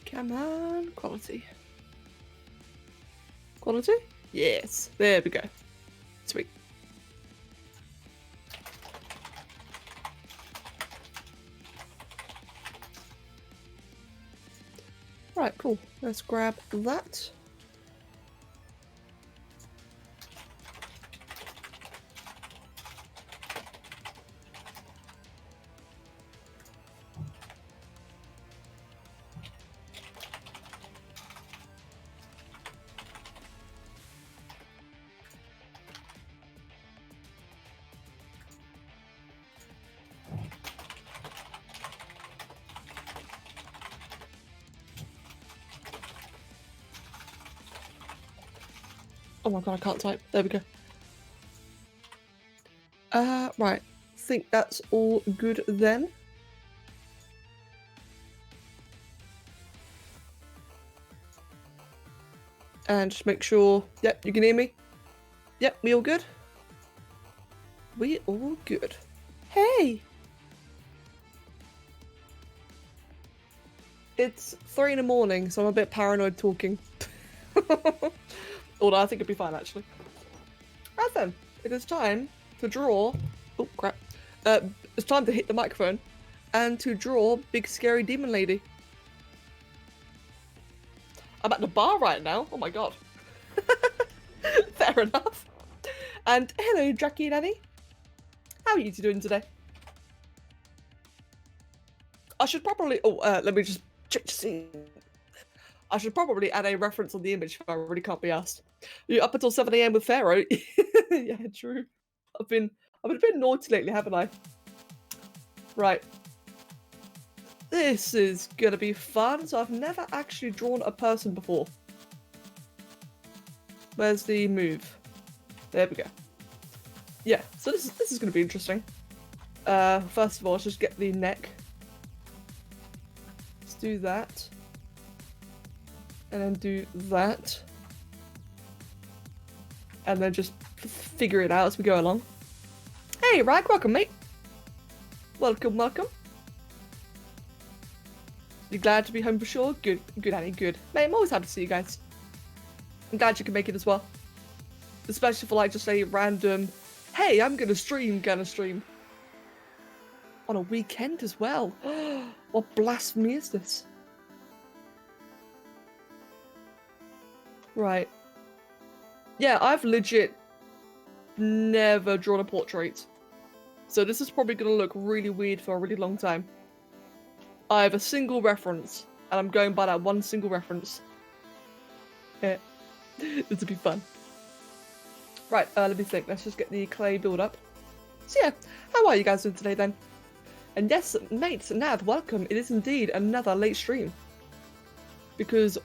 Come on, quality. Quality? Yes, there we go. Sweet. Right, cool. Let's grab that. Oh my god, I can't type. There we go. Right. Think that's all good then. And just make sure, yep, you can hear me. Yep, we all good? We all good. Hey! It's 3 in the morning, so I'm a bit paranoid talking. Although I think it'd be fine, actually. Right then, it is time to draw... Oh, crap. It's time to hit the microphone and to draw Big Scary Demon Lady. I'm at the bar right now. Oh my god. Fair enough. And hello, Jackie and Annie. How are you two doing today? I should probably... Oh, let me just check to see. I should probably add a reference on the image if I really can't be asked. You're up until 7 AM with Pharaoh. Yeah, true. I've been a bit naughty lately, haven't I? Right. This is gonna be fun. So I've never actually drawn a person before. Where's the move? There we go. Yeah, so this is gonna be interesting. First of all, let's just get the neck. Let's do that. And then do that. And then just figure it out as we go along. Hey, Rag, welcome, mate. Welcome, welcome. You glad to be home for sure? Good, good, Annie, good. Mate, I'm always happy to see you guys. I'm glad you can make it as well. Especially for like just a random, hey, I'm gonna stream kind of stream. On a weekend as well. What blasphemy is this? Right. Yeah, I've legit never drawn a portrait. So this is probably going to look really weird for a really long time. I have a single reference, and I'm going by that one single reference. Yeah. This will be fun. Right, let me think. Let's just get the clay build up. So yeah, how are you guys doing today then? And yes, mate, Nav, welcome. It is indeed another late stream. Because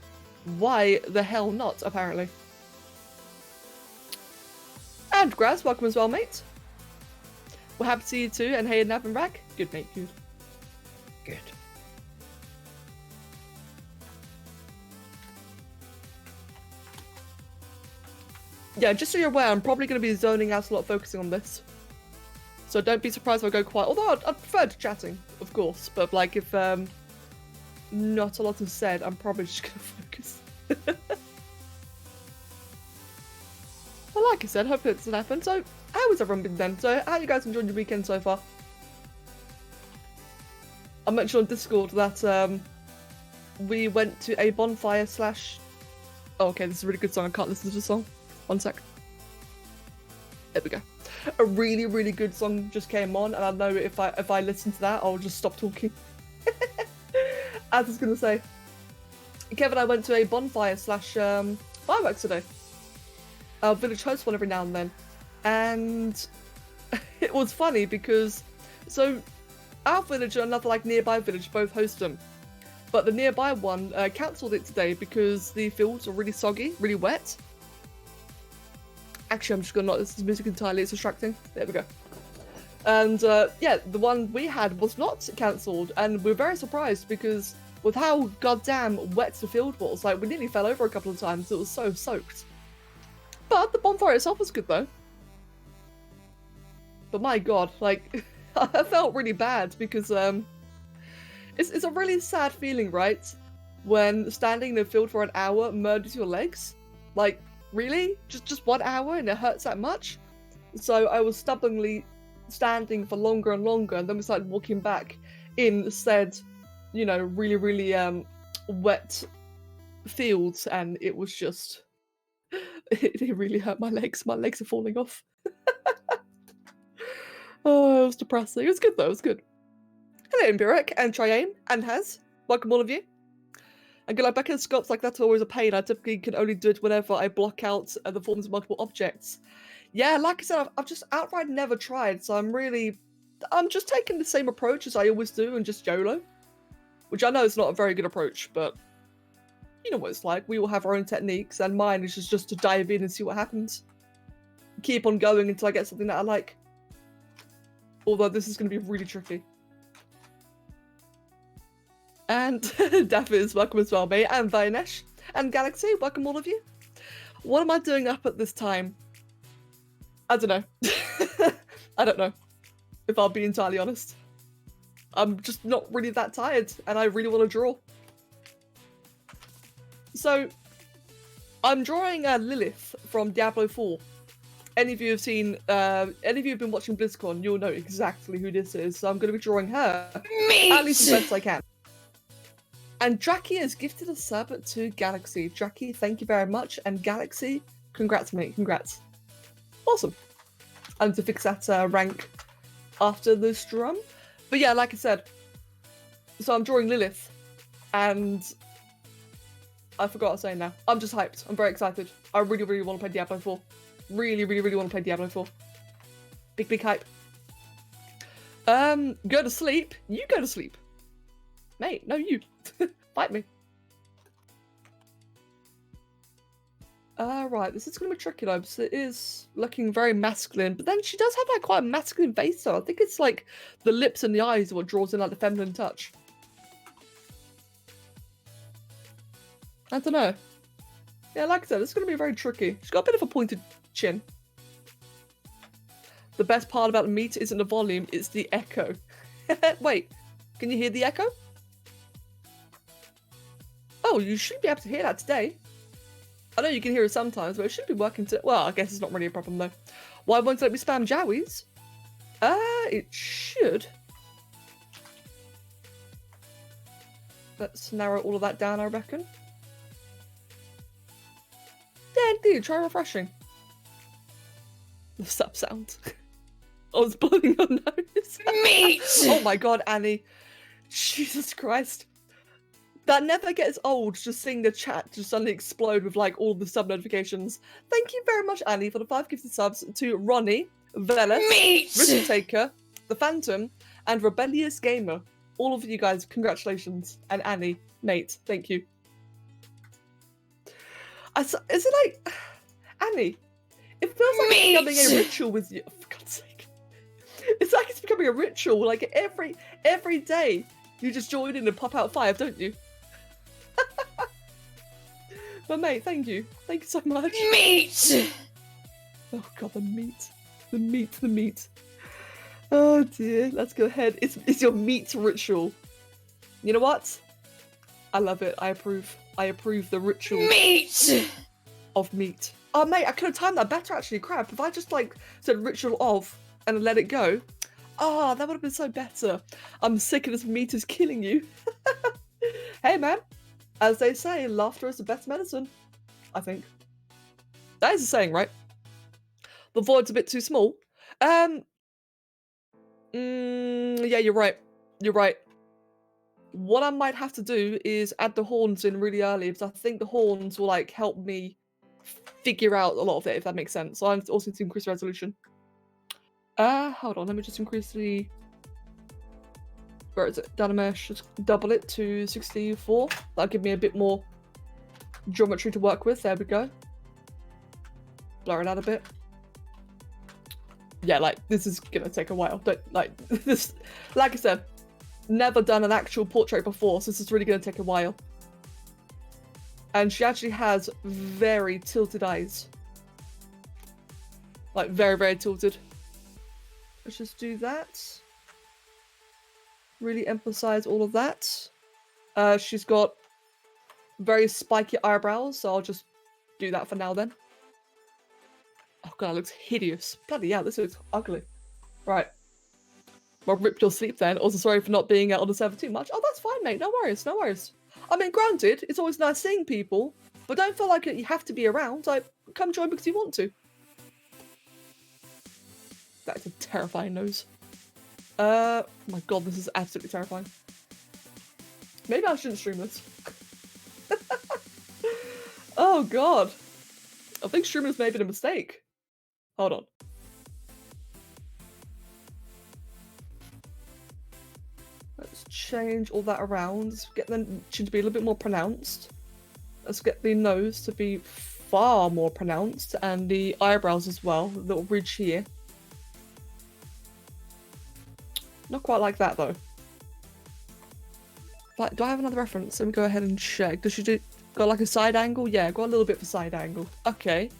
why the hell not, apparently. And Graz, welcome as well, mate. We're happy to see you too, and hey, Nav and Rag. Good, mate, good. Good. Yeah, just so you're aware, I'm probably going to be zoning out a lot, focusing on this. So don't be surprised if I go quiet. Although I'd prefer to chatting, of course. But like, if not a lot is said, I'm probably just going to focus. Well, like I said, hopefully it doesn't happen. So, how has everyone been then? So, how you guys enjoying your weekend so far? I mentioned on Discord that we went to a bonfire slash... Oh, okay, this is a really good song. I can't listen to the song. One sec. There we go. A really, really good song just came on, and I know if I listen to that, I'll just stop talking. As I was going to say, Kevin and I went to a bonfire slash fireworks today. Our village hosts one every now and then. And it was funny because, so our village and another like nearby village both host them. But the nearby one cancelled it today because the fields were really soggy, really wet. Actually, I'm just going to not listen to music entirely, it's distracting. There we go. And yeah, the one we had was not cancelled, and we're very surprised because with how goddamn wet the field was, like we nearly fell over a couple of times, it was so soaked. But the bonfire itself was good though. But my god, like, I felt really bad because it's a really sad feeling, right? when standing in a field for an hour murders your legs. Like, really? Just 1 hour and it hurts that much? So I was stubbornly standing for longer and longer, and then we started walking back in said, you know, really, really wet fields, and it was just, it really hurt my legs. My legs are falling off. Oh, it was depressing. It was good though, it was good. Hello, Empiric, and Triane, and Has. Welcome all of you. And good luck back in sculpts like that's always a pain. I typically can only do it whenever I block out the forms of multiple objects. Yeah, like I said, I've just outright never tried, so I'm just taking the same approach as I always do and just YOLO. Which I know is not a very good approach, but you know what it's like. We all have our own techniques, and mine is just to dive in and see what happens. Keep on going until I get something that I like. Although this is going to be really tricky. And Daffy's, welcome as well, mate. And Vinesh. And Galaxy, welcome all of you. What am I doing up at this time? I don't know. I don't know, if I'll be entirely honest. I'm just not really that tired, and I really want to draw. So, I'm drawing Lilith from Diablo IV. Any of you have seen, any of you have been watching BlizzCon, you'll know exactly who this is. So I'm going to be drawing her, at least as best I can. And Draki has gifted a sub to Galaxy. Draki, thank you very much. And Galaxy, congrats, mate. Congrats. Awesome. I need to fix that rank after the strum. But yeah, like I said, so I'm drawing Lilith. And I forgot what I was saying now. I'm just hyped. I'm very excited. I really, really want to play Diablo 4. Really, really, really want to play Diablo 4. Big, big hype. Go to sleep. You go to sleep. Mate, no, you. Fight me. Right, this is going to be tricky though, because it is looking very masculine, but then she does have like quite a masculine face though. I think it's like the lips and the eyes are what draws in like the feminine touch. I don't know. Yeah, like I said, it's going to be very tricky. She's got a bit of a pointed chin. The best part about the meat isn't the volume, it's the echo. Wait, can you hear the echo? Oh, you should be able to hear that today. I know you can hear it sometimes, but it should be working to... Well, I guess it's not really a problem though. Why won't it let me spam Jowies? It should. Let's narrow all of that down, I reckon. Yeah, indeed, try refreshing. The sub sound. I was blowing your nose. Meat! Oh my god, Annie. Jesus Christ. That never gets old, just seeing the chat just suddenly explode with like all the sub notifications. Thank you very much, Annie, for the 5 gifted subs to Ronnie, Velas, Risk Taker, The Phantom, and Rebellious Gamer. All of you guys, congratulations. And Annie, mate, thank you. Is it like... Annie, it feels like it's becoming a ritual with you. Oh, for God's sake. It's like it's becoming a ritual. Like every day, you just join in and pop out 5, don't you? But mate, thank you. Thank you so much. Meat! Oh god, the meat. The meat, the meat. Oh dear. Let's go ahead. It's your meat ritual. You know what? I love it. I approve. I approve the ritual. Meat! Of meat. Oh mate, I could have timed that better actually. Crap. If I just like said ritual of and let it go. Oh, that would have been so better. I'm sick of this meat is killing you. Hey man. As they say, laughter is the best medicine. I think. That is a saying, right? The void's a bit too small. Yeah, you're right. You're right. What I might have to do is add the horns in really early, because I think the horns will like help me figure out a lot of it, if that makes sense. So I'm also going to increase the resolution. Hold on, let me just increase the... Where is it? Dynamish, just double it to 64. That'll give me a bit more geometry to work with. There we go. Blur it out a bit. Yeah, like, this is gonna take a while. Don't, like, this... Like I said, never done an actual portrait before, so this is really gonna take a while. And she actually has very tilted eyes. Like, very, very tilted. Let's just do that. Really emphasize all of that. She's got very spiky eyebrows, so I'll just do that for now then. Oh god, it looks hideous. Bloody hell, this looks ugly. Right. Well, ripped your sleep then. Also, sorry for not being on the server too much. Oh, that's fine, mate. No worries, no worries. I mean, granted, it's always nice seeing people, but don't feel like you have to be around. Like, come join because you want to. That's a terrifying nose. Oh my god, this is absolutely terrifying. Maybe I shouldn't stream this. Oh god. I think streaming has maybe a mistake. Hold on. Let's change all that around. Let's get the chin to be a little bit more pronounced. Let's get the nose to be far more pronounced, and the eyebrows as well. The little ridge here. Not quite like that though. But do I have another reference? Let me go ahead and check. Does she got like a side angle? Yeah, got a little bit of a side angle. Okay.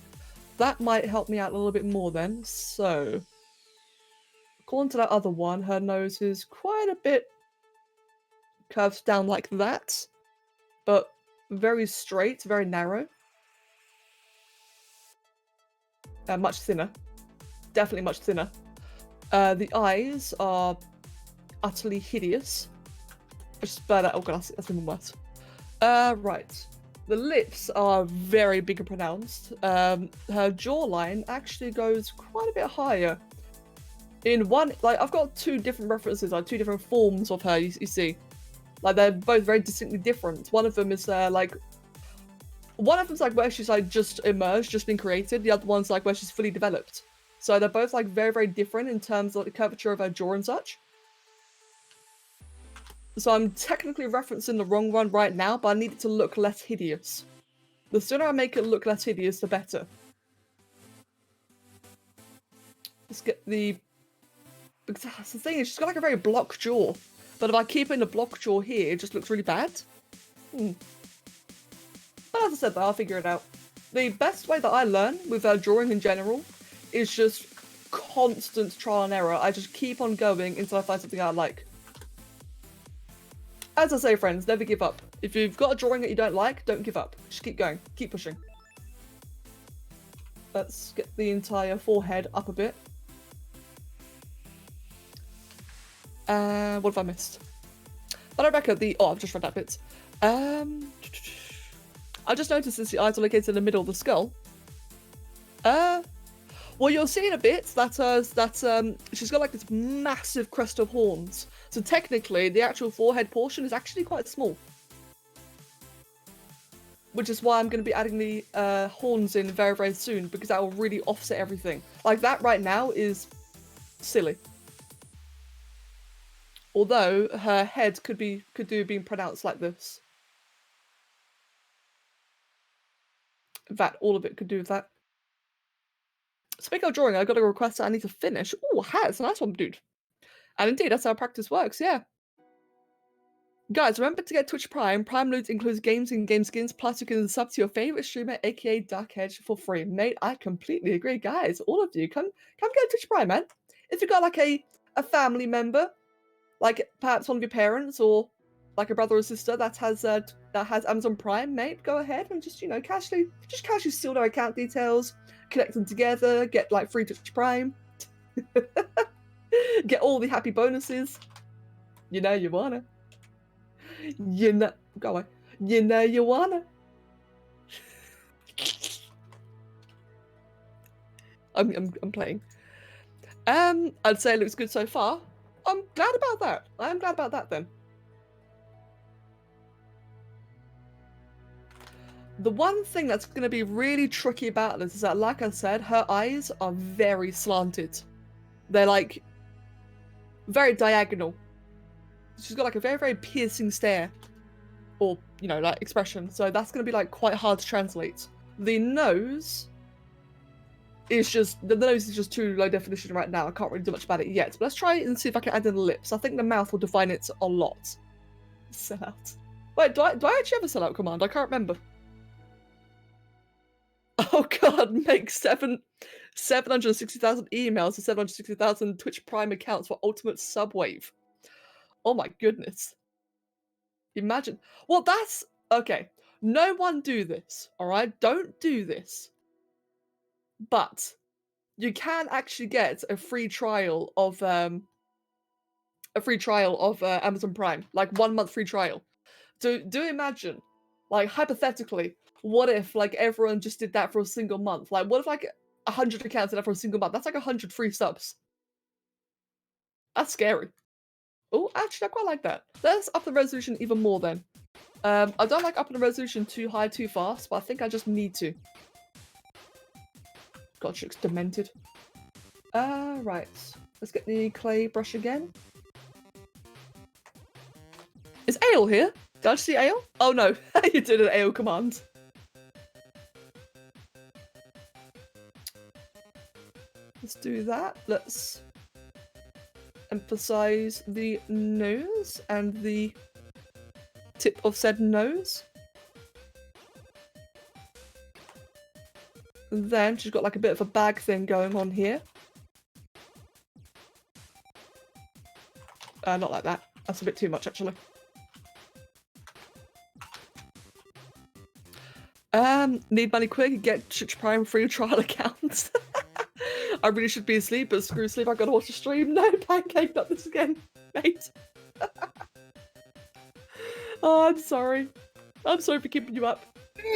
That might help me out a little bit more then. So, according to that other one, her nose is quite a bit curved down like that, but very straight, very narrow. Much thinner. Definitely much thinner. The eyes are utterly hideous. I just spell that. Oh god, that's even worse. Right. The lips are very big and pronounced. Her jawline actually goes quite a bit higher. In one, like, I've got two different references, like two different forms of her, you see. Like, they're both very distinctly different. One of them is, one of them's, like, where she's, like, just emerged, just been created. The other one's, like, where she's fully developed. So they're both, like, very, very different in terms of the curvature of her jaw and such. So I'm technically referencing the wrong one right now, but I need it to look less hideous. The sooner I make it look less hideous, the better. Let's get the... Because that's the thing, she's got like a very block jaw. But if I keep in the block jaw here, it just looks really bad. But as I said, though, I'll figure it out. The best way that I learn with drawing in general is just constant trial and error. I just keep on going until I find something I like. As I say, friends, never give up. If you've got a drawing that you don't like, don't give up. Just keep going. Keep pushing. Let's get the entire forehead up a bit. What have I missed? But I reckon the... Oh, I've just read that bit. I just noticed that the eyes are located in the middle of the skull. Well, you'll see in a bit that she's got like this massive crest of horns. So technically, the actual forehead portion is actually quite small. Which is why I'm going to be adding the horns in very, very soon, because that will really offset everything. Like, that right now is silly. Although her head could do being pronounced like this. In fact, all of it could do with that. Speaking of drawing, I got a request that I need to finish. Oh, hat, it's a nice one, dude. And indeed, that's how practice works, yeah. Guys, remember to get Twitch Prime. Prime loot includes games and game skins, plus you can sub to your favorite streamer, aka DarkEdge, for free. Mate, I completely agree. Guys, all of you, come get Twitch Prime, man. If you've got like a family member, like perhaps one of your parents or like a brother or sister that has Amazon Prime, mate, go ahead and just, you know, casually steal their account details, connect them together, get like free Twitch Prime, get all the happy bonuses. You know you wanna. You know, go away. You know you wanna. I'm playing. I'd say it looks good so far. I'm glad about that. I'm glad about that then. The one thing that's going to be really tricky about this is that, like I said, her eyes are very slanted. They're like very diagonal. She's got like a very, very piercing stare, or, you know, like expression. So that's going to be like quite hard to translate. The nose is just, the nose is just too low definition right now. I can't really do much about it yet. But let's try and see if I can add in the lips. I think the mouth will define it a lot. Sell out. Wait, do I actually have a sellout command? I can't remember. Oh god, make 760,000 emails to 760,000 Twitch Prime accounts for ultimate subwave. Oh my goodness. Imagine. Well, that's... Okay. No one do this, alright? Don't do this. But you can actually get a free trial of Amazon Prime, like 1 month free trial. Do imagine, like hypothetically, what if like everyone just did that for a single month? Like what if like 100 accounts did that for a single month? That's like 100 free subs. That's scary. Oh, actually, I quite like that. Let's up the resolution even more then. I don't like upping the resolution too high too fast, but I think I just need to. God, she looks demented. Right. Let's get the clay brush again. Is Ale here? Did I just see Ale? Oh no, you did an Ale command. Let's do that. Let's emphasize the nose and the tip of said nose. And then she's got like a bit of a bag thing going on here. Not like that. That's a bit too much actually. Need money quick, get Twitch Prime free trial accounts. I really should be asleep, but screw sleep, I gotta watch a stream. No, Pancake, not this again, mate. Oh, I'm sorry. I'm sorry for keeping you up.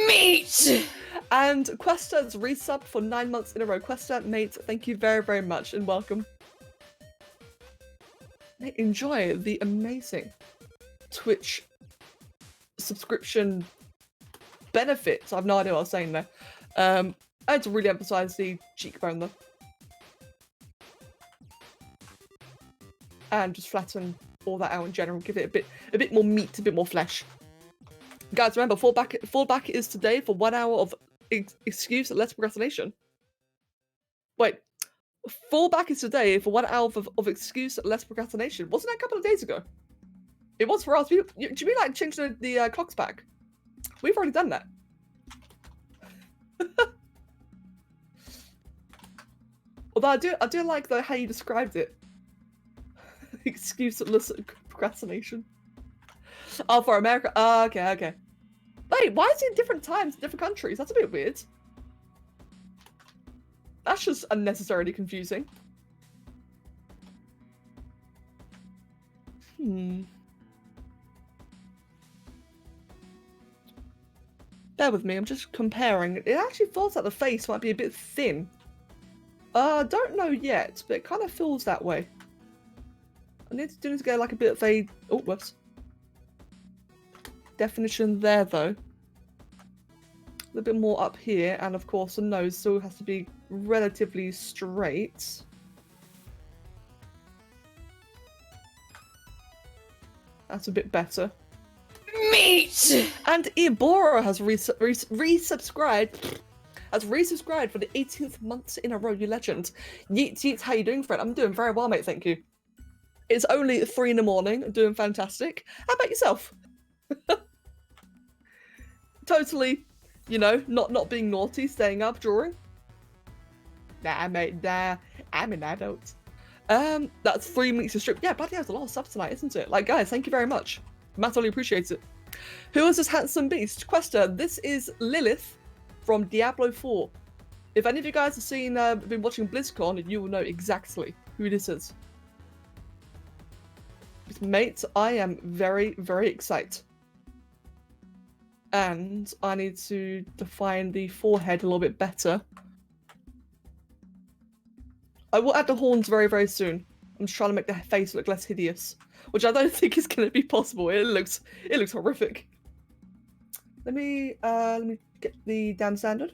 Meat! And Questa's resub for 9 months in a row. Questa, mate, thank you very, very much and welcome. Mate, enjoy the amazing Twitch subscription benefits. I have no idea what I was saying there. I had to really emphasize the cheekbone though. And just flatten all that out in general. Give it a bit more meat, a bit more flesh. Guys, remember, fallback is today for 1 hour of excuse less procrastination. Wait, fallback is today for 1 hour of excuse less procrastination. Wasn't that a couple of days ago? It was for us. Do you mean like changing the clocks back? We've already done that. Although I do like though how you described it. Excuseless procrastination. Oh, for America. Oh, okay. Wait, why is it in different times, different countries? That's a bit weird. That's just unnecessarily confusing. Bear with me, I'm just comparing. It actually feels like the face might be a bit thin. Don't know yet, but it kind of feels that way. I need to get like a bit of a... Oh, whoops. Definition there, though. A little bit more up here, and of course the nose still has to be relatively straight. That's a bit better. Meat! And Ibora has resubscribed. Has resubscribed for the 18th month in a row, you legend. Yeet, how you doing, Fred? I'm doing very well, mate, thank you. It's only 3 in the morning, I'm doing fantastic. How about yourself? Totally, you know, not being naughty, staying up, drawing. Nah, mate, nah, I'm an adult. That's 3 weeks of strip. Yeah, bloody hell, there's a lot of stuff tonight, isn't it? Like, guys, thank you very much. Matt really appreciates it. Who is this handsome beast? Questa, this is Lilith from Diablo 4. If any of you guys have been watching BlizzCon, you will know exactly who this is. Mate, I am very, very excited. And I need to define the forehead a little bit better. I will add the horns very, very soon. I'm just trying to make the face look less hideous, which I don't think is going to be possible. It looks horrific. Let me get the damn standard.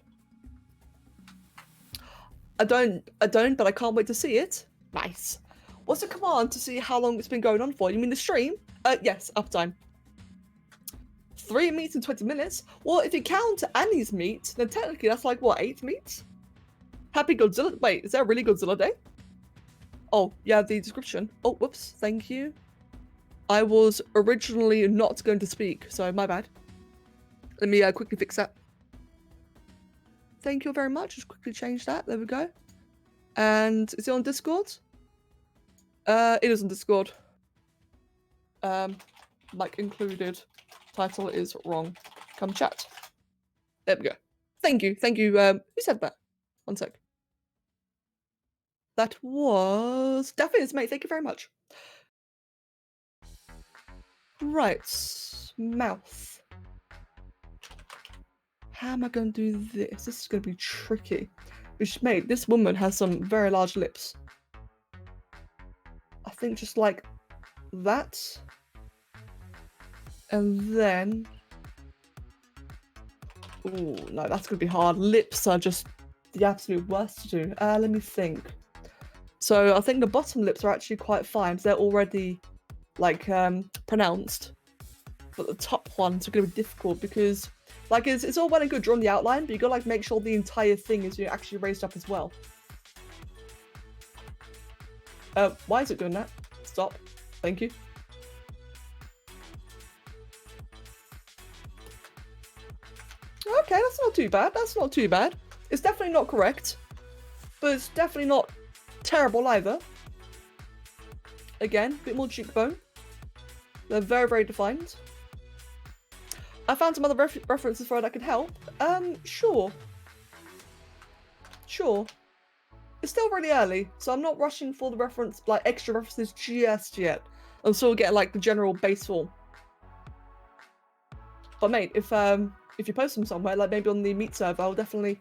I don't, but I can't wait to see it. Nice. What's the command to see how long it's been going on for? You mean the stream? Yes, uptime. 3 meets in 20 minutes? Well, if you count Annie's meat, then technically that's like, what, 8 meats? Happy Godzilla. Wait, is that a really Godzilla day? Oh, yeah, the description. Oh, whoops, thank you. I was originally not going to speak, so my bad. Let me quickly fix that. Thank you very much. Just quickly change that. There we go. And is it on Discord? It is on Discord. Like included. Title is wrong. come chat. There we go. Thank you. Who said that? One sec. That was Daffy's mate. Thank you very much. Right, mouth. How am I going to do this? This is going to be tricky. Which, mate, this woman has some very large lips. I think just like that. And then... Oh, no, that's going to be hard. Lips are just the absolute worst to do. Let me think. So I think the bottom lips are actually quite fine. They're already, like, pronounced. But the top ones are going to be difficult because, like, it's all well and good drawing the outline, but you got to, like, make sure the entire thing is actually raised up as well. Why is it doing that? Stop. Thank you. Okay, that's not too bad. That's not too bad. It's definitely not correct, but it's definitely not terrible either. Again, a bit more cheekbone. They're very, very defined. I found some other references for it that could help. Sure. Sure. It's still really early, so I'm not rushing for the reference, like, extra references just yet. I'm still getting, like, the general base form. But mate, if you post them somewhere, like maybe on the Meet server, I'll definitely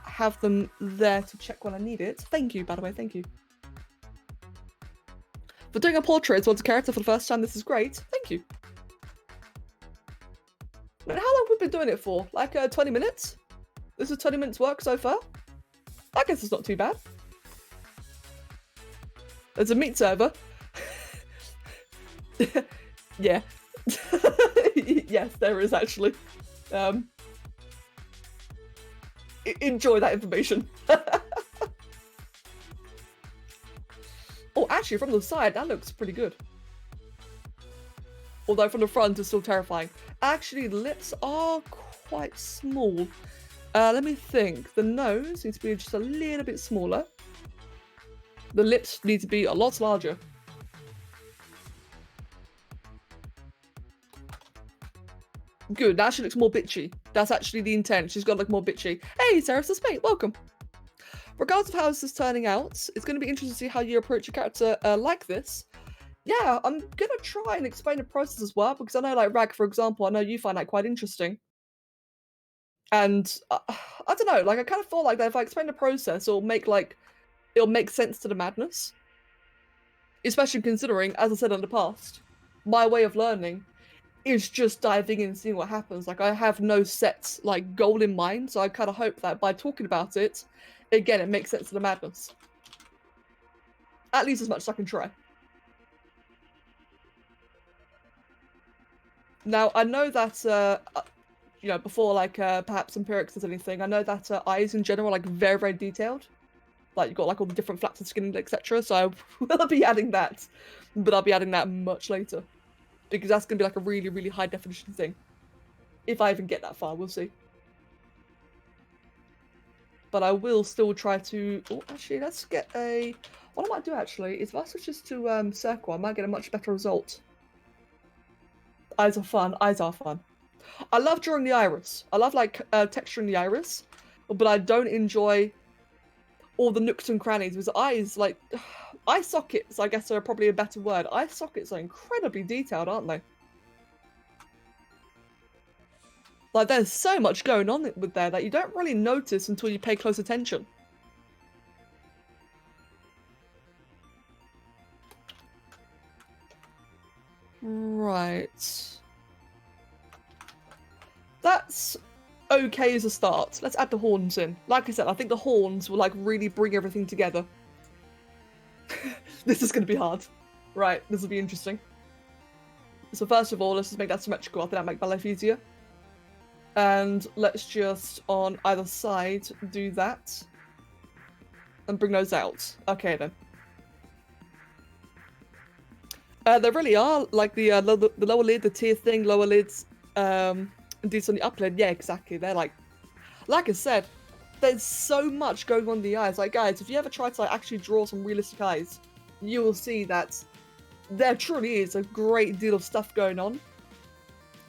have them there to check when I need it. Thank you, by the way, thank you. For doing a portrait towards a character for the first time, this is great. Thank you. I mean, how long have we been doing it for? Like 20 minutes? This is 20 minutes work so far? I guess it's not too bad. There's a Meet server. Yeah. Yes, there is actually. Enjoy that information. Oh, actually, from the side, that looks pretty good. Although from the front, it's still terrifying. Actually, the lips are quite small. Let me think. The nose needs to be just a little bit smaller. The lips need to be a lot larger. Good, that actually looks more bitchy. That's actually the intent. She's got to look more bitchy. Hey, Sarah's mate, welcome. Regardless of how this is turning out, it's going to be interesting to see how you approach a character like this. Yeah, I'm going to try and explain the process as well, because I know, like, Rag, for example, I know you find that quite interesting. And I don't know, like, I kind of feel like that if I explain the process, it'll make sense to the madness. Especially considering, as I said in the past, my way of learning is just diving in and seeing what happens. Like, I have no set, like, goal in mind, so I kind of hope that by talking about it, again, it makes sense to the madness. At least as much as I can try. Now, I know that, you know, before, like, perhaps Empiric says anything, I know that eyes in general are, like, very, very detailed. Like, you've got, like, all the different flats of skin, etc. So I will be adding that, but I'll be adding that much later. Because that's going to be, like, a really, really high definition thing. If I even get that far, we'll see. But I will still try to... Oh, actually, let's get a... What I might do, actually, is if I switch this to circle, I might get a much better result. Eyes are fun. Eyes are fun. I love drawing the iris. I love, like, texturing the iris. But I don't enjoy all the nooks and crannies. Because eyes, like... Eye sockets, I guess, are probably a better word. Eye sockets are incredibly detailed, aren't they? Like, there's so much going on with there that you don't really notice until you pay close attention. Right. That's okay as a start. Let's add the horns in. Like I said, I think the horns will, like, really bring everything together. This is going to be hard. Right, this will be interesting. So first of all, let's just make that symmetrical. I think that'll make my life easier. And let's just, on either side, do that. And bring those out. Okay, then. There really are, like, the lower lid, the tear thing, lower lids, and these on the upper lid. Yeah, exactly. They're, like I said, there's so much going on in the eyes. Like, guys, if you ever try to, like, actually draw some realistic eyes, you will see that there truly is a great deal of stuff going on.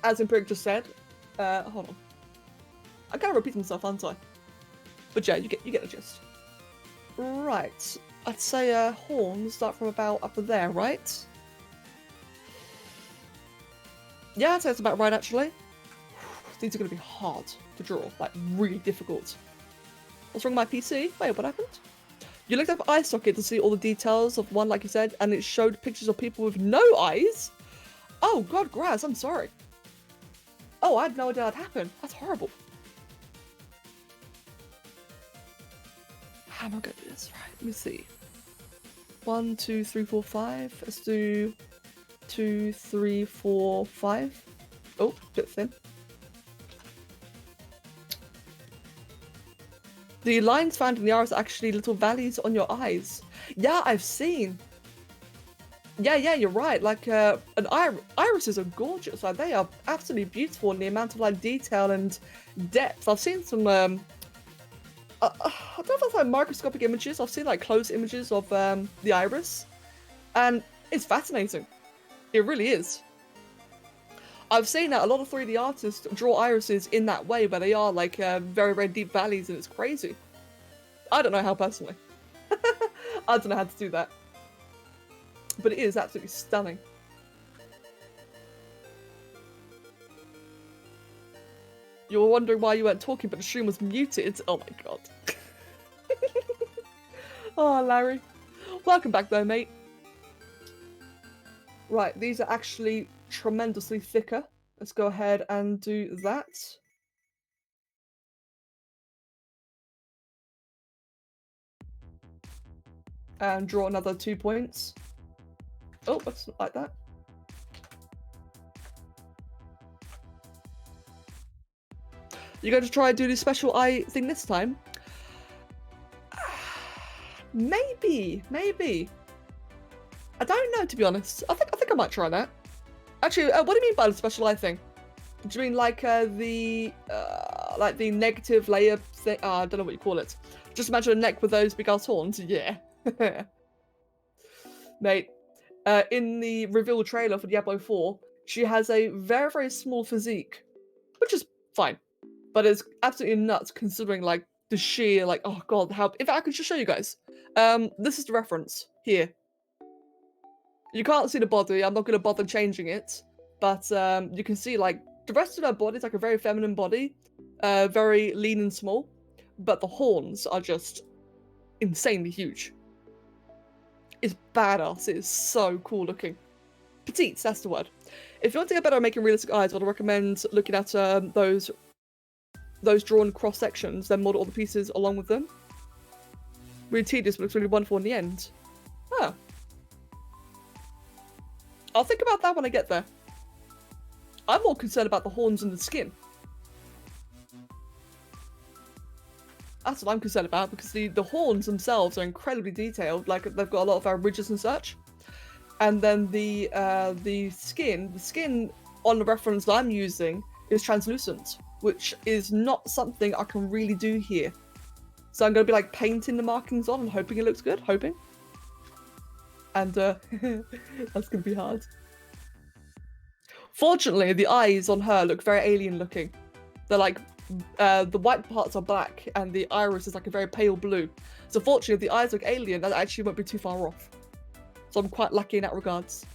As Empiric just said, Hold on. I gotta repeat myself, aren't I? But yeah, you get the gist. Right. I'd say horns start from about up there, right? Yeah, I'd say it's about right actually. These are gonna be hard to draw, like really difficult. What's wrong with my PC? Wait, what happened? You looked up eye socket to see all the details of one, like you said, and it showed pictures of people with no eyes? Oh god, Graz, I'm sorry. Oh, I had no idea that happened. That's horrible. How am I gonna do this? Right, let me see. 1, 2, 3, 4, 5. Let's do 2, 3, 4, 5. Oh, bit thin. The lines found in the iris are actually little valleys on your eyes. Yeah, I've seen. Yeah, you're right. Like, irises are gorgeous. Like, they are absolutely beautiful in the amount of like detail and depth. I've seen some. I don't know if that's like microscopic images. I've seen like close images of the iris, and it's fascinating. It really is. I've seen that a lot of 3D artists draw irises in that way, where they are like very, very deep valleys, and it's crazy. I don't know how personally. I don't know how to do that. But it is absolutely stunning. You were wondering why you weren't talking, but the stream was muted. Oh my god. Oh, Larry. Welcome back though, mate. Right, these are actually tremendously thicker. Let's go ahead and do that. And draw another 2 points. Oh, that's not like that. You're going to try and do the special eye thing this time? Maybe. I don't know, to be honest. I think I might try that. Actually, what do you mean by the special eye thing? Do you mean like the negative layer thing? I don't know what you call it. Just imagine a neck with those big ass horns. Yeah. Mate, in the reveal trailer for Diablo 4, she has a very, very small physique, which is fine. But it's absolutely nuts considering like the sheer, like, oh god, how. In fact, I could just show you guys. This is the reference here. You can't see the body. I'm not going to bother changing it, but you can see like the rest of her body is like a very feminine body, very lean and small, but the horns are just insanely huge. It's badass. It is so cool looking. Petite, that's the word. If you want to get better at making realistic eyes, I'd recommend looking at those drawn cross sections, then model all the pieces along with them. Really tedious, but looks really wonderful in the end. Oh. I'll think about that when I get there. I'm more concerned about the horns and the skin. That's what I'm concerned about, because the horns themselves are incredibly detailed. Like, they've got a lot of ridges and such. And then the skin on the reference that I'm using is translucent, which is not something I can really do here. So I'm going to be like painting the markings on and hoping it looks good, hoping. And that's going to be hard. Fortunately, the eyes on her look very alien looking. They're like, the white parts are black and the iris is like a very pale blue. So fortunately, if the eyes look alien, that actually won't be too far off. So I'm quite lucky in that regards.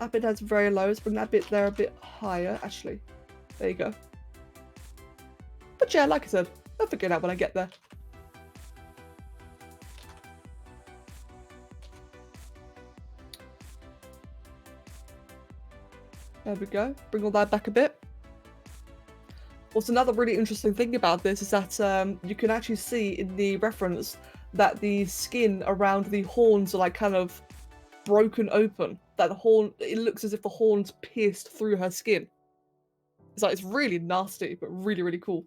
That bit has very low. Let's bring that bit there a bit higher, actually. There you go. But yeah, like I said, I'll figure it out when I get there. There we go. Bring all that back a bit. What's another really interesting thing about this is that you can actually see in the reference that the skin around the horns are like kind of broken open. That the horn, it looks as if the horns pierced through her skin. It's like, it's really nasty, but really, really cool.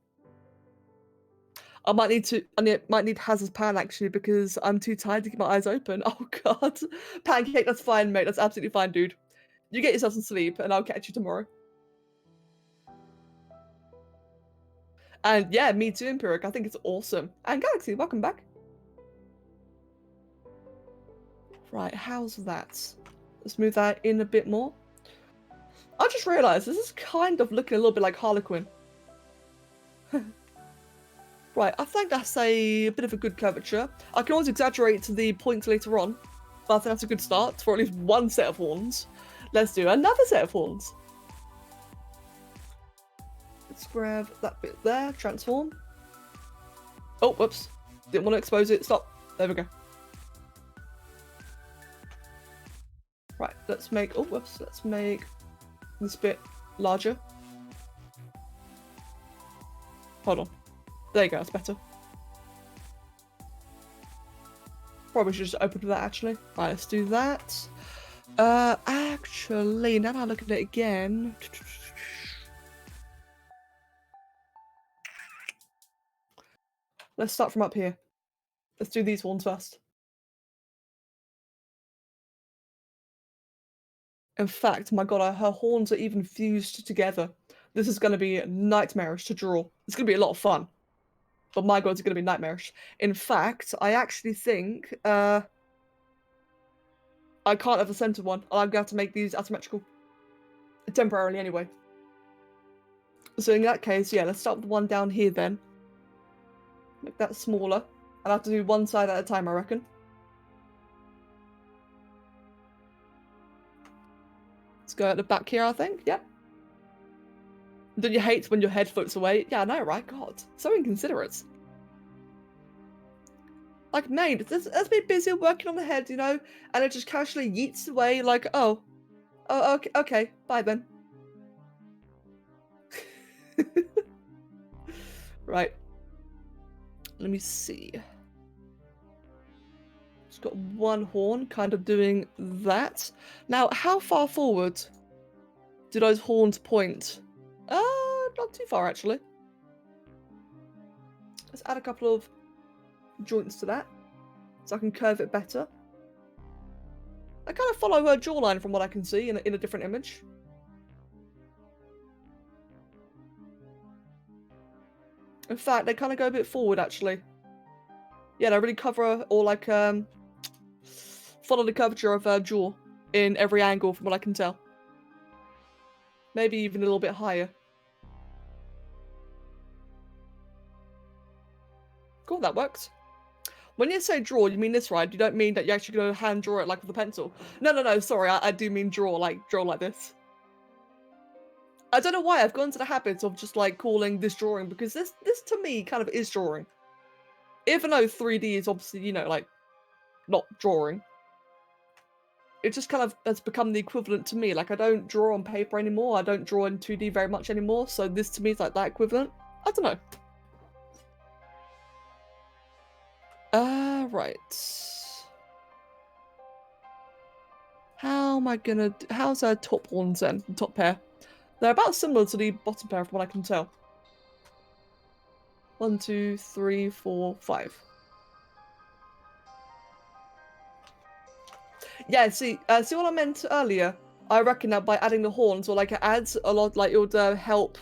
I might need Hazard's pan actually, because I'm too tired to keep my eyes open. Oh god. Pancake, that's fine, mate. That's absolutely fine, dude. You get yourself some sleep and I'll catch you tomorrow. And yeah, me too, Empiric. I think it's awesome. And Galaxy, welcome back. Right, how's that? Let's move that in a bit more. I just realised this is kind of looking a little bit like Harlequin. Right, I think that's a bit of a good curvature. I can always exaggerate the points later on, but I think that's a good start for at least one set of horns. Let's do another set of horns. Let's grab that bit there, transform. Oh, whoops. Didn't want to expose it. Stop. There we go. Right, let's make, oh, whoops. Let's make this bit larger. Hold on. There you go, that's better. Probably should just open with that, actually. Right, let's do that. Actually, now that I look at it again... Let's start from up here. Let's do these ones first. In fact, my god, her horns are even fused together. This is going to be nightmarish to draw. It's going to be a lot of fun. But my god, it's going to be nightmarish. In fact, I actually think I can't have a center one. I'm going to have to make these asymmetrical. Temporarily, anyway. So in that case, yeah, let's start with the one down here then. Make that smaller. I'll have to do one side at a time, I reckon. Let's go at the back here, I think. Yeah. Don't you hate when your head floats away? Yeah, I know, right? God, so inconsiderate. Like, mate, let's be busy working on the head, you know, and it just casually yeets away like, oh, okay, bye then. Right. Let me see. It's got one horn kind of doing that. Now, how far forward do those horns point? Not too far, actually. Let's add a couple of joints to that so I can curve it better. I kind of follow her jawline from what I can see in a different image. In fact, they kind of go a bit forward, actually. Yeah, they really cover, or like, follow the curvature of her jaw in every angle from what I can tell. Maybe even a little bit higher. Cool, that works. When you say draw, you mean this, right? You don't mean that you're actually going to hand draw it like with a pencil. No, sorry, I do mean draw like this. I don't know why I've gone to the habit of just like calling this drawing, because this to me kind of is drawing. Even though 3D is obviously, you know, like, not drawing. It just kind of has become the equivalent to me. Like, I don't draw on paper anymore. I don't draw in 2D very much anymore. So this to me is like that equivalent. I don't know. Right. How am I gonna... How's our top horns then? The top pair? They're about similar to the bottom pair from what I can tell. 1, 2, 3, 4, 5. Yeah, see what I meant earlier? I reckon that by adding the horns, or like it adds a lot, like it would help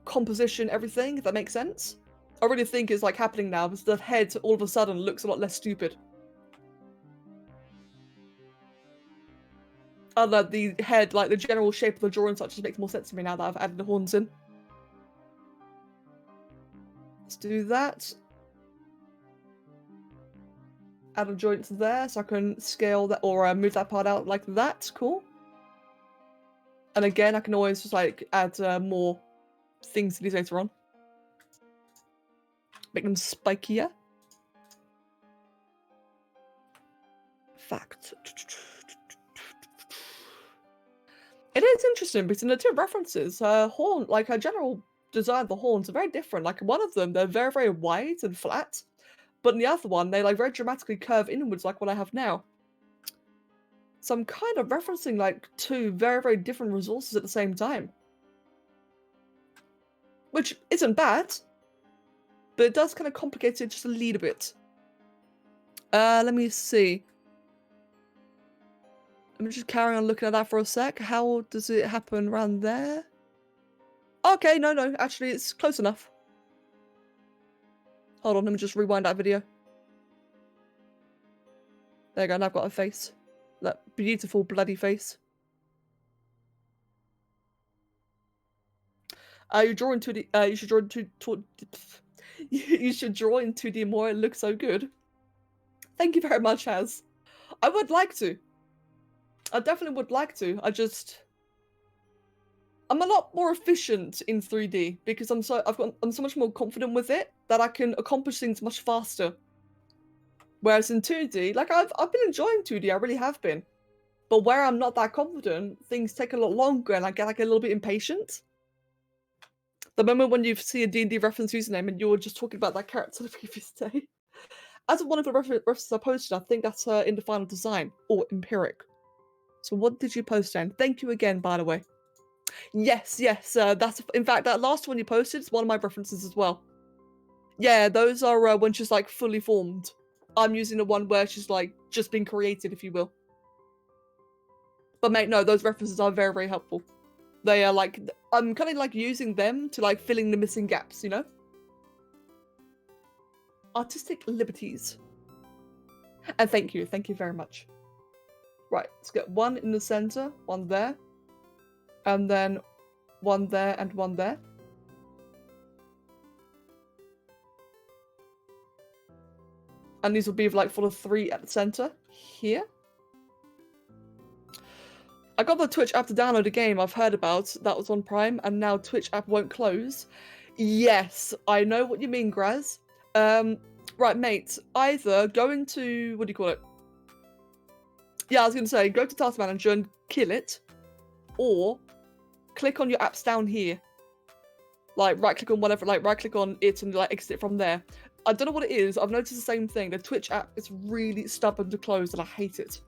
composition everything, if that makes sense. I really think it's like happening now, because the head all of a sudden looks a lot less stupid. The head, like the general shape of the jaw and such, just makes more sense to me now that I've added the horns in. Let's do that. Add a joint there so I can scale that or move that part out like that. Cool. And again, I can always just like add more things to these later on. Make them spikier. Fact. It is interesting because in the two references, her horn, like her general design of the horns are very different. Like one of them, they're very, very wide and flat. But in the other one, they like very dramatically curve inwards like what I have now. So I'm kind of referencing like two very, very different resources at the same time. Which isn't bad, but it does kind of complicate it just a little bit. Let me see. Let me just carry on looking at that for a sec. How does it happen around there? Okay, no, actually it's close enough. Hold on, let me just rewind that video. There you go, now I've got a face. That beautiful bloody face. You draw in 2D. You should draw in 2D. You should draw in 2D more. It looks so good. Thank you very much, Haz. I would like to. I definitely would like to. I'm a lot more efficient in 3D because I'm so much more confident with it that I can accomplish things much faster. Whereas in 2D, like I've been enjoying 2D, I really have been. But where I'm not that confident, things take a lot longer and I get like a little bit impatient. The moment when you see a D&D reference username and you were just talking about that character the previous day. As one of the references I posted, I think that's in the final design, or Empiric. So what did you post, then? Thank you again, by the way. Yes, that's, in fact, that last one you posted is one of my references as well. Yeah, those are when she's like fully formed. I'm using the one where she's like just been created, if you will. But mate, no, those references are very, very helpful. They are like, I'm kind of like using them to like fill in the missing gaps, you know? Artistic liberties. And thank you very much. Right, let's get one in the center, one there, and then one there and one there. And these will be like for the 3 at the center here. I got the Twitch app to download a game I've heard about that was on Prime, and now Twitch app won't close. Yes, I know what you mean, Graz. Right, mate. Either go into, what do you call it? Yeah, I was going to say, go to Task Manager and kill it, or click on your apps down here. Like, right-click on whatever, like, right-click on it and, like, exit it from there. I don't know what it is. I've noticed the same thing. The Twitch app is really stubborn to close, and I hate it.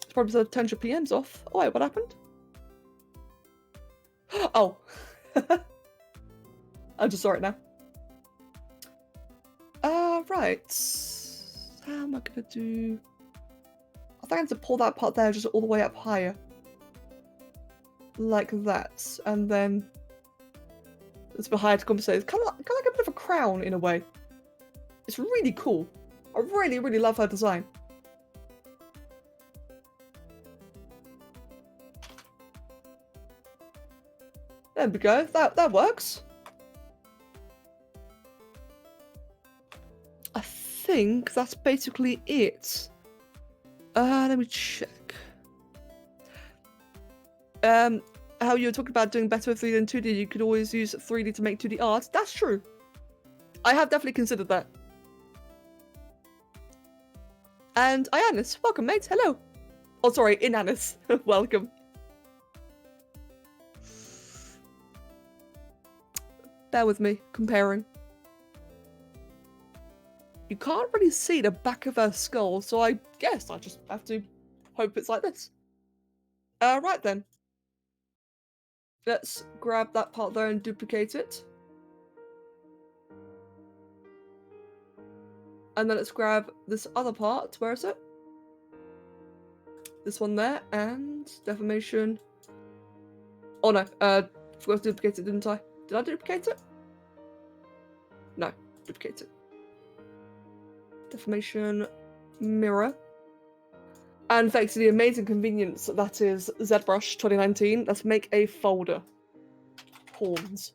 It's probably the potential PM's off. Oh, wait, what happened? Oh. I just saw it now. Right. How am I gonna do? I think I have to pull that part there just all the way up higher. Like that. And then it's a bit higher to compensate. It's kind of like a bit of a crown in a way. It's really cool. I really, really love her design. There we go. That works. I think that's basically it. Let me check. How you were talking about doing better with 3D than 2D, you could always use 3D to make 2D art. That's true. I have definitely considered that. And Ianis, welcome, mate. Hello. Oh, sorry, Inanis. Welcome. Bear with me, comparing. You can't really see the back of her skull, so I guess I just have to hope it's like this. Right then. Let's grab that part there and duplicate it. And then let's grab this other part. Where is it? This one there, and deformation. Oh no, forgot to duplicate it, didn't I? Did I duplicate it? No, duplicate it. Deformation, mirror. And thanks to the amazing convenience that is ZBrush 2019, let's make a folder. Horns.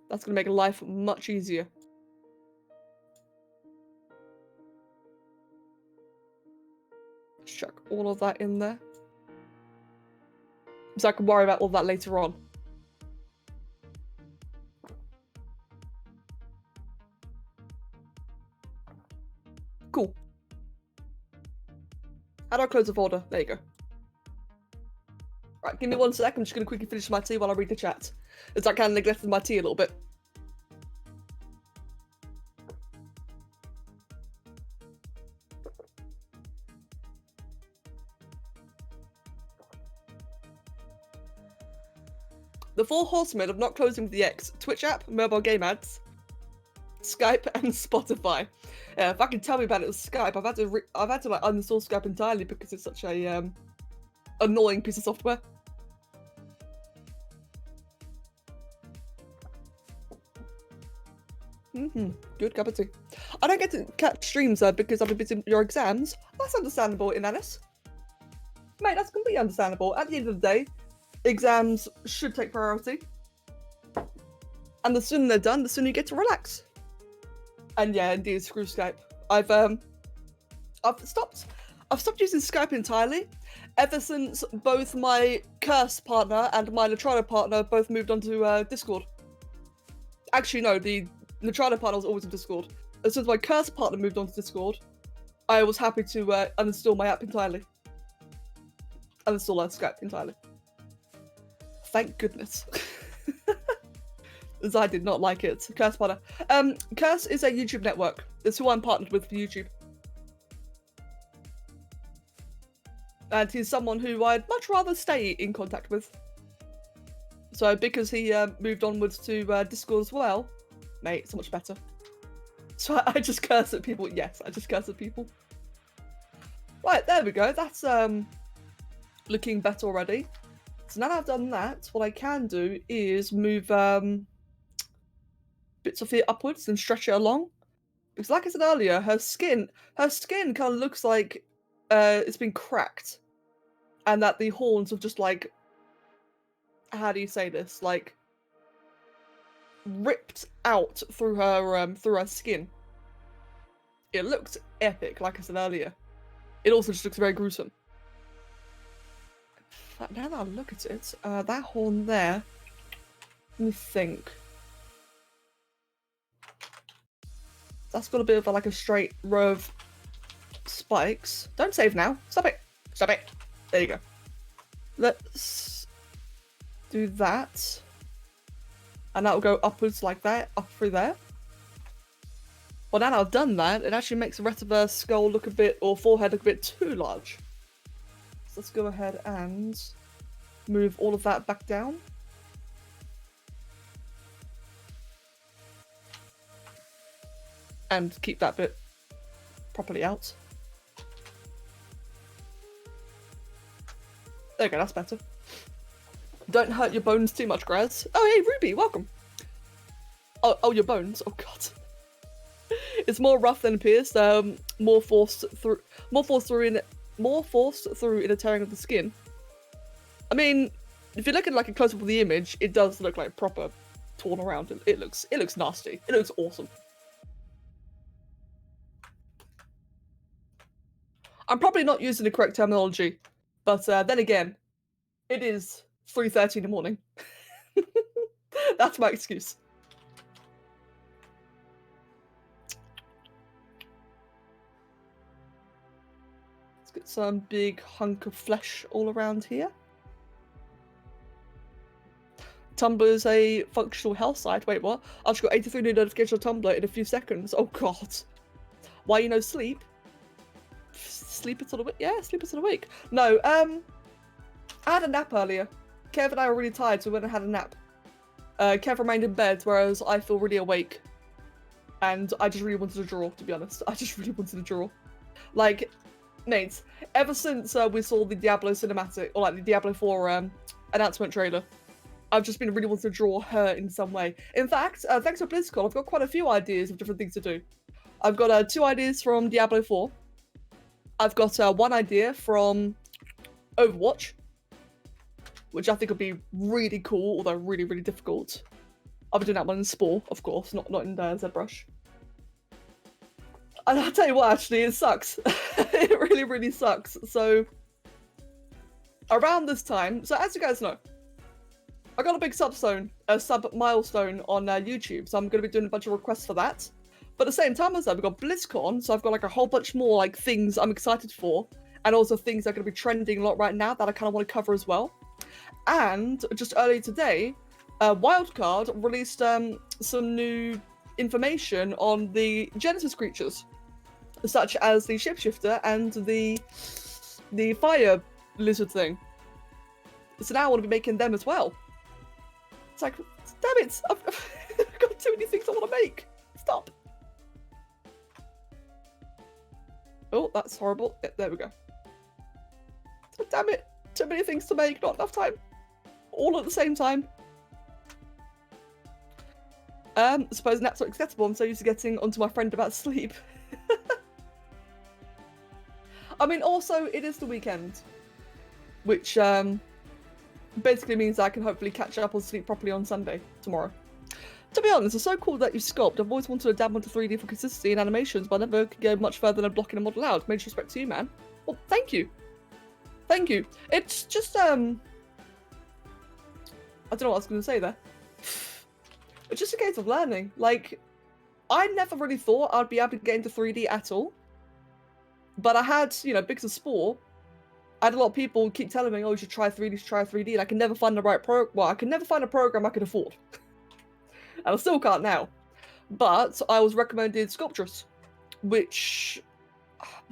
That's going to make life much easier. Let's chuck all of that in there. So I can worry about all that later on. Cool. How do I close the folder? There you go. Right, give me 1 sec. I'm just going to quickly finish my tea while I read the chat. As I kind of neglected my tea a little bit. The 4 horsemen of not closing with the X: Twitch app, mobile game ads, Skype, and Spotify. Yeah, if I can tell me about it with Skype, I've had to like uninstall Skype entirely because it's such a annoying piece of software. Good cup of tea. I don't get to catch streams because I've been busy with your exams. That's understandable, Inanis. Mate, that's completely understandable. At the end of the day, exams should take priority. And the sooner they're done, the sooner you get to relax. And yeah, indeed, screw Skype. I've stopped using Skype entirely ever since both my Curse partner and my Latrada partner both moved onto Discord. Actually, no, the Latrada partner was always in Discord. As soon as my Curse partner moved onto Discord, I was happy to uninstall my app entirely. Uninstall Skype entirely. Thank goodness. As I did not like it. Curse partner. Curse is a YouTube network. It's who I'm partnered with for YouTube. And he's someone who I'd much rather stay in contact with. So because he moved onwards to Discord as well, mate, so much better. So I just curse at people. Yes, I just curse at people. Right, there we go. That's looking better already. So now that I've done that, what I can do is move bits of it upwards and stretch it along. Because like I said earlier, her skin kind of looks like it's been cracked. And that the horns have just like, how do you say this? Like ripped out through her skin. It looks epic, like I said earlier. It also just looks very gruesome. Now that I look at it, that horn there, let me think. That's got a bit of like a straight row of spikes. Don't save now. Stop it. Stop it. There you go. Let's do that. And that will go upwards like that, up through there. Well, now that I've done that, it actually makes the rest of her skull look a bit, or forehead look a bit too large. So let's go ahead and move all of that back down. And keep that bit properly out. There you go, that's better. Don't hurt your bones too much, Graz. Oh, hey, Ruby, welcome. Oh, your bones. Oh, God. It's more rough than pierced. More forced through in a tearing of the skin. I mean, if you look at like a close-up of the image, it does look like proper torn around. It looks nasty. It looks awesome. I'm probably not using the correct terminology, but then again, it is 3:30 in the morning. That's my excuse. Let's get some big hunk of flesh all around here. Tumblr is a functional health site. Wait, what? I just got 83 new notifications on Tumblr in a few seconds. Oh god. Why you no sleep? Sleep until the week? Yeah, sleep until the week. No, I had a nap earlier. Kev and I were really tired, so we went and had a nap. Kev remained in bed, whereas I feel really awake. And I just really wanted to draw, to be honest. I just really wanted to draw. Like, mates, ever since we saw the Diablo cinematic, or like the Diablo IV announcement trailer, I've just been really wanting to draw her in some way. In fact, thanks to BlizzCon, I've got quite a few ideas of different things to do. I've got 2 ideas from Diablo IV. I've got 1 idea from Overwatch, which I think would be really cool, although really, really difficult. I'll be doing that one in Spore, of course, not in ZBrush. And I'll tell you what, actually, it sucks. It really, really sucks. So, around this time, so as you guys know, I got a big sub-milestone on YouTube, so I'm going to be doing a bunch of requests for that. But at the same time as that, we've got BlizzCon, so I've got like a whole bunch more like things I'm excited for, and also things that are going to be trending a lot right now that I kind of want to cover as well. And just earlier today, Wildcard released some new information on the Genesis creatures, such as the Shapeshifter and the Fire Lizard thing. So now I want to be making them as well. It's like, damn it, I've got too many things I want to make. Stop. Oh, that's horrible. Yeah, there we go. Damn it, too many things to make, not enough time. All at the same time. I suppose naps are acceptable. I'm so used to getting onto my friend about sleep. I mean, also, it is the weekend. which basically means I can hopefully catch up or sleep properly on Sunday tomorrow. To be honest, it's so cool that you sculpt. I've always wanted to dabble into 3D for consistency in animations, but I never could go much further than blocking a model out. Major respect to you, man. Well, thank you. Thank you. It's just, I don't know what I was going to say there. It's just a case of learning. Like, I never really thought I'd be able to get into 3D at all. But I had, you know, because of sport, I had a lot of people keep telling me, oh, you should try 3D, and I can never find the right I can never find a program I could afford. And I still can't now. But I was recommended Sculptress, which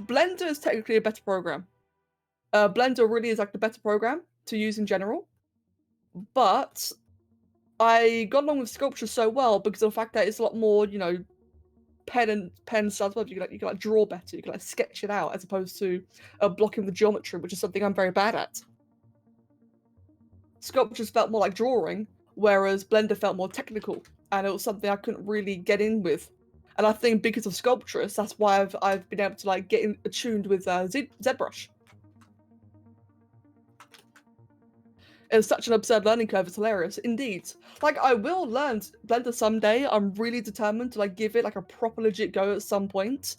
Blender is technically a better program. Blender really is like the better program to use in general. But I got along with Sculptress so well because of the fact that it's a lot more, you know, pen style. You can like draw better, you can like sketch it out as opposed to blocking the geometry, which is something I'm very bad at. Sculptures felt more like drawing, whereas Blender felt more technical, and it was something I couldn't really get in with. And I think because of Sculptress, that's why I've been able to like get attuned with ZBrush. It was such an absurd learning curve, it's hilarious. Indeed. Like, I will learn Blender someday. I'm really determined to like give it like a proper legit go at some point.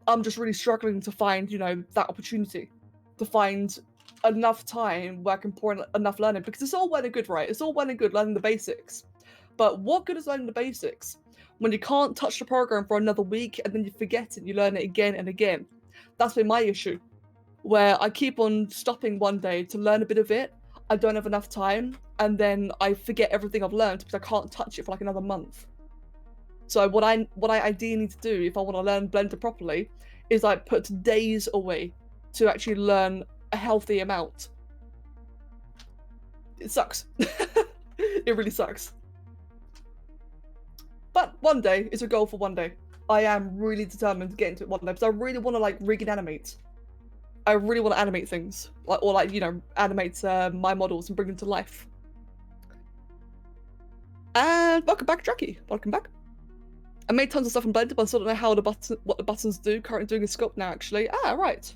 I'm just really struggling to find, you know, that opportunity. To find enough time where I can pour in enough learning, because it's all well and good, right? It's all well and good learning the basics, but what good is learning the basics when you can't touch the program for another week and then you forget it, you learn it again and again? That's been my issue, where I keep on stopping one day to learn a bit of it, I don't have enough time, and then I forget everything I've learned because I can't touch it for like another month. So what I ideally need to do if I want to learn Blender properly is like put days away to actually learn a healthy amount. It sucks. It really sucks. But one day, it's a goal for one day. I am really determined to get into it one day because I really want to like rig and animate. I really want to animate things, like, or like, you know, animate my models and bring them to life. And welcome back, Jackie. Welcome back. I made tons of stuff in Blender, but I still don't know how what the buttons do. Currently doing a sculpt now, actually. Ah, right.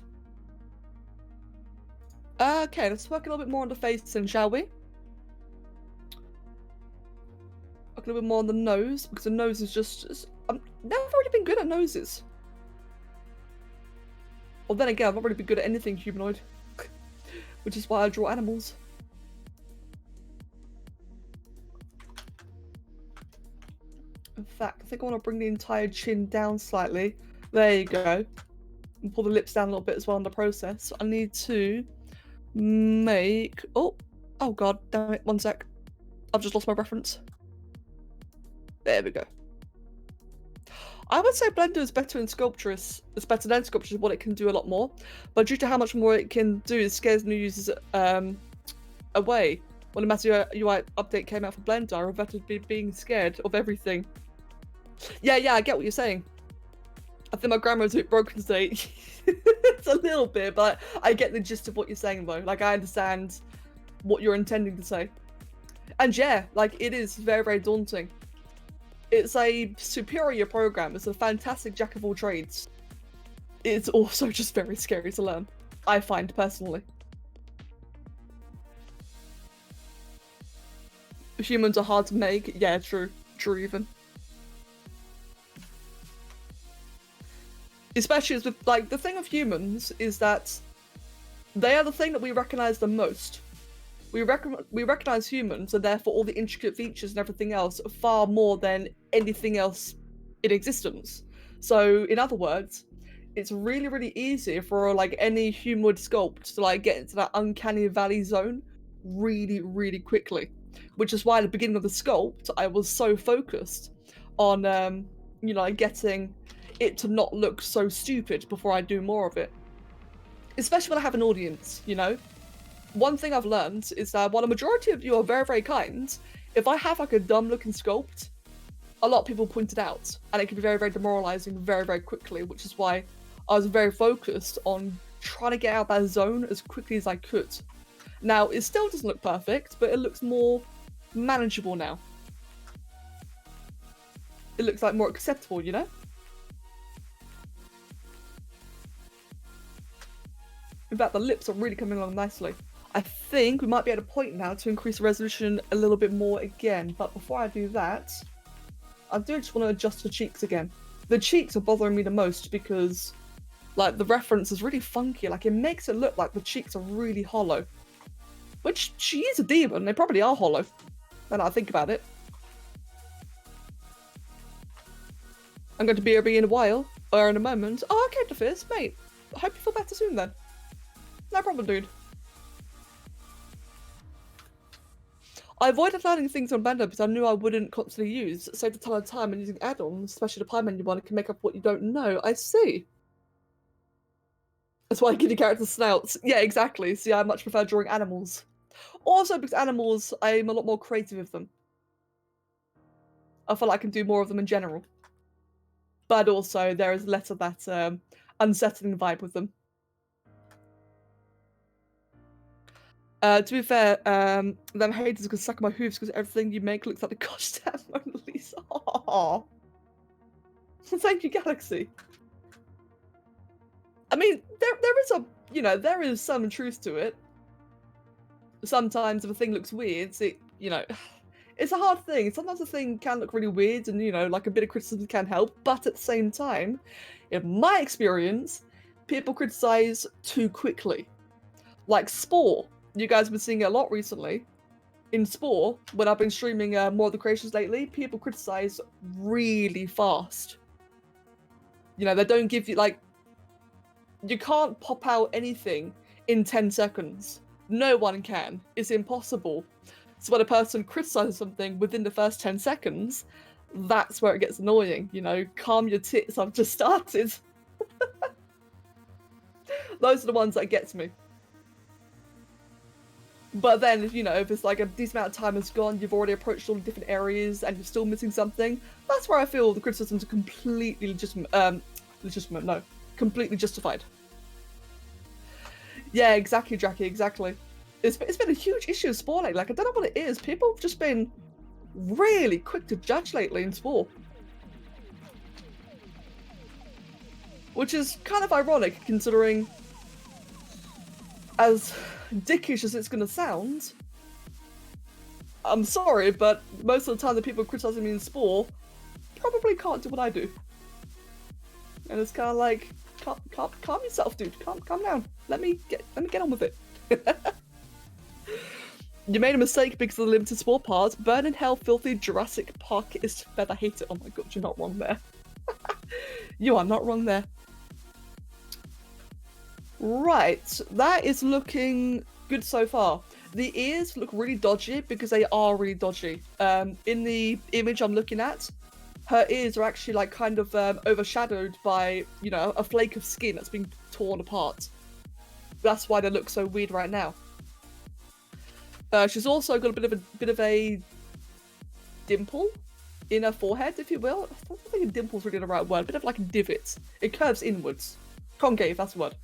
Okay, let's work a little bit more on the face then, shall we? Work a little bit more on the nose, because the nose is just I've never really been good at noses. Well, then again, I've not really been good at anything humanoid, which is why I draw animals. In fact, I think I want to bring the entire chin down slightly. There you go. And pull the lips down a little bit as well in the process. I need to make... Oh god, damn it, one sec. I've just lost my reference. There we go. I would say Blender is better than Sculptress. It's better than Sculptress, what it can do a lot more. But due to how much more it can do, it scares new users away. When the Master UI update came out for Blender, I reverted to being scared of everything. Yeah, I get what you're saying. I think my grammar is a bit broken today. It's a little bit, but I get the gist of what you're saying though. Like, I understand what you're intending to say. And yeah, like, it is very, very daunting. It's a superior program. It's a fantastic jack of all trades. It's also just very scary to learn, I find personally. Humans are hard to make. Yeah, true even. Especially as with, like, the thing of humans is that they are the thing that we recognize the most. We recognize humans, and therefore all the intricate features and everything else far more than anything else in existence. So, in other words, it's really, really easy for like any humanoid sculpt to like get into that uncanny valley zone really, really quickly. Which is why at the beginning of the sculpt, I was so focused on, you know, getting it to not look so stupid before I do more of it. Especially when I have an audience, you know? One thing I've learned is that while the majority of you are very, very kind, if I have like a dumb looking sculpt, a lot of people point it out, and it can be very, very demoralizing very, very quickly, which is why I was very focused on trying to get out that zone as quickly as I could. Now, it still doesn't look perfect, but it looks more manageable now. It looks like more acceptable, you know? In fact, the lips are really coming along nicely. I think we might be at a point now to increase the resolution a little bit more again. But before I do that, I do just want to adjust the cheeks again. The cheeks are bothering me the most because, like, the reference is really funky. Like, it makes it look like the cheeks are really hollow. Which, she is a demon. They probably are hollow. Now that I think about it. I'm going to be in a while, or in a moment. Oh, okay, DeFizz, mate. I hope you feel better soon then. No problem, dude. I avoided learning things on Blender because I knew I wouldn't constantly use. Saved a ton of time and using add-ons, especially the pie menu one, it can make up what you don't know. I see. That's why I give you characters snouts. Yeah, exactly. See, I much prefer drawing animals. Also, because animals, I'm a lot more creative with them. I feel like I can do more of them in general. But also, there is less of that unsettling vibe with them. To be fair, them haters can suck my hooves because everything you make looks like the goddamn Mona Lisa. Aww. Thank you, Galaxy. I mean, there is there is some truth to it. Sometimes if a thing looks weird, it's a hard thing. Sometimes a thing can look really weird and, like a bit of criticism can help. But at the same time, in my experience, people criticize too quickly. Like Spore. You guys have been seeing it a lot recently. In Spore, when I've been streaming more of the creations lately, people criticize really fast. They don't give you, like, you can't pop out anything in 10 seconds. No one can. It's impossible. So when a person criticizes something within the first 10 seconds, that's where it gets annoying. Calm your tits, I've just started. Those are the ones that get to me. But then, if it's like a decent amount of time has gone, you've already approached all the different areas and you're still missing something, that's where I feel the criticisms are completely completely justified. Yeah, exactly, Jackie, exactly. It's been a huge issue of Spore lately. Like, I don't know what it is. People have just been really quick to judge lately in Spore. Which is kind of ironic, considering, as dickish as it's going to sound, I'm sorry, but most of the time the people criticizing me in Spore probably can't do what I do. And it's kind of like, calm yourself, dude. Calm down. Let me get on with it. You made a mistake because of the limited Spore part. Burn in hell, filthy Jurassic Park is fed. I hate it. Oh my god, you're not wrong there. You are not wrong there. Right, that is looking good so far. The ears look really dodgy because they are really dodgy. In the image I'm looking at, her ears are actually like kind of overshadowed by, a flake of skin that's been torn apart. That's why they look so weird right now. She's also got a bit of a dimple in her forehead, if you will. I don't think a dimple's really the right word. A bit of like a divot. It curves inwards. Concave, that's the word.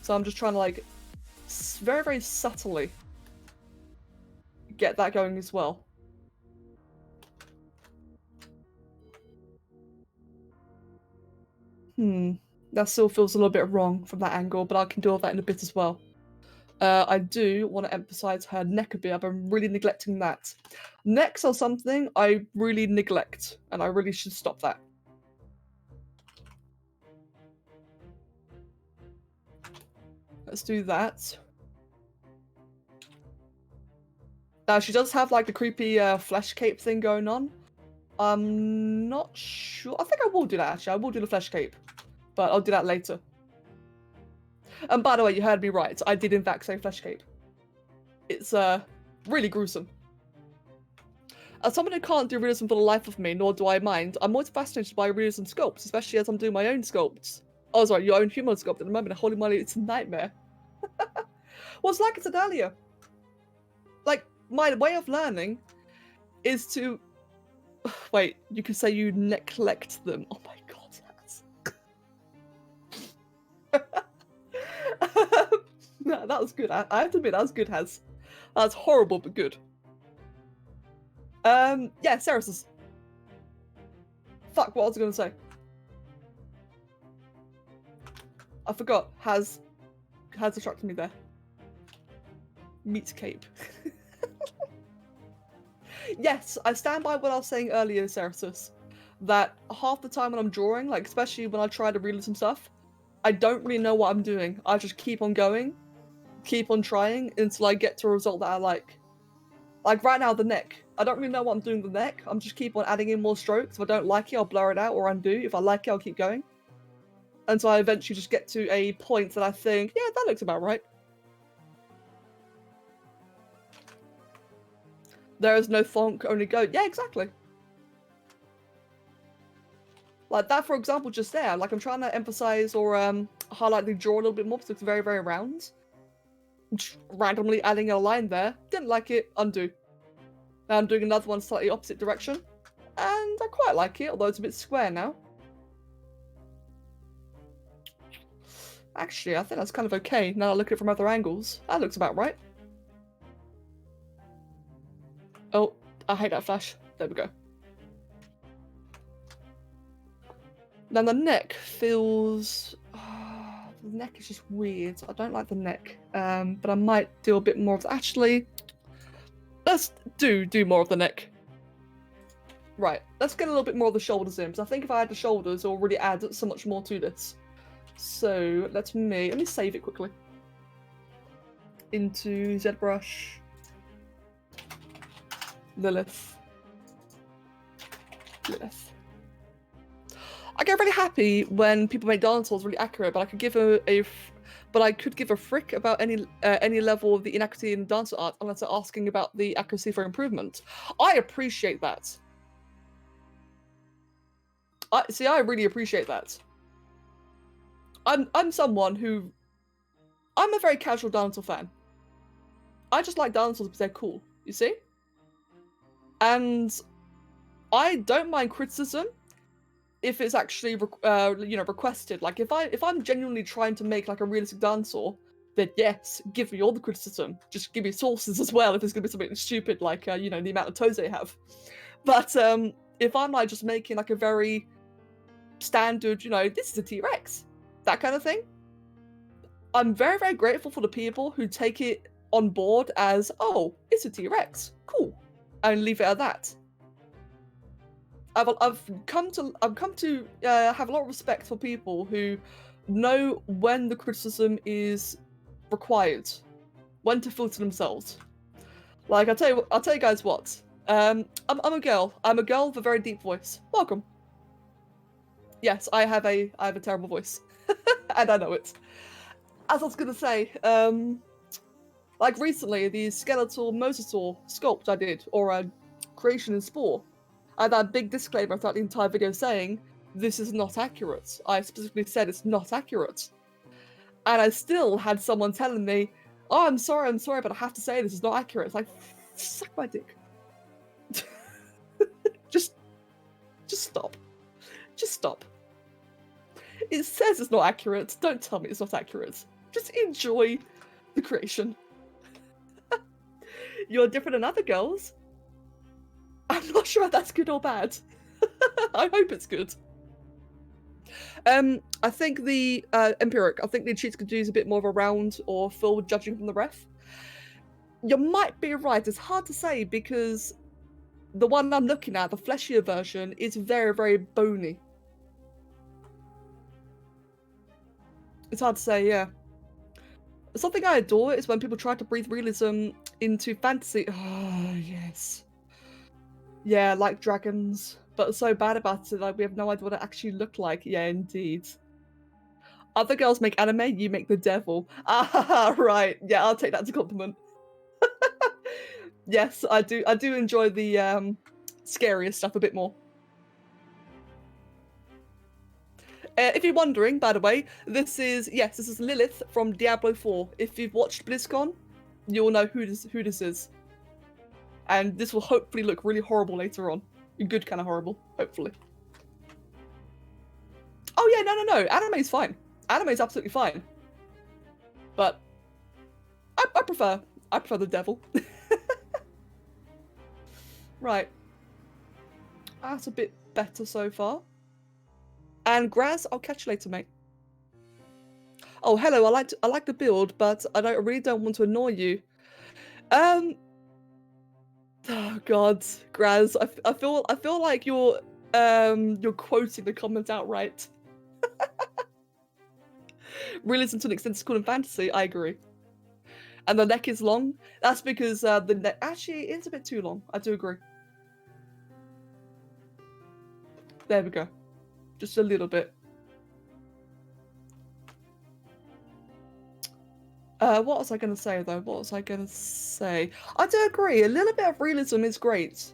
So I'm just trying to, like, very, very subtly get that going as well. That still feels a little bit wrong from that angle, but I can do all that in a bit as well. I do want to emphasize her neck a bit. I've been really neglecting that. Necks are something I really neglect, and I really should stop that. Let's do that. Now, she does have, like, the creepy flesh cape thing going on. I'm not sure. I think I will do that, actually. I will do the flesh cape. But I'll do that later. And by the way, you heard me right. I did, in fact, say flesh cape. It's really gruesome. As someone who can't do realism for the life of me, nor do I mind, I'm always fascinated by realism sculpts, especially as I'm doing my own sculpts. Oh, sorry, your own human sculpt at the moment. Holy moly, it's a nightmare. Well, it's like I said earlier. Like, my way of learning is to... Wait, you could say you neglect them. Oh my god. No, that was good. I have to admit, that was good, Haz. That's horrible, but good. Yeah, Ceres's. Fuck, what was I gonna say? I forgot. Has distracted me there. Meat cape. Yes, I stand by what I was saying earlier, Ceratus. That half the time when I'm drawing, like especially when I try to realism stuff, I don't really know what I'm doing. I just keep on going, keep on trying until I get to a result that I like. Like right now, the neck. I don't really know what I'm doing with the neck. I'm just keep on adding in more strokes. If I don't like it, I'll blur it out or undo. If I like it, I'll keep going. Until I eventually just get to a point that I think, yeah, that looks about right. There is no thonk, only go. Yeah, exactly. Like that, for example, just there. Like I'm trying to emphasize or highlight the jaw a little bit more because it's very, very round. Just randomly adding a line there. Didn't like it, undo. Now I'm doing another one slightly opposite direction. And I quite like it, although it's a bit square now. Actually, I think that's kind of okay. Now I look at it from other angles. That looks about right. Oh, I hate that flash. There we go. Then the neck feels... the neck is just weird. I don't like the neck. But I might do a bit more of... Actually, let's do more of the neck. Right, let's get a little bit more of the shoulders in. Because I think if I add the shoulders, it'll really add so much more to this. So, let me save it quickly. Into ZBrush. Lilith. I get really happy when people make dinosaurs really accurate, but I could give a frick about any level of the inaccuracy in dance art unless they're asking about the accuracy for improvement. I appreciate that. I really appreciate that. I'm someone who... I'm a very casual dinosaur fan. I just like dinosaurs because they're cool, you see? And I don't mind criticism if it's actually requested. Like if I'm genuinely trying to make like a realistic dinosaur, then yes, give me all the criticism. Just give me sources as well if it's gonna be something stupid like the amount of toes they have. But if I'm like just making like a very standard, this is a T-Rex, that kind of thing, I'm very, very grateful for the people who take it on board as, oh, it's a T-Rex, cool, and leave it at that. I've come to have a lot of respect for people who know when the criticism is required, when to filter themselves. Like I'll tell you guys what. I'm a girl. I'm a girl with a very deep voice. Welcome. Yes, I have a terrible voice, and I know it. As I was gonna say, like recently, the skeletal mosasaur sculpt I did, or a creation in Spore, I had that big disclaimer throughout the entire video saying, this is not accurate. I specifically said it's not accurate. And I still had someone telling me, oh, I'm sorry, but I have to say this is not accurate. It's like, suck my dick. Just stop. Just stop. It says it's not accurate. Don't tell me it's not accurate. Just enjoy the creation. You're different than other girls. I'm not sure if that's good or bad. I hope it's good. I think the empiric, I think the cheats could do is a bit more of a round or full judging from the ref. You might be right. It's hard to say because the one I'm looking at, the fleshier version, is very, very bony. It's hard to say, yeah. Something I adore is when people try to breathe realism into fantasy. Oh, yes. Yeah, like dragons. But so bad about it, like we have no idea what it actually looked like. Yeah, indeed. Other girls make anime, you make the devil. Ah, right. Yeah, I'll take that as a compliment. Yes, I do enjoy the scariest stuff a bit more. If you're wondering, by the way, this is Lilith from Diablo IV. If you've watched BlizzCon, you'll know who this is. And this will hopefully look really horrible later on. Good kind of horrible, hopefully. Oh yeah, no. Anime's fine. Anime's absolutely fine. But I prefer the devil. Right. That's a bit better so far. And Graz, I'll catch you later, mate. Oh, hello. I like the build, but I really don't want to annoy you. Oh God, Graz, I feel like you're quoting the comment outright. Realism to an extent is cool in fantasy. I agree. And the neck is long. That's because the neck actually is a bit too long. I do agree. There we go. Just a little bit. What was I going to say, though? What was I going to say? I do agree. A little bit of realism is great.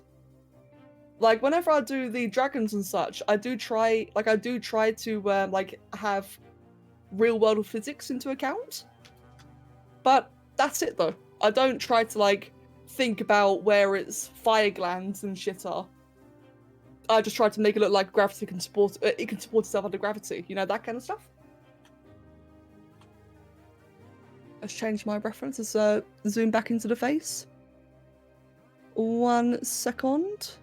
Like, whenever I do the dragons and such, I do try to, like, have real-world physics into account. But that's it, though. I don't try to, like, think about where its fire glands and shit are. I just try to make it look like gravity can support, it can support itself under gravity. You know, that kind of stuff. Let's change my reference. Let's zoom back into the face. 1 second.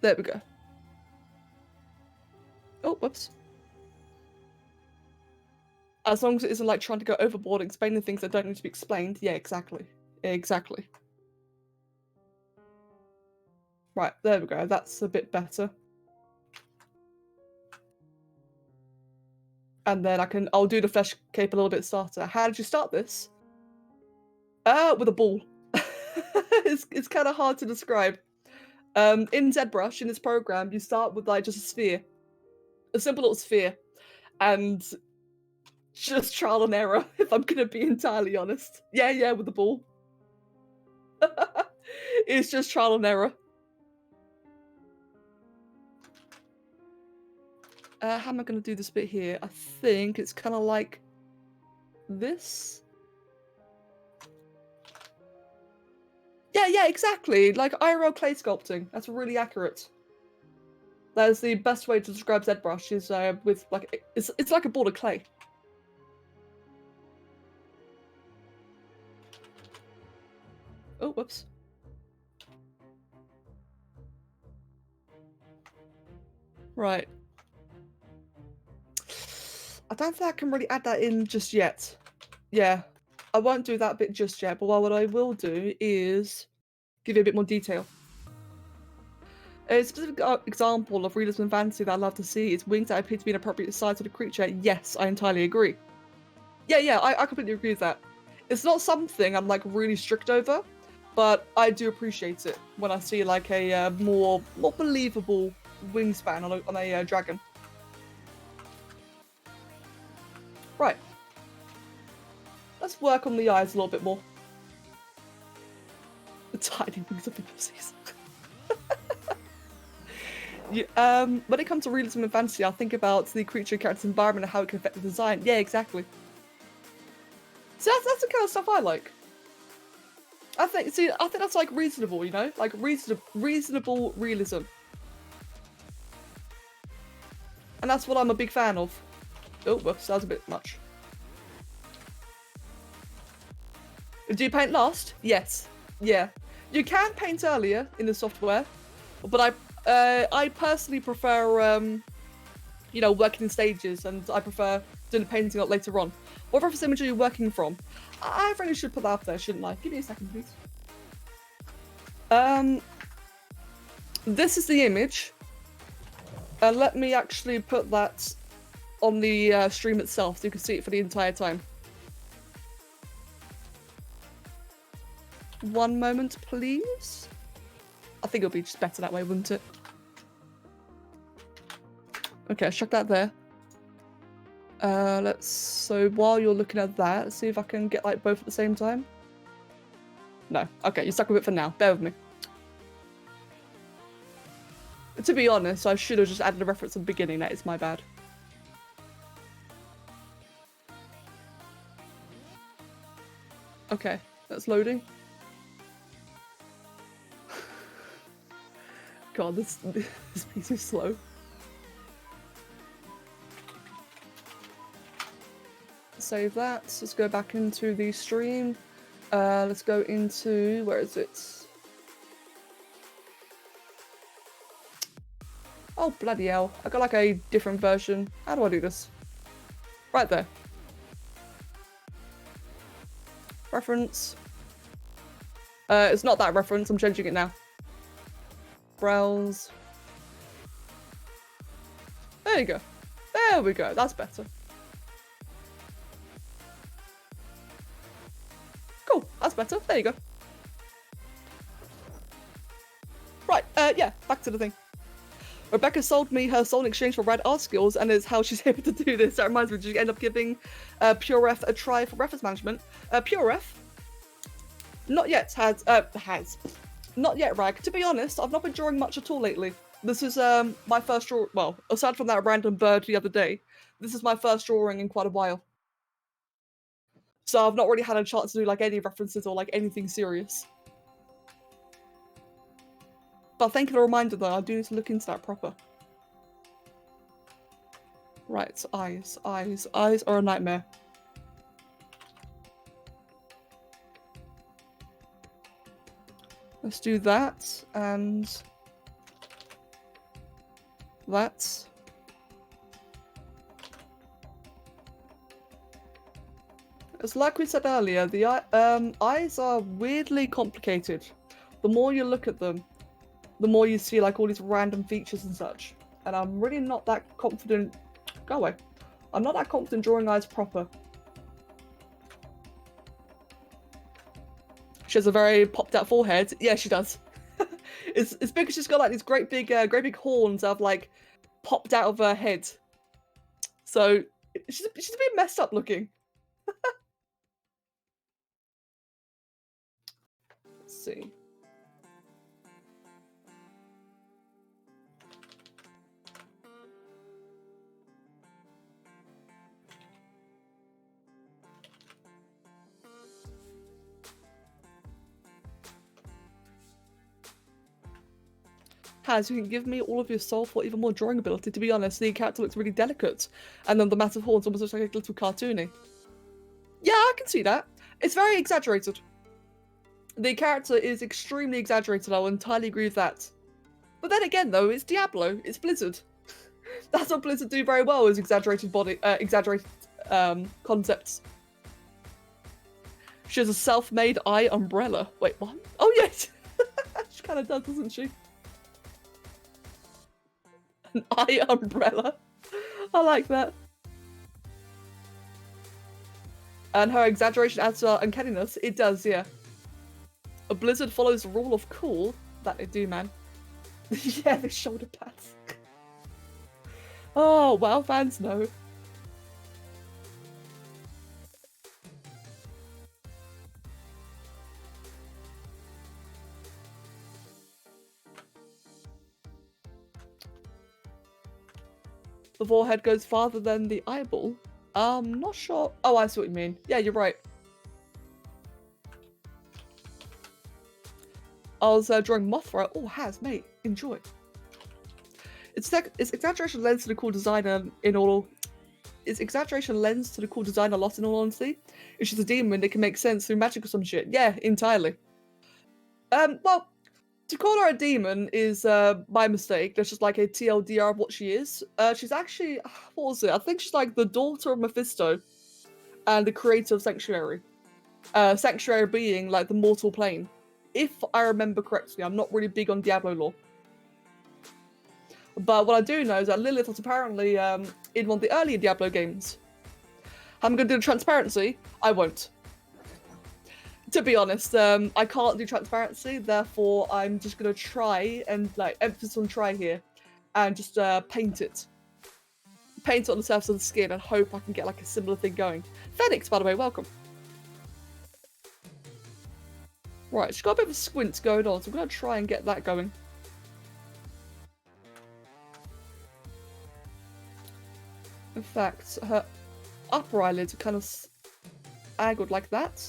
There we go. Oh, whoops. As long as it isn't like trying to go overboard explaining things that don't need to be explained. Yeah, exactly. Exactly. Right, there we go. That's a bit better. And then I'll do the flesh cape a little bit starter. How did you start this? With a ball. It's kind of hard to describe. In ZBrush, in this program, you start with like just a sphere. A simple little sphere. And just trial and error, if I'm gonna be entirely honest. Yeah, with the ball. It's just trial and error. How am I gonna do this bit here? I think it's kind of like this. Yeah, exactly. Like IRL clay sculpting. That's really accurate. That is the best way to describe ZBrush. Is with like it's like a ball of clay. Oh, whoops. Right. I don't think I can really add that in just yet. Yeah, I won't do that bit just yet, but what I will do is give you a bit more detail. A specific example of realism and fantasy that I love to see is wings that appear to be an appropriate size for the creature. Yes, I entirely agree. Yeah, I completely agree with that. It's not something I'm like really strict over, but I do appreciate it when I see like a more believable wingspan on a dragon. Right. Let's work on the eyes a little bit more. The tiny wings of the pussies. When it comes to realism and fantasy, I'll think about the creature, character's environment, and how it can affect the design. Yeah, exactly. So that's the kind of stuff I like. I think that's like reasonable, you know, like reasonable realism, and that's what I'm a big fan of. Oh, whoops, that was a bit much. Do you paint last? Yes. Yeah. You can paint earlier in the software, but I personally prefer you know, working in stages, and I prefer doing the painting out later on. What reference image are you working from? I really should put that up there, shouldn't I? Give me a second, please. This is the image. Let me actually put that on the stream itself so you can see it for the entire time. 1 moment, please. I think it'll be just better that way, wouldn't it? Okay, I'll chuck that there. So while you're looking at that, let's see if I can get like both at the same time. No. Okay, you're stuck with it for now. Bear with me. To be honest, I should have just added a reference at the beginning. That is my bad. Okay, that's loading. God, this piece is slow. Save that. Let's go back into the stream. Let's go into, where is it? Oh, bloody hell. I got like a different version. How do I do this? Right there. Reference. It's not that reference. I'm changing it now. Browse. There you go. There we go. That's better. Cool. That's better. There you go. Right. Yeah. Back to the thing. Rebecca sold me her soul in exchange for rad art skills, and is how she's able to do this. That reminds me, did you end up giving PureRef a try for reference management? PureRef, not yet has. Not yet, Rag. To be honest, I've not been drawing much at all lately. This is my first draw. Well, aside from that random bird the other day, this is my first drawing in quite a while. So I've not really had a chance to do like any references or like anything serious. But thank you for the reminder though, I do need to look into that proper. Right, eyes. Eyes are a nightmare. Let's do that, and that. It's like we said earlier, the eyes are weirdly complicated. The more you look at them, the more you see like all these random features and such. And I'm really not that confident. Go away. I'm not that confident drawing eyes proper. She has a very popped out forehead. Yeah, she does. It's because she's got like these great big horns that have like popped out of her head. So she's a bit messed up looking. Let's see. Has, you can give me all of your soul for even more drawing ability. To be honest, the character looks really delicate, and then the massive horns almost looks like a little cartoony. Yeah, I can see that. It's very exaggerated. The character is extremely exaggerated. I'll entirely agree with that. But then again, though, it's Diablo. It's Blizzard. That's what Blizzard do very well, is exaggerated concepts. She has a self-made eye umbrella. Wait, what? Oh, yes! She kind of does, doesn't she? An eye umbrella. I like that. And her exaggeration adds to her uncanniness. It does, yeah. A Blizzard follows the rule of cool. That they do, man. Yeah, the shoulder pads. Oh, WoW fans know. The forehead goes farther than the eyeball. Not sure. Oh, I see what you mean. Yeah, you're right. I was drawing Mothra. Oh, Has, mate. Enjoy. It's exaggeration lends to the cool designer in all. It's exaggeration lends to the cool design a lot in all honesty. If she's a demon, it can make sense through magic or some shit. Yeah, entirely. Well, to call her a demon is my mistake. That's just like a TLDR of what she is. She's actually, what was it? I think she's like the daughter of Mephisto and the creator of Sanctuary. Sanctuary being like the mortal plane. If I remember correctly, I'm not really big on Diablo lore. But what I do know is that Lilith was apparently in one of the earlier Diablo games. I'm going to do the transparency. I won't. To be honest, I can't do transparency, therefore I'm just going to try, and like emphasis on try here, and just paint it. Paint it on the surface of the skin and hope I can get like a similar thing going. Phoenix, by the way, welcome. Right, she's got a bit of a squint going on, so I'm going to try and get that going. In fact, her upper eyelids are kind of angled like that.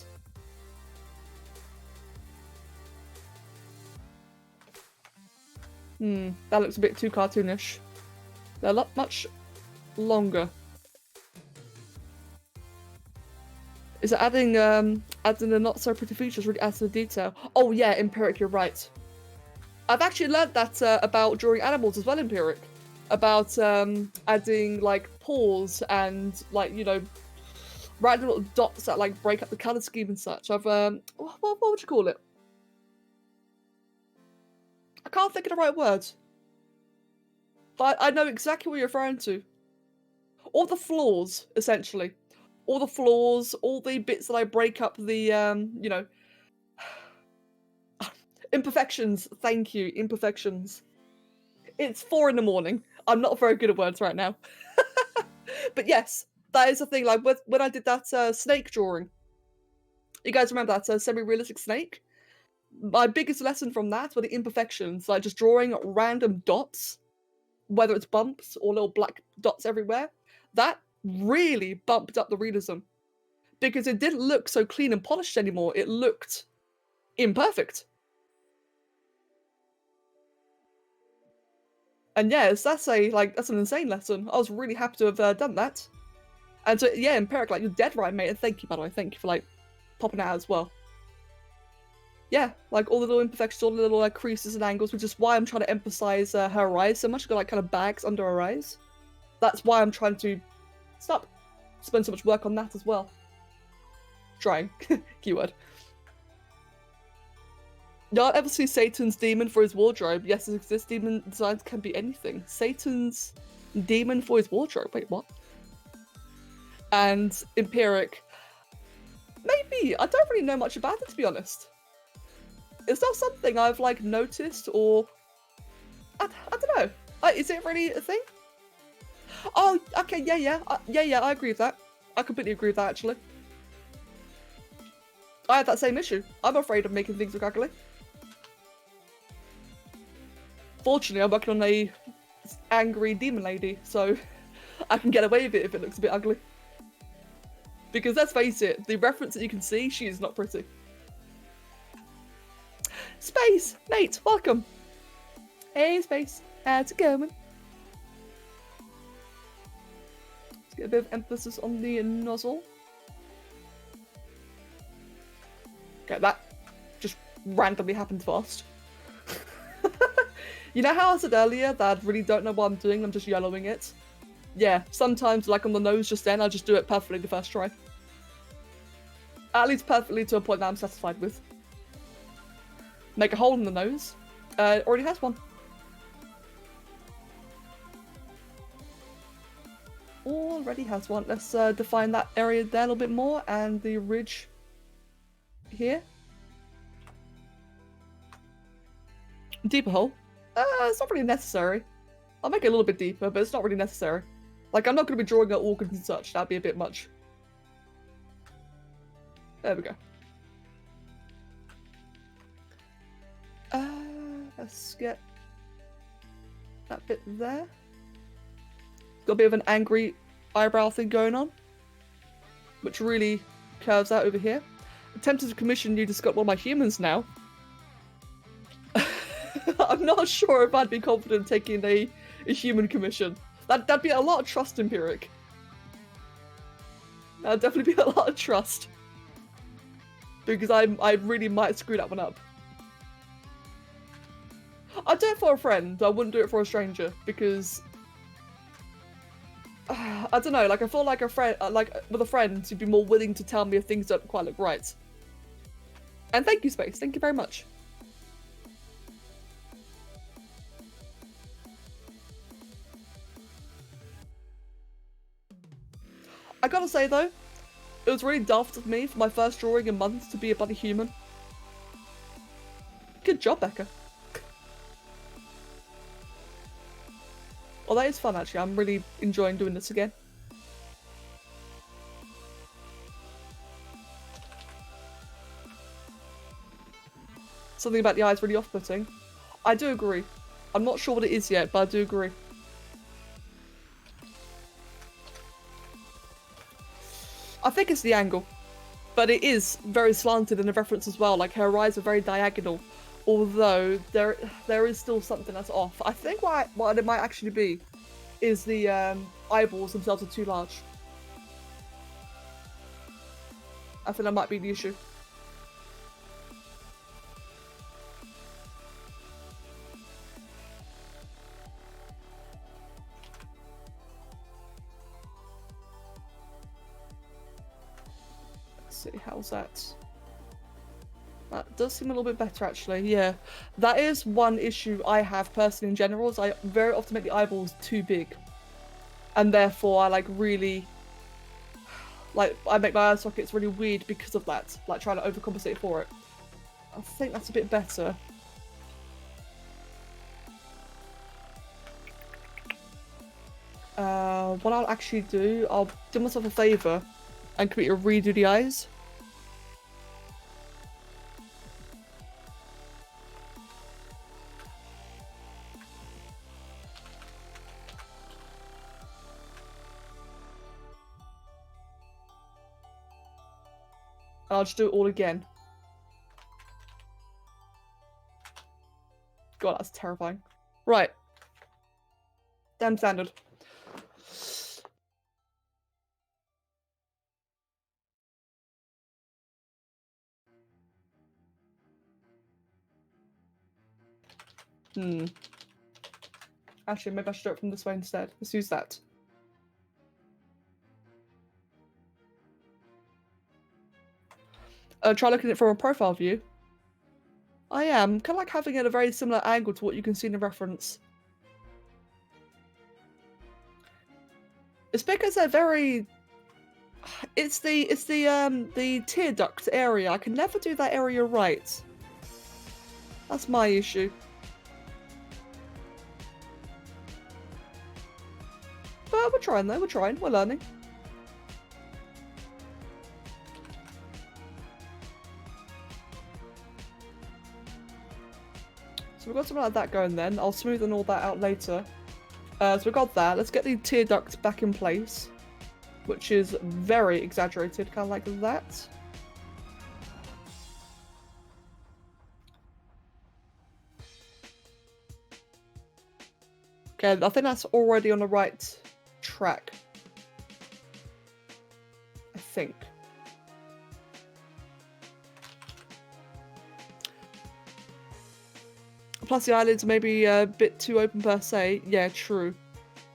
That looks a bit too cartoonish. They're much longer. Is it adding the not so pretty features really adds to the detail? Oh yeah, Empiric, you're right. I've actually learned that about drawing animals as well, Empiric. About adding like paws and like, you know, random little dots that like break up the color scheme and such. I've what would you call it? I can't think of the right words, but I know exactly what you're referring to. All the flaws, essentially. All the flaws, all the bits that I break up the you know, imperfections. Thank you, imperfections. It's 4 in the morning. I'm not very good at words right now. But yes, that is the thing. Like when I did that snake drawing, you guys remember that semi-realistic snake? My biggest lesson from that were the imperfections, like just drawing random dots, whether it's bumps or little black dots everywhere. That really bumped up the realism because it didn't look so clean and polished anymore. It looked imperfect. And yes, that's an insane lesson. I was really happy to have done that. And so yeah, Empiric, like you're dead right, mate. And thank you, by the way. Thank you for like popping out as well. Yeah, like all the little imperfections, all the little like creases and angles, which is why I'm trying to emphasize her eyes so much. She's got like kind of bags under her eyes. That's why I'm trying to spend so much work on that as well. Trying. Keyword. Y'all ever see Satan's demon for his wardrobe? Yes, it exists. Demon designs can be anything. Satan's demon for his wardrobe. Wait, what? And Empiric. Maybe. I don't really know much about it, to be honest. Is that something I've like noticed, or I don't know. Is it really a thing? Oh, okay, yeah, I agree with that. I completely agree with that, actually. I have that same issue. I'm afraid of making things look ugly. Fortunately, I'm working on a angry demon lady, so I can get away with it if it looks a bit ugly. Because let's face it, the reference that you can see, she is not pretty. Space! Mate, welcome! Hey, Space. How's it going? Let's get a bit of emphasis on the nozzle. Okay, that just randomly happened fast. You know how I said earlier that I really don't know what I'm doing, I'm just yellowing it? Yeah, sometimes, like on the nose just then, I'll just do it perfectly the first try. At least perfectly to a point that I'm satisfied with. Make a hole in the nose. It already has one. Already has one. Let's define that area there a little bit more, and the ridge here. Deeper hole. It's not really necessary. I'll make it a little bit deeper, but it's not really necessary. Like, I'm not going to be drawing out organs and such. That'd be a bit much. There we go. Let's get that bit there. Got a bit of an angry eyebrow thing going on, which really curves out over here. Attempted to commission you to sculpt one of my humans now. I'm not sure if I'd be confident taking a human commission. That'd be a lot of trust, Empiric. That'd definitely be a lot of trust. Because I really might screw that one up. I'd do it for a friend, I wouldn't do it for a stranger, because I don't know, like I feel like a friend, like with a friend, you'd be more willing to tell me if things don't quite look right. And thank you, Space, thank you very much. I gotta say though, it was really daft of me for my first drawing in months to be a bloody human. Good job, Becca. Well, that is fun actually, I'm really enjoying doing this again. Something about the eyes really off-putting. I do agree. I'm not sure what it is yet, but I do agree. I think it's the angle, but it is very slanted in the reference as well. Like her eyes are very diagonal, although there is still something that's off. I think what it might actually be is the eyeballs themselves are too large. I think that might be the issue. see, how's that? That does seem a little bit better, actually. Yeah, that is one issue I have personally in general, is I very often make the eyeballs too big. And therefore, I like really... Like, I make my eye sockets really weird because of that. Like, trying to overcompensate for it. I think that's a bit better. What I'll actually do, I'll do myself a favour and completely redo the eyes. And I'll just do it all again. God, that's terrifying. Right. Damn standard. Actually, maybe I should do it from this way instead. Let's use that. Try looking at it from a profile view. I am kind of like having it at a very similar angle to what you can see in the reference. It's because they're very... It's the tear duct area. I can never do that area right. That's my issue. But we're trying though, we're trying, we're learning. So we've got something like that going then. I'll smoothen all that out later. So we've got that. Let's get the tear duct back in place. Which is very exaggerated, kind of like that. Okay, I think that's already on the right track. I think. Plus the eyelids may be a bit too open per se. Yeah, true.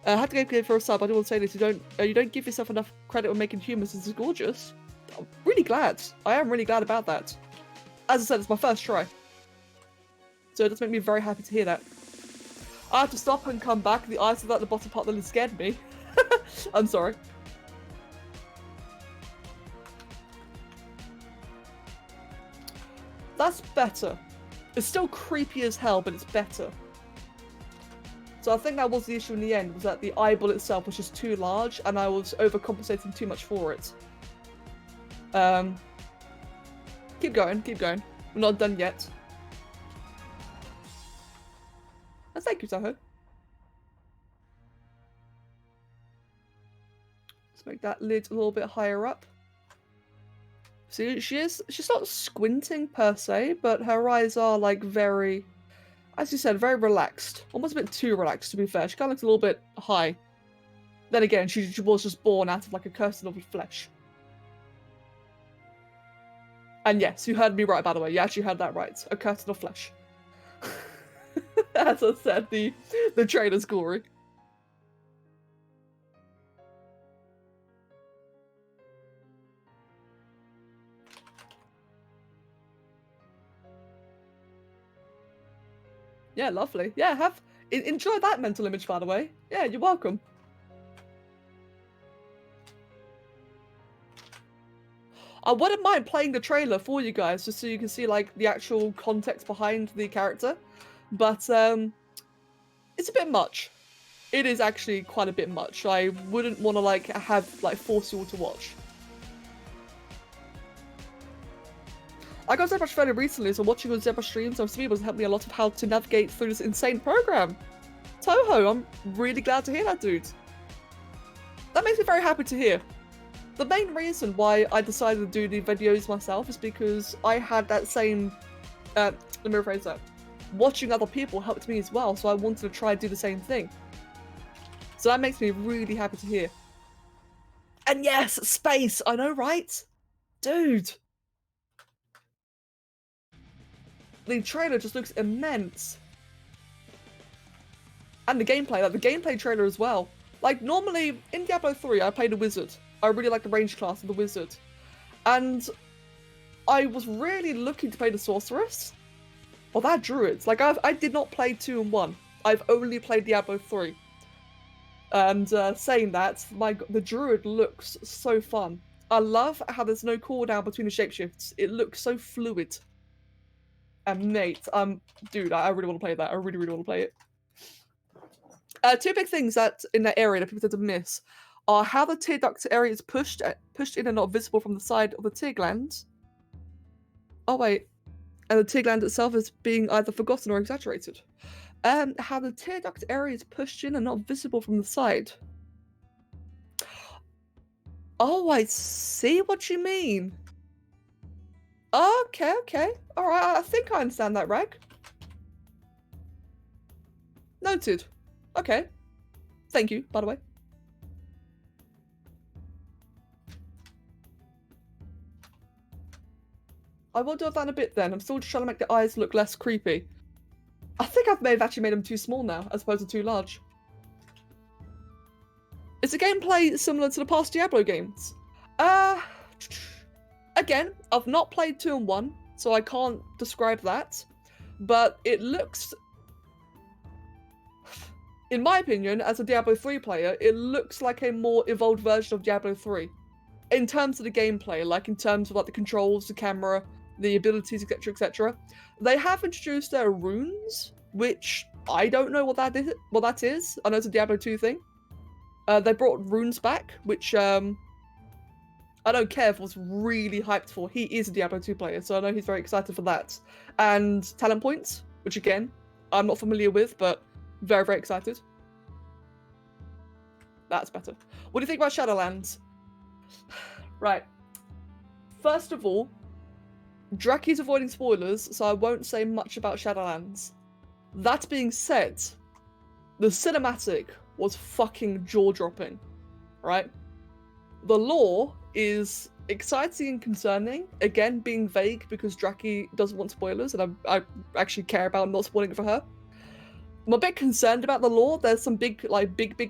I have to go for a sub. I do want to say this: you don't give yourself enough credit on making humans. This is gorgeous. I'm really glad. I am really glad about that. As I said, it's my first try, so it does make me very happy to hear that. I have to stop and come back. The eyes at the bottom part that scared me. I'm sorry. That's better. It's still creepy as hell, but it's better. So I think that was the issue in the end, was that the eyeball itself was just too large and I was overcompensating too much for it. Keep going, keep going. We're not done yet. And thank you, Tahoe. Let's make that lid a little bit higher up. See, she's not squinting per se, but her eyes are like very... As you said, very relaxed. Almost a bit too relaxed, to be fair. She kind of looks a little bit high. Then again, she was just born out of like a curtain of flesh. And yes, you heard me right, by the way. You actually heard that right. A curtain of flesh. As I said, the trailer's glory. Yeah, lovely. Yeah, enjoy that mental image, by the way. Yeah, you're welcome. I wouldn't mind playing the trailer for you guys, just so you can see like the actual context behind the character. But it's a bit much. It is actually quite a bit much. I wouldn't want to like force you all to watch. I got ZBrush fairly recently, so watching on ZBrush streams on stream has helped me a lot of how to navigate through this insane program. Toho, I'm really glad to hear that, dude. That makes me very happy to hear. The main reason why I decided to do the videos myself is because I had that same, let me rephrase that, watching other people helped me as well, so I wanted to try and do the same thing. So that makes me really happy to hear. And yes, space, I know, right? Dude. The trailer just looks immense. And the gameplay, like the gameplay trailer as well. Like normally, in Diablo 3, I played a wizard. I really like the range class of the wizard. And I was really looking to play the Sorceress. Well, that Druids. Like, I did not play 2 and 1. I've only played Diablo 3. And saying that, the Druid looks so fun. I love how there's no cooldown between the shapeshifts. It looks so fluid. And mate, dude, I really want to play that. I really, really want to play it. 2 big things that in that area that people tend to miss are how the tear duct area is pushed in and not visible from the side of the tear gland. Oh wait, and the tear gland itself is being either forgotten or exaggerated. How the tear duct area is pushed in and not visible from the side. Oh, I see what you mean. Okay, okay. Alright, I think I understand that, Rag. Noted. Okay. Thank you, by the way. I will do that in a bit then. I'm still just trying to make the eyes look less creepy. I think I may have actually made them too small now, as opposed to too large. Is the gameplay similar to the past Diablo games? Again, I've not played 2 and 1, so I can't describe that. But it looks... In my opinion, as a Diablo 3 player, it looks like a more evolved version of Diablo 3. In terms of the gameplay, like in terms of like the controls, the camera, the abilities, etc, etc. They have introduced their runes, which I don't know what that is. I know it's a Diablo 2 thing. They brought runes back, which I know Kev was really hyped for. He is a Diablo 2 player, so I know he's very excited for that. And talent points, which again, I'm not familiar with, but very, very excited. That's better. What do you think about Shadowlands? Right. First of all, Draki's avoiding spoilers, so I won't say much about Shadowlands. That being said, the cinematic was fucking jaw-dropping, right? The lore is exciting and concerning, again, being vague because Draki doesn't want spoilers, and I actually care about not spoiling it for her. I'm a bit concerned about the lore. There's some big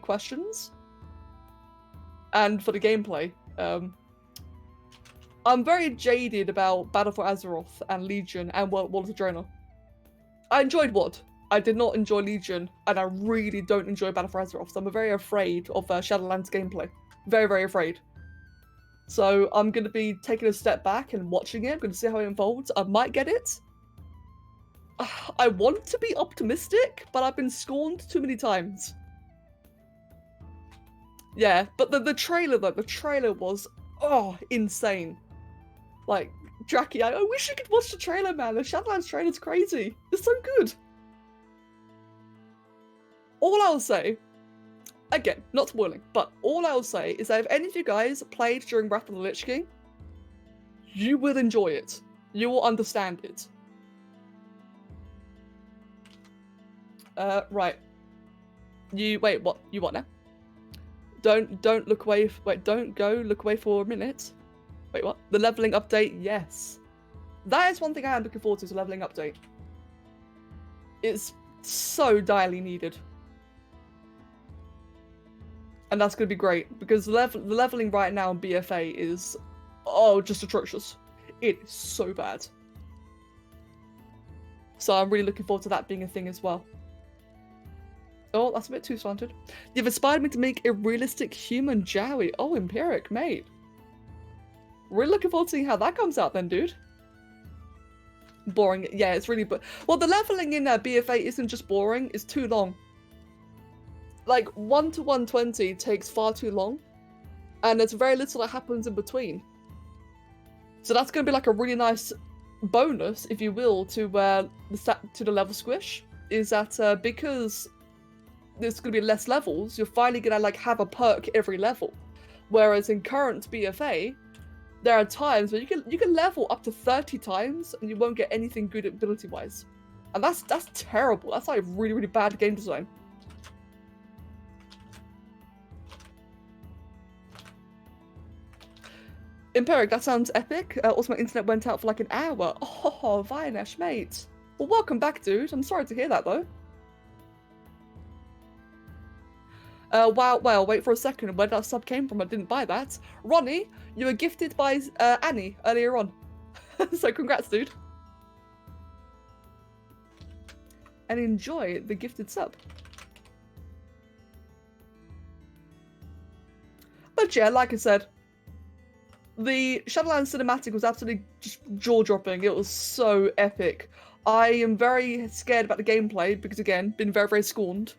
questions. And for the gameplay, I'm very jaded about Battle for Azeroth and Legion and World of Draenor. I enjoyed WoD. I did not enjoy Legion, and I really don't enjoy Battle for Azeroth, so I'm very afraid of Shadowlands gameplay. Very, very afraid. So I'm going to be taking a step back and watching it. I'm going to see how it unfolds. I might get it. I want to be optimistic, but I've been scorned too many times. Yeah, but the trailer though, the trailer was, insane. Like, Draki, I wish you could watch the trailer, man. The Shadowlands trailer's crazy. It's so good. All I'll say, again, not spoiling, but all I'll say is that if any of you guys played during Wrath of the Lich King, you will enjoy it. You will understand it. Right. Wait, what? You what now? Don't look away. Don't go look away for a minute. Wait, what? The leveling update? Yes. That is one thing I am looking forward to, is a leveling update. It's so direly needed. And that's going to be great, because the leveling right now in BFA is, just atrocious. It is so bad. So I'm really looking forward to that being a thing as well. Oh, that's a bit too slanted. You've inspired me to make a realistic human Jowie. Oh, Empiric, mate. Really looking forward to seeing how that comes out then, dude. Boring. Yeah, it's really... Well, the leveling in BFA isn't just boring, it's too long. Like, 1 to 120 takes far too long. And there's very little that happens in between. So that's going to be like a really nice bonus, if you will, to the level squish. Is that because there's going to be less levels, you're finally going to like have a perk every level. Whereas in current BFA, there are times where you can level up to 30 times and you won't get anything good ability-wise. And that's terrible. That's like really, really bad game design. Empiric, that sounds epic. Also, my internet went out for like an hour. Oh, Vianesh, mate. Well, welcome back, dude. I'm sorry to hear that, though. Wow, well, wait for a second. Where that sub came from, I didn't buy that. Ronnie, you were gifted by Annie earlier on. So congrats, dude. And enjoy the gifted sub. But yeah, like I said, the Shadowlands cinematic was absolutely just jaw-dropping. It was so epic. I am very scared about the gameplay because, again, been very, very scorned.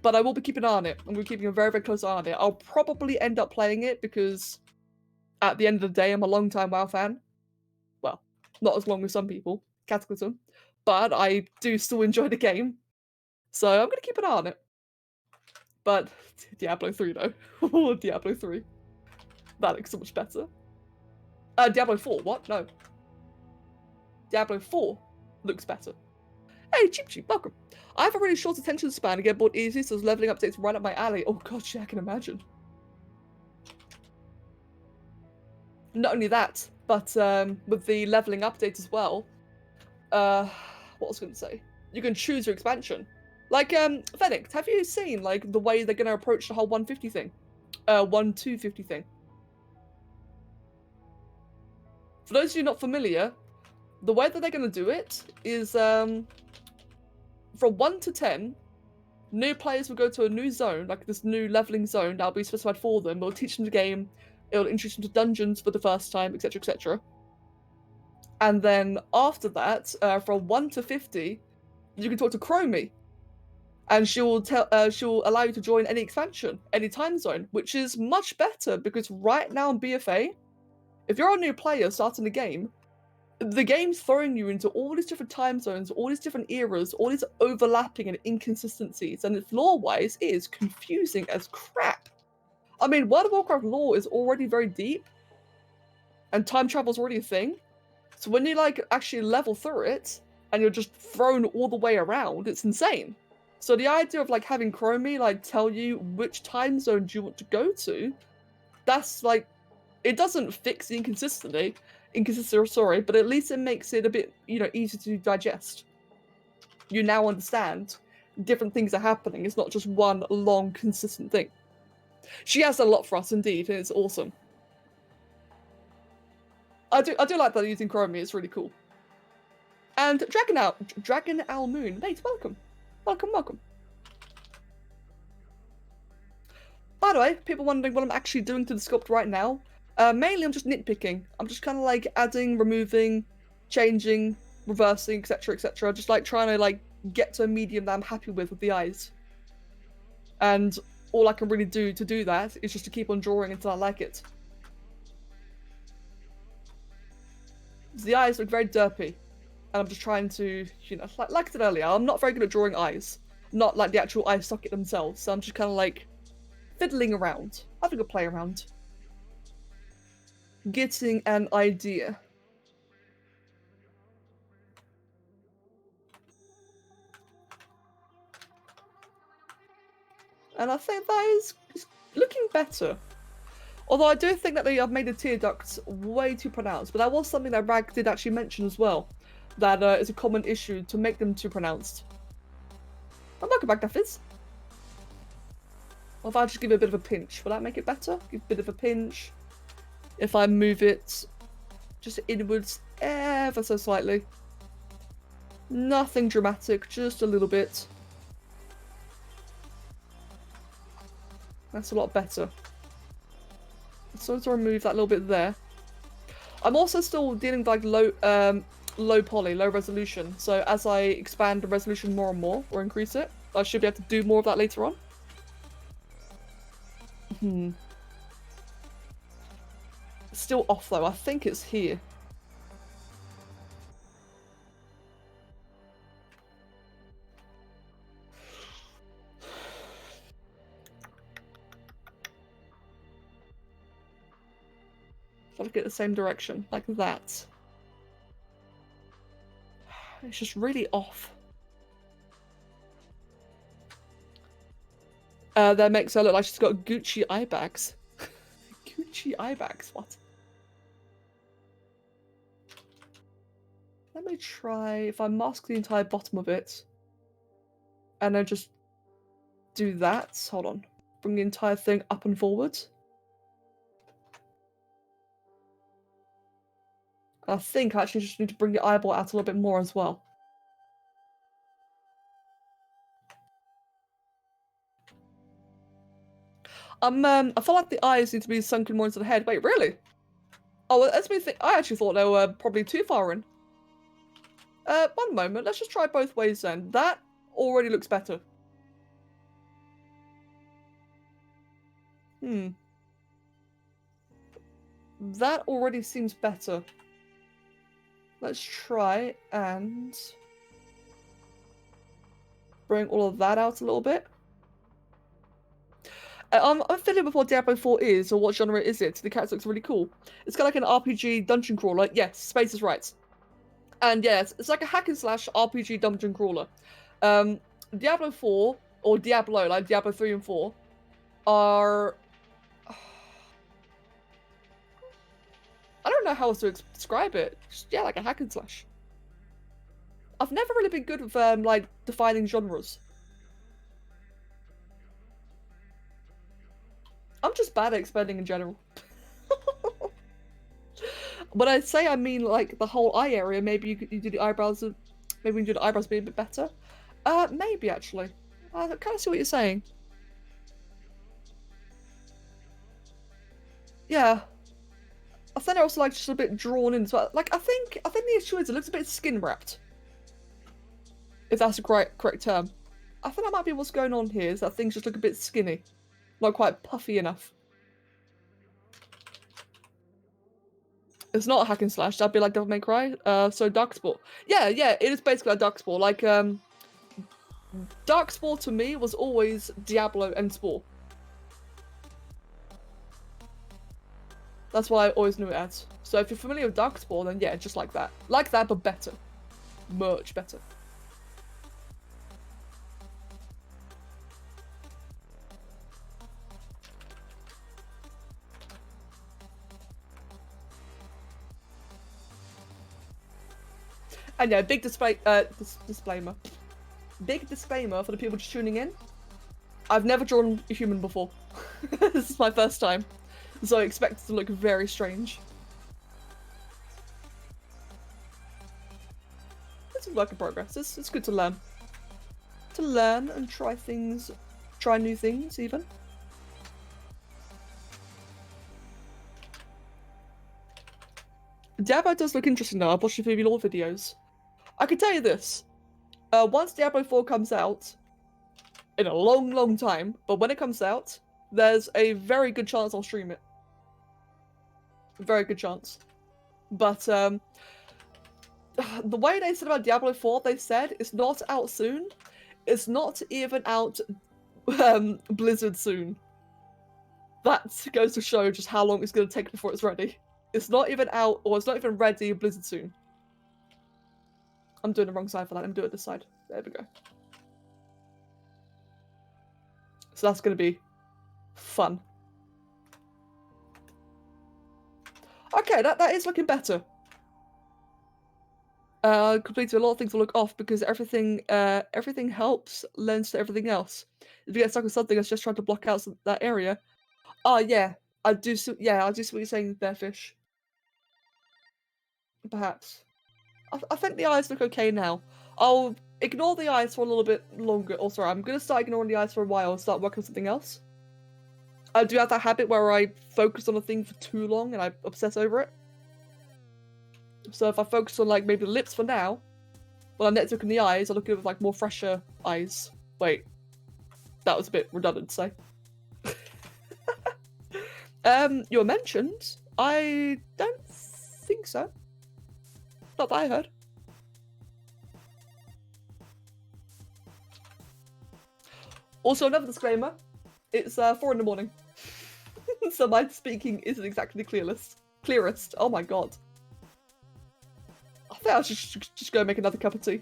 But I will be keeping an eye on it. I'm going to be keeping a very, very close eye on it. I'll probably end up playing it because at the end of the day, I'm a long-time WoW fan. Well, not as long as some people. Cataclysm. But I do still enjoy the game. So I'm going to keep an eye on it. But Diablo 3, though. Diablo 3. That looks so much better. Diablo 4, what? No. Diablo 4 looks better. Hey, Cheap, welcome. I have a really short attention span and get bored easy, so leveling updates right up my alley. Oh god, yeah, I can imagine. Not only that, but with the leveling update as well, what was I going to say? You can choose your expansion. Like, Fenix, have you seen, like, the way they're going to approach the whole 150 thing? 250 thing. For those of you not familiar, the way that they're going to do it is, from 1 to 10, new players will go to a new zone, like this new leveling zone that'll be specified for them. It'll teach them the game, it'll introduce them to dungeons for the first time, etc, etc. And then after that, from 1 to 50, you can talk to Chromie. And she'll allow you to join any expansion, any time zone, which is much better because right now in BFA, if you're a new player starting the game's throwing you into all these different time zones, all these different eras, all these overlapping and inconsistencies, and it's lore-wise, it is confusing as crap. I mean, World of Warcraft lore is already very deep, and time travel's already a thing. So when you like actually level through it, and you're just thrown all the way around, it's insane. So the idea of like having Chromie like tell you which time zone do you want to go to, that's like, it doesn't fix the inconsistency, but at least it makes it a bit, easier to digest. You now understand different things are happening. It's not just one long, consistent thing. She has a lot for us indeed, and it's awesome. I do like that using Chromie. It's really cool. And Dragon Owl Moon, mate, welcome. Welcome. By the way, people wondering what I'm actually doing to the sculpt right now. Mainly I'm just nitpicking. I'm just kind of like adding, removing, changing, reversing, etc, etc. Just like trying to like get to a medium that I'm happy with the eyes. And all I can really do to do that is just to keep on drawing until I like it. The eyes look very derpy. And I'm just trying to, like I said earlier, I'm not very good at drawing eyes. Not like the actual eye socket themselves. So I'm just kind of like fiddling around, having a play around. Getting an idea. And I think that is looking better. Although I do think that they have made the tear ducts way too pronounced, but that was something that Rag did actually mention as well. That is a common issue to make them too pronounced. I'm welcome back, Daffys. Or if I just give it a bit of a pinch, will that make it better? Give a bit of a pinch. If I move it just inwards ever so slightly. Nothing dramatic, just a little bit. That's a lot better. So to remove that little bit there. I'm also still dealing with like low poly, low resolution. So as I expand the resolution more and more, or increase it, I should be able to do more of that later on. Still off though, I think it's here. Gotta get the same direction, like that. It's just really off. That makes her look like she's got Gucci eye bags. Gucci eye bags, what? Let me try, if I mask the entire bottom of it, and then just do that. Hold on. bring the entire thing up and forward. I think I actually just need to bring the eyeball out a little bit more as well. I feel like the eyes need to be sunken more into the head. Wait, really? Oh, well, that's me think. I actually thought they were probably too far in. One moment. Let's just try both ways then. That already looks better. That already seems better. Let's try and bring all of that out a little bit. I'm feeling with what Diablo 4 is, or what genre is it. The character looks really cool. It's kind of like an RPG dungeon crawler. Yes, space is right. And yes, it's like a hack and slash RPG dungeon crawler. Diablo 4, or Diablo, like Diablo 3 and 4, are... I don't know how else to describe it. Just, yeah, like a hack and slash. I've never really been good with like defining genres. I'm just bad at explaining in general. When I say I mean like the whole eye area, maybe you do the eyebrows. Maybe we can do the eyebrows be a bit better. Maybe actually. I kind of see what you're saying. Yeah. I think they're also like just a bit drawn in as well. Like I think the issue is it looks a bit skin wrapped. If that's the correct term. I think that might be what's going on here, is that things just look a bit skinny. Not quite puffy enough. It's not a hack and slash, that'd be like Devil May Cry. So Darkspawn. Yeah, it is basically like Darkspawn. Like, Darkspawn to me was always Diablo and Spore. That's what I always knew it as. So if you're familiar with Darkspawn, then yeah, just like that. Like that, but better. Much better. And yeah, big disclaimer. Big disclaimer for the people just tuning in. I've never drawn a human before. This is my first time. So I expect it to look very strange. It's a work in progress. It's good to learn. To learn and try things, try new things even. Diablo does look interesting though. I've watched a few lore videos. I can tell you this. Once Diablo 4 comes out, in a long time, but when it comes out, there's a very good chance I'll stream it. Very good chance. But, the way they said about Diablo 4, they said it's not out soon. It's not even out, Blizzard soon. That goes to show just how long it's going to take before it's ready. It's not even out, or it's not even ready Blizzard soon. I'm doing the wrong side for that. I'm doing it this side. There we go. So that's going to be fun. Okay, that is looking better. Completed a lot of things will look off because everything helps lends to everything else. If you get stuck with something that's just trying to block out that area. Oh yeah, I do see what you're saying there, Fish. Perhaps. I think the eyes look okay now. I'll ignore the eyes for a little bit longer. Oh, sorry, I'm going to start ignoring the eyes for a while and start working on something else. I do have that habit where I focus on a thing for too long and I obsess over it. So if I focus on, like, maybe the lips for now, when I'm next looking at the eyes, I look at it with, like, more fresher eyes. Wait. That was a bit redundant to say. You were mentioned? I don't think so. Not that I heard. Also, another disclaimer. It's 4 in the morning. So my speaking isn't exactly the clearest. Oh my god. I think I should just go make another cup of tea.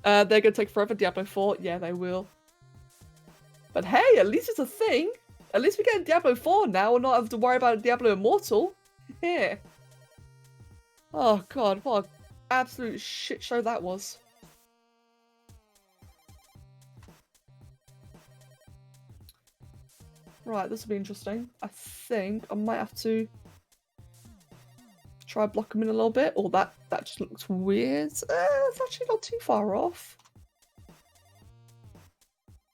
They're gonna take forever, Diablo 4. Yeah, they will. But hey, at least it's a thing. At least we get Diablo 4 now and not have to worry about Diablo Immortal. Yeah. Oh god, what an absolute shit show that was. Right, this will be interesting. I think I might have to try block him in a little bit. Or that just looks weird. It's actually not too far off.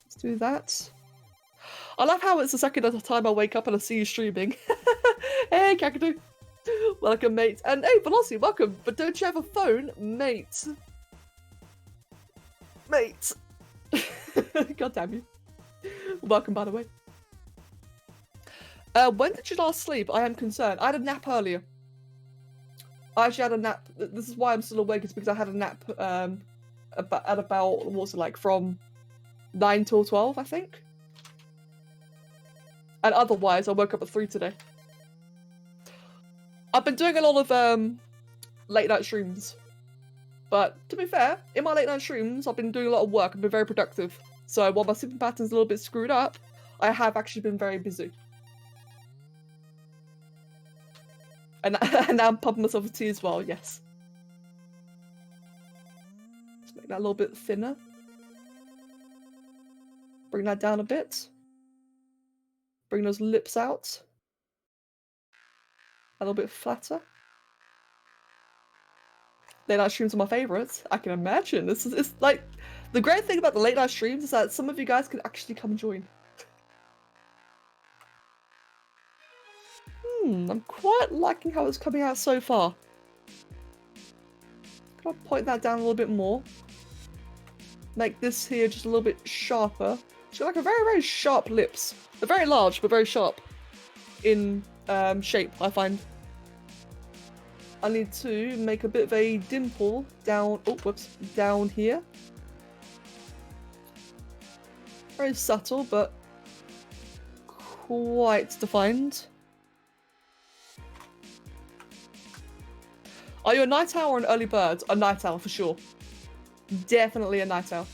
Let's do that. I love how it's the second at a time I wake up and I see you streaming. Hey, Kakadu. Welcome, mate. And hey, Velocity, welcome. But don't you have a phone? Mate. Mate. God damn you. Welcome, by the way. When did you last sleep? I am concerned. I had a nap earlier. I actually had a nap. This is why I'm still awake. It's because I had a nap at about, what was it, like from 9 till 12, I think? And otherwise, I woke up at 3 today. I've been doing a lot of late night streams. But to be fair, in my late night streams, I've been doing a lot of work. I've been very productive. So while my sleeping pattern's a little bit screwed up, I have actually been very busy. And now I'm pumping myself with tea as well, yes. Let's make that a little bit thinner. Bring that down a bit. Bring those lips out. A little bit flatter. Late night streams are my favourites. I can imagine. It's like, the great thing about the late night streams is that some of you guys can actually come and join. I'm quite liking how it's coming out so far. Can I point that down a little bit more? Make this here just a little bit sharper. She's got like a very, very sharp lips. They're very large, but very sharp in shape, I find. I need to make a bit of a dimple down, oh, whoops, down here. Very subtle, but quite defined. Are you a night owl or an early bird? A night owl for sure. Definitely a night owl.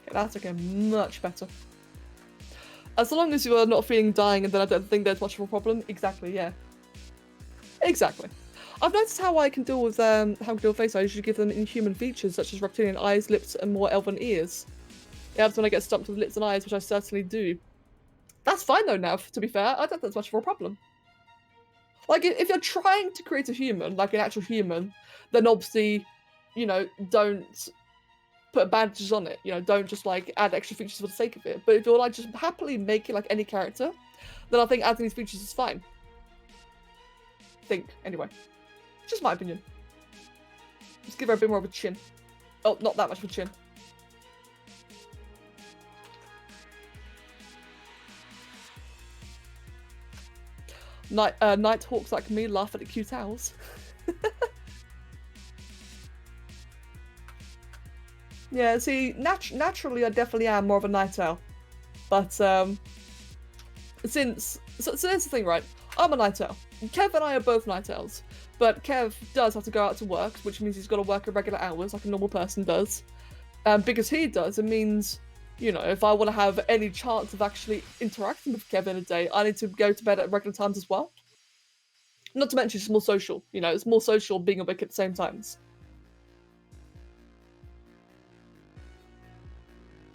Okay, that's okay, much better. As long as you are not feeling dying, and then I don't think there's much of a problem. Exactly, yeah. Exactly. I've noticed how I can deal with face. I usually give them inhuman features such as reptilian eyes, lips, and more elven ears. Yeah, that's when I get stumped with lips and eyes, which I certainly do. That's fine though now, to be fair. I don't think that's much of a problem. Like, if you're trying to create a human, like an actual human, then obviously, you know, don't put bandages on it. You know, don't just like add extra features for the sake of it. But if you're like just happily making like any character, then I think adding these features is fine. Anyway. Just my opinion. Just give her a bit more of a chin. Oh, not that much of a chin. Night hawks like me laugh at the cute owls. Yeah, see, naturally I definitely am more of a night owl. But, so here's the thing, right? I'm a night owl. Kev and I are both night owls. But Kev does have to go out to work, which means he's got to work at regular hours, like a normal person does. Because he does, it means, you know, if I want to have any chance of actually interacting with Kev in a day, I need to go to bed at regular times as well. Not to mention it's more social, you know, it's more social being awake at the same times.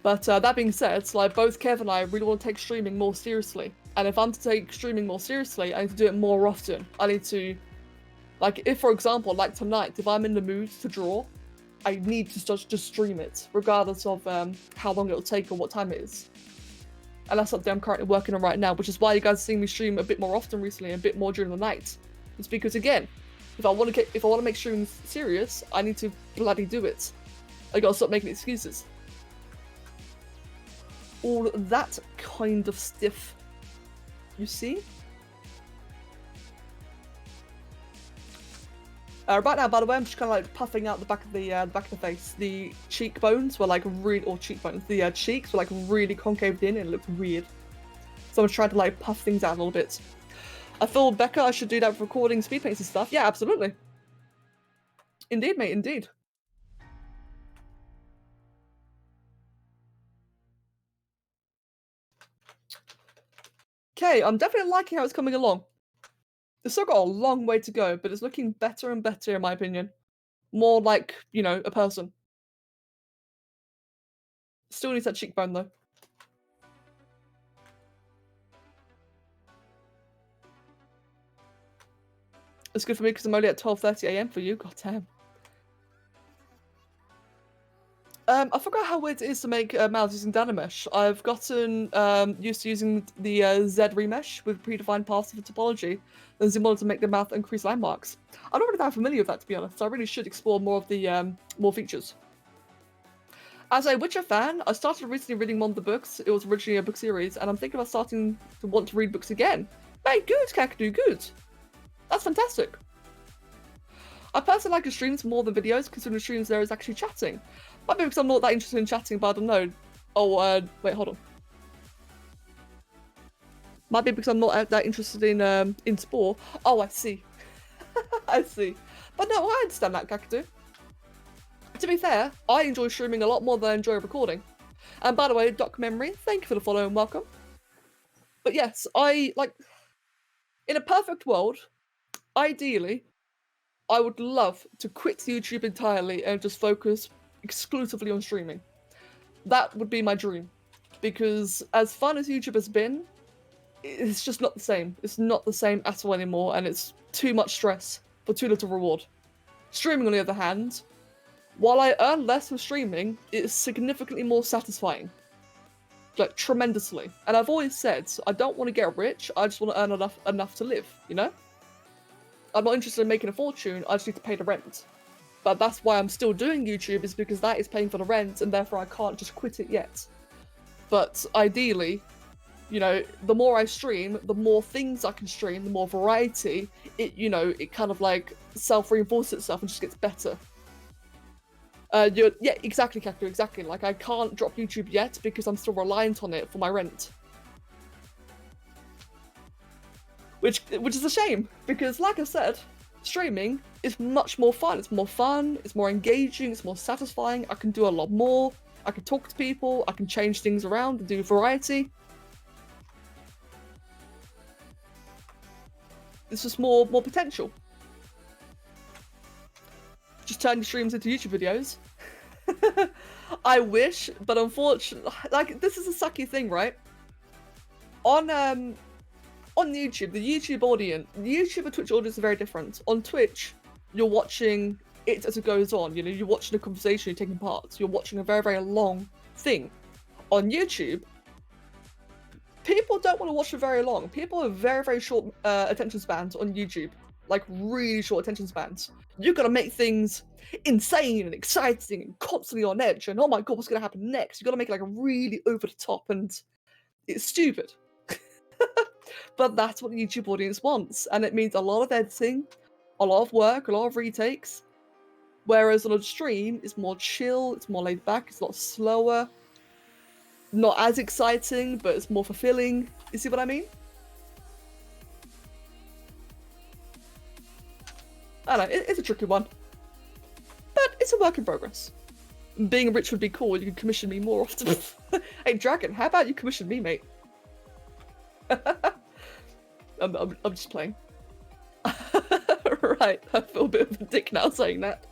But that being said, like both Kev and I really want to take streaming more seriously. And if I'm to take streaming more seriously, I need to do it more often. I need to, like, if for example, like tonight, if I'm in the mood to draw, I need to just stream it, regardless of how long it'll take or what time it is. And that's something I'm currently working on right now, which is why you guys are seeing me stream a bit more often recently, a bit more during the night. It's because, again, if I want to make streaming serious, I need to bloody do it. I gotta stop making excuses. All that kind of stiff. You see? Right now, by the way, I'm just kind of like puffing out the back of the face. The cheekbones were like really, the cheeks were like really concaved in and it looked weird. So I'm trying to like puff things out a little bit. I feel, Becca, I should do that with recording speed paints and stuff. Yeah, absolutely. Indeed, mate, indeed. Okay, I'm definitely liking how it's coming along. It's still got a long way to go, but it's looking better and better in my opinion. More like, you know, a person. Still needs that cheekbone though. It's good for me because I'm only at 12:30 AM for you. God damn. I forgot how weird it is to make mouths using data mesh. I've gotten used to using the Z remesh with predefined paths of topology in order to make the mouth increase landmarks. I'm not really that familiar with that, to be honest. I really should explore more of the more features. As a Witcher fan, I started recently reading one of the books. It was originally a book series, and I'm thinking about starting to want to read books again. Hey, good, Kakadu, good. That's fantastic. I personally like the streams more than videos, because in the streams there is actually chatting. Might be because I'm not that interested in chatting, but I don't know. Oh, wait, hold on. Might be because I'm not that interested in Spore. Oh, I see. I see. But no, I understand that, Kakadu. To be fair, I enjoy streaming a lot more than I enjoy recording. And by the way, Doc Memory, thank you for the follow and welcome. But yes, in a perfect world, ideally, I would love to quit YouTube entirely and just focus exclusively on streaming. That would be my dream. Because as fun as YouTube has been, it's just not the same. It's not the same at all anymore, and it's too much stress for too little reward. Streaming, on the other hand, while I earn less with streaming, it is significantly more satisfying. Like, tremendously. And I've always said, I don't want to get rich, I just want to earn enough to live, you know? I'm not interested in making a fortune, I just need to pay the rent. But that's why I'm still doing YouTube, is because that is paying for the rent, and therefore I can't just quit it yet. But ideally, you know, the more I stream, the more things I can stream, the more variety, it kind of like self-reinforces itself and just gets better. Yeah, exactly, Kaku, exactly. Like, I can't drop YouTube yet because I'm still reliant on it for my rent. Which is a shame, because like I said, streaming is much more fun. It's more fun, it's more engaging, it's more satisfying. I can do a lot more. I can talk to people, I can change things around and do variety. There's just more potential. Just turn your streams into YouTube videos. I wish, but unfortunately, like, this is a sucky thing, right? On YouTube, the YouTube and Twitch audience are very different. On Twitch, you're watching it as it goes on. You know, you're watching a conversation, you're taking part. You're watching a very, very long thing. On YouTube, people don't want to watch for very long. People have very, very short attention spans on YouTube. Like, really short attention spans. You've got to make things insane and exciting and constantly on edge. And oh my god, what's going to happen next? You've got to make it like a really over the top, and it's stupid. But that's what the YouTube audience wants. And it means a lot of editing, a lot of work, a lot of retakes. Whereas on a stream, it's more chill, it's more laid back, it's a lot slower. Not as exciting, but it's more fulfilling. You see what I mean? I don't know, it's a tricky one. But it's a work in progress. Being rich would be cool, you can commission me more often. Hey Dragon, how about you commission me, mate? I'm just playing. Right, I feel a bit of a dick now saying that.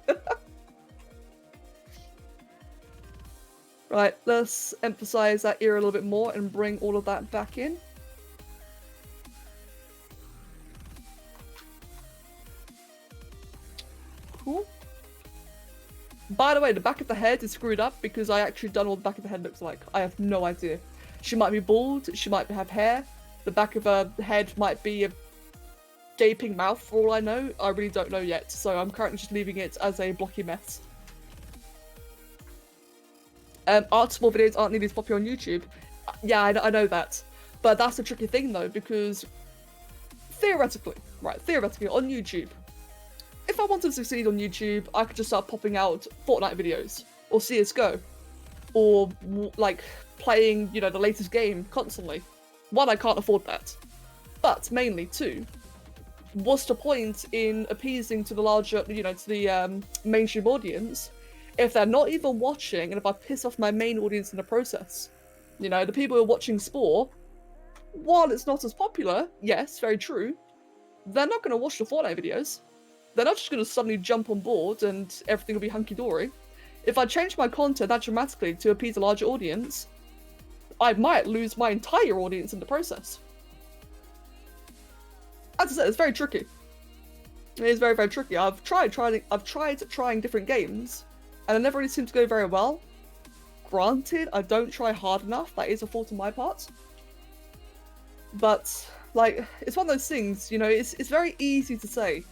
Right, let's emphasize that ear a little bit more and bring all of that back in. Cool. By the way, the back of the head is screwed up because I actually done what the back of the head looks like. I have no idea. She might be bald, she might have hair. The back of her head might be a gaping mouth for all I know. I really don't know yet, so I'm currently just leaving it as a blocky mess. Art small videos aren't nearly as popular on YouTube. Yeah, I know that. But that's a tricky thing though, because theoretically on YouTube, if I wanted to succeed on YouTube, I could just start popping out Fortnite videos, or CSGO, or like playing, you know, the latest game constantly. One, I can't afford that. But mainly, two, what's the point in appeasing to the larger, you know, to the mainstream audience if they're not even watching, and if I piss off my main audience in the process? You know, the people who are watching Spore, while it's not as popular, yes, very true, they're not going to watch the Fortnite videos. they're not just going to suddenly jump on board and everything will be hunky-dory. If I change my content that dramatically to appease a larger audience, I might lose my entire audience in the process. As I said, it's very tricky. It is very, very tricky. I've tried trying different games, and I never really seem to go very well. Granted, I don't try hard enough. That is a fault on my part. But like, it's one of those things. You know, it's very easy to say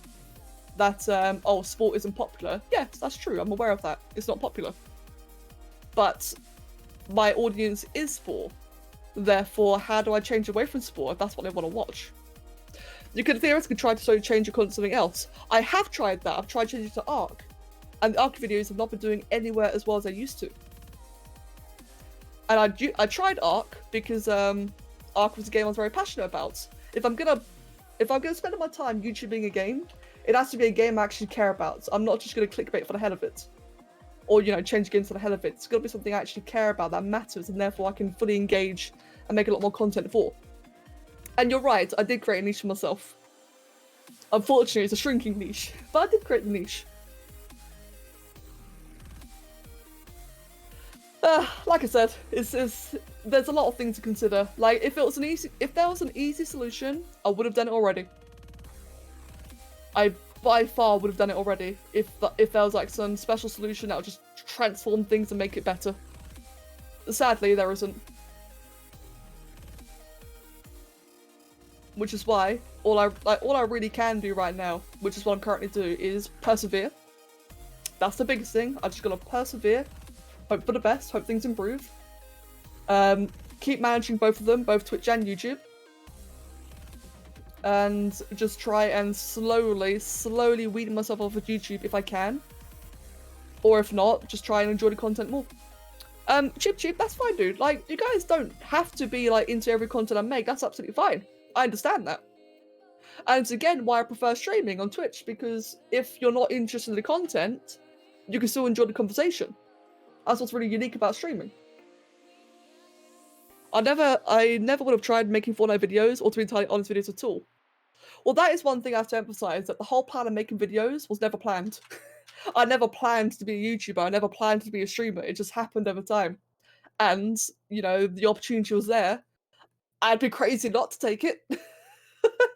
that oh, sport isn't popular. Yes, that's true. I'm aware of that. It's not popular. But my audience is sport. Therefore, how do I change away from sport if that's what they want to watch? You could theoretically try to change your content to something else. I have tried that. I've tried changing to Ark. And the Ark videos have not been doing anywhere as well as I used to. And I tried Ark because Ark was a game I was very passionate about. If I'm gonna spend my time YouTubing a game, it has to be a game I actually care about. I'm not just gonna clickbait for the hell of it. Or, you know, change games for the hell of it. It's gotta be something I actually care about that matters, and therefore I can fully engage and make a lot more content for. And you're right, I did create a niche for myself. Unfortunately, it's a shrinking niche, but I did create the niche. Like I said, there's a lot of things to consider. Like, if there was an easy solution, I would have done it already. I by far would have done it already if there was like some special solution that would just transform things and make it better. Sadly, there isn't. Which is why all I really can do right now, which is what I'm currently doing, is persevere. That's the biggest thing. I just gotta persevere, hope for the best, hope things improve. Keep managing both of them, both Twitch and YouTube. And just try and slowly weed myself off of YouTube if I can. Or if not, just try and enjoy the content more. Chip, that's fine, dude. Like, you guys don't have to be like into every content I make. That's absolutely fine. I understand that. And it's again why I prefer streaming on Twitch, because if you're not interested in the content, you can still enjoy the conversation. That's what's really unique about streaming. I never would have tried making Fortnite videos, or to be entirely honest, videos at all. Well, that is one thing I have to emphasize, that the whole plan of making videos was never planned. I never planned to be a YouTuber, I never planned to be a streamer, it just happened over time. And, you know, the opportunity was there. I'd be crazy not to take it.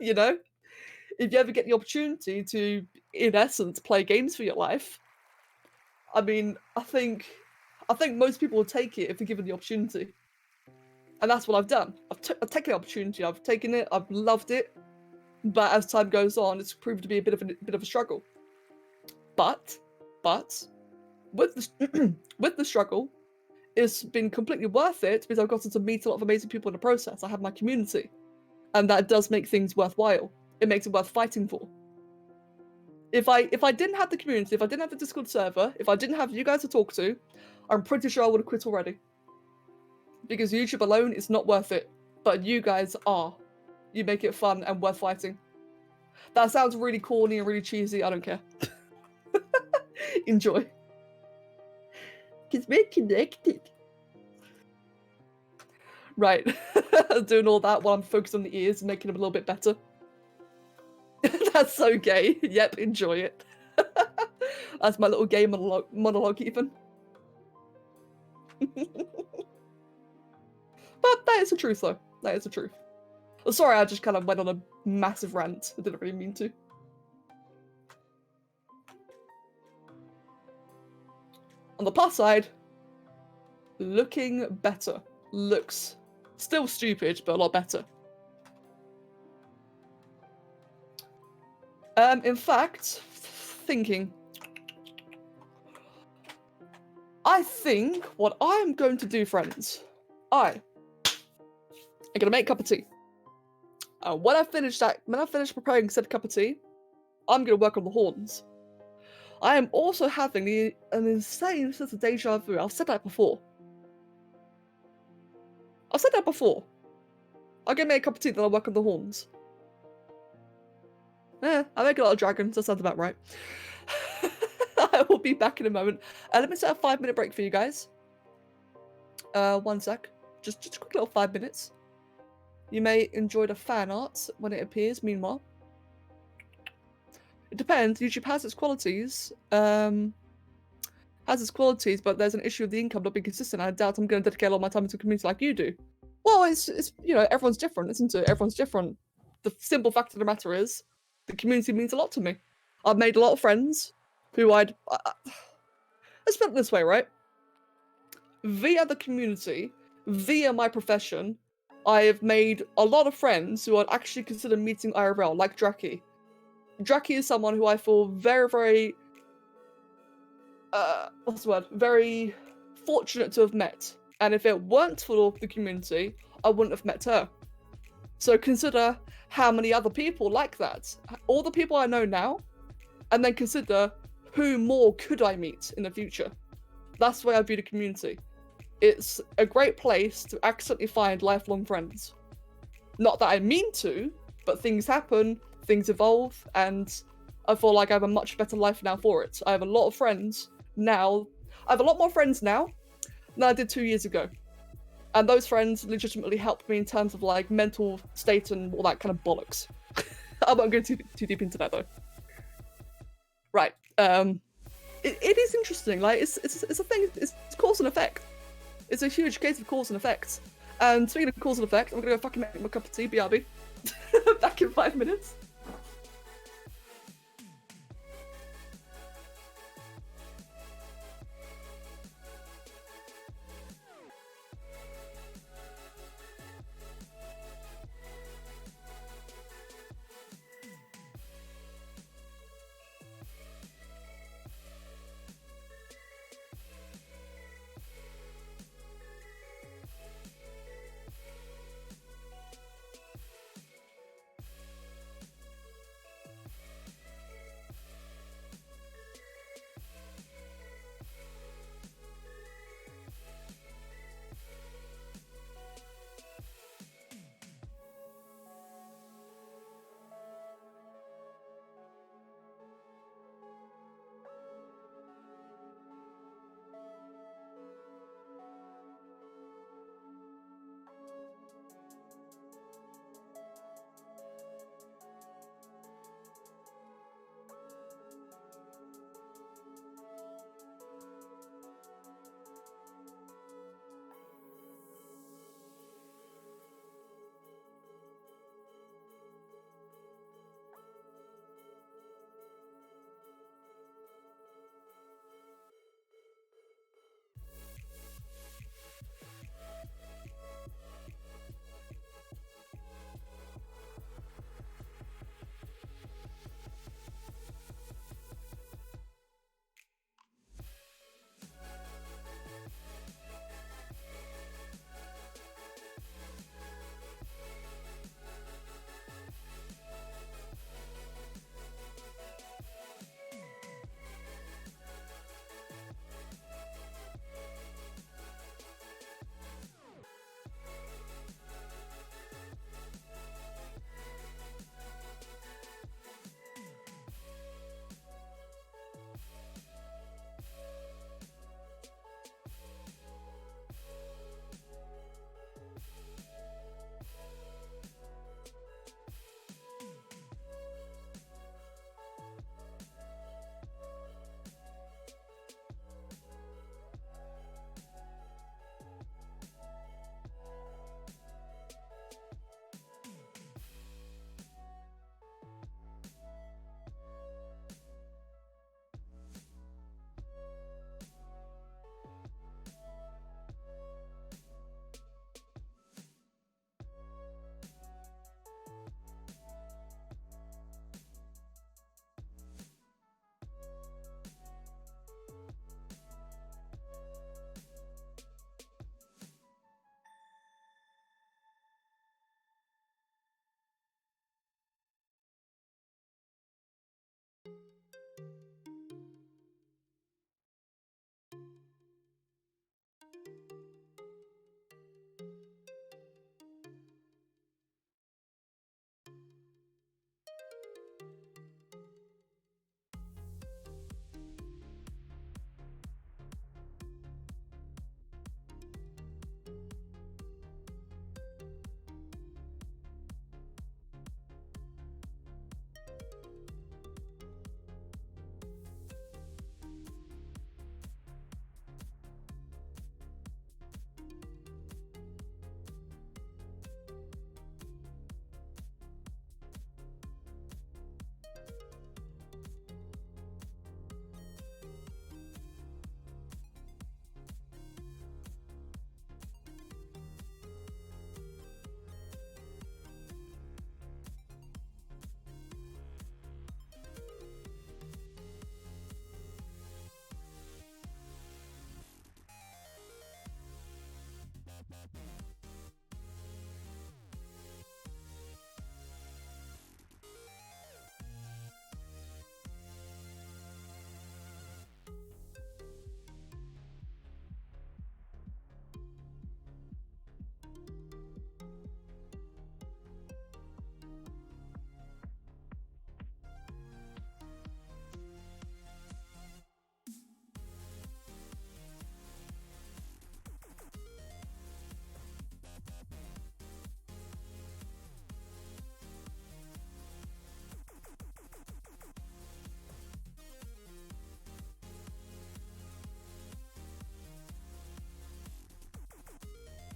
You know? If you ever get the opportunity to, in essence, play games for your life, I mean, I think most people will take it if they're given the opportunity. And that's what I've done. I've taken the opportunity, I've taken it, I've loved it, but as time goes on, it's proved to be a bit of a struggle. But with the struggle, it's been completely worth it because I've gotten to meet a lot of amazing people in the process. I have my community, and that does make things worthwhile. It makes it worth fighting for. If I didn't have the community, if I didn't have the Discord server, if I didn't have you guys to talk to, I'm pretty sure I would have quit already. Because YouTube alone is not worth it, but you guys are. You make it fun and worth fighting. That sounds really corny and really cheesy. I don't care. Enjoy. Because we're connected. Right. Doing all that while I'm focused on the ears and making them a little bit better. That's so gay. Yep, enjoy it. That's my little gay monologue even. But that is the truth, though. That is the truth. Oh, sorry, I just kind of went on a massive rant. I didn't really mean to. On the plus side, looking better. Looks still stupid, but a lot better. In fact, thinking. I think what I'm going to do, friends, I'm gonna make a cup of tea. When I finish preparing said cup of tea, I'm gonna work on the horns. I am also having an insane sense of deja vu. I've said that before. I'm gonna make a cup of tea, then I'll work on the horns. I make a lot of dragons, that sounds about right. I will be back in a moment. Let me set a 5-minute break for you guys. 1 sec. Just a quick little 5 minutes. You may enjoy the fan art when it appears, meanwhile. It depends. YouTube has its qualities. Has its qualities, but there's an issue with the income not being consistent. I doubt I'm going to dedicate a lot of my time to the community like you do. Well, it's everyone's different, isn't it? Everyone's different. The simple fact of the matter is, the community means a lot to me. I've made a lot of friends who let's put it this way, right? Via the community, via my profession, I have made a lot of friends who I'd actually consider meeting IRL, like Draki. Draki is someone who I feel very, very what's the word? Very fortunate to have met. And if it weren't for the community, I wouldn't have met her. So consider how many other people like that. All the people I know now, and then consider who more could I meet in the future. That's the way I view the community. It's a great place to accidentally find lifelong friends. Not that I mean to, but things happen, things evolve, and I feel like I have a much better life now for it. I have a lot of friends now. I have a lot more friends now than I did 2 years ago. And those friends legitimately helped me in terms of like mental state and all that kind of bollocks. I won't go too deep into that though. Right. It is interesting. Like it's a thing. It's cause and effect. It's a huge case of cause and effect. And speaking of cause and effect, I'm gonna go fucking make my cup of tea. BRB. Back in 5 minutes.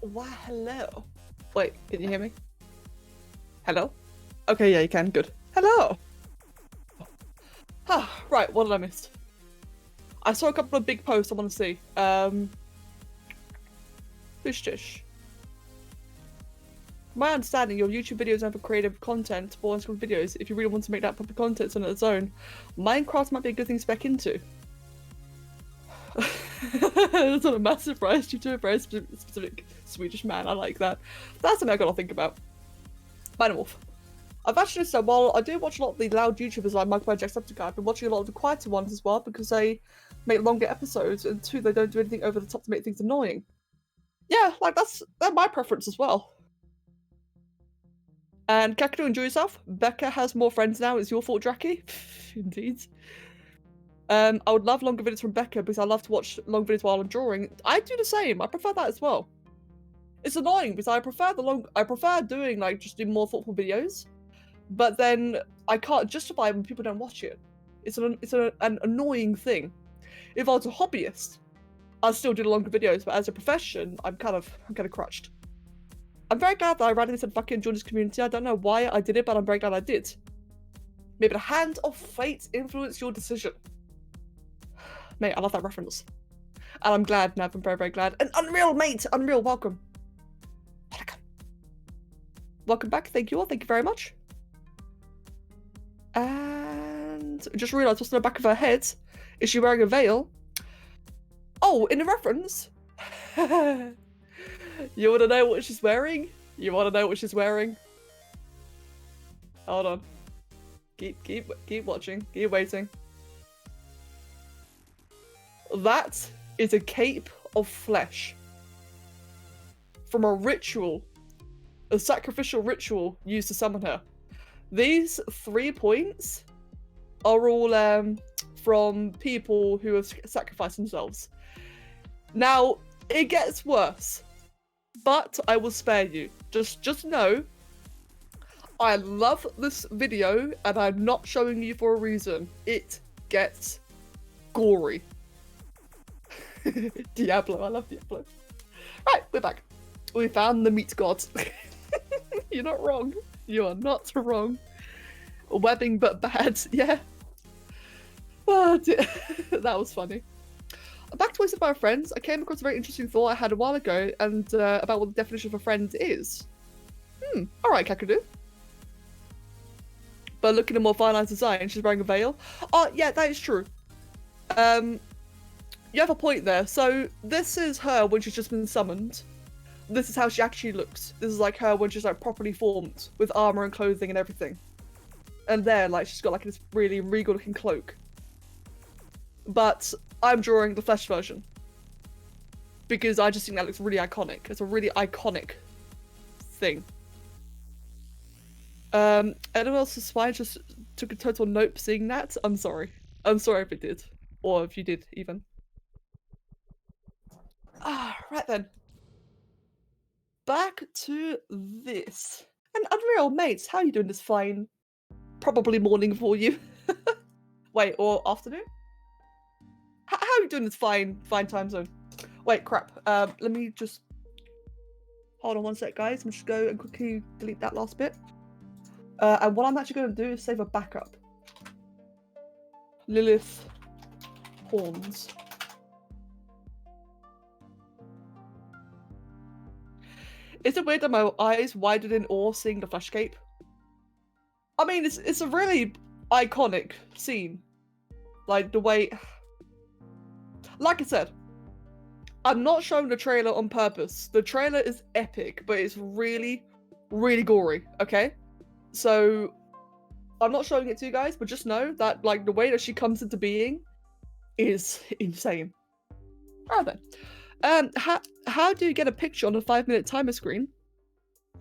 Wow, hello. Wait, can you hear me? Hello? Okay, yeah, you can. Good. Hello. Ah, right, what did I miss? I saw a couple of big posts I want to see. Fish dish. My understanding, your YouTube videos are for creative content, or unscripted videos. If you really want to make that public content on its own, Minecraft might be a good thing to spec into. That's not a massive price due to a very specific Swedish man. I like that. That's something I gotta think about. Wolf. I've actually said, while I do watch a lot of the loud YouTubers like Jacksepticeye, I've been watching a lot of the quieter ones as well because they make longer episodes, and two, they don't do anything over the top to make things annoying. Yeah, like that's my preference as well. And Kakadu, enjoy yourself. Becca has more friends now. It's your fault, Draki. Indeed. I would love longer videos from Becca because I love to watch long videos while I'm drawing. I do the same. I prefer that as well. It's annoying because I prefer doing like just doing more thoughtful videos, but then I can't justify when people don't watch it. It's an annoying thing. If I was a hobbyist, I'd still do the longer videos, but as a profession, I'm kind of crutched. I'm very glad that I randomly said fucking join this community. I don't know why I did it, but I'm very glad I did. Maybe the hand of fate influenced your decision. Mate, I love that reference. And I'm glad, Nav, I'm very, very glad. And Unreal, mate! Unreal, welcome. Welcome back, thank you all, thank you very much. And I just realised what's on the back of her head. Is she wearing a veil? Oh, in the reference? You want to know what she's wearing? You want to know what she's wearing? Hold on. Keep watching. Keep waiting. That is a cape of flesh. From a ritual. A sacrificial ritual used to summon her. These 3 points are all from people who have sacrificed themselves. Now, it gets worse. But I will spare you. Just know, I love this video, and I'm not showing you for a reason. It gets gory. Diablo, I love Diablo. Right, we're back. We found the meat god. You're not wrong. You are not wrong. Webbing but bad, yeah. Oh, dear. That was funny. Back to with my friends, I came across a very interesting thought I had a while ago, and about what the definition of a friend is. Alright, Kakadu. But looking at more finalized design, she's wearing a veil. Oh, yeah, that is true. You have a point there. So, this is her when she's just been summoned. This is how she actually looks. This is like her when she's like properly formed, with armor and clothing and everything. And there, like, she's got like this really regal looking cloak. But I'm drawing the flesh version because I just think that looks really iconic. It's a really iconic thing. Anyone else's spine just took a total nope seeing that? I'm sorry. I'm sorry if it did. Or if you did, even. Right then. Back to this. And Unreal, mates, how are you doing this fine? Probably morning for you. Wait, or afternoon? How are you doing this fine time zone? Wait, crap. Let me just... Hold on one sec, guys. I'm just go and quickly delete that last bit. And what I'm actually going to do is save a backup. Lilith horns. Is it weird that my eyes widened in awe seeing the flesh cape? I mean, it's a really iconic scene. Like, the way... Like I said, I'm not showing the trailer on purpose. The trailer is epic, but it's really, really gory, okay? So, I'm not showing it to you guys, but just know that, like, the way that she comes into being is insane. Alright then. How do you get a picture on a 5-minute timer screen?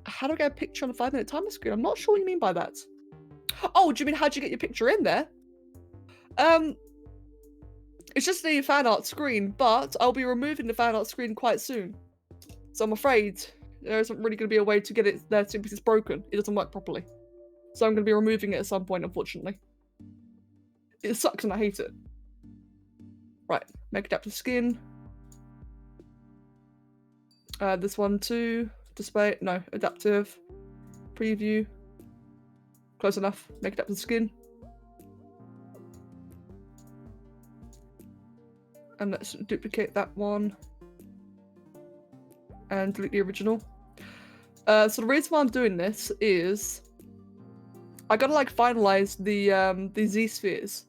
How do I get a picture on a 5-minute timer screen? I'm not sure what you mean by that. Oh, do you mean how do you get your picture in there? It's just the fan art screen, but I'll be removing the fan art screen quite soon. So I'm afraid there isn't really going to be a way to get it there soon because it's broken. It doesn't work properly. So I'm going to be removing it at some point, unfortunately. It sucks and I hate it. Right, make adaptive skin. This one too. Display, no, adaptive. Preview. Close enough. Make adaptive skin. And let's duplicate that one. And delete the original. So the reason why I'm doing this is I gotta like finalize the Z spheres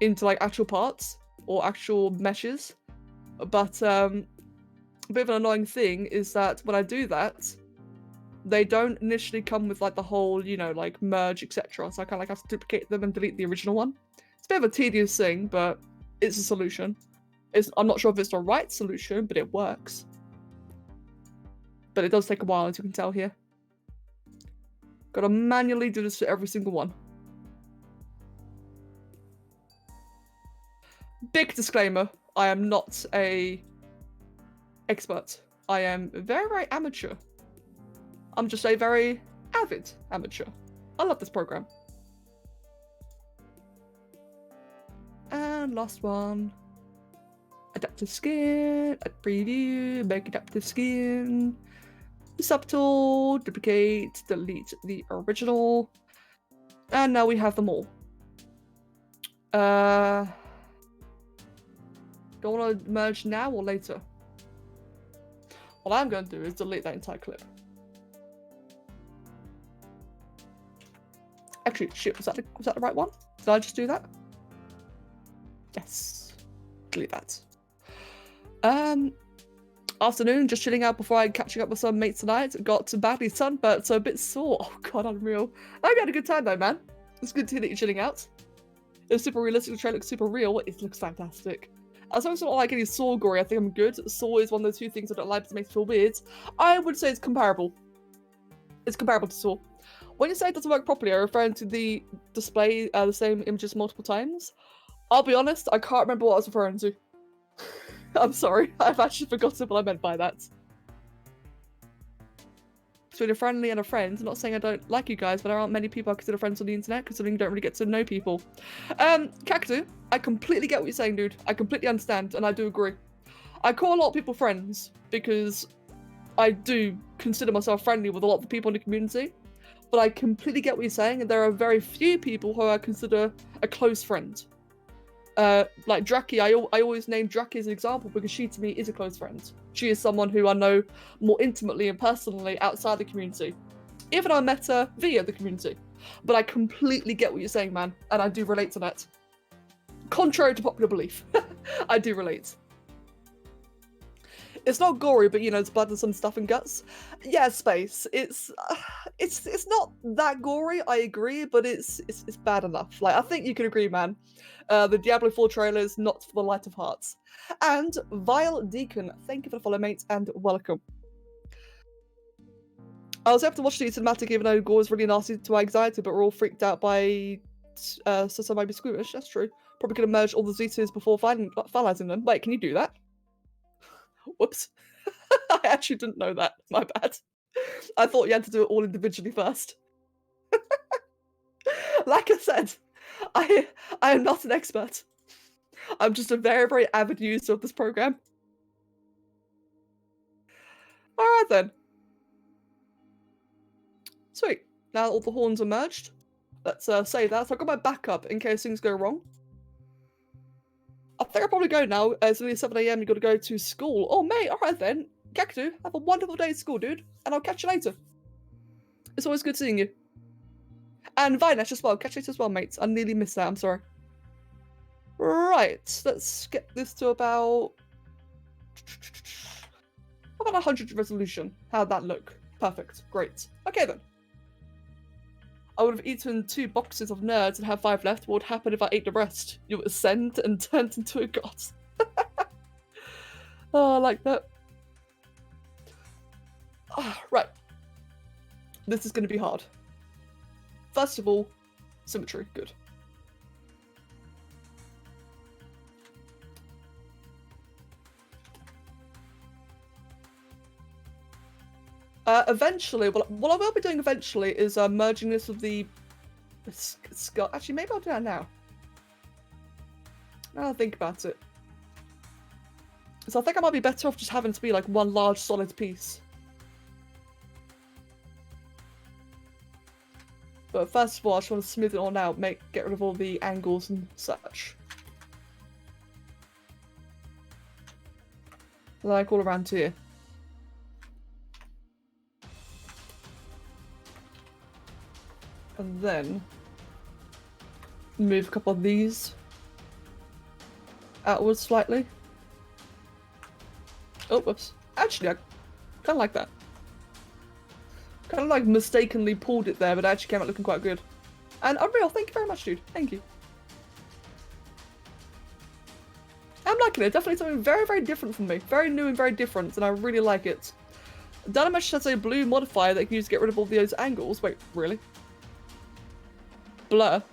into like actual parts or actual meshes. But a bit of an annoying thing is that when I do that, they don't initially come with like the whole, you know, like merge, etc. So I kind of like have to duplicate them and delete the original one. It's a bit of a tedious thing, but it's a solution. I'm not sure if it's the right solution, but it works. But it does take a while, as you can tell here. Gotta manually do this for every single one. Big disclaimer, I am not a expert. I am very, very amateur. I'm just a very avid amateur. I love this program. And last one. Adaptive skin, preview, make adaptive skin, subtool, duplicate, delete the original, and now we have them all. Do I want to merge now or later? What I'm going to do is delete that entire clip. Actually, shit, was that the right one? Did I just do that? Yes. Delete that. Afternoon, just chilling out before catching up with some mates tonight. Got badly sunburnt, so a bit sore. Oh god, unreal. I hope you had a good time though, man. It's good to hear that you're chilling out. It's super realistic, the trailer looks super real. It looks fantastic. As long as I don't like any saw gory, I think I'm good. Saw is one of the two things I don't like because it makes me feel weird. I would say it's comparable. It's comparable to Saw. When you say it doesn't work properly, I'm referring to the display the same images multiple times. I'll be honest, I can't remember what I was referring to. I'm sorry, I've actually forgotten what I meant by that. Between a friendly and a friend, I'm not saying I don't like you guys, but there aren't many people I consider friends on the internet, considering you don't really get to know people. Cactu, I completely get what you're saying, dude. I completely understand, and I do agree. I call a lot of people friends, because I do consider myself friendly with a lot of the people in the community, but I completely get what you're saying, and there are very few people who I consider a close friend. Like Draki, I always name Draki as an example because she to me is a close friend. She is someone who I know more intimately and personally outside the community. Even I met her via the community. But I completely get what you're saying, man, and I do relate to that. Contrary to popular belief, I do relate. It's not gory, but you know, it's blood and some stuff and guts. Yeah, Space. It's not that gory. I agree, but it's bad enough. Like I think you can agree, man. The Diablo IV trailer is not for the light of hearts. And Vile Deacon, thank you for the follow, mate, and welcome. I was able to watch the cinematic even though gore is really nasty to my anxiety, but we're all freaked out by so some might be squeamish. That's true. Probably could have merged all the Z2s before finalizing them. Wait, can you do that? Whoops. I actually didn't know that. My bad. I thought you had to do it all individually first. Like I said, I am not an expert. I'm just a very, very avid user of this program. Alright then. Sweet. Now all the horns are merged. Let's save that. So I've got my backup in case things go wrong. I think I'll probably go now. It's only 7 AM, you've got to go to school. Oh, mate, alright then. Cactu, have a wonderful day at school, dude. And I'll catch you later. It's always good seeing you. And Vinesh as well. Catch you later as well, mates. I nearly missed that, I'm sorry. Right, let's get this to about 100 resolution. How'd that look? Perfect, great. Okay then. I would have eaten 2 boxes of nerds and have 5 left. What would happen if I ate the rest? You would ascend and turn into a god. Oh, I like that. Oh, right. This is going to be hard. First of all, symmetry. Good. Eventually, what I will be doing eventually is merging this with the skull. Actually, maybe I'll do that now. Now I think about it. So I think I might be better off just having it to be like one large solid piece. But first of all, I just want to smooth it all out, get rid of all the angles and such. Like all around here. And then move a couple of these outwards slightly. Oh, whoops. Actually, I kind of like that. Kind of like mistakenly pulled it there, but it actually came out looking quite good. And Unreal, thank you very much, dude. Thank you. I'm liking it. Definitely something very, very different from me. Very new and very different, and I really like it. Dynamesh has a blue modifier that you can use to get rid of all those angles. Wait, really? Blur.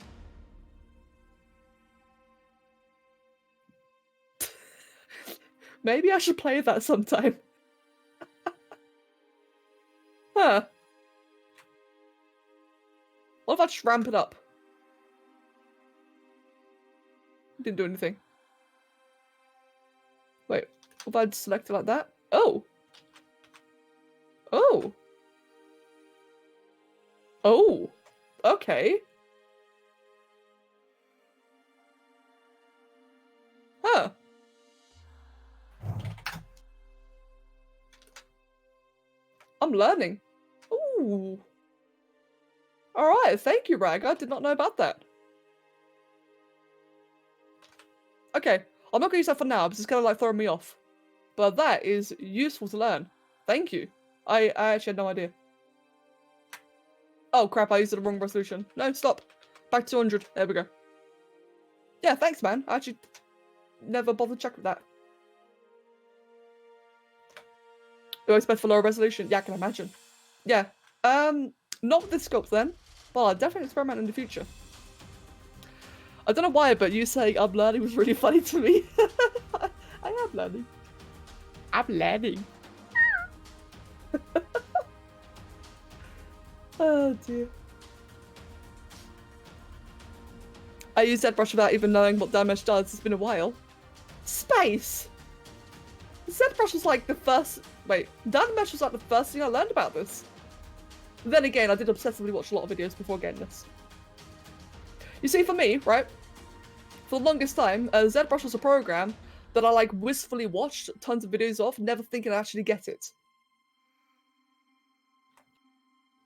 Maybe I should play that sometime. Huh. What if I just ramp it up? Didn't do anything. Wait, what if I just select it like that? Oh! Oh! Oh! Okay. Huh. I'm learning. Ooh. Alright, thank you, Rag. I did not know about that. Okay, I'm not gonna use that for now, because it's kind of like throwing me off. But that is useful to learn. Thank you. I actually had no idea. Oh crap, I used the wrong resolution. No, stop. Back to 200. There we go. Yeah, thanks, man. I actually never bothered checking that. Do I expect for lower resolution? Yeah, I can imagine. Yeah. Not with this sculpt then. Well, I'll definitely experiment in the future. I don't know why, but you saying I'm learning was really funny to me. I am learning. I'm learning. Oh dear. I use ZBrush without even knowing what Dynamesh does. It's been a while. Space! ZBrush was like the first... Wait, Dynamesh was like the first thing I learned about this. Then again, I did obsessively watch a lot of videos before getting this. You see, for me, right? For the longest time, ZBrush was a program that I like wistfully watched tons of videos of, never thinking I'd actually get it.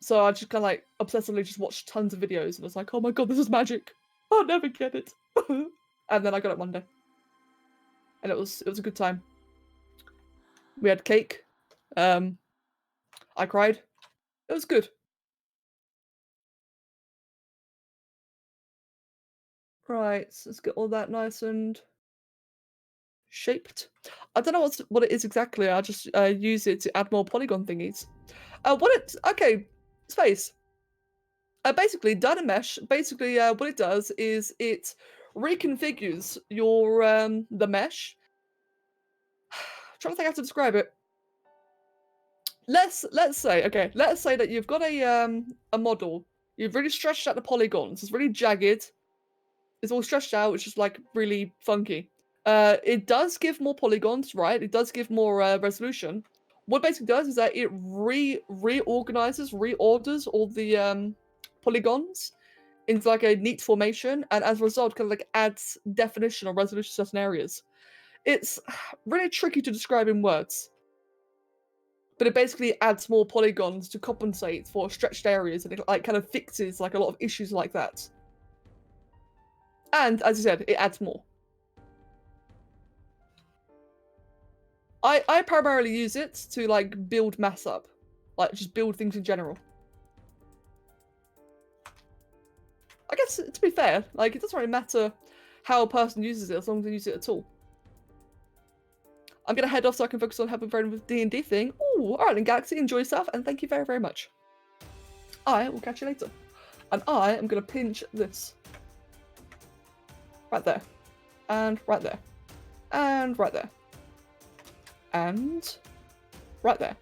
So I just kind of like obsessively just watched tons of videos and was like, oh my god, this is magic. I'll never get it. And then I got it one day. And it was a good time. We had cake. I cried. It was good. Right, so let's get all that nice and shaped. I don't know what it is exactly. I just use it to add more polygon thingies. Okay, Space. Basically, Dynamesh. Basically, what it does is it reconfigures your the mesh. I'm trying to think how to describe it. Let's say that you've got a model. You've really stretched out the polygons. It's really jagged. It's all stretched out, which is like really funky. It does give more polygons, right? It does give more resolution. What it basically does is that it reorders all the polygons into like a neat formation, and as a result, kind of like adds definition or resolution to certain areas. It's really tricky to describe in words, but it basically adds more polygons to compensate for stretched areas, and it like kind of fixes like a lot of issues like that. And as you said, it adds more. I primarily use it to like build mass up, like just build things in general. I guess to be fair, like it doesn't really matter how a person uses it as long as they use it at all. I'm gonna head off so I can focus on helping friend with D&D thing. Ooh, alright then Galaxy, enjoy yourself and thank you very, very much. I will catch you later. And I am gonna pinch this. Right there. And right there. And right there. And right there.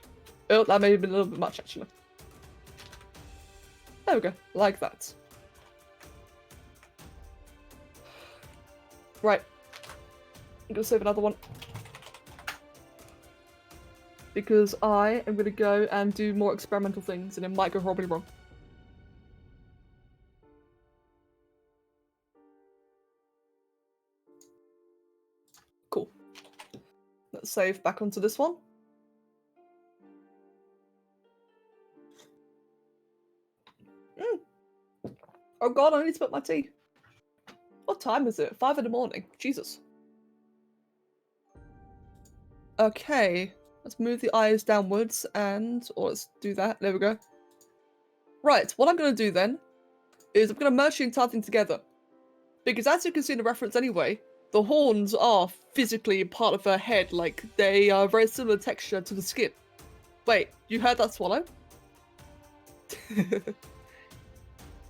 Oh, that may have been a little bit much actually. There we go, like that. Right. I'm gonna save another one. because I am going to go and do more experimental things, and it might go horribly wrong. Cool. Let's save back onto this one. Oh god, I need to put my tea. What time is it? 5 in the morning. Jesus. Okay. Let's move the eyes downwards and... or let's do that. There we go. Right, what I'm going to do then is I'm going to merge the entire thing together. Because as you can see in the reference anyway, the horns are physically part of her head. Like, they are very similar texture to the skin. Wait, you heard that swallow?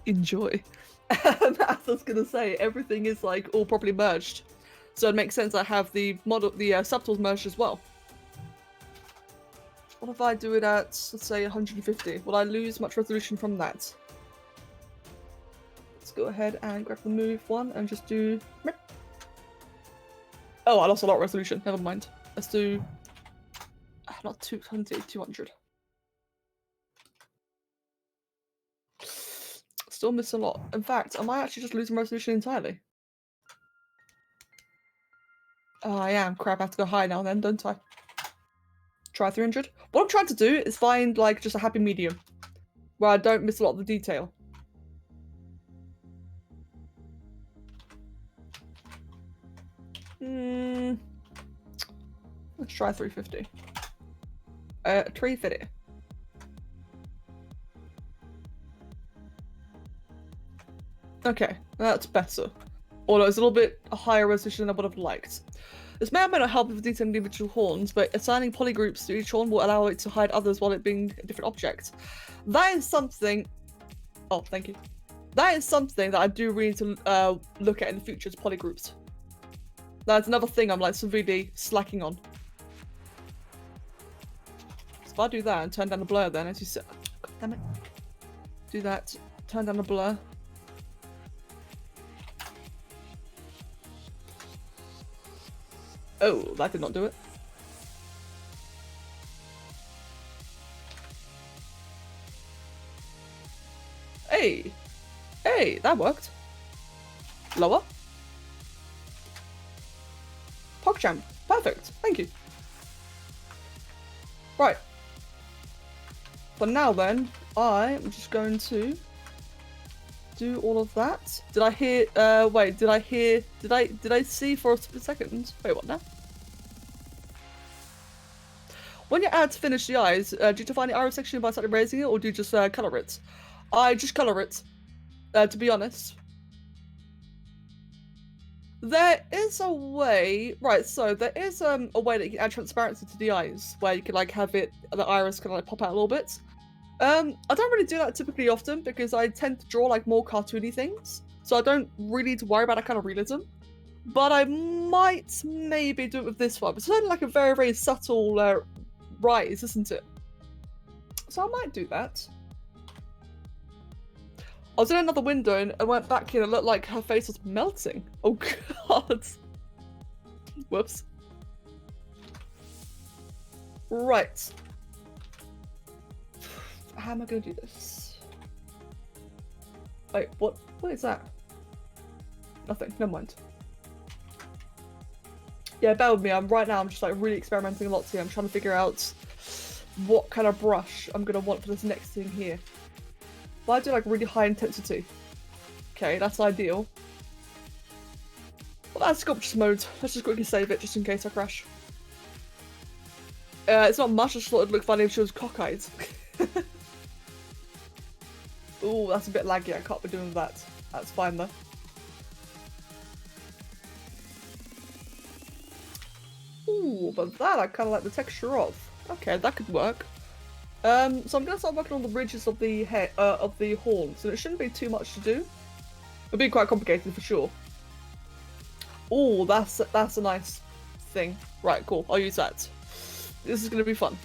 Enjoy. As I was going to say, everything is like all properly merged. So it makes sense I have the model, the subtitles merged as well. What if I do it at, let's say, 150? Will I lose much resolution from that? Let's go ahead and grab the move one and just do... Oh, I lost a lot of resolution. Never mind. Let's do... not 200, 200. Still miss a lot. In fact, am I actually just losing resolution entirely? Oh, I am. Crap, I have to go high now then, don't I? Try 300. What I'm trying to do is find, like, just a happy medium. Where I don't miss a lot of the detail. Let's try 350. 350. Okay, that's better. Although it's a little bit higher resolution than I would have liked. This may or may not help with detailing individual horns, but assigning polygroups to each horn will allow it to hide others while it being a different object. That is something... Oh, thank you. That is something that I do really need to look at in the future, is polygroups. That's another thing I'm like severely slacking on. So if I do that and turn down the blur then, as you said... God damn it. Do that, turn down the blur. Oh, that did not do it. Hey! Hey, that worked. Lower. PogChamp. Perfect. Thank you. Right. For now then, I'm just going to do all of that. Did I hear, wait, did I see for a split second? Wait, what now? When you add to finish the eyes, do you define the iris section by slightly raising it, or do you just colour it? I just colour it, to be honest. There is a way, right, so there is a way that you can add transparency to the eyes, where you can like have it, the iris kind of like pop out a little bit. I don't really do that typically often because I tend to draw like more cartoony things, so I don't really need to worry about that kind of realism. But I might maybe do it with this one. It's only like a very, very subtle rise, isn't it? So I might do that. I was in another window and I went back in and it looked like her face was melting. Oh god. Whoops. Right. How am I going to do this? Wait, what is that? Nothing, never mind. Yeah, bear with me. Right now I'm just like really experimenting a lot here. I'm trying to figure out what kind of brush I'm going to want for this next thing here. If I do like really high intensity. Okay, that's ideal. Well, that's sculpture mode. Let's just quickly save it just in case I crash. It's not much, I just thought it'd look funny if she was cockeyed. Ooh, that's a bit laggy. I can't be doing that. That's fine though. Ooh, but that I kind of like the texture of. Okay, that could work. So I'm gonna start working on the ridges of the head, of the horns, and it shouldn't be too much to do. It'll be quite complicated for sure. Ooh, that's a nice thing. Right, cool. I'll use that. This is gonna be fun.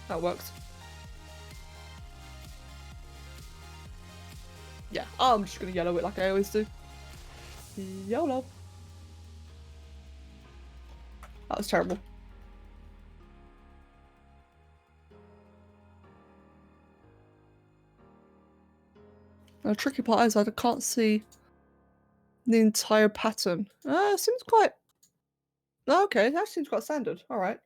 That works. Yeah, I'm just gonna yellow it like I always do. YOLO. That was terrible. The tricky part is I can't see the entire pattern. Seems quite... Okay, that seems quite standard. All right.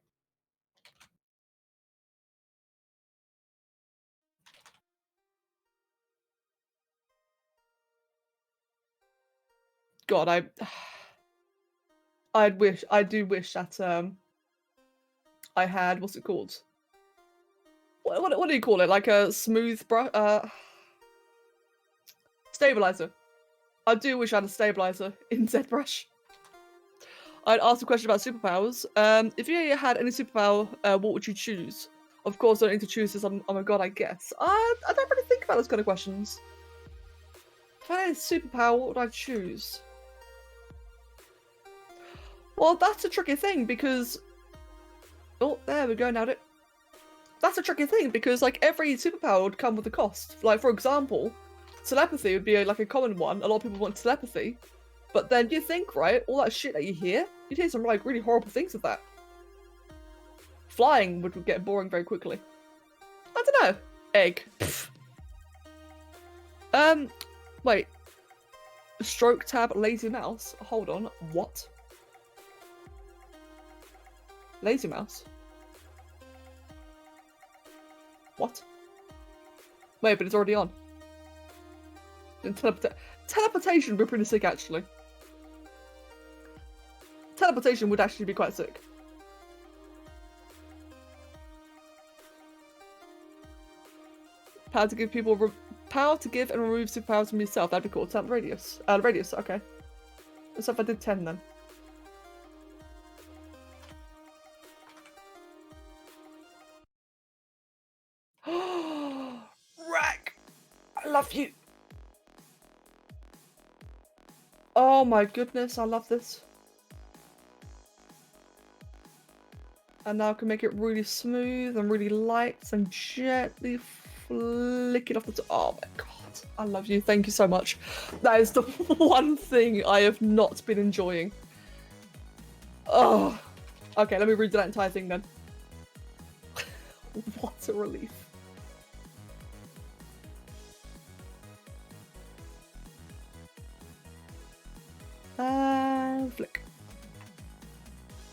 God, I do wish that I had, what's it called? What do you call it? Like a smooth brush? Stabilizer. I do wish I had a stabilizer in ZBrush. I'd ask a question about superpowers. If you had any superpower, what would you choose? Of course, I don't need to choose this. Oh my god, I guess. I don't really think about those kind of questions. If I had a superpower, what would I choose? Well, that's a tricky thing because... Oh, there we go, nailed it. That's a tricky thing because, like, every superpower would come with a cost. Like, for example, telepathy would be like a common one. A lot of people want telepathy. But then you think, right, all that shit that you hear, you'd hear some, like, really horrible things with that. Flying would get boring very quickly. I don't know. Egg. Wait. Stroke tab, lazy mouse. Hold on. What? Lazy mouse? What? Wait, but it's already on. And teleportation would be pretty sick, actually. Teleportation would actually be quite sick. Power to give people power to give and remove superpowers from yourself. That'd be cool. Radius. Radius. Okay. So if I did 10 then. Rack! I love you! Oh my goodness, I love this. And now I can make it really smooth and really light and gently flick it off the top. Oh my god, I love you. Thank you so much. That is the one thing I have not been enjoying. Oh. Okay, let me read that entire thing then. What a relief. Flick.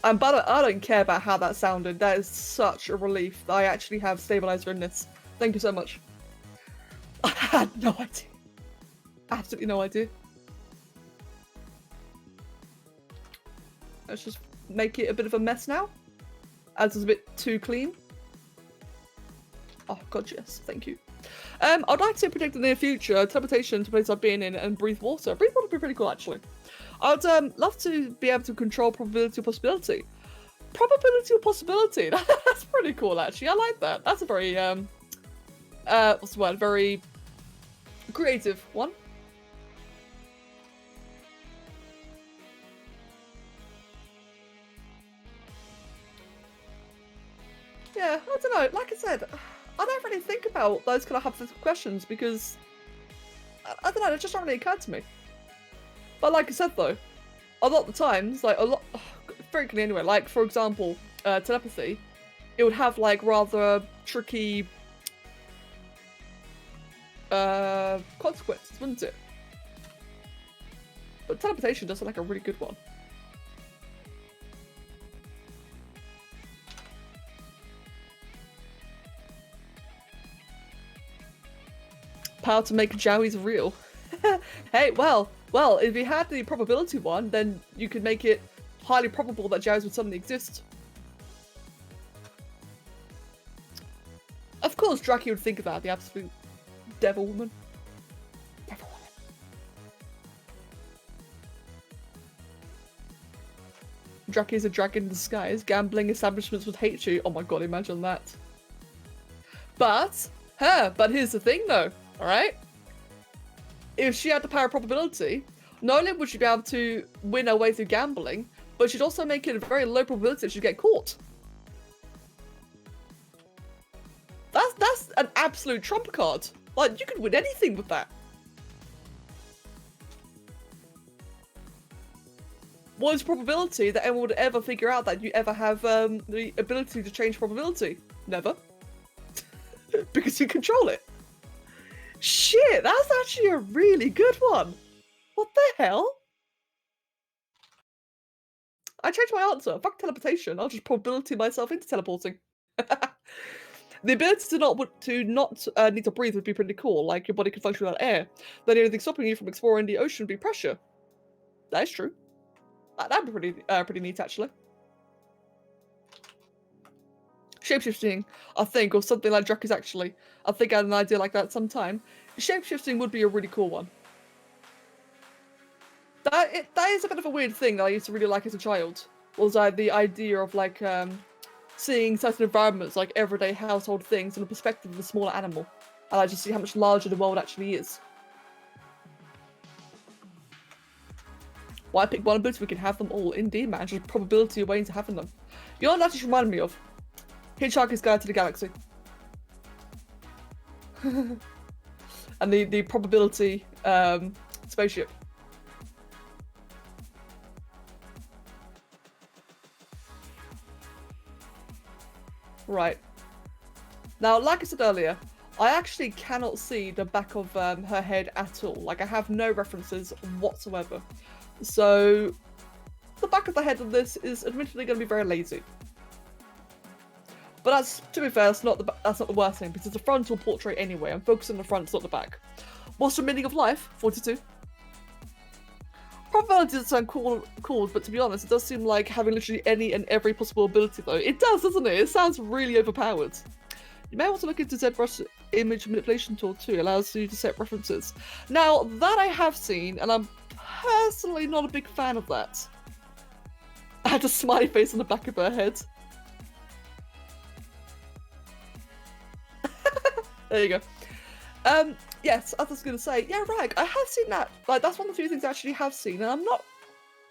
But I don't care about how that sounded. That is such a relief that I actually have stabilizer in this. Thank you so much. I had no idea. Absolutely no idea. Let's just make it a bit of a mess now. As it's a bit too clean. Oh god, yes. Thank you. I'd like to predict in the near future teleportation to places I've been in and breathe water. Breathe water would be pretty cool, actually. I'd love to be able to control probability or possibility. Probability or possibility? That's pretty cool, actually. I like that. That's a very, what's the word? Very creative one. Yeah, I don't know. Like I said, I don't really think about those kind of hypothetical questions because, I don't know, it just not really occurred to me. But like I said though, a lot of the times, like frankly anyway, like for example, telepathy, it would have like rather tricky consequences, wouldn't it? But teleportation does sound like a really good one. Power to make jowies real. Hey, well, if you had the probability one, then you could make it highly probable that jowies would suddenly exist. Of course, Draki would think of that, the absolute devil woman. Devil woman. Draki is a dragon in disguise. Gambling establishments would hate you. Oh my god, imagine that. But here's the thing though, alright? If she had the power of probability, not only would she be able to win her way through gambling, but she'd also make it a very low probability that she'd get caught. That's an absolute trump card. Like, you could win anything with that. What is probability that anyone would ever figure out that you ever have the ability to change probability? Never. Because you control it. Shit, that's actually a really good one. What the hell? I changed my answer. Fuck teleportation. I'll just probability myself into teleporting. The ability to not need to breathe would be pretty cool. Like your body can function without air. Then the only thing stopping you from exploring the ocean would be pressure. That is true. That'd be pretty neat actually. Shapeshifting, I think, or something like Druck is actually. I think I had an idea like that sometime. Shapeshifting would be a really cool one. That is a bit of a weird thing that I used to really like as a child. Was the idea of like seeing certain environments, like everyday household things, from the perspective of a smaller animal, and I just see how much larger the world actually is. Why pick one ability? We can have them all. Indeed, man. Just probability away into having them. You know what that just reminded me of? Hitchhiker's Guide to the Galaxy. And the probability spaceship. Right. Now, like I said earlier, I actually cannot see the back of her head at all. Like, I have no references whatsoever. So, the back of the head of this is admittedly going to be very lazy. But that's, to be fair, that's not the worst thing, because it's a frontal portrait anyway. I'm focusing on the front, not the back. What's the meaning of life? 42. Probability doesn't sound cool, but to be honest, it does seem like having literally any and every possible ability, though. It does, doesn't it? It sounds really overpowered. You may want to look into ZBrush image manipulation tool too. It allows you to set references. Now, that I have seen, and I'm personally not a big fan of that. I had a smiley face on the back of her head. There you go. Yes, as I was going to say, yeah, Rag, I have seen that. Like, that's one of the few things I actually have seen, and I'm not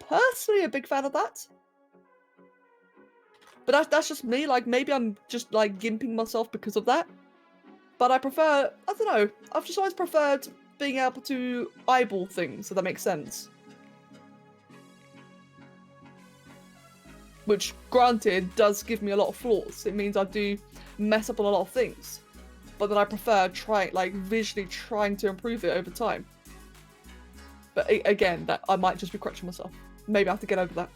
personally a big fan of that. But that's just me. Like, maybe I'm just, like, gimping myself because of that. But I prefer, I don't know, I've just always preferred being able to eyeball things, if that makes sense. Which, granted, does give me a lot of flaws. It means I do mess up on a lot of things. But then I prefer visually trying to improve it over time. But again, that I might just be crutching myself. Maybe I have to get over that.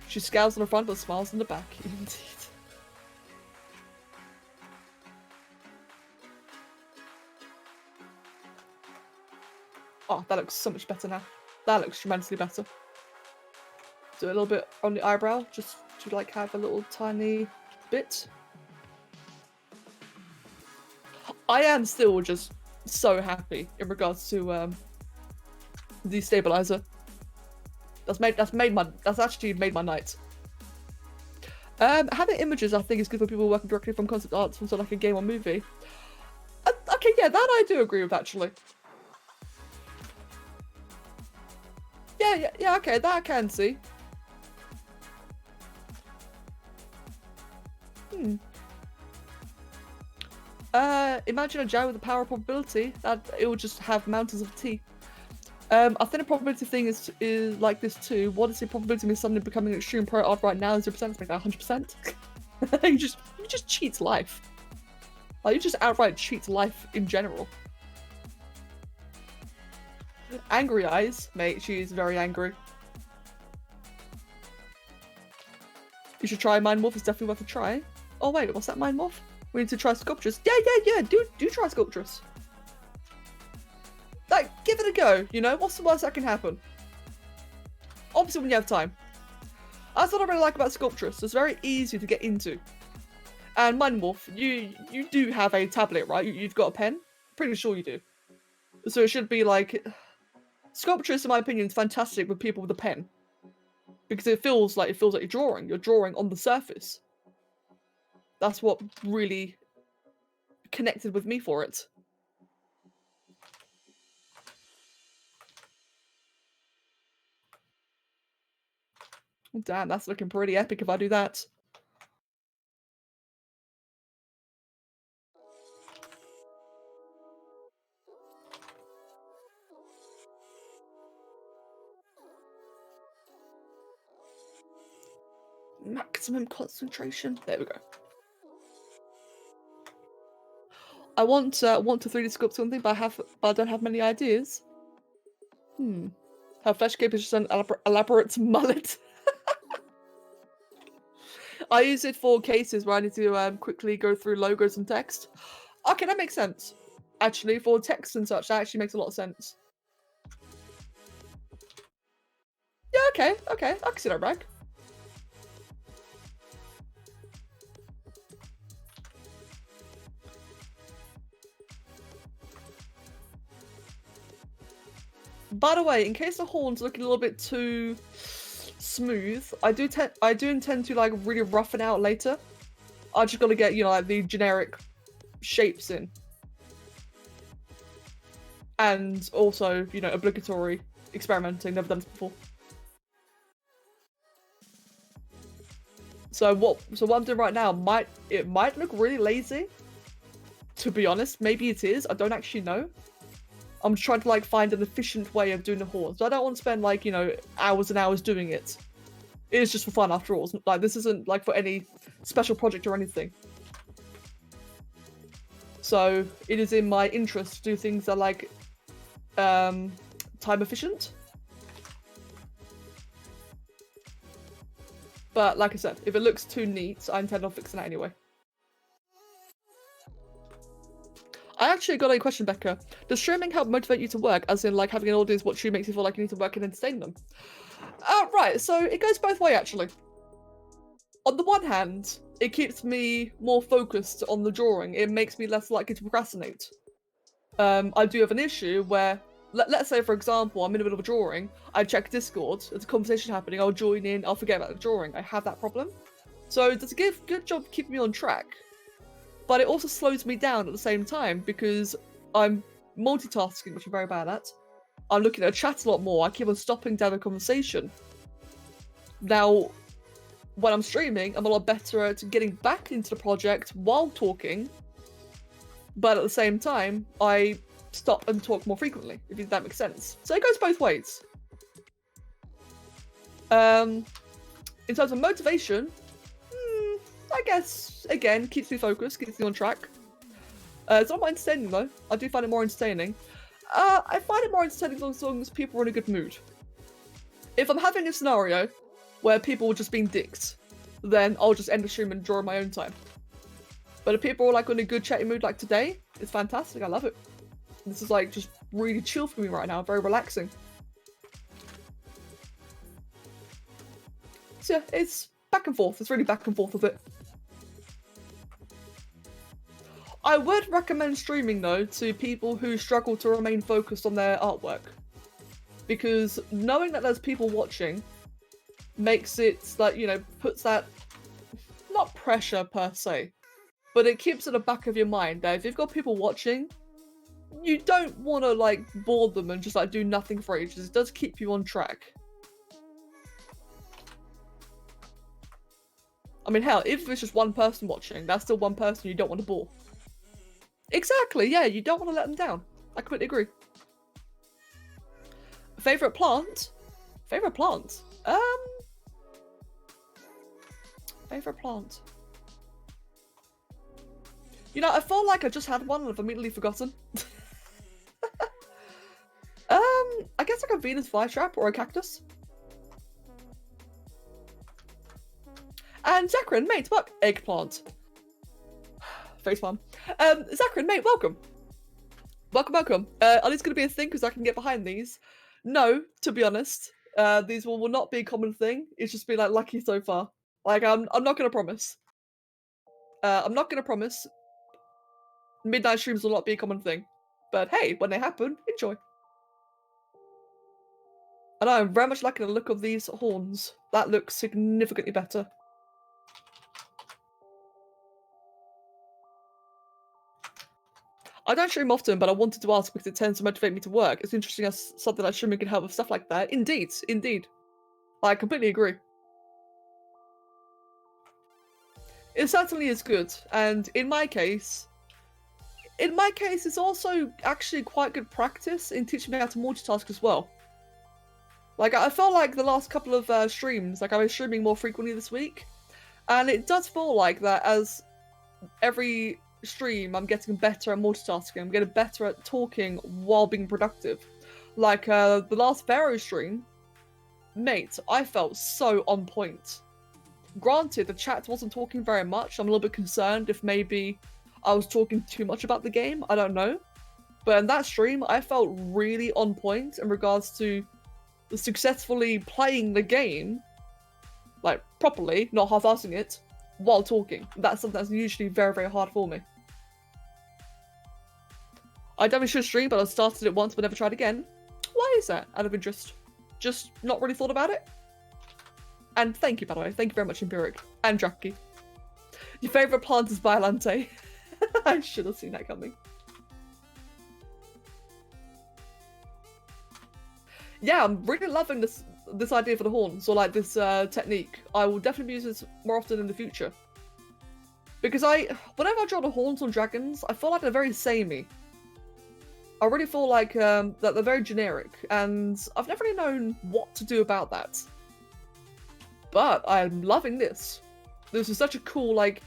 She scowls on the front but smiles on the back. Indeed. Oh, that looks so much better now. That looks tremendously better. Do a little bit on the eyebrow, just to like have a little tiny bit. I am still just so happy in regards to the stabilizer. That's actually made my night. Having images, I think, is good for people working directly from concept art, from sort of like a game or movie. Okay, yeah, that I do agree with actually. Yeah, okay, that I can see. Imagine a jar with the power of probability that it will just have mountains of tea. I think the probability thing is like this too. What is the probability of something becoming an extreme pro art right now? 0%, it's like 100%. you just cheat life. Like, you just outright cheat life in general. Angry eyes, mate. She is very angry. You should try Mind Morph. It's definitely worth a try. Oh wait, what's that Mind Morph? We need to try Sculptress. Yeah. Do try Sculptress. Like, give it a go. You know, what's the worst that can happen? Obviously, when you have time. That's what I really like about Sculptress. It's very easy to get into. And Mind Morph, you do have a tablet, right? You've got a pen. Pretty sure you do. So it should be like Sculptress, in my opinion, is fantastic with people with a pen. Because it feels like you're drawing. You're drawing on the surface. That's what really connected with me for it. Oh, damn, that's looking pretty epic if I do that. maximum concentration. There we go. I want to 3D sculpt something, but I don't have many ideas. Her flesh cape is just an elaborate mullet. I use it for cases where I need to quickly go through logos and text. Okay, that makes sense. Actually, for text and such, that actually makes a lot of sense. Yeah, okay, I can see that, Rag. By the way, in case the horn's looking a little bit too smooth, I do intend to like really roughen out later. I just gotta get, you know, like the generic shapes in. And also, you know, obligatory experimenting, never done this before. So what I'm doing right now might look really lazy. To be honest, maybe it is. I don't actually know. I'm just trying to like find an efficient way of doing the horns. So I don't want to spend like, you know, hours and hours doing it. It is just for fun after all. It's like this isn't like for any special project or anything. So it is in my interest to do things that are like time efficient. But like I said, if it looks too neat, I intend on fixing that anyway. I actually got a question, Becca. Does streaming help motivate you to work, as in like having an audience watch you makes you feel like you need to work and entertain them? Right, so it goes both ways actually. On the one hand, it keeps me more focused on the drawing. It makes me less likely to procrastinate. I do have an issue where, let's say for example, I'm in the middle of a drawing, I check Discord, there's a conversation happening, I'll join in, I'll forget about the drawing. I have that problem. So it does a good job keeping me on track. But it also slows me down at the same time because I'm multitasking, which I'm very bad at. I'm looking at a chat a lot more. I keep on stopping down the conversation. Now, when I'm streaming, I'm a lot better at getting back into the project while talking. But at the same time, I stop and talk more frequently, if that makes sense. So it goes both ways. In terms of motivation, I guess, again, keeps me focused, keeps me on track. It's not more entertaining though. I do find it more entertaining. I find it more entertaining as long as people are in a good mood. If I'm having a scenario where people are just being dicks, then I'll just end the stream and draw in my own time. But if people are like in a good chatty mood like today, it's fantastic, I love it. This is like just really chill for me right now, very relaxing. So yeah, it's back and forth, it's really back and forth with it. I would recommend streaming though to people who struggle to remain focused on their artwork. Because knowing that there's people watching makes it like, you know, puts that, not pressure per se, but it keeps at the back of your mind that if you've got people watching, you don't want to like bore them and just like do nothing for ages. It does keep you on track. I mean, hell, if it's just one person watching, that's still one person you don't want to bore. Exactly, yeah, you don't want to let them down. I completely agree. Favorite plant? Favorite plant? Favorite plant? You know, I feel like I just had one and I've immediately forgotten. I guess like a Venus flytrap or a cactus. And Zachary, mate, fuck, eggplant. Facepalm. Zachary, mate, welcome. Welcome. Are these going to be a thing because I can get behind these? No, to be honest. These will not be a common thing. It's just been like lucky so far. Like I'm not going to promise. I'm not going to promise. Midnight streams will not be a common thing. But hey, when they happen, enjoy. And I'm very much liking the look of these horns. That looks significantly better. I don't stream often, but I wanted to ask because it tends to motivate me to work. It's interesting as something like streaming can help with stuff like that. Indeed. I completely agree. It certainly is good, and in my case, it's also actually quite good practice in teaching me how to multitask as well. Like, I felt like the last couple of streams, like I was streaming more frequently this week, And it does feel like that as every stream I'm getting better at multitasking. I'm getting better at talking while being productive. Like the last Pharaoh stream, mate, I felt so on point. Granted, the chat wasn't talking very much. I'm a little bit concerned if maybe I was talking too much about the game. I don't know. But in that stream, I felt really on point in regards to successfully playing the game, like properly, not half-assing it, while talking. That's something that's usually very, very hard for me. I definitely should stream, but I started it once but never tried again. Why is that? Out of interest. Just not really thought about it? And thank you, by the way. Thank you very much, Empiric. And Drapke. Your favourite plant is Violante. I should have seen that coming. Yeah, I'm really loving this idea for the horns, or like this technique. I will definitely use this more often in the future. Because whenever I draw the horns on dragons, I feel like they're very samey. I really feel like that they're very generic, and I've never really known what to do about that. But I'm loving this. This is such a cool, like...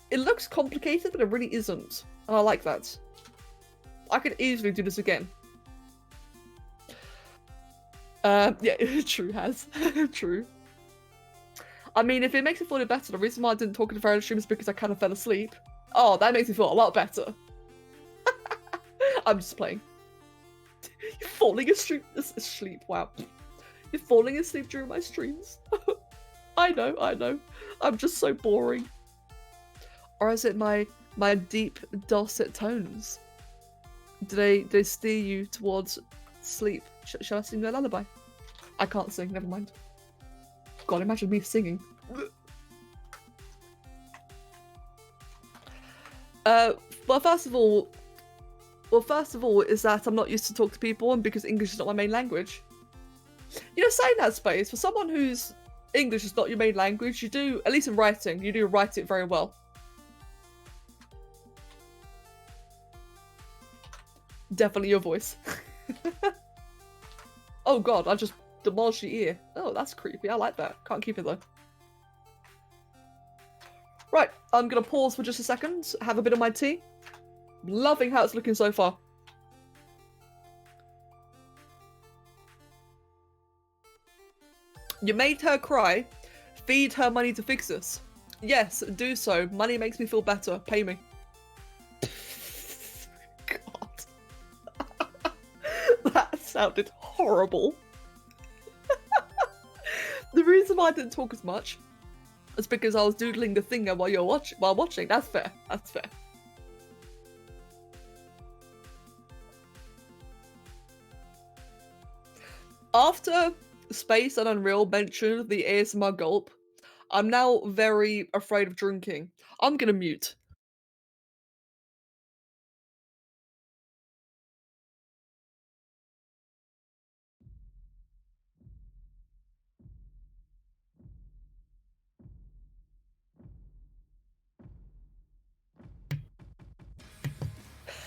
It looks complicated, but it really isn't. And I like that. I could easily do this again. Yeah, true, Has. True. I mean, if it makes me feel better, the reason why I didn't talk in the Friday stream is because I kind of fell asleep. Oh, that makes me feel a lot better. I'm just playing. You're falling asleep. Wow. You're falling asleep during my streams. I know. I'm just so boring. Or is it my deep, dulcet tones? Do they steer you towards sleep? Shall I sing a lullaby? I can't sing, never mind. God, imagine me singing. Well, first of all, is that I'm not used to talk to people, and because English is not my main language. You know, saying that, Space, for someone whose English is not your main language, you do, at least in writing, you do write it very well. Definitely your voice. Oh god, I just demolished your ear. Oh, that's creepy. I like that. Can't keep it though. Right, I'm gonna pause for just a second, have a bit of my tea. Loving how it's looking so far. You made her cry. Feed her money to fix this. Yes, do so. Money makes me feel better. Pay me. God. That sounded horrible. The reason why I didn't talk as much is because I was doodling the thing while watching. That's fair. That's fair. After Space and Unreal mentioned the ASMR gulp, I'm now very afraid of drinking. I'm gonna mute.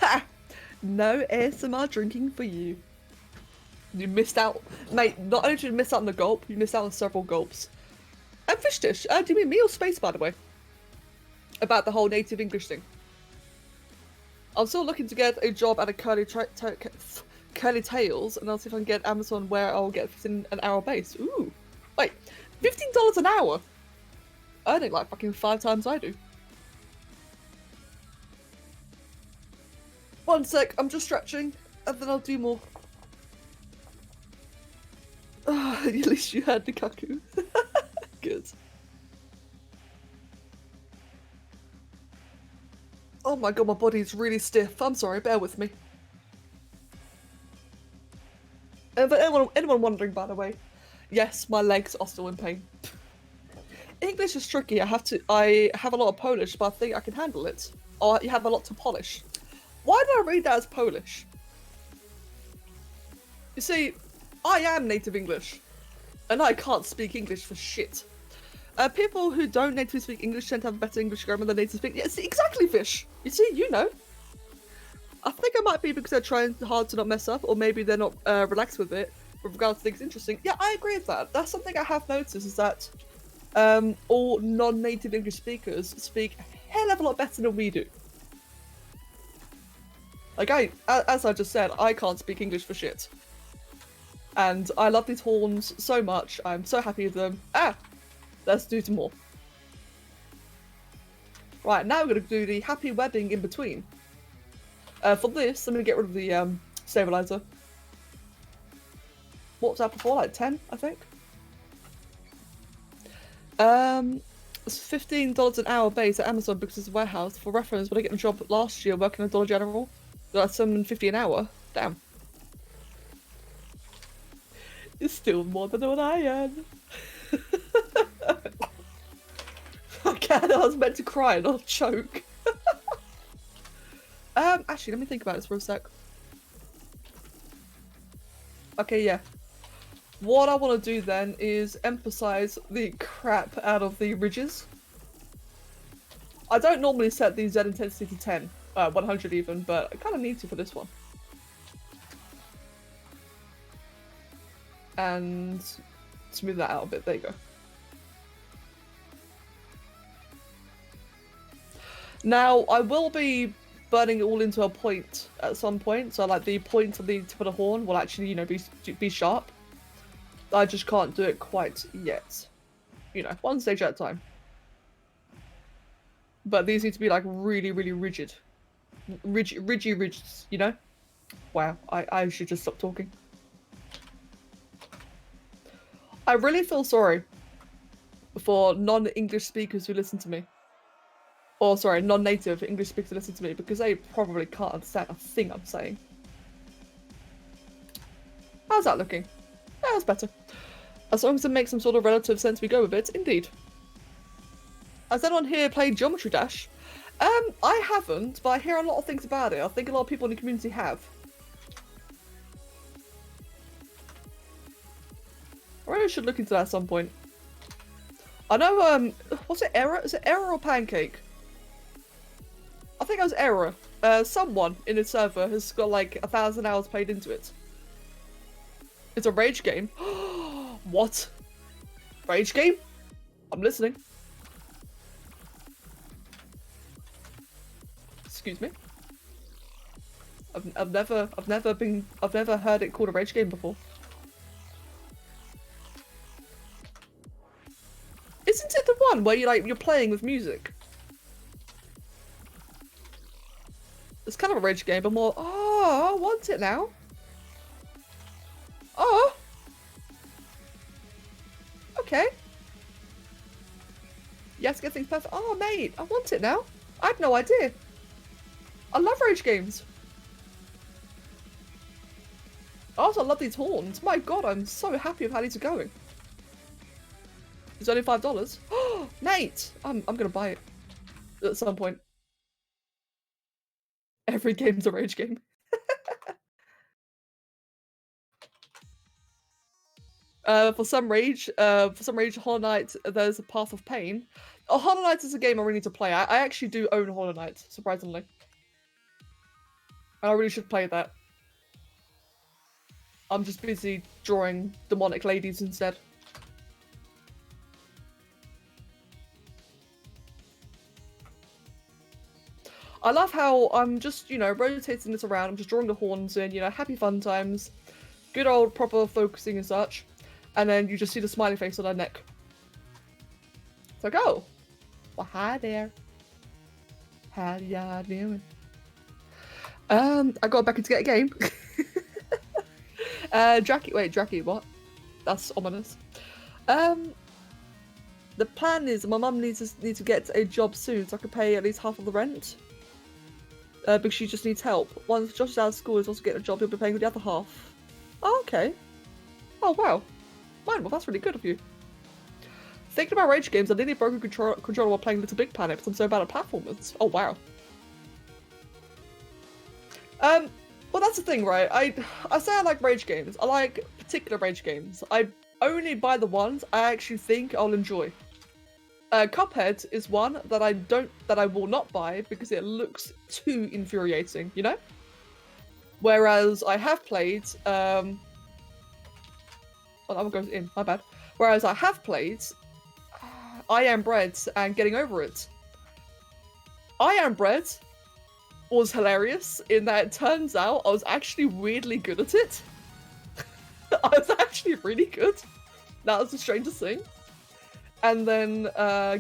Ha! No ASMR drinking for you. You missed out. Mate, not only did you miss out on the gulp, you missed out on several gulps. And Fish Dish, do you mean me or Space, by the way? About the whole native English thing. I'm still looking to get a job at a Curly Tails, and I'll see if I can get Amazon where I'll get an hour base. Ooh. Wait, $15 an hour? Earning like fucking 5 times I do. One sec, I'm just stretching, and then I'll do more. At least you heard the cuckoo. Good. Oh my god, my body's really stiff. I'm sorry, bear with me. And for anyone wondering, by the way, yes, my legs are still in pain. English is tricky. I have a lot of Polish, but I think I can handle it. Or you have a lot to polish. Why did I read that as Polish? You see, I am native English, and I can't speak English for shit. People who don't natively speak English tend to have better English grammar than native speak. Yes, exactly, Fish. You see, you know. I think it might be because they're trying hard to not mess up, or maybe they're not relaxed with it with regards to things interesting. Yeah, I agree with that. That's something I have noticed, is that all non-native English speakers speak a hell of a lot better than we do. Like, as I just said, I can't speak English for shit. And I love these horns so much. I'm so happy with them. Let's do some more. Right, now we're going to do the happy webbing in between. For this, I'm going to get rid of the stabilizer. What was that before? Like 10, I think? It's $15 an hour base at Amazon because it's a warehouse. For reference, when I get a job last year working at Dollar General, that's $7.50 an hour. Damn. It's still more than what I earn. I was meant to cry and not choke. Actually, let me think about this for a sec. Okay, yeah. What I want to do then is emphasize the crap out of the ridges. I don't normally set the Z intensity to 10, 100 even, but I kind of need to for this one. And smooth that out a bit. There you go. Now, I will be burning it all into a point at some point, so like the point of the tip of the horn will actually, you know, be sharp. I just can't do it quite yet. You know, one stage at a time. But these need to be like really, really rigid. Ridges, you know? Wow, I should just stop talking. I really feel sorry for non-English speakers who listen to me. Or sorry, non-native English speakers who listen to me, because they probably can't understand a thing I'm saying. How's that looking? That's better. As long as it makes some sort of relative sense, we go with it. Indeed. Has anyone here played Geometry Dash? I haven't, but I hear a lot of things about it. I think a lot of people in the community have. I really should look into that at some point. I know, what's it, Error? Is it Error or Pancake? I think it was Error. Someone in the server has got like 1,000 hours played into it. It's a rage game. What? Rage game? I'm listening. Excuse me. I've never heard it called a rage game before. Isn't it the one where you're playing with music? It's kind of a rage game, but more. Oh, I want it now. Oh. Okay. Yes, get things perfect. Oh, mate, I want it now. I had no idea. I love rage games. I also love these horns. My god, I'm so happy with how these are going. It's only $5. Oh, mate! I'm gonna buy it at some point. Every game's a rage game. For some rage, Hollow Knight, there's a Path of Pain. Oh, Hollow Knight is a game I really need to play. I actually do own Hollow Knight, surprisingly. And I really should play that. I'm just busy drawing demonic ladies instead. I love how I'm just, you know, rotating this around. I'm just drawing the horns in, you know, happy fun times. Good old proper focusing and such. And then you just see the smiley face on her neck. So go. Well, hi there. How y'all doing? I got back into get a game. Dracky, what? That's ominous. The plan is my mum needs to get a job soon so I can pay at least half of the rent. Because she just needs help. Once Josh is out of school, he's also getting a job, he'll be paying for the other half. Oh, okay. Oh, wow. Well, that's really good of you. Thinking about rage games, I nearly broke a controller while playing Little Big Planet because I'm so bad at platformers. Oh, wow. Well, that's the thing, right? I say I like rage games. I like particular rage games. I only buy the ones I actually think I'll enjoy. Cuphead is one that I will not buy because it looks too infuriating, you know? Whereas I have played, oh, that one goes in, my bad. Whereas I have played, I Am Bread and Getting Over It. I Am Bread was hilarious in that it turns out I was actually weirdly good at it. I was actually really good. That was the strangest thing. And then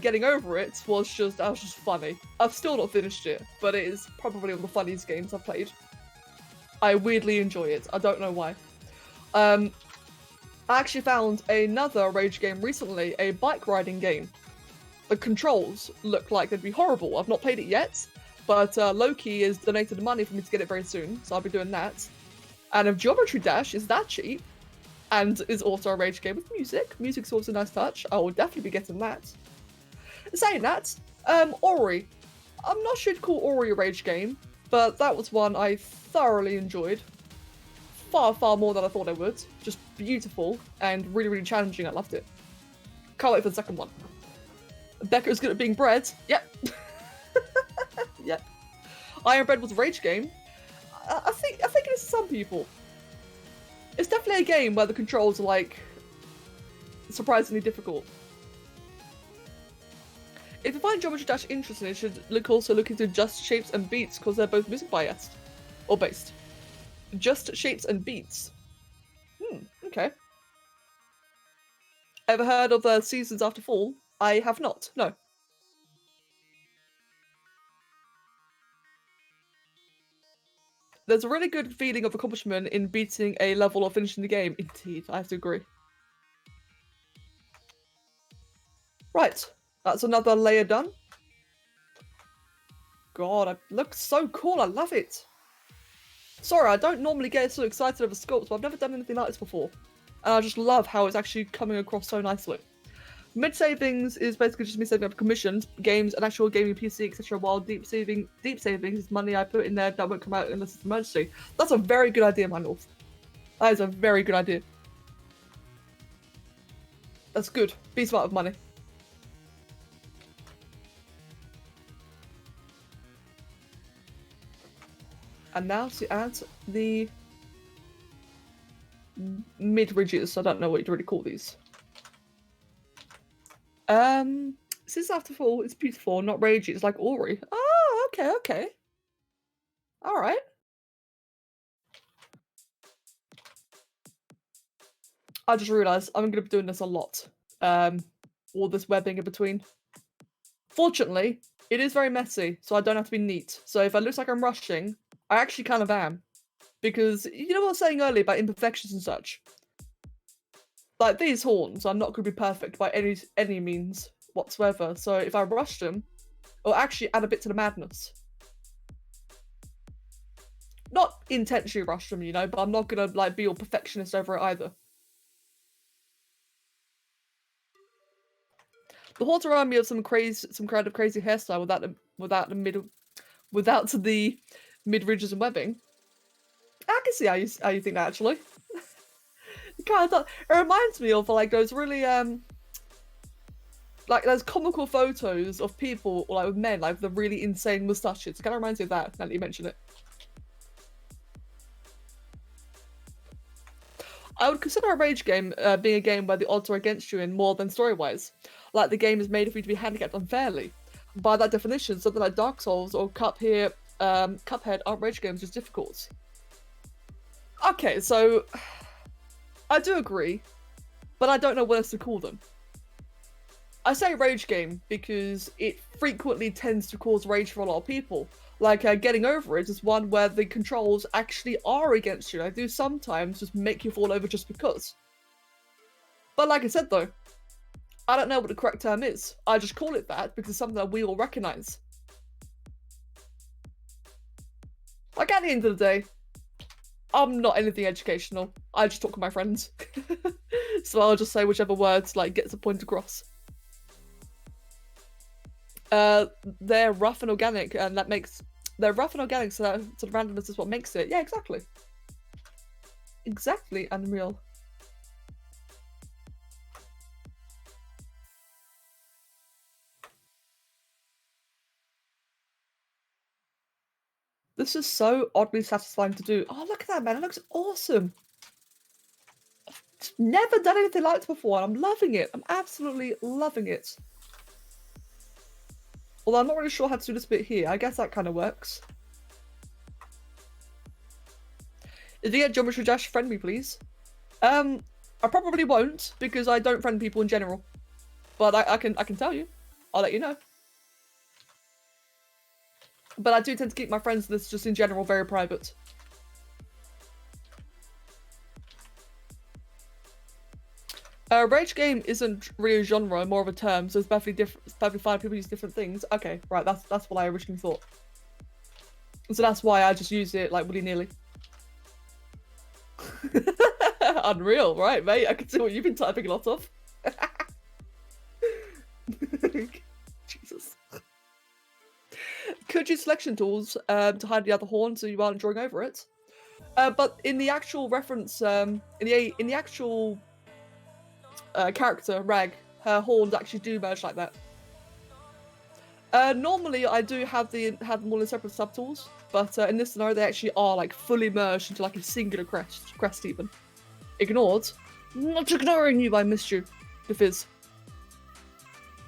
Getting Over It was just funny. I've still not finished it, but it is probably one of the funniest games I've played. I weirdly enjoy it. I don't know why. I actually found another rage game recently, a bike riding game. The controls look like they'd be horrible. I've not played it yet, but Loki has donated money for me to get it very soon, so I'll be doing that. And if Geometry Dash is that cheap, and is also a rage game with music. Music's always a nice touch. I will definitely be getting that. Saying that, Ori. I'm not sure to call Ori a rage game, but that was one I thoroughly enjoyed. Far, far more than I thought I would. Just beautiful and really, really challenging. I loved it. Can't wait for the second one. Becca's good at being bred. Yep. Yep. Iron Bread was a rage game. I think it is to some people. It's definitely a game where the controls are, like, surprisingly difficult. If you find Geometry Dash interesting, you should also look into Just Shapes and Beats, because they're both music biased. Or based. Just Shapes and Beats. Okay. Ever heard of the Seasons After Fall? I have not, no. There's a really good feeling of accomplishment in beating a level or finishing the game. Indeed, I have to agree. Right, that's another layer done. God, it looks so cool, I love it. Sorry, I don't normally get so excited over sculpts, but I've never done anything like this before. And I just love how it's actually coming across so nicely. Mid savings is basically just me saving up commissions, games, an actual gaming PC, etc. While deep savings is money I put in there that won't come out unless it's an emergency. That's a very good idea, my North. That is a very good idea. That's good. Be smart with money. And now to add the mid ridges. I don't know what you'd really call these. Since After Fall, it's beautiful, not ragey. It's like Ori. Oh, okay. All right. I just realised I'm going to be doing this a lot. All this webbing in between. Fortunately, it is very messy, so I don't have to be neat. So if it looks like I'm rushing, I actually kind of am. Because, you know what I was saying earlier about imperfections and such? Like, these horns are not going to be perfect by any means whatsoever. So if I rush them, it'll actually add a bit to the madness. Not intentionally rush them, you know, but I'm not going to, like, be all perfectionist over it either. The horns remind me of some kind of crazy hairstyle without the mid ridges and webbing. I can see how you think that, actually. It reminds me of like those really like those comical photos of people like with men like with the really insane moustaches. It kind of reminds me of that now that you mention it. I would consider a rage game being a game where the odds are against you in more than story-wise. Like the game is made for you to be handicapped unfairly. By that definition, something like Dark Souls or Cuphead aren't rage games, just difficult. Okay, so I do agree, but I don't know what else to call them. I say rage game because it frequently tends to cause rage for a lot of people. Like, Getting Over It is one where the controls actually are against you. They do sometimes just make you fall over just because. But like I said though, I don't know what the correct term is. I just call it that because it's something that we all recognise. Like, at the end of the day, I'm not anything educational. I just talk to my friends. So I'll just say whichever words, like, gets the point across. They're rough and organic, and they're rough and organic, so that sort of randomness is what makes it. Yeah, exactly. Exactly, unreal. This is so oddly satisfying to do. Oh, look at that, man. It looks awesome. I've never done anything like this before, and I'm loving it. I'm absolutely loving it. Although I'm not really sure how to do this bit here. I guess that kind of works. If you get Geometry Dash, friend me, please. I probably won't because I don't friend people in general. But I can tell you. I'll let you know. But I do tend to keep my friends lists just in general very private. Rage game isn't really a genre, more of a term, so it's perfectly fine. People use different things. Okay, right, that's what I originally thought. So that's why I just use it like willy-nilly. Unreal, right, mate? I can see what you've been typing a lot of. Jesus. Could use selection tools to hide the other horn so you aren't drawing over it. But in the actual reference, in the actual character, Rag, her horns actually do merge like that. Normally, I do have them all in separate subtools, but in this scenario, they actually are like fully merged into like a singular crest even. Ignored. Not ignoring you, I missed you. The Fizz.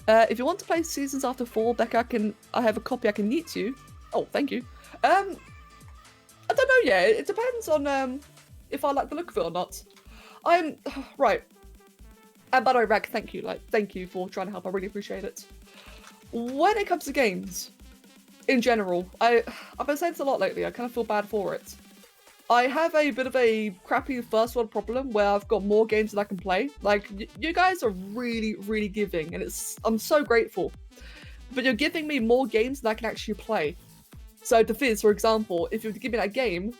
If you want to play Seasons After 4, Becca, I have a copy I can yeet to you. Oh, thank you. I don't know yet. It depends on if I like the look of it or not. Right. And by the way, Rag, thank you. Thank you for trying to help. I really appreciate it. When it comes to games, in general, I've been saying this a lot lately. I kind of feel bad for it. I have a bit of a crappy first world problem where I've got more games than I can play. Like, you guys are really, really giving, and I'm so grateful. But you're giving me more games than I can actually play. So, The Fizz, for example, if you were to give me that game,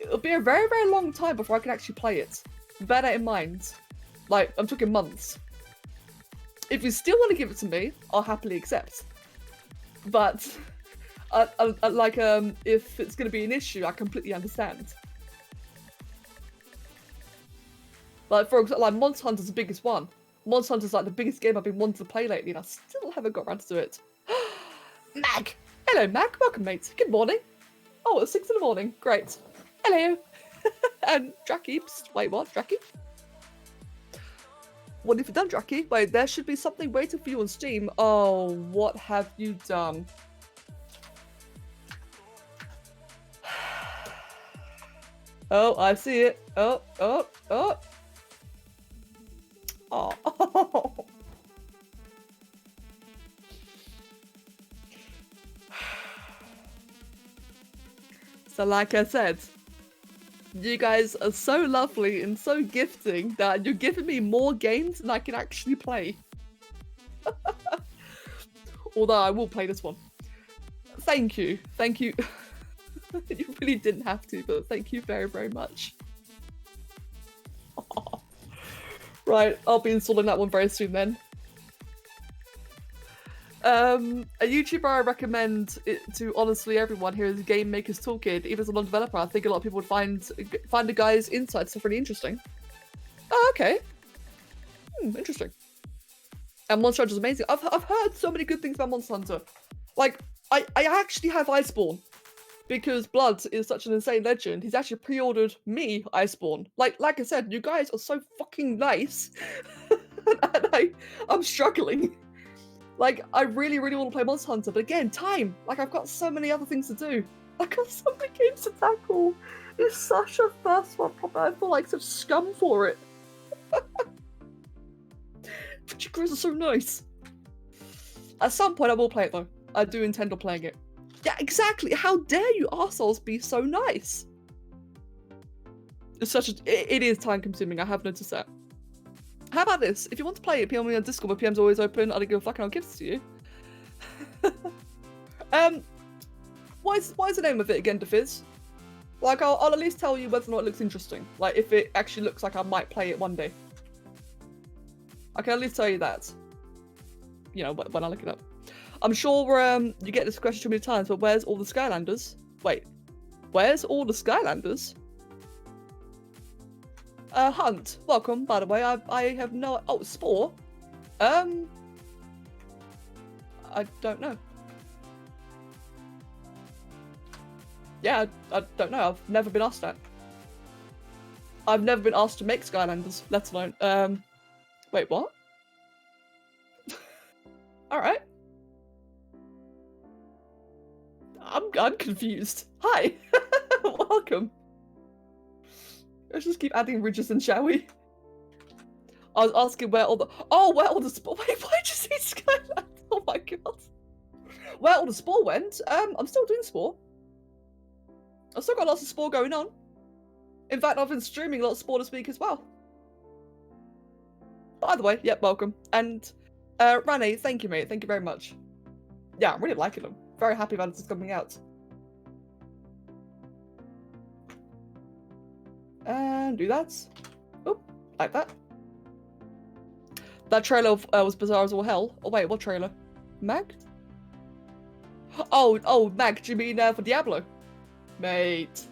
it'll be a very, very long time before I can actually play it. Bear that in mind. Like, I'm talking months. If you still want to give it to me, I'll happily accept. But if it's going to be an issue, I completely understand. Like, for example, like Monster Hunter's the biggest one. Monster Hunter's like the biggest game I've been wanting to play lately, and I still haven't got around to do it. Mag! Hello, Mag. Welcome, mate. Good morning. Oh, it's 6 in the morning. Great. Hello. And Dracky. Wait, what? Dracky? What have you done, Dracky? Wait, there should be something waiting for you on Steam. Oh, what have you done? Oh, I see it. Oh. Oh. So like I said, you guys are so lovely and so gifting that you're giving me more games than I can actually play. Although I will play this one. Thank you. Thank you. You really didn't have to, but thank you very, very much. Oh. Right, I'll be installing that one very soon then. A YouTuber I recommend it to honestly everyone here is Game Maker's Toolkit. Even as a non-developer, I think a lot of people would find the guy's insights are pretty interesting. Oh, okay. Interesting. And Monster Hunter is amazing. I've heard so many good things about Monster Hunter. Like, I actually have Iceborne. Because Blood is such an insane legend, he's actually pre-ordered me Iceborne. Like I said, you guys are so fucking nice. And I'm struggling. Like, I really, really want to play Monster Hunter, but again, time. Like, I've got so many other things to do. I've got so many games to tackle. It's such a first one problem. I feel like such scum for it. But you guys are so nice. At some point, I will play it, though. I do intend on playing it. Yeah, exactly. How dare you arseholes be so nice? It's it is time consuming. I have noticed that. How about this? If you want to play it, PM me on Discord. My PM's always open. I don't give a fuck. I'll give it to you. What is the name of it again, DeFizz? Like, I'll at least tell you whether or not it looks interesting. Like, if it actually looks like I might play it one day. I can at least tell you that. You know, when I look it up. I'm sure you get this question too many times, but where's all the Skylanders? Wait, where's all the Skylanders? Hunt, welcome, by the way. I have no... Oh, Spore? I don't know. Yeah, I don't know. I've never been asked that. I've never been asked to make Skylanders, let alone... Wait, what? Alright. I'm confused. Hi. Welcome. Let's just keep adding ridges in, shall we? I was asking where all the... Oh, where all the spore... Wait, why'd you say Skyland? Oh my god. Where all the spore went? I'm still doing spore. I've still got lots of spore going on. In fact, I've been streaming a lot of spore this week as well. By the way, yep, welcome. And, Rani, thank you, mate. Thank you very much. Yeah, I'm really liking them. Very happy about this coming out. And do that. Oh, like that. That trailer was bizarre as all hell. Oh wait, what trailer? Mag? Oh, Mag, do you mean for Diablo? Mate.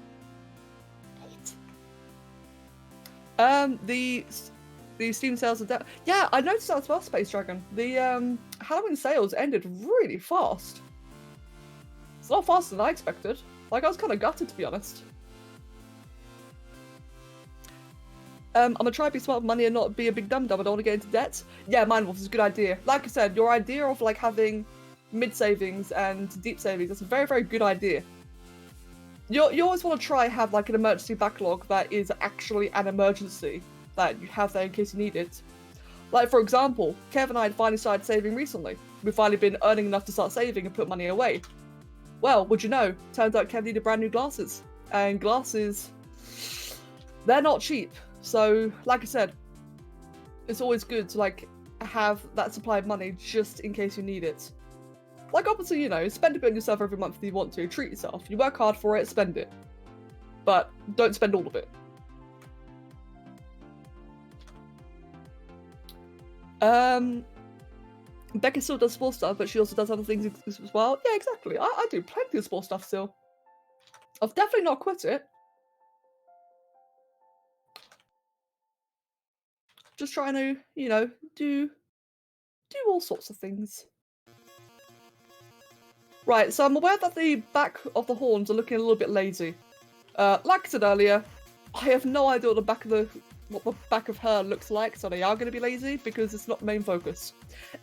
The Steam sales are down. Yeah, I noticed that as well, Space Dragon. The Halloween sales ended really fast. It's a lot faster than I expected. Like, I was kind of gutted, to be honest. I'm gonna try to be smart with money and not be a big dum-dum. I don't want to get into debt. Yeah, Mindwolf is a good idea. Like I said, your idea of like having mid-savings and deep savings, that's a very, very good idea. You always want to try have like an emergency backlog that is actually an emergency, that you have there in case you need it. Like, for example, Kev and I had finally started saving recently. We've finally been earning enough to start saving and put money away. Well, would you know, turns out Kev needed brand new glasses. And glasses, they're not cheap. So, like I said, it's always good to like have that supply of money just in case you need it. Like, obviously, you know, spend a bit on yourself every month if you want to. Treat yourself. You work hard for it, spend it. But don't spend all of it. Becca still does sport stuff, but she also does other things as well. Yeah, exactly. I do plenty of sport stuff still. I've definitely not quit it. Just trying to, you know, do all sorts of things. Right, so I'm aware that the back of the horns are looking a little bit lazy. Like I said earlier, I have no idea what the back of her looks like, so they are going to be lazy because it's not the main focus.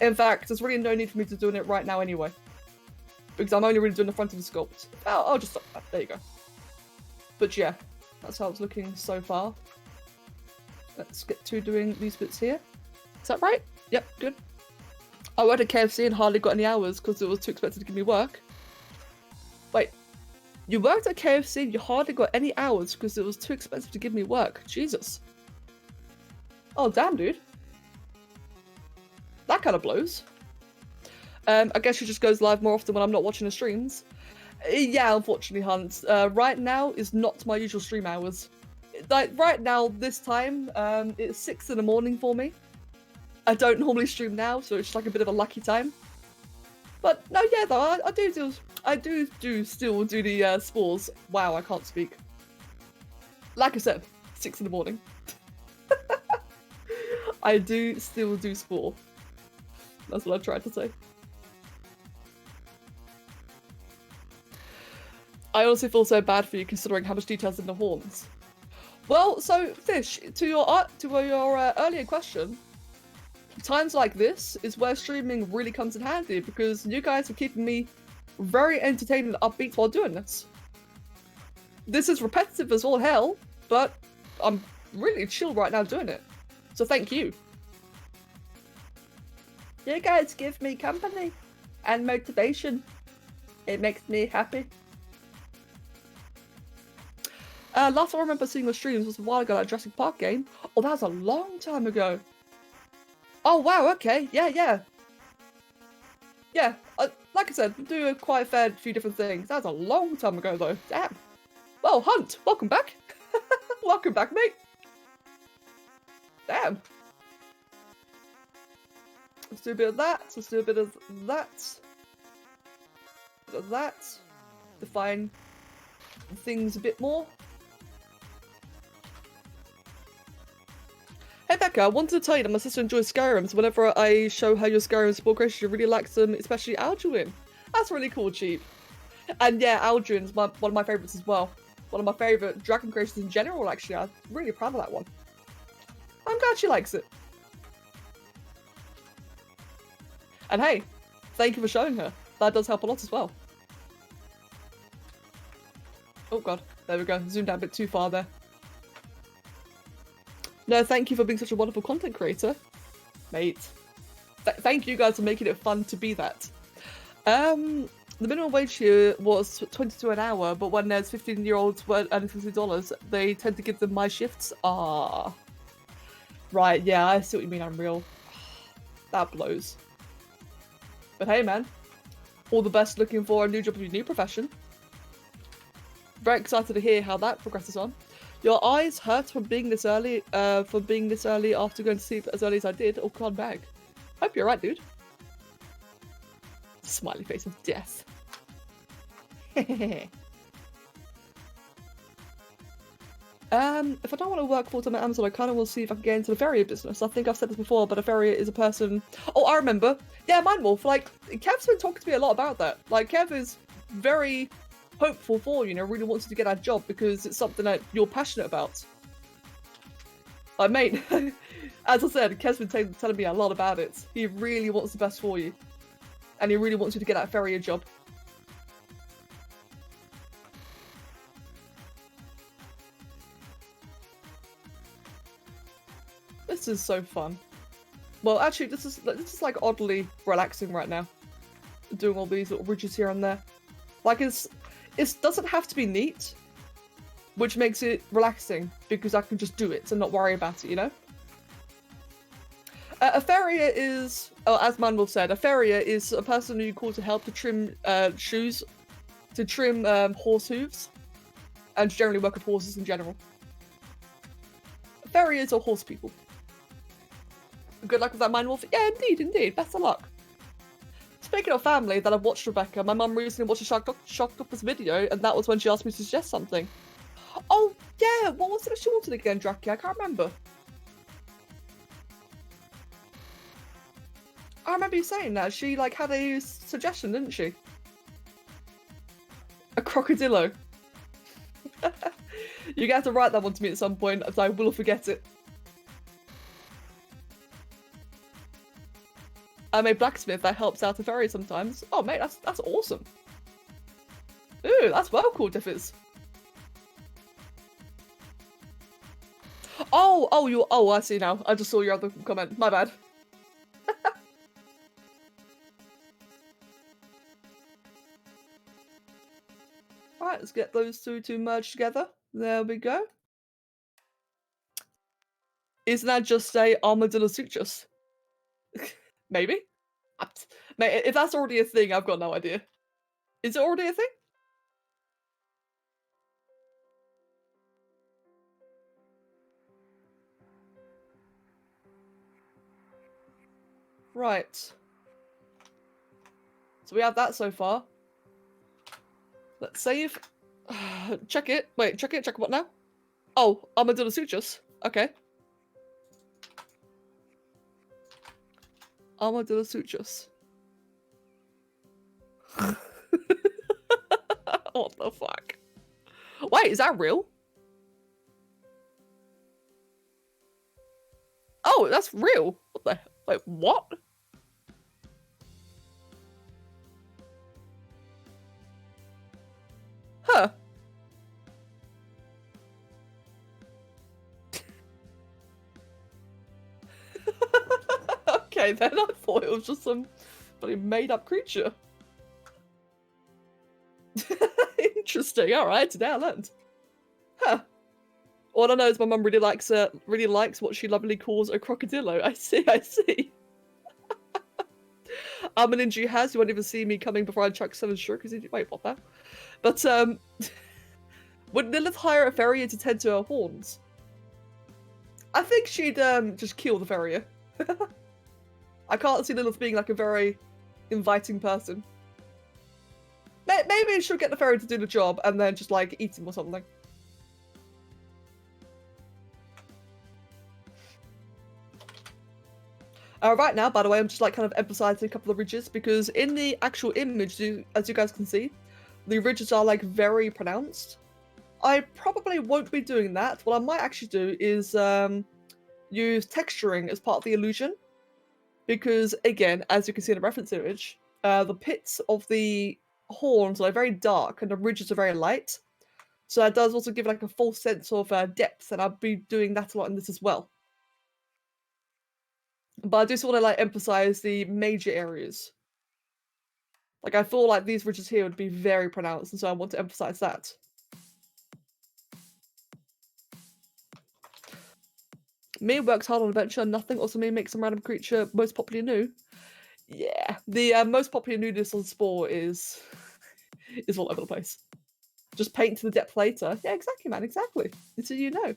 In fact, there's really no need for me to doing it right now anyway, because I'm only really doing the front of the sculpt. I'll just stop that. There you go. But yeah, that's how it's looking so far. Let's get to doing these bits here. Is that right? Yep, good. I worked at KFC and hardly got any hours because it was too expensive to give me work. Wait, you worked at KFC and you hardly got any hours because it was too expensive to give me work? Jesus. Oh, damn, dude. That kind of blows. I guess she just goes live more often when I'm not watching the streams. Yeah, unfortunately, Hunt. Right now is not my usual stream hours. Like, right now, this time, it's 6 in the morning for me. I don't normally stream now, so it's like a bit of a lucky time. But no, yeah, though, I do still do the spores. Wow, I can't speak. Like I said, 6 in the morning. I do still do spore. That's what I tried to say. I honestly feel so bad for you considering how much detail's in the horns. Well, so Fish, to your earlier question, times like this is where streaming really comes in handy because you guys are keeping me very entertained and upbeat while doing this. This is repetitive as all hell, but I'm really chill right now doing it. So thank you. You guys give me company and motivation. It makes me happy. Last time I remember seeing the streams was a while ago, that Jurassic Park game. Oh, that was a long time ago. Oh, wow, okay. Yeah. Yeah, like I said, we do quite a fair few different things. That was a long time ago, though. Damn. Well, Hunt, welcome back. Welcome back, mate. Damn. Let's do a bit of that. Let's do a bit of that. A bit of that. Define things a bit more. Hey Becca, I wanted to tell you that my sister enjoys Skyrim, so whenever I show her your Skyrim support creation, she really likes them, especially Alduin. That's really cool, Cheap. And yeah, Alduin's one of my favourites as well. One of my favourite dragon creations in general, actually. I'm really proud of that one. I'm glad she likes it. And hey, thank you for showing her. That does help a lot as well. Oh god, there we go. Zoomed out a bit too far there. No, thank you for being such a wonderful content creator, mate. Thank you guys for making it fun to be that. The minimum wage here was 22 an hour, but when there's 15-year-olds earning $50, they tend to give them my shifts. Ah. Right, yeah, I see what you mean, Unreal. That blows. But hey, man. All the best looking for a new job in your new profession. Very excited to hear how that progresses on. Your eyes hurt from being this early, after going to sleep as early as I did. Oh, God, bag. Hope you're right, dude. Smiley face of death. If I don't want to work full-time at Amazon, I kind of will see if I can get into the farrier business. I think I've said this before, but a farrier is a person... Oh, I remember. Yeah, Mindwolf. Like, Kev's been talking to me a lot about that. Like, Kev is very hopeful for you know, really wants you to get that job because it's something that you're passionate about. Like, mate, as I said, Kev's been telling me a lot about it. He really wants the best for you. And he really wants you to get that farrier job. This is so fun. Well, actually, this is like oddly relaxing right now. Doing all these little ridges here and there. Like it doesn't have to be neat, which makes it relaxing because I can just do it and not worry about it, you know? A farrier is, as Manuel said, a farrier is a person who you call to help to trim shoes, to trim horse hooves, and to generally work with horses in general. Farriers are horse people. Good luck with that, Mindwolf. Yeah, indeed. Best of luck. Speaking of family that I've watched, Rebecca, my mum recently watched a Shocked Octopus video, and that was when she asked me to suggest something. Oh, yeah, what was it she wanted again, Draki? I can't remember. I remember you saying that. She, like, had a suggestion, didn't she? A crocodilo. You're gonna have to write that one to me at some point, as I will forget it. I'm a blacksmith that helps out a farrier sometimes. Oh, mate, that's awesome. Ooh, that's well cool, Differs. Oh, I see now. I just saw your other comment. My bad. Alright, let's get those two to merge together. There we go. Isn't that just a armadillo sutures? Maybe? Mate, if that's already a thing, I've got no idea. Is it already a thing? Right. So we have that so far. Let's save. Check it. Wait, check it. Check what now? Oh, armadillo sutures. Okay. Armadillo sutures. What the fuck? Wait, is that real? Oh, that's real. What the? Wait, what? Huh. Okay, then I thought it was just some bloody made-up creature. Interesting. All right, today I learned. Huh. All I know is my mum really likes what she lovingly calls a crocodilo. I see. I'm an injury has. You won't even see me coming before I chuck 7 strokes. Wait, what that? But would Lilith hire a farrier to tend to her horns? I think she'd just kill the farrier. I can't see Lilith being like a very inviting person. Maybe she'll get the farrier to do the job and then just like eat him or something. Right now, by the way, I'm just like kind of emphasizing a couple of ridges because in the actual image, as you guys can see, the ridges are like very pronounced. I probably won't be doing that. What I might actually do is use texturing as part of the illusion. Because, again, as you can see in the reference image, the pits of the horns are very dark and the ridges are very light. So that does also give like a false sense of depth, and I'll be doing that a lot in this as well. But I just want to like emphasize the major areas. Like I feel like these ridges here would be very pronounced, and so I want to emphasize that. Me works hard on adventure, nothing. Also me makes some random creature most popular new. Yeah, the most popular nudist on Spore is all over the place. Just paint to the depth later. Yeah, exactly, man, exactly. So you know.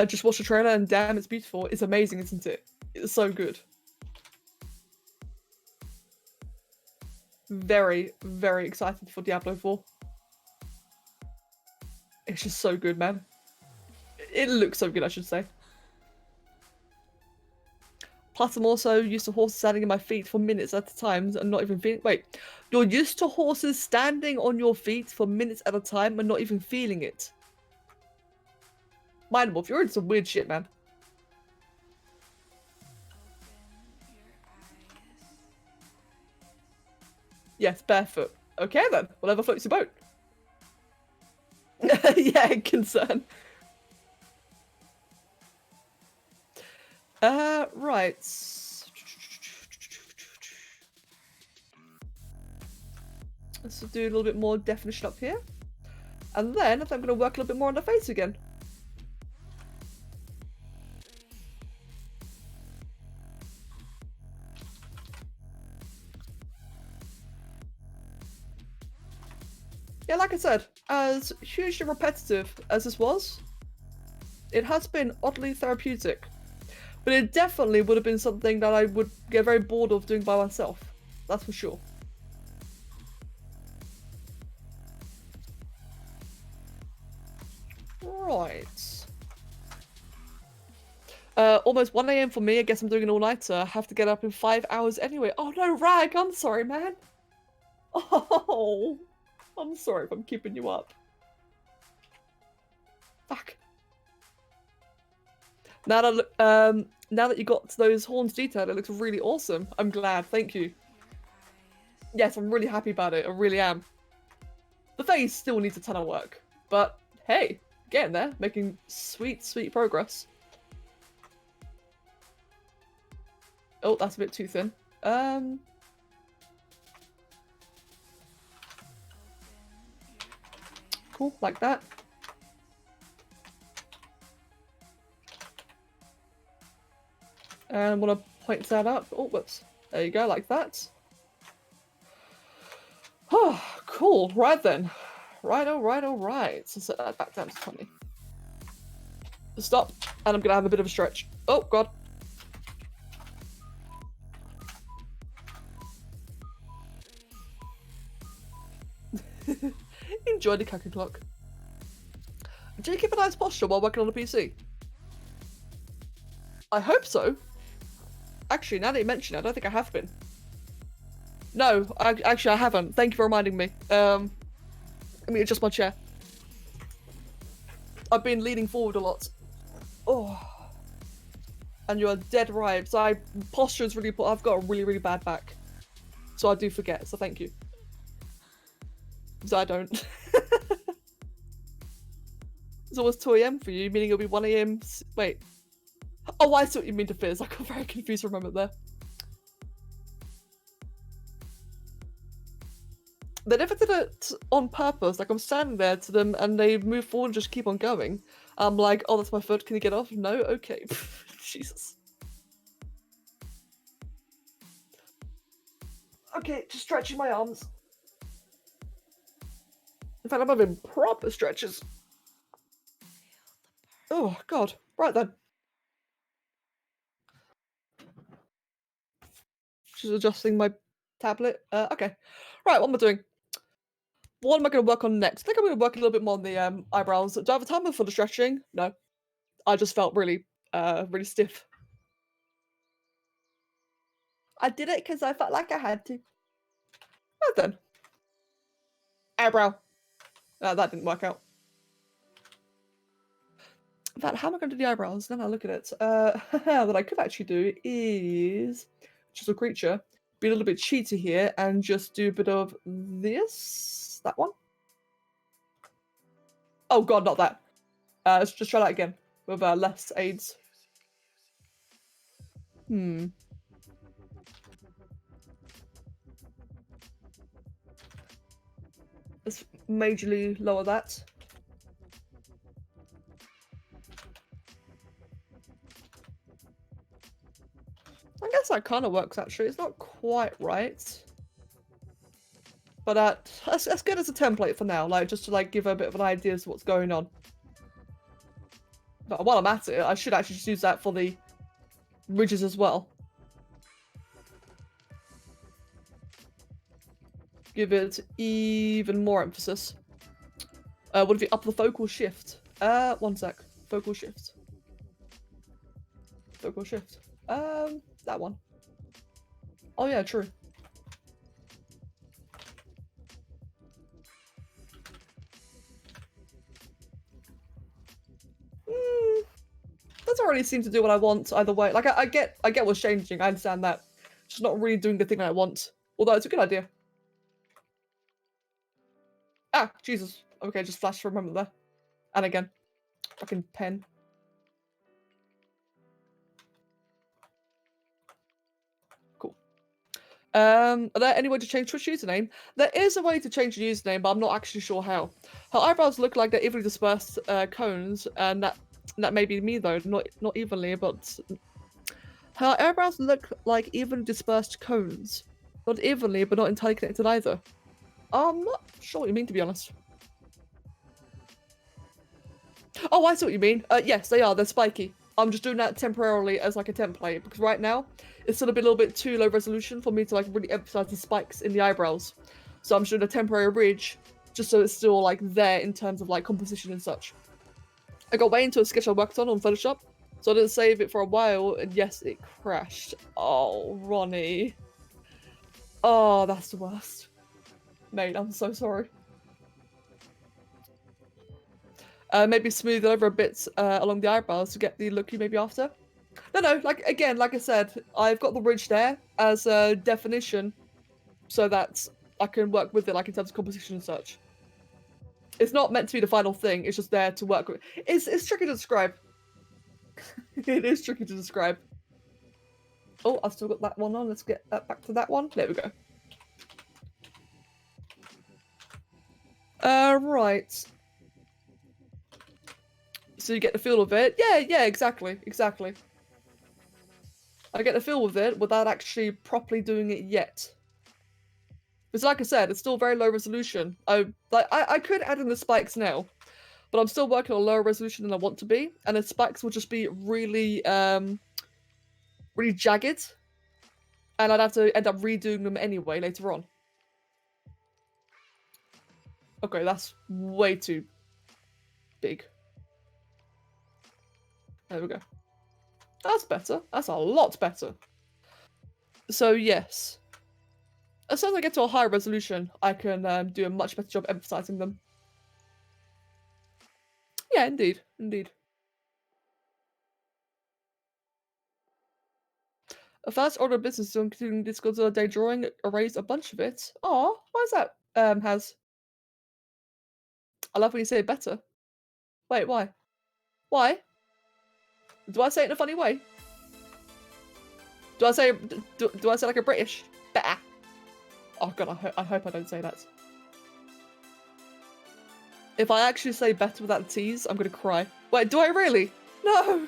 Just watch the trailer and damn, it's beautiful. It's amazing, isn't it? It's so good. Very, very excited for Diablo 4. It's just so good, man. It looks so good, I should say. Plus, I'm also used to horses standing on my feet for minutes at a time and not even feeling. Wait, you're used to horses standing on your feet for minutes at a time and not even feeling it. Mind wolf, you're in some weird shit, man. Yes, barefoot. Okay then, whatever floats your boat. Yeah, concern. Right. Let's do a little bit more definition up here. And then I think I'm going to work a little bit more on the face again. Yeah, like I said, as hugely repetitive as this was, it has been oddly therapeutic. But it definitely would have been something that I would get very bored of doing by myself. That's for sure. Right. Almost 1 AM for me. I guess I'm doing an all-nighter. I have to get up in 5 hours anyway. Oh no, Rag! I'm sorry, man. Oh, I'm sorry if I'm keeping you up. Fuck. Now that you got those horns detailed, it looks really awesome. I'm glad. Thank you. Yes, I'm really happy about it. I really am. The face still needs a ton of work, but hey, getting there, making sweet, sweet progress. Oh, that's a bit too thin. Cool, like that. And I want to point that up. Oh, whoops. There you go, like that. Oh, cool. Right then. Right, alright. So set that back down to 20. Stop. And I'm going to have a bit of a stretch. Oh, God. Enjoy the cuckoo clock. Do you keep a nice posture while working on the PC? I hope so. Actually, now that you mention it, I don't think I have been. No, actually I haven't. Thank you for reminding me. Let me adjust my chair. I've been leaning forward a lot. Oh. And you're dead right. So posture is really important. I've got a really, really bad back. So I do forget, so thank you. So I don't. It's almost 2 AM for you, meaning it'll be 1 AM. Wait. Oh, I see what you mean to Fizz. I got very confused for a moment there. They never did it on purpose. Like, I'm standing there to them and they move forward and just keep on going. I'm like, oh, that's my foot. Can you get off? No? Okay. Jesus. Okay, just stretching my arms. In fact, I'm having proper stretches. Oh, God. Right then. Just adjusting my tablet. Okay. Right, what am I doing? What am I going to work on next? I think I'm going to work a little bit more on the eyebrows. Do I have a timer for the stretching? No. I just felt really, really stiff. I did it because I felt like I had to. Right then. Eyebrow. That didn't work out. In fact, how am I going to do the eyebrows? Then I look at it. What I could actually do is just a creature. be a little bit cheaty here and just do a bit of this. That one. Oh god, not that. Let's just try that again with less aids. Let's majorly lower that. I guess that kind of works actually. It's not quite right. But that's good as a template for now, like just to like give a bit of an idea as to what's going on. But while I'm at it, I should actually just use that for the ridges as well. Give it even more emphasis. What if you up the focal shift? One sec. Focal shift. Focal shift. That one. Oh yeah, true. Doesn't really seem to do what I want either way. Like I get what's changing. I understand that. Just not really doing the thing I want. Although it's a good idea. Ah, Jesus. Okay, just flash for a moment there. And again. Fucking pen. Cool. Are there any way to change Twitch username? There is a way to change the username, but I'm not actually sure how. Her eyebrows look like they're evenly dispersed cones, and that may be me though, not evenly, but her eyebrows look like evenly dispersed cones. Not evenly, but not entirely connected either. I'm not sure what you mean, to be honest. Oh, I see what you mean. Yes, they are. They're spiky. I'm just doing that temporarily as like a template, because right now it's still a little bit too low resolution for me to like really emphasize the spikes in the eyebrows. So I'm just doing a temporary ridge, just so it's still like there in terms of like composition and such. I got way into a sketch I worked on Photoshop, so I didn't save it for a while, and yes, it crashed. Oh, Ronnie. Oh, that's the worst. Mate, I'm so sorry. Maybe smooth it over a bit along the eyebrows to get the look you maybe after. No, like I said, I've got the ridge there as a definition so that I can work with it like in terms of composition and such. It's not meant to be the final thing, it's just there to work with. It's tricky to describe. It is tricky to describe. Oh, I've still got that one on. Let's get that back to that one. There we go. Right. So you get the feel of it. Yeah, exactly. I get the feel with it without actually properly doing it yet. Because like I said, it's still very low resolution. I could add in the spikes now, but I'm still working on lower resolution than I want to be, and the spikes will just be really, really jagged, and I'd have to end up redoing them anyway later on. Okay, that's way too big. There we go. That's better. That's a lot better. So yes. As soon as I get to a higher resolution, I can do a much better job emphasizing them. Yeah, indeed. A first order of business, including this Godzilla Day drawing, erased a bunch of it. Aw, why is that, Has? I love when you say it better. Wait, why? Why? Do I say it in a funny way? Do I say like a British? Better. Oh god, I hope I don't say that. If I actually say better without the T's, I'm gonna cry. Wait, do I really? No!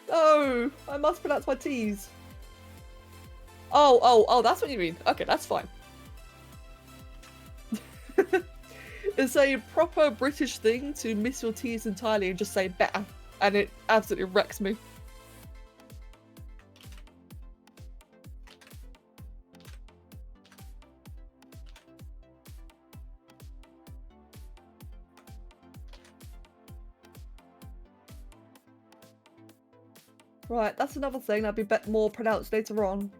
No! I must pronounce my T's. Oh, that's what you mean. Okay, that's fine. It's a proper British thing to miss your T's entirely and just say better. And it absolutely wrecks me. Right, that's another thing that'll be more pronounced later on.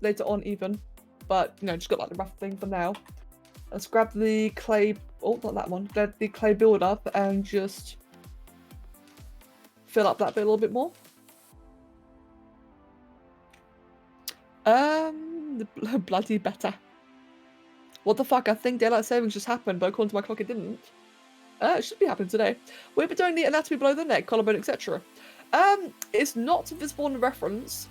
Later on even. But, you know, just got like the rough thing for now. Let's grab the clay... Oh, not that one. Grab the clay build up and just fill up that bit a little bit more. Bloody better. What the fuck? I think daylight savings just happened, but according to my clock it didn't. It should be happening today. We'll be doing the anatomy below the neck, collarbone, etc. It's not visible in the reference.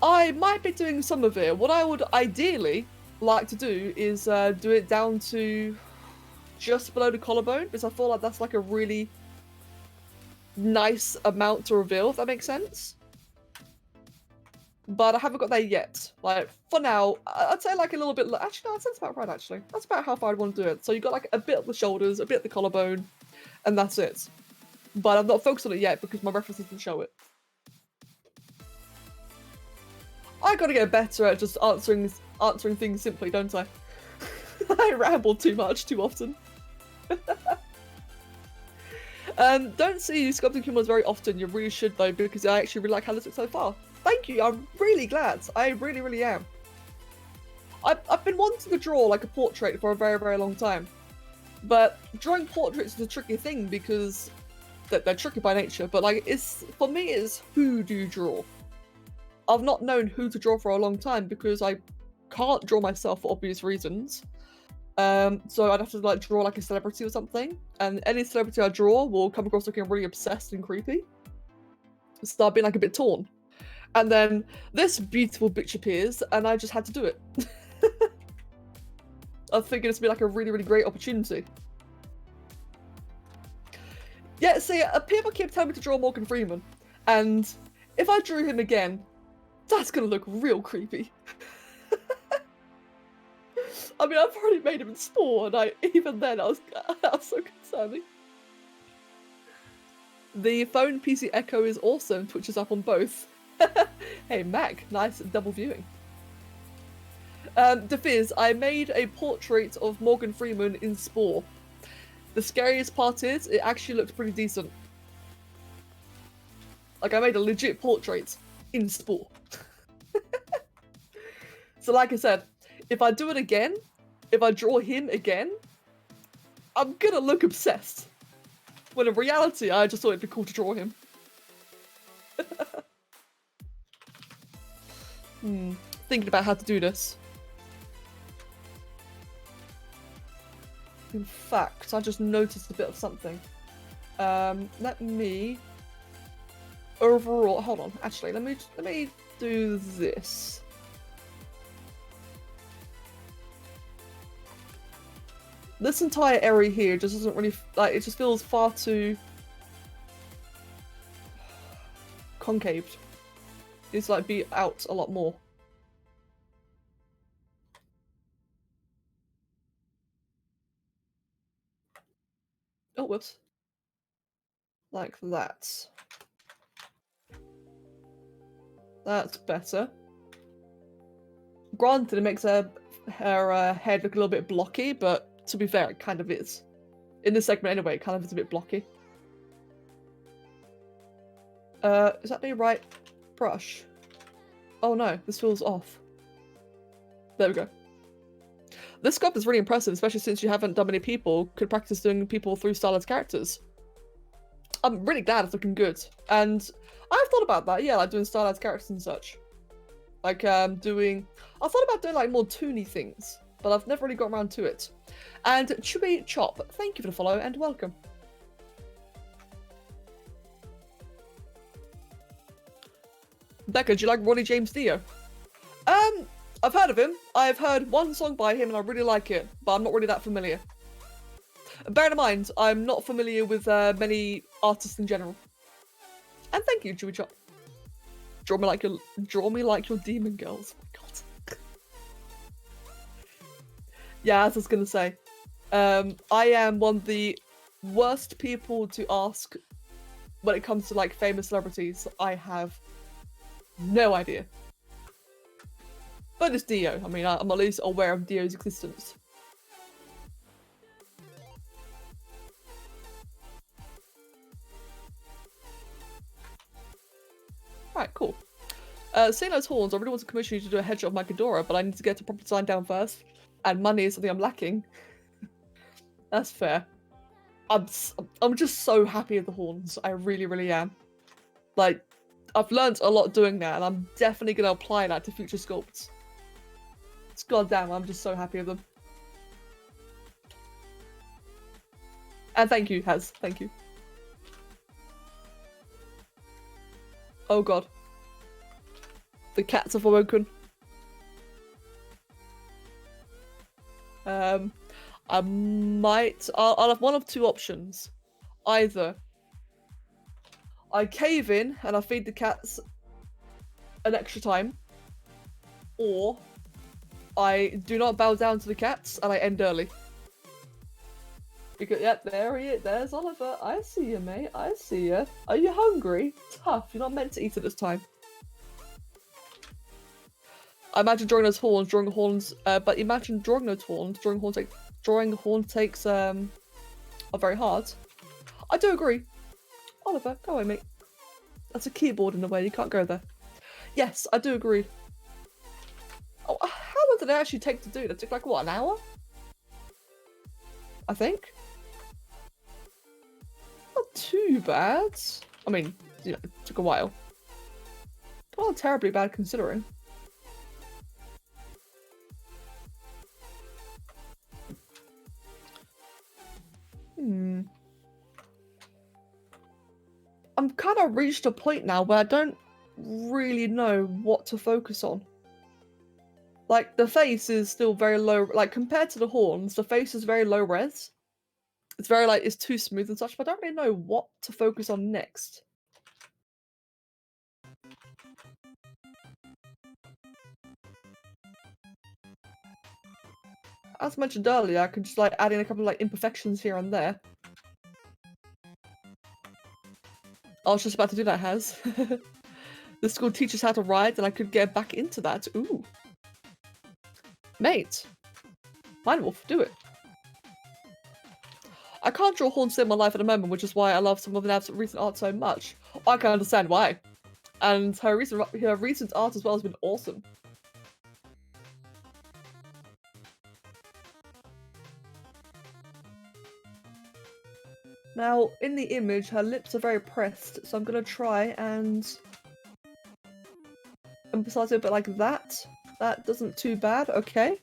I might be doing some of it. What I would ideally like to do is do it down to just below the collarbone, because I feel like that's like a really nice amount to reveal, if that makes sense. But I haven't got there yet. Like, for now, I'd say like a little bit... Actually, no, I'd say that's about right, actually. That's about how far I'd want to do it. So you've got like a bit of the shoulders, a bit of the collarbone, and that's it. But I'm not focused on it yet because my references didn't show it. I gotta get better at just answering things simply, don't I? I ramble too much, too often. Don't see sculpting humans very often. You really should though, because I actually really like how this looks so far. Thank you. I'm really glad. I really, really am. I've been wanting to draw like a portrait for a very, very long time, but drawing portraits is a tricky thing because they're tricky by nature. But like, for me, it's who do you draw? I've not known who to draw for a long time because I can't draw myself for obvious reasons. So I'd have to like draw like a celebrity or something, and any celebrity I draw will come across looking really obsessed and creepy. Start being like a bit torn. And then this beautiful bitch appears, and I just had to do it. I figured this would be like a really, really great opportunity. Yeah, see, people keep telling me to draw Morgan Freeman, and if I drew him again, that's gonna look real creepy. I mean, I've already made him in Spore, and even then I was so concerning. The phone PC Echo is awesome. Twitch is up on both. Hey Mac, nice double viewing. DeFizz, I made a portrait of Morgan Freeman in Spore. The scariest part is, it actually looked pretty decent. Like, I made a legit portrait in Spore. So like I said, if I do it again, if I draw him again, I'm gonna look obsessed. When in reality, I just thought it'd be cool to draw him. Thinking about how to do this. In fact, I just noticed a bit of something. Let me... Overall, hold on. Actually, let me do this. This entire area here just doesn't really... like, it just feels far too... concaved. It needs to like be out a lot more. Oh, whoops. Like that. That's better. Granted, it makes her head look a little bit blocky, but to be fair, it kind of is. In this segment anyway, it kind of is a bit blocky. Is that the right brush? Oh no, this feels off. There we go. This sculpt is really impressive, especially since you haven't done many people. Could practice doing people through stylized characters. I'm really glad it's looking good. And I've thought about that, yeah, like doing stylized characters and such. Like, I thought about doing like more toony things, but I've never really got around to it. And Chewy Chop, thank you for the follow and welcome. Becca, do you like Ronnie James Dio? I've heard of him. I've heard one song by him and I really like it, but I'm not really that familiar. Bear in mind, I'm not familiar with many artists in general. And thank you, Chewy Chop. Draw me like your demon girls. Oh my god. Yeah, as I was gonna say, I am one of the worst people to ask when it comes to like famous celebrities. I have no idea. But it's Dio. I mean, I'm at least aware of Dio's existence. Right, cool. Seeing those horns, I really want to commission you to do a headshot of my Ghidorah, but I need to get a proper design down first. And money is something I'm lacking. That's fair. I'm just so happy with the horns. I really, really am. Like, I've learnt a lot doing that, and I'm definitely going to apply that to future sculpts. God damn, I'm just so happy with them. And thank you, Haz. Thank you. Oh god. The cats have awoken. I'll have one of two options. Either I cave in and I feed the cats an extra time, or I do not bow down to the cats and I end early. Because, yep, there he is. There's Oliver. I see you, mate. I see you. Are you hungry? Tough. You're not meant to eat at this time. I imagine drawing those horns, but imagine drawing those horns, drawing horn takes, are very hard. I do agree. Oliver, go away, mate. That's a keyboard in a way, you can't go there. Yes, I do agree. Oh, how long did it actually take to do? That took like, what, an hour? I think. Not too bad. I mean, you know, it took a while. Not terribly bad considering. I'm kind of reached a point now where I don't really know what to focus on. Like, the face is still very low, like, compared to the horns, the face is very low res. It's very, like, it's too smooth and such, but I don't really know what to focus on next. As mentioned earlier, I could just, like, add in a couple of, like, imperfections here and there. I was just about to do that, Haz. The school teaches how to ride, and I could get back into that. Ooh. Mate. Mindwolf, do it. I can't draw horns in my life at the moment, which is why I love some of the recent art so much. I can understand why. And her recent art as well has been awesome. Now, in the image, her lips are very pressed, so I'm gonna try and emphasize it a bit like that. That doesn't too bad, okay.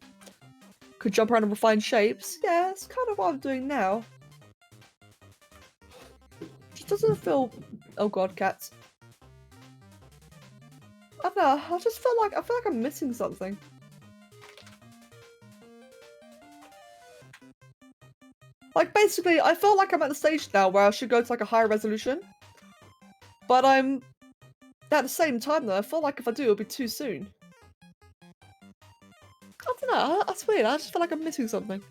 Could jump around and refine shapes. Yeah, it's kind of what I'm doing now. Just doesn't feel... Oh god, cats. I don't know, I feel like I'm missing something. Like, basically, I feel like I'm at the stage now where I should go to, like, a higher resolution. But I'm... At the same time, though, I feel like if I do, it'll be too soon. I don't know, that's weird. I just feel like I'm missing something.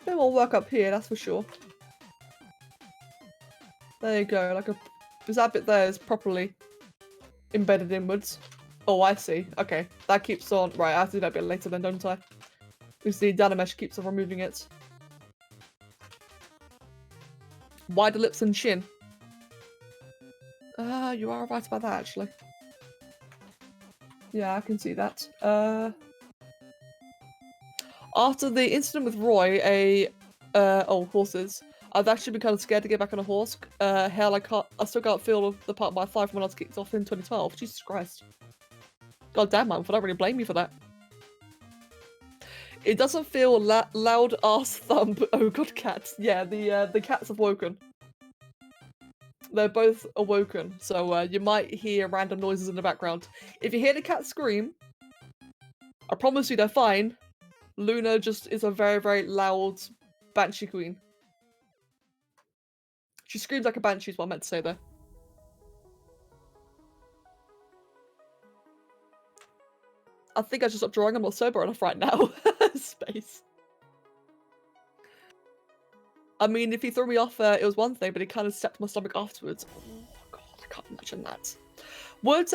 Bit more work up here, that's for sure. There you go, like that bit there is properly embedded inwards. Oh, I see. Okay, that keeps on. Right, I have to do that bit later then, don't I? Because the data mesh keeps on removing it. Wider lips and chin. You are right about that, actually. Yeah, I can see that. After the incident with Roy, horses, I've actually been kind of scared to get back on a horse. Hell, I still can't feel the part of my thigh from when I was kicked off in 2012. Jesus Christ. God damn, man, I don't really blame you for that. It doesn't feel loud ass thump. Oh god, cats. Yeah, the cats have woken. They're both awoken, so you might hear random noises in the background. If you hear the cat scream, I promise you they're fine. Luna just is a very, very loud banshee queen. She screams like a banshee is what I meant to say there. I think I should stop drawing. I'm not sober enough right now. Space. I mean, if he threw me off, it was one thing, but he kind of stepped my stomach afterwards. Oh god, I can't imagine that. Would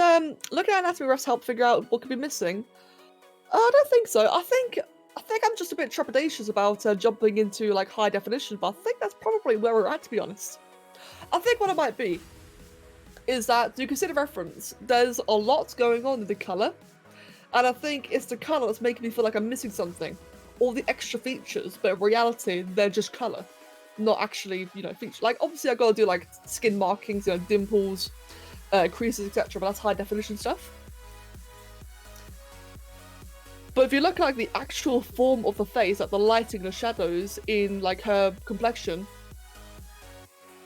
looking at anatomy refs help figure out what could be missing? I don't think so. I think I'm just a bit trepidatious about jumping into like high definition, but I think that's probably where we're at, to be honest. I think what it might be is that, to consider reference, there's a lot going on in the colour, and I think it's the colour that's making me feel like I'm missing something. All the extra features, but in reality, they're just colour. Not actually, you know, features. Like, obviously I gotta do, like, skin markings, you know, dimples, creases, etc. But that's high definition stuff. But if you look at like the actual form of the face, like the lighting, the shadows in like her complexion,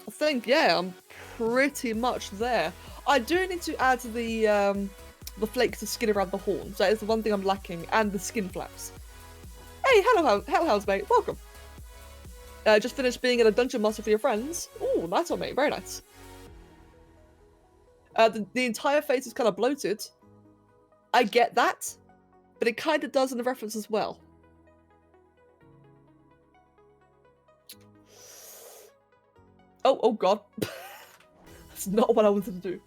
I think yeah, I'm pretty much there. I do need to add the flakes of skin around the horns. That is the one thing I'm lacking, and the skin flaps. Hey, hello, Hellhounds, mate. Welcome. Just finished being in a dungeon master for your friends. Ooh, nice one, mate. Very nice. The entire face is kind of bloated. I get that, but it kind of does in the reference as well. Oh god. That's not what I wanted to do.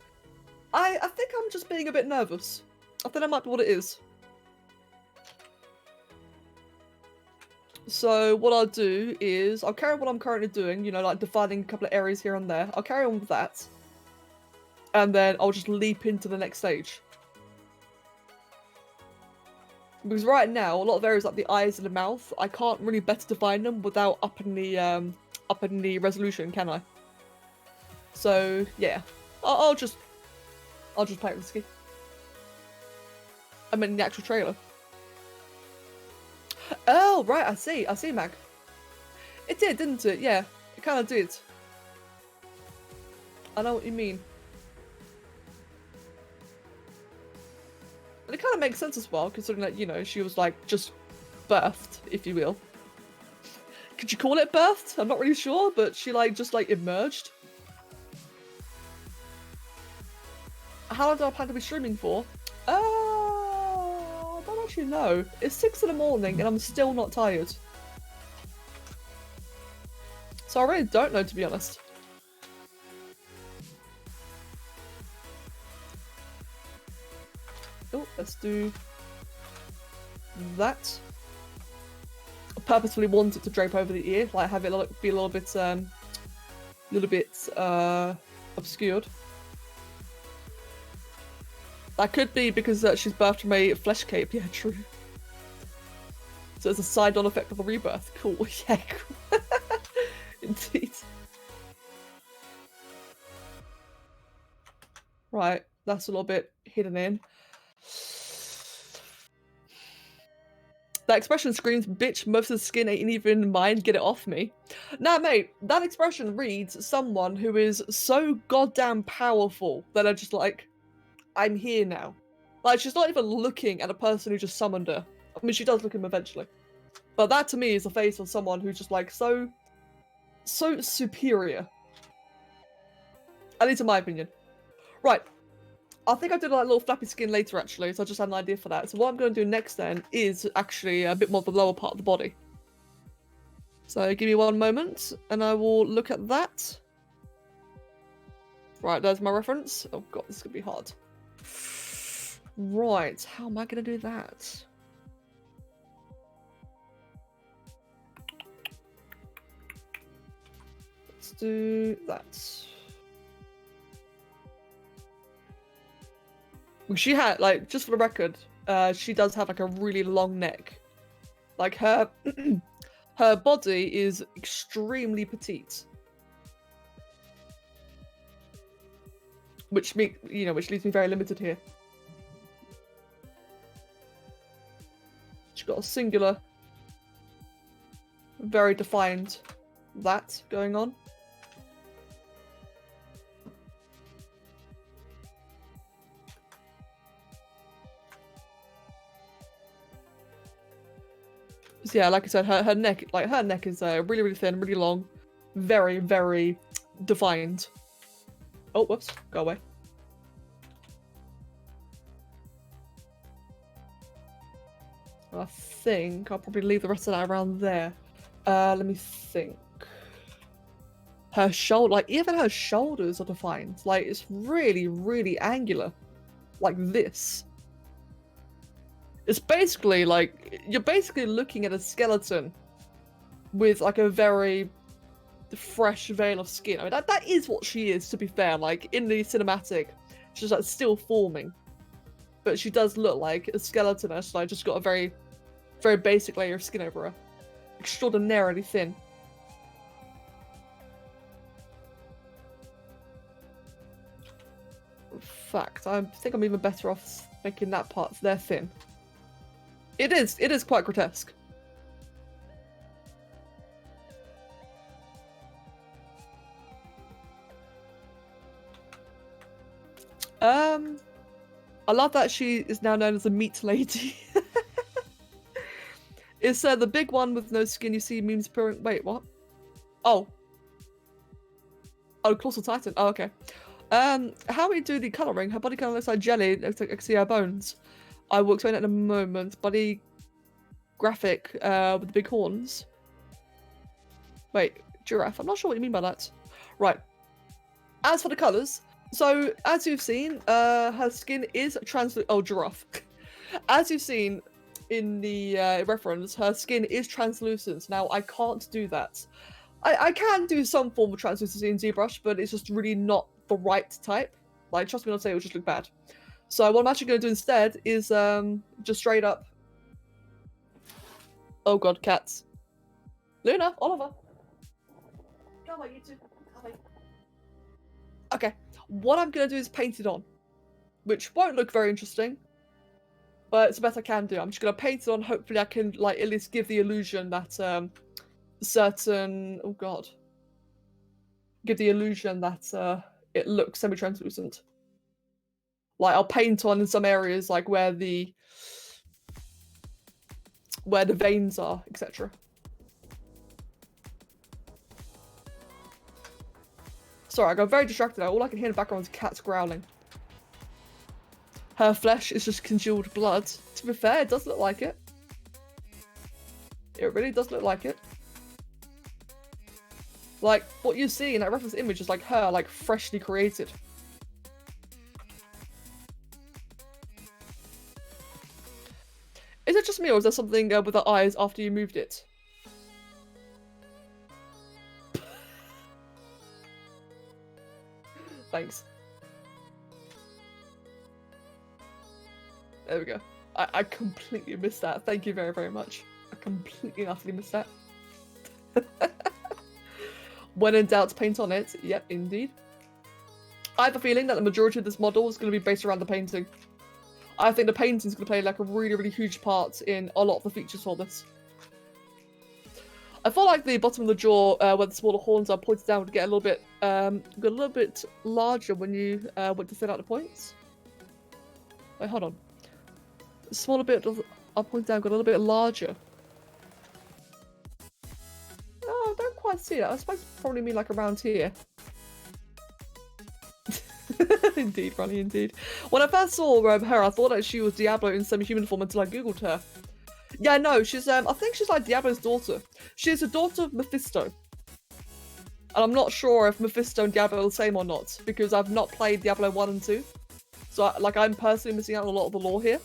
I think I'm just being a bit nervous. I think that might be what it is. So what I'll do is I'll carry on what I'm currently doing, you know, like defining a couple of areas here and there. I'll carry on with that. And then I'll just leap into the next stage. Because right now, a lot of areas like the eyes and the mouth, I can't really better define them without upping the resolution, can I? So yeah, I'll just play it risky. I mean the actual trailer. Oh right, I see, Mag. It did, didn't it? Yeah, it kind of did. I know what you mean. And it kind of makes sense as well, considering that, you know, she was like just birthed, if you will. Could you call it birthed? I'm not really sure, but she like just like emerged. How long do I plan to be streaming for? I don't actually know. It's 6 in the morning and I'm still not tired. So I really don't know, to be honest. Oh, let's do that. I purposefully want it to drape over the ear, like have it be a little bit obscured. That could be because she's birthed from a flesh cape. Yeah, true. So it's a side-on effect of the rebirth. Cool. Yeah, cool. Indeed. Right, that's a little bit hidden in. That expression screams, bitch, most of the skin ain't even mine, get it off me. Nah, mate, that expression reads someone who is so goddamn powerful that are just like, I'm here now. Like, she's not even looking at a person who just summoned her. I mean, she does look at him eventually. But that to me is the face of someone who's just like so superior. At least in my opinion. Right. I think I did like a little flappy skin later actually, so I just had an idea for that. So what I'm going to do next then is actually a bit more of the lower part of the body. So give me one moment and I will look at that. Right, there's my reference. Oh god, this is going to be hard. Right, how am I going to do that? Let's do that. She had, like, just for the record, she does have like a really long neck. Like her her body is extremely petite. Which leaves me very limited here. She's got a singular, very defined that going on. So yeah, like I said, her neck is really, really thin, really long, very, very defined. Oh, whoops, go away. I think I'll probably leave the rest of that around there. Let me think. Her shoulder, like even her shoulders are defined. Like it's really, really angular, like this. It's basically like, you're basically looking at a skeleton with like a very fresh veil of skin. I mean, that is what she is, to be fair. Like in the cinematic, she's like still forming. But she does look like a skeleton, and she's like just got a very, very basic layer of skin over her. Extraordinarily thin. fact, I think I'm even better off making that part there thin. It is quite grotesque. I love that she is now known as a meat lady. It's the big one with no skin you see memes appearing. Wait, what? Oh, Colossal Titan. Oh, okay. How we do the colouring? Her body kind of looks like jelly. It looks like I can see her bones. I will explain it in a moment. Body graphic with the big horns. Wait, giraffe. I'm not sure what you mean by that. Right. As for the colours, so as you've seen, her skin is translucent. Oh, giraffe. As you've seen in the reference, her skin is translucent. Now, I can't do that. I can do some form of translucency in ZBrush, but it's just really not the right type. Like, trust me when I say it would just look bad. So what I'm actually going to do instead is just straight up... Oh god, cats. Luna, Oliver. Come on, you two. Come on. Okay, what I'm going to do is paint it on, which won't look very interesting, but it's the best I can do. I'm just going to paint it on. Hopefully I can, like, at least give the illusion that certain... Oh god. Give the illusion that it looks semi-translucent. Like, I'll paint on in some areas, like where the veins are, etc. Sorry, I got very distracted. All I can hear in the background is cats growling. Her flesh is just congealed blood. To be fair, it does look like it. It really does look like it. Like, what you see in that reference image is like her, like, freshly created. Is it just me, or is there something with the eyes after you moved it? Thanks. There we go. I completely missed that. Thank you very, very much. I completely and utterly missed that. When in doubt, paint on it. Yep, indeed. I have a feeling that the majority of this model is going to be based around the painting. I think the painting is going to play like a really, really huge part in a lot of the features for this. I feel like the bottom of the jaw, where the smaller horns are pointed down, would get a little bit larger when you went to fill out the points. Wait, hold on. The smaller bit of pointed down got a little bit larger. Oh, I don't quite see that. I suppose it's probably mean like around here. Indeed, Ronnie, indeed. When I first saw her, I thought that she was Diablo in semi-human form until I googled her. Yeah, no, she's I think she's like Diablo's daughter. She's a daughter of Mephisto. And I'm not sure if Mephisto and Diablo are the same or not, because I've not played Diablo 1 and 2. So, I'm personally missing out on a lot of the lore here.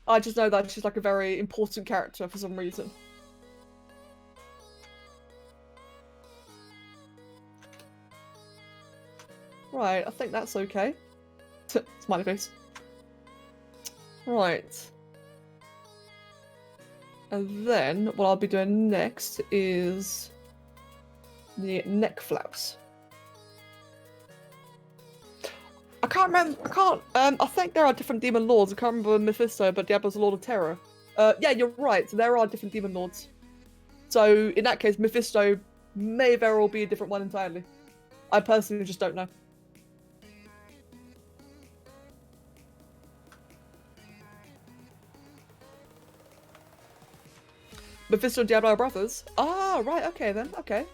I just know that she's like a very important character for some reason. Right, I think that's okay. Smiley face. Right. And then what I'll be doing next is the neck flaps. I can't remember. I think there are different demon lords. I can't remember Mephisto, but Diablo's a Lord of Terror. Yeah, you're right. There are different demon lords. So in that case, Mephisto may very well be a different one entirely. I personally just don't know. Mephisto and Diablo are brothers? Ah, right, okay then, okay.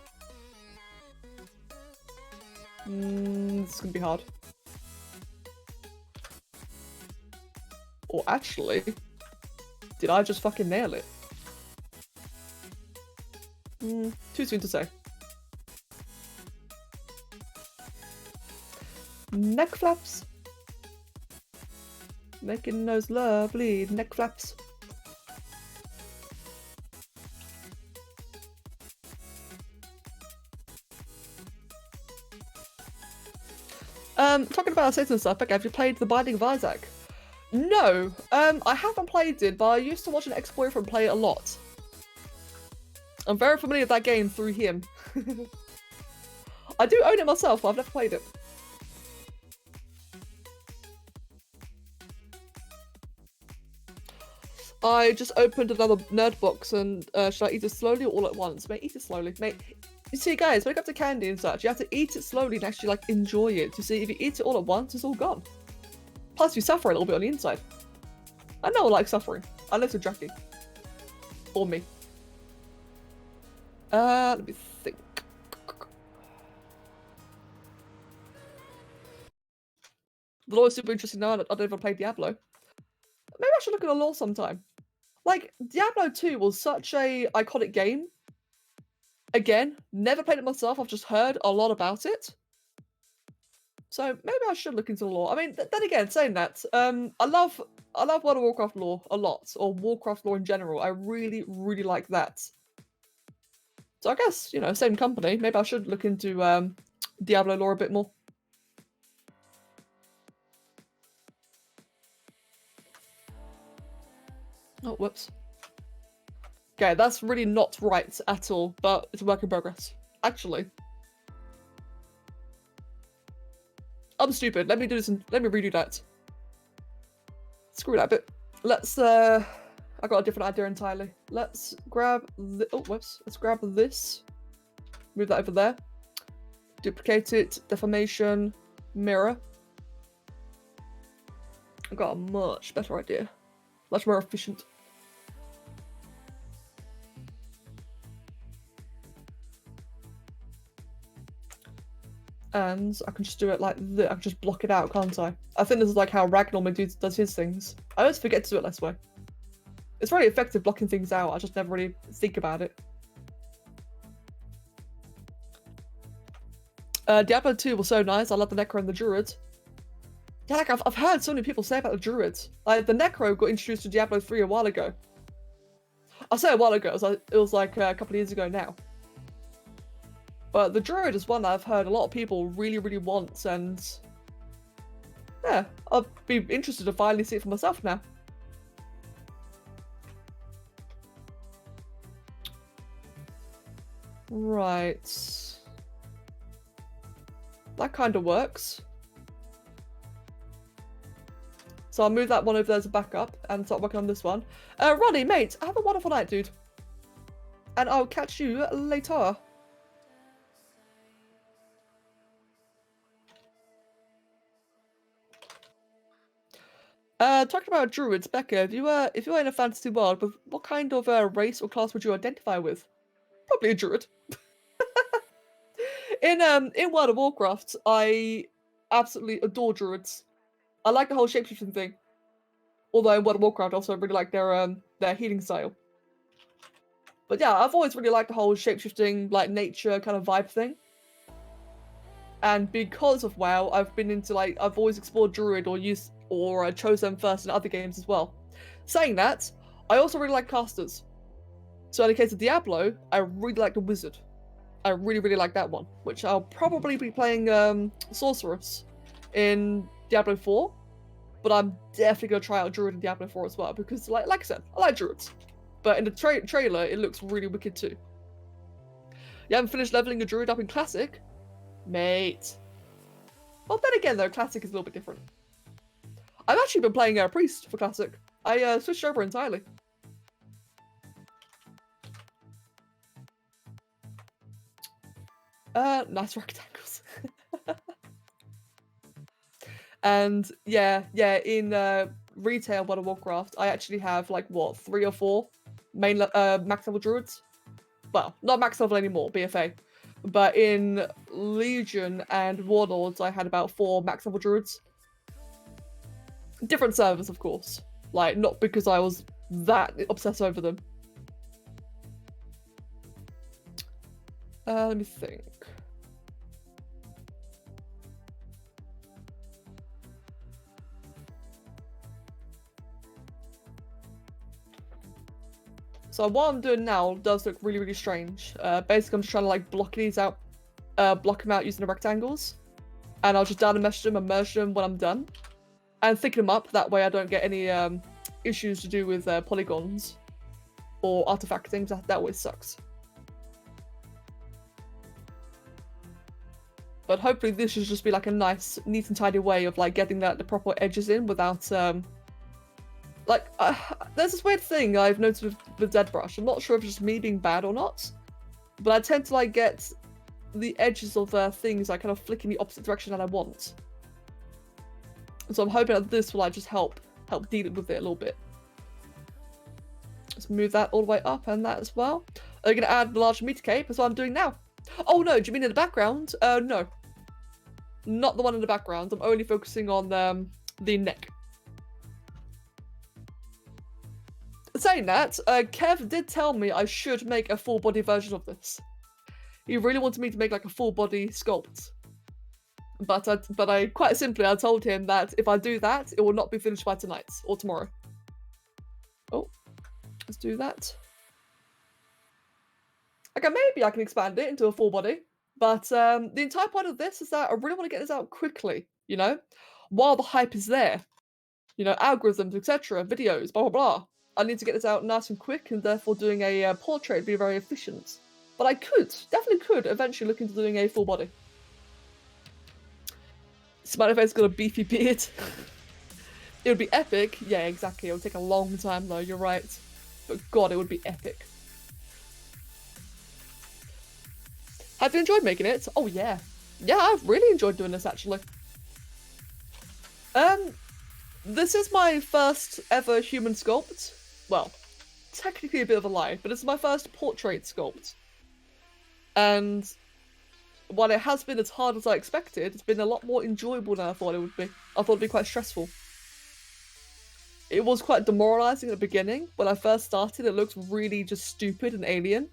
This is gonna be hard. Or actually, did I just fucking nail it? Too soon to say. Neck flaps. Making those lovely neck flaps. Talking about Satan stuff, okay, have you played The Binding of Isaac? No, I haven't played it, but I used to watch an ex-boyfriend play it a lot. I'm very familiar with that game through him. I do own it myself, but I've never played it. I just opened another nerd box and should I eat it slowly or all at once? Mate, eat it slowly. Mate, you see guys, when it comes to candy and such, you have to eat it slowly and actually like enjoy it. You see, if you eat it all at once, it's all gone. Plus you suffer a little bit on the inside. I know I like suffering. Unless you're Jackie. Or me. Let me think. The lore is super interesting now. I don't even play Diablo. Maybe I should look at the lore sometime. Like, Diablo 2 was such a iconic game. Again, never played it myself. I've just heard a lot about it. So maybe I should look into the lore. I mean, then again, saying that, I love World of Warcraft lore a lot, or Warcraft lore in general. I really, really like that. So I guess, you know, same company. Maybe I should look into Diablo lore a bit more. Oh, whoops. Okay, that's really not right at all, but it's a work in progress. Actually. I'm stupid. Let me do this and let me redo that. Screw that bit. Let's, I got a different idea entirely. Let's grab the, oh, whoops. Let's grab this. Move that over there. Duplicate it. Deformation. Mirror. I've got a much better idea. Much more efficient. And I can just do it like this. I can just block it out, can't I? I think this is like how Rag normally does his things. I always forget to do it this way. It's very effective blocking things out. I just never really think about it. Diablo 2 was so nice. I love the Necro and the Druid. Yeah, like I've heard so many people say about the Druid. Like the Necro got introduced to Diablo 3 a while ago. I say a while ago. It was like a couple of years ago now. But the Druid is one that I've heard a lot of people really, really want, and yeah, I'll be interested to finally see it for myself now. Right. That kind of works. So I'll move that one over there as a backup and start working on this one. Ronnie, mate, have a wonderful night, dude. And I'll catch you later. Talking about druids, Becca, if you were in a fantasy world, what kind of race or class would you identify with? Probably a druid. In World of Warcraft, I absolutely adore druids. I like the whole shapeshifting thing. Although in World of Warcraft, I also really like their healing style. But yeah, I've always really liked the whole shapeshifting, like nature kind of vibe thing. And because of WoW, I've been into like I've always explored druid or chose them first in other games as well. Saying that, I also really like casters. So in the case of Diablo, I really like the wizard. I really, really like that one, which I'll probably be playing sorceress in Diablo 4, but I'm definitely gonna try out druid in Diablo 4 as well because, like I said, I like druids. But in the trailer, it looks really wicked too. You haven't finished leveling a druid up in Classic, mate. Well, then again, though, Classic is a little bit different. I've actually been playing a priest for Classic. I switched over entirely. Nice rectangles. And yeah, in retail World of Warcraft, I actually have like what 3 or 4 main max level druids. Well, not max level anymore, BFA. But in Legion and Warlords, I had about 4 max level druids. Different servers, of course. Like, not because I was that obsessed over them. Let me think. So what I'm doing now does look really, really strange. Basically, I'm just trying to like block these out, block them out using the rectangles. And I'll just down and mesh them and merge them when I'm done. And thicken them up, that way I don't get any issues to do with polygons or artifacting. That always sucks. But hopefully this should just be like a nice, neat and tidy way of like getting the proper edges in without there's this weird thing I've noticed with ZBrush. I'm not sure if it's just me being bad or not, but I tend to like get the edges of things like kind of flick in the opposite direction that I want. So I'm hoping that this will like just help deal with it a little bit. Let's move that all the way up and that as well. Are you going to add the large meter cape? That's what I'm doing now. Oh no, do you mean in the background? No. Not the one in the background. I'm only focusing on the neck. Saying that, Kev did tell me I should make a full body version of this. He really wanted me to make like a full body sculpt. But I quite simply, I told him that if I do that, it will not be finished by tonight or tomorrow. Oh, let's do that. Okay, maybe I can expand it into a full body. But the entire point of this is that I really want to get this out quickly, you know? While the hype is there. You know, algorithms, etc., videos, blah, blah, blah. I need to get this out nice and quick, and therefore doing a portrait would be very efficient. But I definitely could, eventually look into doing a full body. Smiley face got a beefy beard. It would be epic. Yeah, exactly. It would take a long time, though, you're right. But God, it would be epic. Have you enjoyed making it? Oh, yeah. Yeah, I've really enjoyed doing this, actually. This is my first ever human sculpt. Well, technically a bit of a lie, but it's my first portrait sculpt. And while it has been as hard as I expected, it's been a lot more enjoyable than I thought it would be. I thought it'd be quite stressful. It was quite demoralizing at the beginning. When I first started, it looked really just stupid and alien.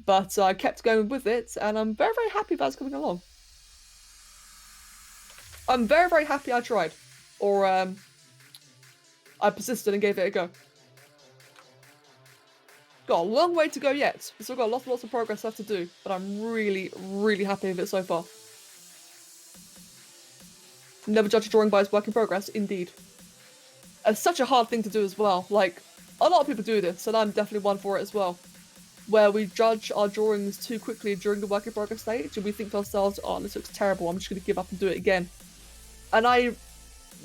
But I kept going with it, and I'm very, very happy that it's coming along. I'm very, very happy I tried. Or, I persisted and gave it a go. Got a long way to go yet. We've still got lots of progress left to do, but I'm really, really happy with it so far. Never judge a drawing by its work in progress, indeed. It's such a hard thing to do as well. Like, a lot of people do this, and I'm definitely one for it as well. Where we judge our drawings too quickly during the work in progress stage, and we think to ourselves, oh, this looks terrible, I'm just going to give up and do it again. And I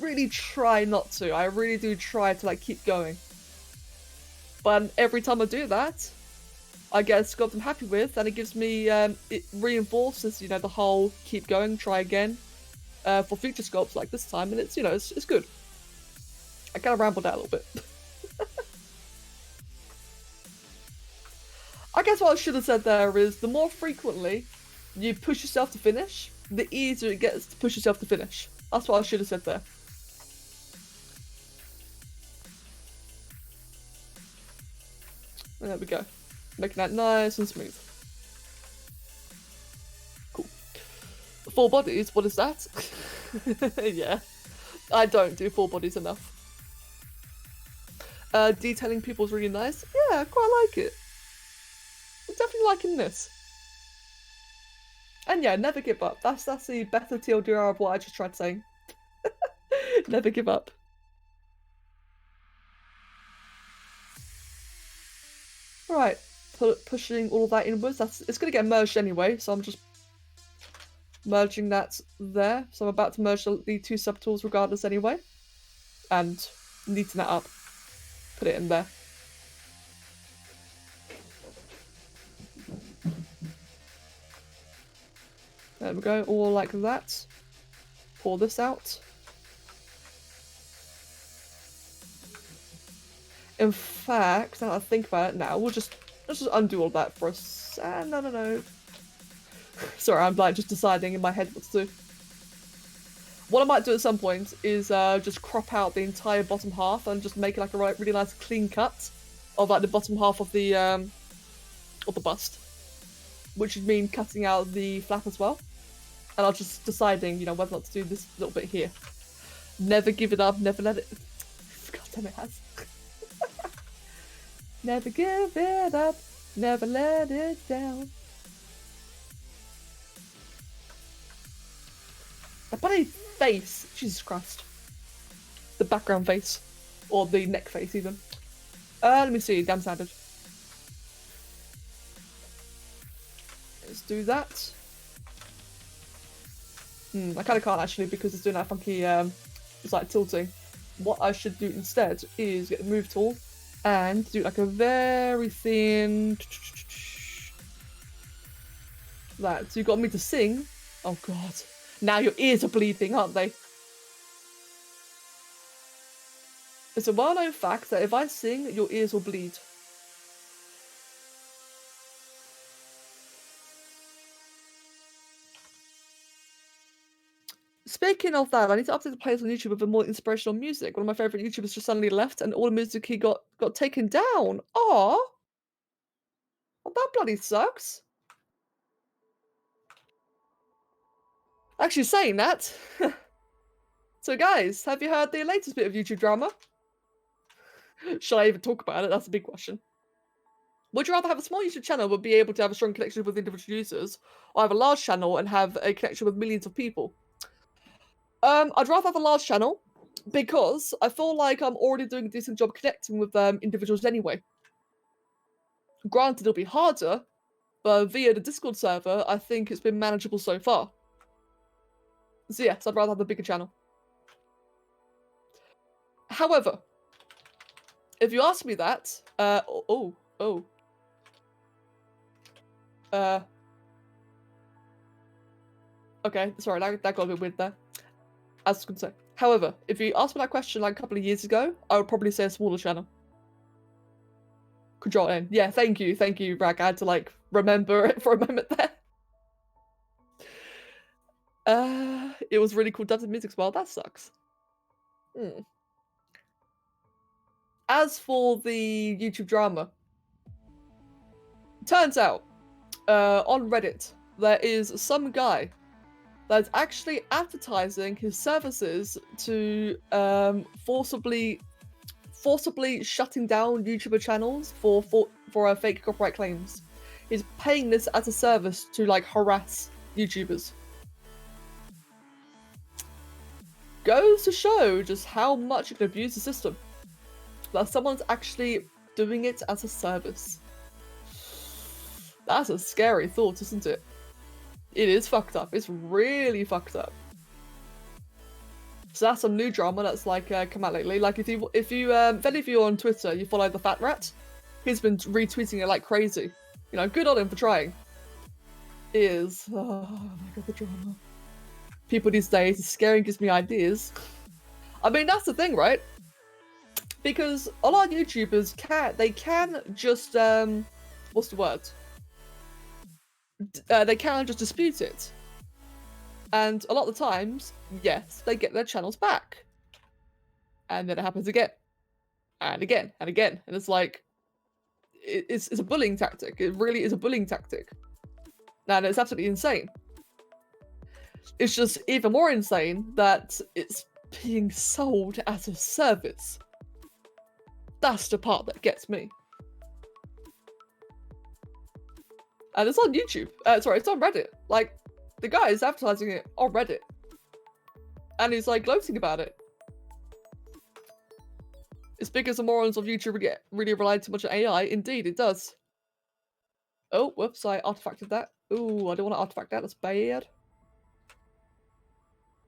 really try not to. I really do try to like keep going. But every time I do that, I get a sculpt I'm happy with, and it gives me, it reinforces, you know, the whole keep going, try again, for future sculpts like this time, and it's, you know, it's good. I kind of rambled out a little bit. I guess what I should have said there is, the more frequently you push yourself to finish, the easier it gets to push yourself to finish. That's what I should have said there. And there we go. Making that nice and smooth. Cool. Full bodies, what is that? Yeah. I don't do full bodies enough. Detailing people is really nice. Yeah, I quite like it. I'm definitely liking this. And yeah, never give up. That's the better TLDR of what I just tried saying. Never give up. Right, pushing all of that inwards. It's going to get merged anyway, so I'm just merging that there. So I'm about to merge the two subtools regardless anyway. And neaten that up. Put it in there. There we go, all like that. Pour this out. In fact, now that I think about it now, let's just undo all that for us. No. Sorry, I'm like just deciding in my head what to do. What I might do at some point is just crop out the entire bottom half and just make it like a really nice clean cut of like the bottom half of the bust, which would mean cutting out the flap as well. And I was just deciding, you know, whether or not to do this little bit here. Never give it up, never let it. God damn it, has. Never give it up, never let it down. The bloody face, Jesus Christ. The background face, or the neck face even. Let me see, damn standard. Let's do that. I kind of can't actually because it's doing that funky, it's like tilting. What I should do instead is get the move tool and do like a very thin... That. So you got me to sing. Oh god. Now your ears are bleeding, aren't they? It's a well-known fact that if I sing, your ears will bleed. Speaking of that, I need to update the playlist on YouTube with more inspirational music. One of my favourite YouTubers just suddenly left and all the music he got taken down. Aww. Well, that bloody sucks. Actually saying that... So guys, have you heard the latest bit of YouTube drama? Should I even talk about it? That's a big question. Would you rather have a small YouTube channel but be able to have a strong connection with individual users, or have a large channel and have a connection with millions of people? I'd rather have a large channel because I feel like I'm already doing a decent job connecting with individuals anyway. Granted, it'll be harder, but via the Discord server, I think it's been manageable so far. So yes, I'd rather have a bigger channel. However, if you ask me that, okay, sorry, that got a bit weird there. As I was gonna say. However, if you asked me that question like a couple of years ago, I would probably say a smaller channel. Control N. Yeah, thank you, Rag. I had to like remember it for a moment there. It was really cool dubbed music as well. That sucks. As for the YouTube drama, turns out on Reddit there is some guy that's actually advertising his services to forcibly shutting down YouTuber channels for fake copyright claims. He's paying this as a service to like harass YouTubers. Goes to show just how much you can abuse the system. That someone's actually doing it as a service. That's a scary thought, isn't it? It is fucked up. It's really fucked up. So that's some new drama that's like come out lately. Like if you if any of you on Twitter, you follow the Fat Rat, he's been retweeting it like crazy. You know, good on him for trying. Oh my god, the drama. People these days, scaring gives me ideas. I mean, that's the thing, right? Because a lot of YouTubers can just what's the word? They can just dispute it, and a lot of the times, yes, they get their channels back, and then it happens again, and again, and again, and it's like it's a bullying tactic. It really is a bullying tactic, and it's absolutely insane. It's just even more insane that it's being sold as a service. That's the part that gets me. And it's on YouTube. Sorry, it's on Reddit. Like, the guy is advertising it on Reddit. And he's like gloating about it. It's because the morons of YouTube really rely too much on AI. Indeed, it does. Oh, whoops, I artifacted that. Ooh, I don't want to artifact that. That's bad.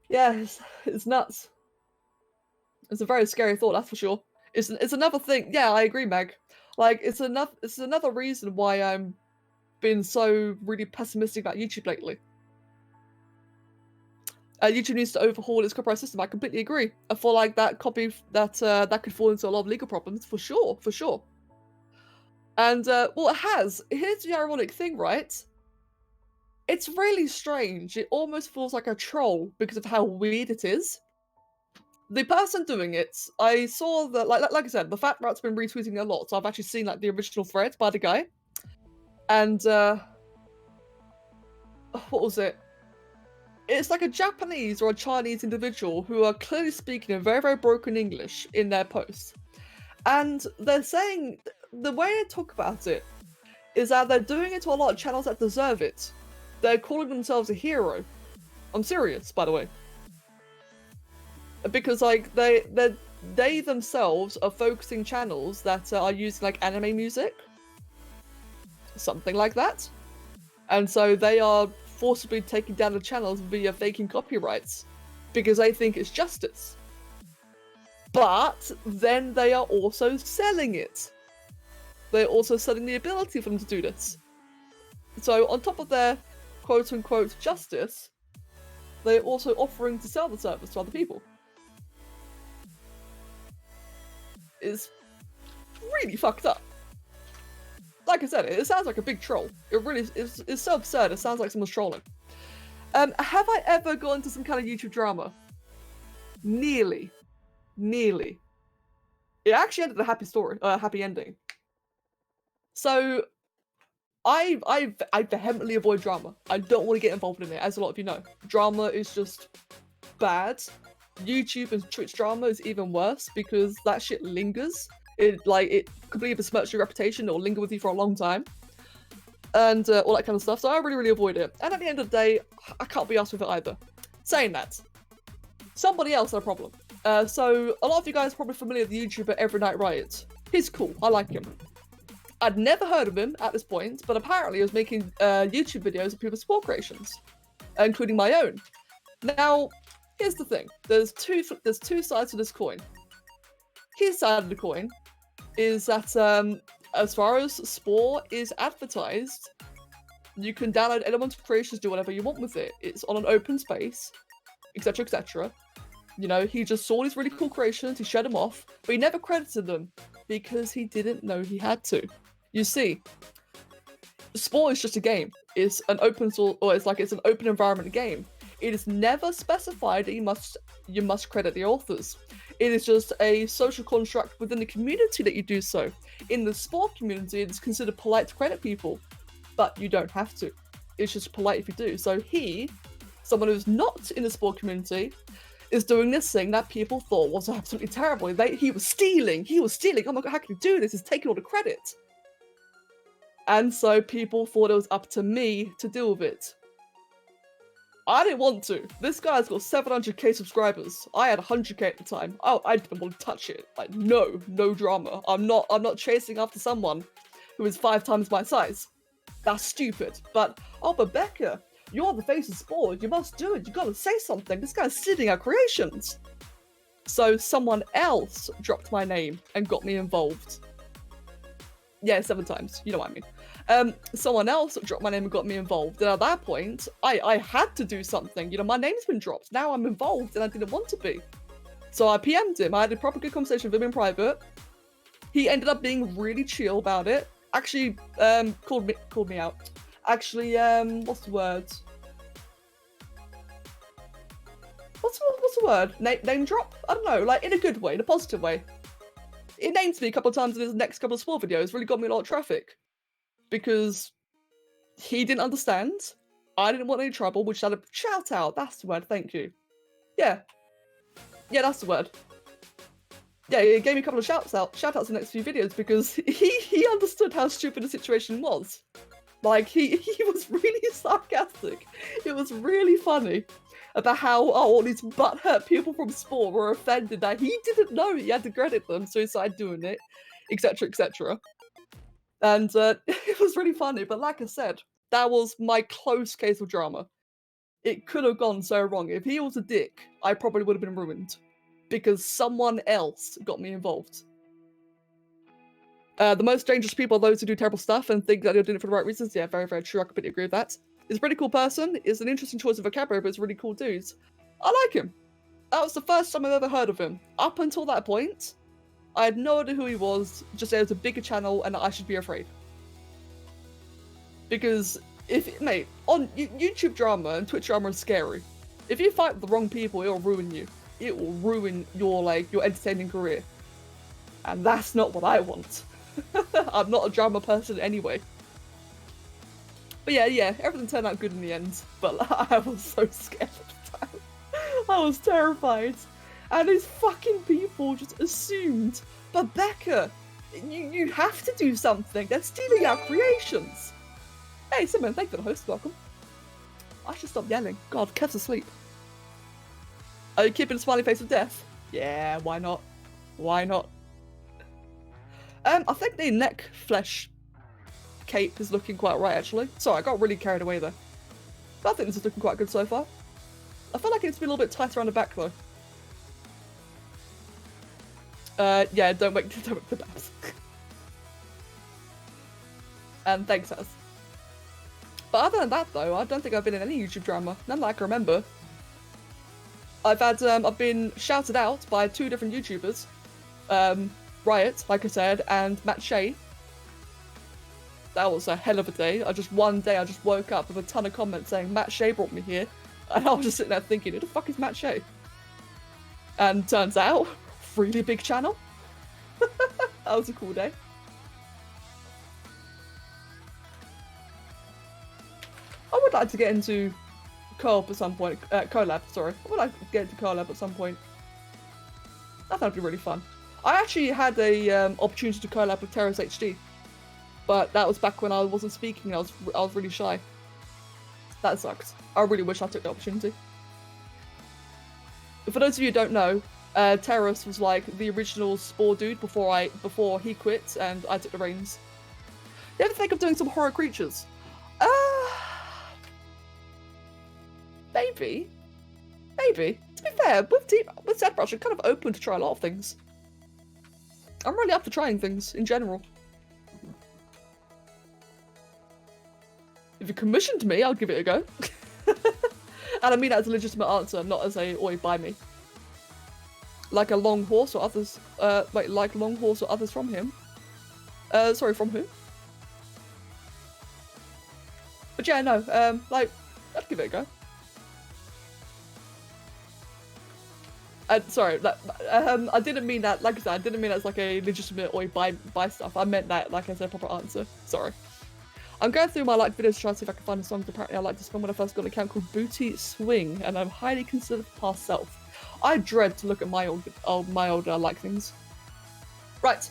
Yeah, it's nuts. It's a very scary thought, that's for sure. It's another thing. Yeah, I agree, Meg. Like, it's another reason why I'm been so really pessimistic about YouTube lately. YouTube needs to overhaul its copyright system. I completely agree. I feel like that could fall into a lot of legal problems for sure. And well, it has. Here's the ironic thing, right? It's really strange. It almost feels like a troll because of how weird it is. The person doing it, I saw that, like I said, the Fat Rat's been retweeting a lot, so I've actually seen like the original thread by the guy. And what was it? It's like a Japanese or a Chinese individual who are clearly speaking in very, very broken English in their posts. And they're saying, the way they talk about it is that they're doing it to a lot of channels that deserve it. They're calling themselves a hero. I'm serious, by the way. Because like they themselves are focusing channels that are using like anime music. Something like that. And so they are forcibly taking down the channels via faking copyrights because they think it's justice. But then they are also selling it. They're also selling the ability for them to do this. So on top of their quote-unquote justice, they're also offering to sell the service to other people. It's really fucked up. Like I said, it sounds like a big troll. It really is. It's so absurd. It sounds like someone's trolling. Have I ever gone into some kind of YouTube drama? Nearly. It actually ended a happy story, a happy ending. So, I vehemently avoid drama. I don't want to get involved in it, as a lot of you know. Drama is just bad. YouTube and Twitch drama is even worse because that shit lingers. It completely besmirches your reputation. It will linger with you for a long time, and all that kind of stuff. So I really avoid it. And at the end of the day, I can't be asked with it either. Saying that, somebody else had a problem. So a lot of you guys are probably familiar with the YouTuber Every Night Riot. He's cool. I like him. I'd never heard of him at this point, but apparently he was making YouTube videos of people's sport creations, including my own. Now, here's the thing. There's two sides to this coin. His side of the coin is that as far as sport is advertised, you can download anyone's creations, do whatever you want with it. It's on an open space, etc, etc. You know, he just saw these really cool creations, he showed them off, but he never credited them because he didn't know he had to. You see, sport is just a game. It's an open source, or it's an open environment game. It is never specified that you must credit the authors. It is just a social construct within the community that you do so. In the sport community, it's considered polite to credit people, but you don't have to. It's just polite if you do. So he, someone who's not in the sport community, is doing this thing that people thought was absolutely terrible. He was stealing. Oh my god, how can you do this? He's taking all the credit. And so people thought it was up to me to deal with it. I didn't want to. This guy's got 700k subscribers. I had 100k at the time. Oh, I didn't want to touch it. Like, no drama. I'm not chasing after someone who is 5 times my size. That's stupid. But Becca, you're the face of sport. You must do it. You gotta say something. This guy's stealing our creations. So someone else dropped my name and got me involved. Yeah, 7 times. You know what I mean. Someone else dropped my name and got me involved. And at that point, I had to do something. You know, my name's been dropped. Now I'm involved and I didn't want to be. So I PM'd him. I had a proper good conversation with him in private. He ended up being really chill about it. Actually, called me out. Actually, what's the word? What's the word? Name drop? I don't know, like in a good way, in a positive way. It named me a couple of times in his next couple of sport videos, really got me a lot of traffic. Because he didn't understand, I didn't want any trouble, which had a shout out, that's the word, thank you. Yeah, that's the word. Yeah, he gave me a couple of shout outs in the next few videos because he understood how stupid the situation was. Like, he was really sarcastic. It was really funny about how all these butthurt people from sport were offended that he didn't know he had to credit them, so he started doing it, etc, etc. And it was really funny, but like I said, that was my close case of drama. It could have gone so wrong. If he was a dick, I probably would have been ruined. Because someone else got me involved. The most dangerous people are those who do terrible stuff and think that they're doing it for the right reasons. Yeah, very, very true. I completely agree with that. He's a pretty cool person. It's an interesting choice of vocabulary, but it's a really cool dude. I like him. That was the first time I've ever heard of him. Up until that point, I had no idea who he was, just there was a bigger channel and I should be afraid. Because, on YouTube drama and Twitch drama is scary. If you fight with the wrong people, it'll ruin you. It will ruin your entertaining career. And that's not what I want. I'm not a drama person anyway. But yeah, everything turned out good in the end. But I was so scared at the time. I was terrified. And these fucking people just assumed, but Becca, you have to do something. They're stealing our creations. Hey, Simon, thank you for the host. Welcome. I should stop yelling. God, Kev's asleep. Are you keeping a smiley face of death? Yeah, why not? Why not? I think the neck flesh cape is looking quite right, actually. Sorry, I got really carried away there. But I think this is looking quite good so far. I feel like it needs to be a little bit tighter around the back though. Yeah, don't wake the babs. And thanks, Az. But other than that though, I don't think I've been in any YouTube drama. None that I can remember. I've been shouted out by 2 different YouTubers. Riot, like I said, and Matt Shea. That was a hell of a day. One day I just woke up with a ton of comments saying Matt Shea brought me here. And I was just sitting there thinking, who the fuck is Matt Shea? And turns out, really big channel. That was a cool day. I would like to get into co-op at some point. Collab, sorry. I would like to get into collab at some point. I thought it'd be really fun. I actually had a opportunity to collab with Terrace HD, but that was back when I wasn't speaking. I was really shy. That sucked. I really wish I took the opportunity. For those of you who don't know, Terrace was like the original Spore dude before he quit and I took the reins. You ever think of doing some horror creatures? Maybe. Maybe. To be fair, with ZBrush, I'm kind of open to try a lot of things. I'm really up for trying things in general. If you commissioned me, I'll give it a go. And I mean that as a legitimate answer, not as a oi buy me. Like a long horse or others. Wait, like long horse or others from him. Sorry, from who? But yeah, no. Like, I'd give it a go. Sorry, I didn't mean that. Like I said, I didn't mean that as like a legitimate oi buy stuff. I meant that like as a proper answer. Sorry. I'm going through my liked videos to try and see if I can find a song. Apparently, I liked this one when I first got an account called Booty Swing, and I'm highly considered past self. I dread to look at my old like things. Right,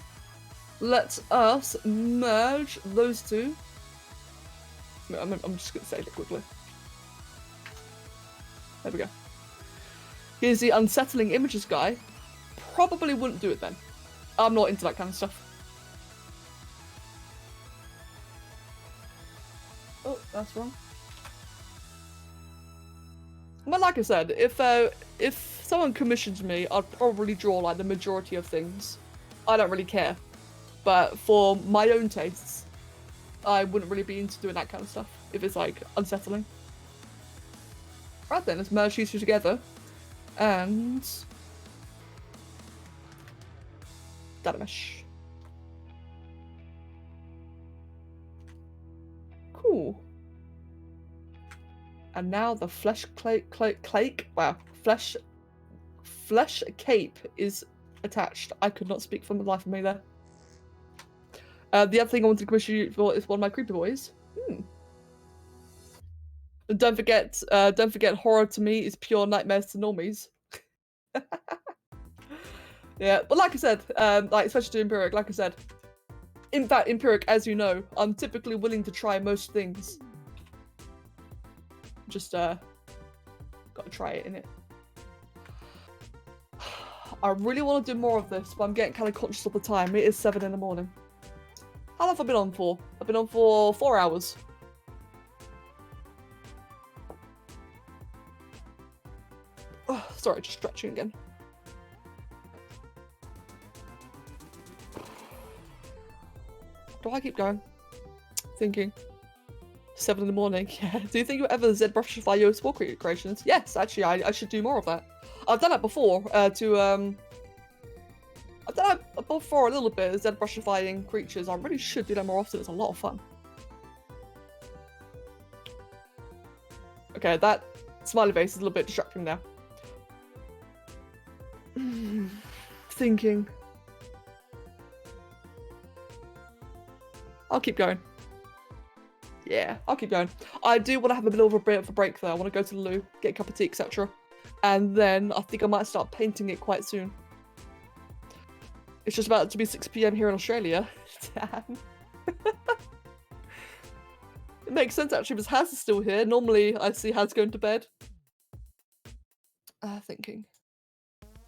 let us merge those two. I'm just gonna save it quickly. There we go. Here's the unsettling images guy. Probably wouldn't do it then. I'm not into that kind of stuff. Oh, that's wrong. But like I said, if someone commissions me, I'd probably draw like the majority of things. I don't really care. But for my own tastes, I wouldn't really be into doing that kind of stuff if it's like unsettling. Right then, let's merge these two together. And data mesh. Cool. And now the flesh cape is attached. I could not speak for the life of me there. The other thing I wanted to commission you for is one of my creepy boys. And don't forget, horror to me is pure nightmares to normies. Yeah, but like I said, like especially to Empiric, like I said, in fact, Empiric, as you know, I'm typically willing to try most things. Just gotta try it, innit? I really want to do more of this, but I'm getting kind of conscious of the time. It is 7 in the morning. How long have I been on for? I've been on for 4 hours. Oh, sorry, just stretching again. Do I keep going? Thinking. 7 in the morning, yeah. Do you think you'll ever ZBrushify your sport creations? Yes, actually, I should do more of that. I've done that before, I've done that before a little bit, ZBrushifying creatures. I really should do that more often, it's a lot of fun. Okay, that smiley face is a little bit distracting now. Thinking. I'll keep going. Yeah, I'll keep going. I do want to have a little bit of a break though. I want to go to the loo, get a cup of tea, etc. And then I think I might start painting it quite soon. It's just about to be 6 PM here in Australia. Damn. It makes sense actually because Haz is still here. Normally I see Haz going to bed. Thinking.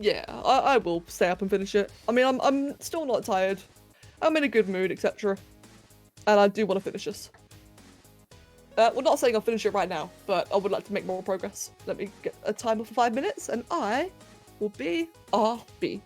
Yeah, I will stay up and finish it. I mean, I'm still not tired. I'm in a good mood, etc. And I do want to finish this. We're not saying I'll finish it right now, but I would like to make more progress. Let me get a timer for 5 minutes, and I will be RB.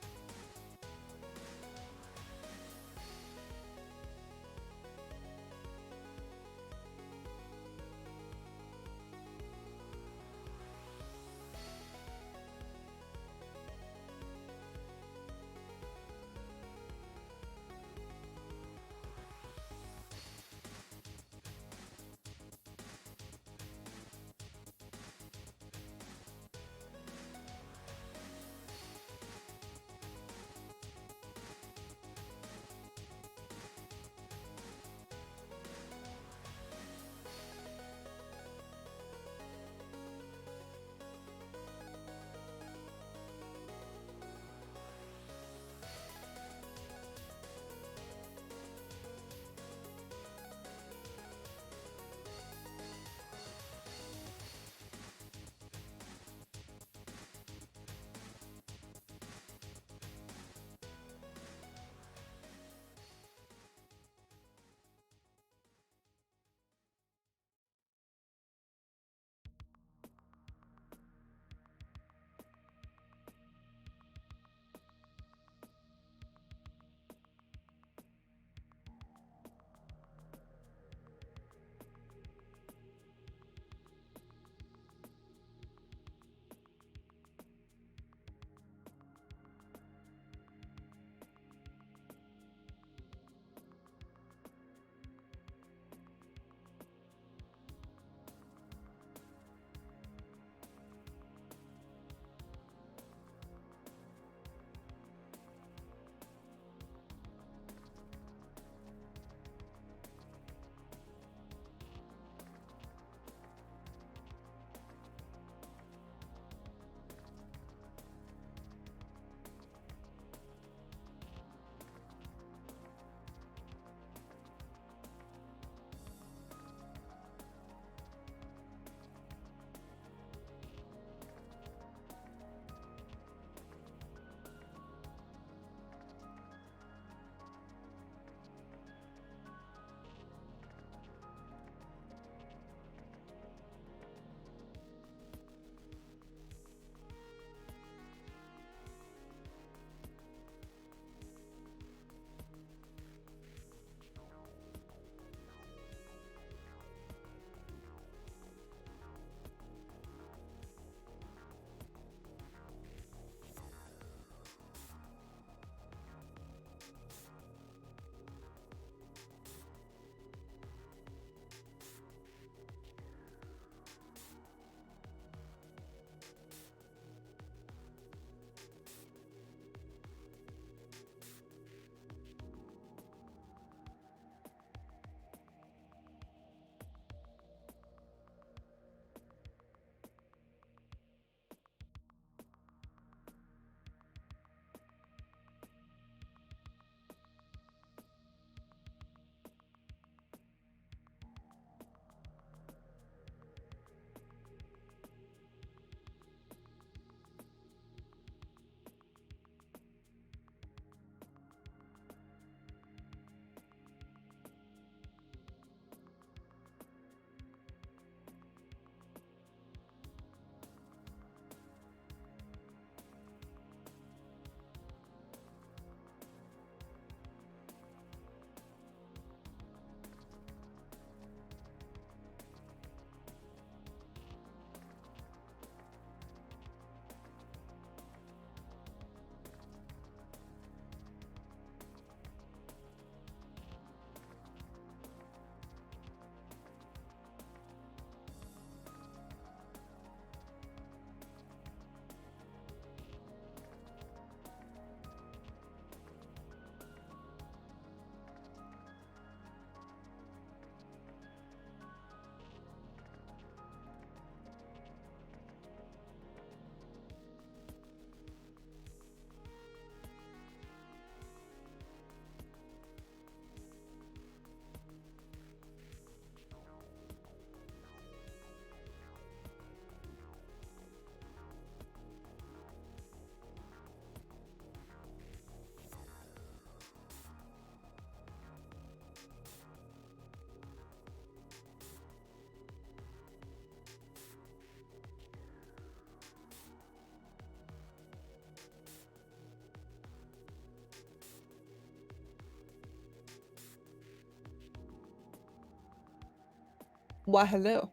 Why, hello.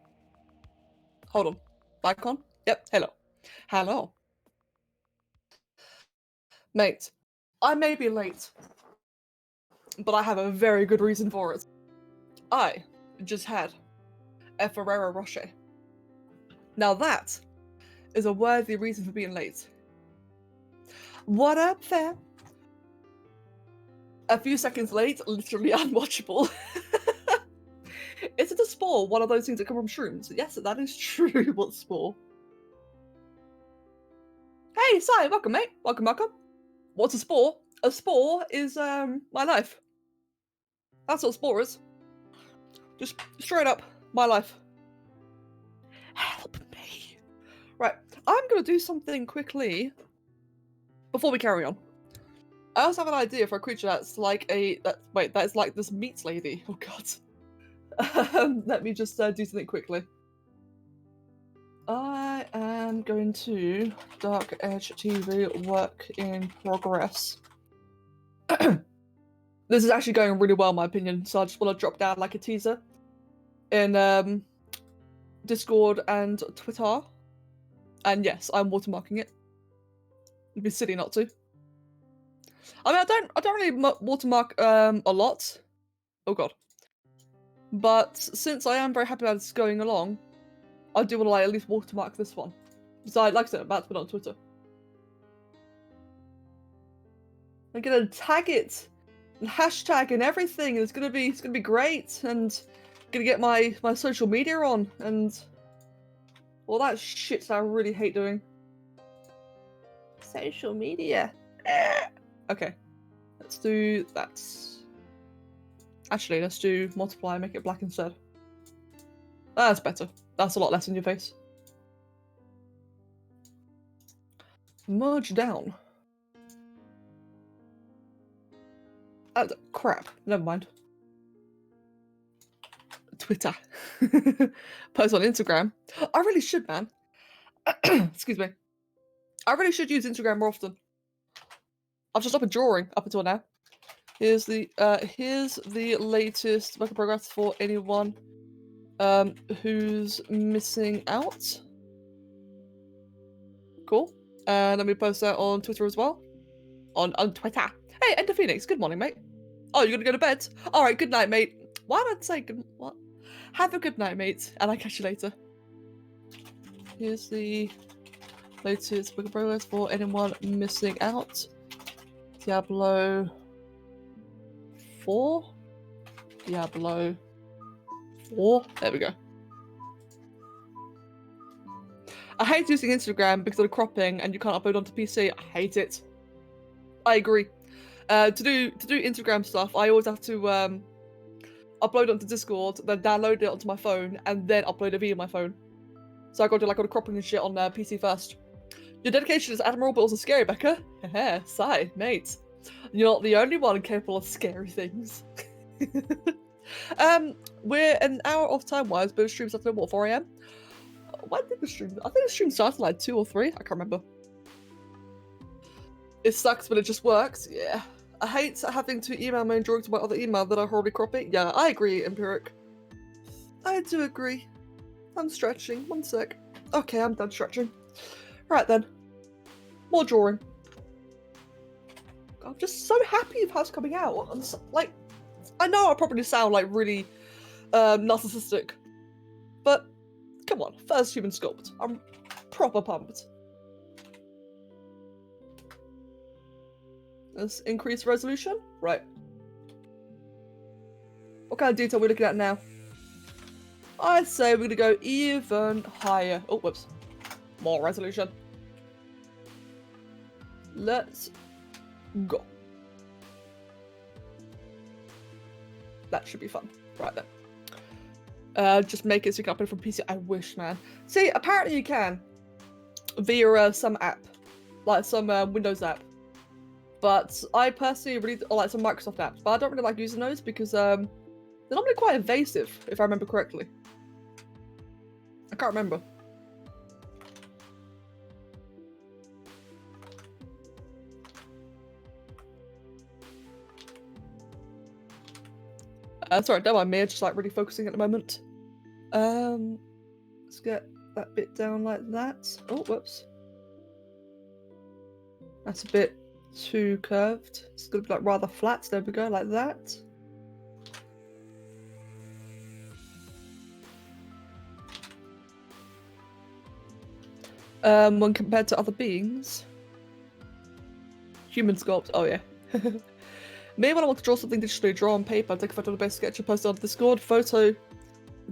Hold on. Back on? Yep, hello. Hello. Mate, I may be late, but I have a very good reason for it. I just had a Ferrero Rocher. Now that is a worthy reason for being late. What up, fam? A few seconds late, literally unwatchable. Is it a spore, one of those things that come from shrooms? Yes, that is true. What spore? Hey, Si, welcome, mate. Welcome, welcome. What's a spore? A spore is, my life. That's what a spore is. Just straight up, my life. Help me. Right, I'm gonna do something quickly before we carry on. I also have an idea for a creature that's like that is like this meat lady. Oh god. Let me just do something quickly. I am going to DarkEdgeTV work in progress. This is actually going really well in my opinion, so I just want to drop down like a teaser in Discord and Twitter. And yes, I'm watermarking it. It'd be silly not to. I mean, I don't really watermark a lot. Oh god. But since I am very happy that it's going along, I do want to like at least watermark this one. Besides, like I said, I'm about to put it on Twitter. I'm gonna tag it and hashtag and everything. And it's gonna be great, and gonna get my social media on and all that shit that I really hate doing. Social media. Okay, let's do that. Actually, let's do multiply and make it black instead. That's better. That's a lot less in your face. Merge down. Oh, crap. Never mind. Twitter. Post on Instagram. I really should, man. Excuse me. I really should use Instagram more often. I've just stopped drawing up until now. Here's the latest work in progress for anyone who's missing out. Cool. And let me post that on Twitter as well. On Twitter. Hey, Ender Phoenix, good morning, mate. Oh, you're gonna go to bed? Alright, good night, mate. Why did I say good what? Have a good night, mate, and I'll catch you later. Here's the latest work in progress for anyone missing out. Diablo 4? Diablo 4? There we go. I hate using Instagram because of the cropping and you can't upload onto PC. I hate it. I agree. To do Instagram stuff, I always have to upload onto Discord, then download it onto my phone, and then upload it via my phone. So I got to do like all the cropping and shit on PC first. Your dedication is admirable, but also scary, Becca. Heh, sigh, mate. You're not the only one capable of scary things. We're an hour off time-wise, but the stream started at what, 4 AM? When did the stream? I think the stream started like 2 or 3. I can't remember. It sucks, but it just works. Yeah. I hate having to email my own drawing to my other email that I already cropping. Yeah, I agree, Empiric. I do agree. I'm stretching. 1 sec. Okay, I'm done stretching. Right then. More drawing. I'm just so happy with how it's coming out. I'm so, like, I know I probably sound like really narcissistic, but come on, first human sculpt. I'm proper pumped. Let's increase resolution. Right. What kind of detail are we looking at now? I'd say we're gonna go even higher. Oh, whoops. More resolution. Let's go. That should be fun. Right then. Just make it so you can upload from PC. I wish, man. See, apparently you can. Via some app. Like some Windows app. But I personally really like some Microsoft apps. But I don't really like using those because they're normally quite invasive, if I remember correctly. I can't remember. Sorry, don't mind me, I'm just like really focusing at the moment. Let's get that bit down like that. Oh, whoops. That's a bit too curved. It's gonna be like rather flat. There we go, like that. When compared to other beings, human sculpt. Oh yeah. Maybe when I want to draw something digitally, draw on paper, take a photo of the best sketch and post it on Discord. Photo,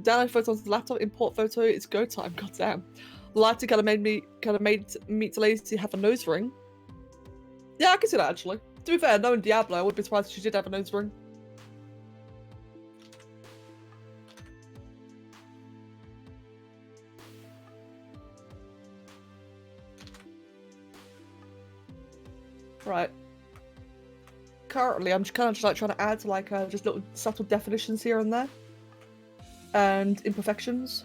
download photo onto the laptop, import photo. It's go time. Goddamn. Lighting kind of made me too lazy to have a nose ring. Yeah, I can see that actually. To be fair, knowing Diablo, I wouldn't be surprised if she did have a nose ring. Right. Currently, I'm just kind of just like trying to add like just little subtle definitions here and there, and imperfections.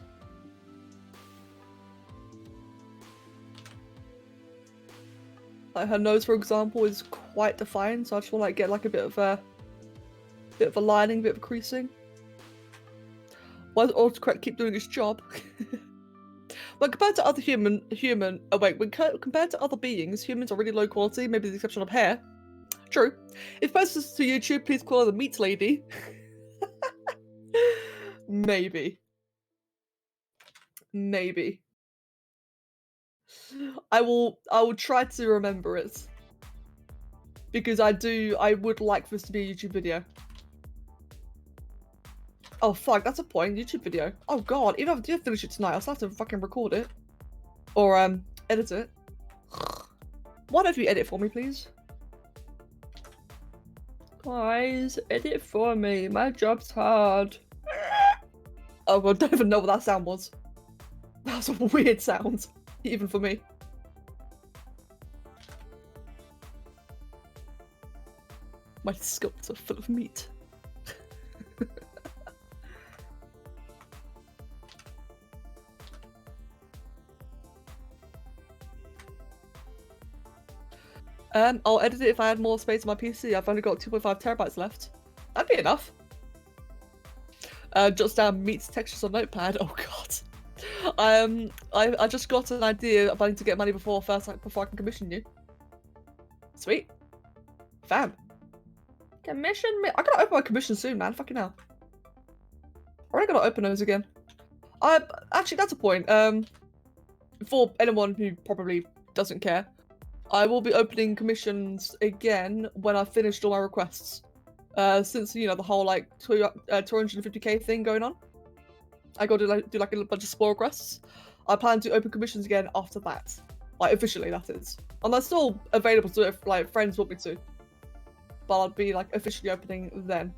Like her nose, for example, is quite defined, so I just want to like get like a bit of a lining, a bit of a creasing. Why does autocorrect keep doing its job? When compared to other compared to other beings, humans are really low quality, maybe with the exception of hair. True. If posted to YouTube, please call her the meat lady. Maybe. Maybe. I will try to remember it. Because I would like for this to be a YouTube video. Oh fuck, that's a point, YouTube video. Oh god, even if I do finish it tonight, I'll still have to fucking record it. Or edit it. Why don't you edit for me, please? Guys, edit for me. My job's hard. Oh god, I don't even know what that sound was. That was a weird sound, even for me. My sculpts are full of meat. I'll edit it if I had more space on my PC. I've only got 2.5 terabytes left. That'd be enough. Just down meets textures on Notepad. Oh god. I just got an idea of I need to get money before I can commission you. Sweet. Fam. Commission me. I gotta open my commission soon, man. Fucking hell. I already gotta open those again. Actually, that's a point. For anyone who probably doesn't care, I will be opening commissions again when I've finished all my requests. Since, you know, the whole, like, 250k thing going on. I gotta do like a bunch of spoil requests. I plan to open commissions again after that. Like, officially, that is. And that's still available to if, like, friends want me to. But I'll be, like, officially opening then.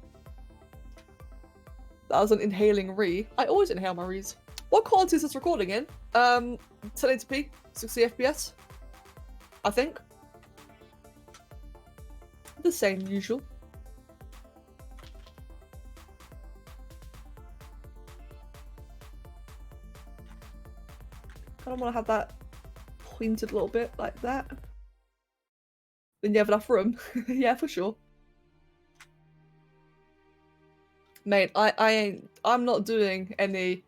That was an inhaling re. I always inhale my re's. What quality is this recording in? 1080p, 60 FPS. I think. The same usual. Kind of want to have that pointed a little bit like that. Then you have enough room. Yeah, for sure. Mate, I'm not doing any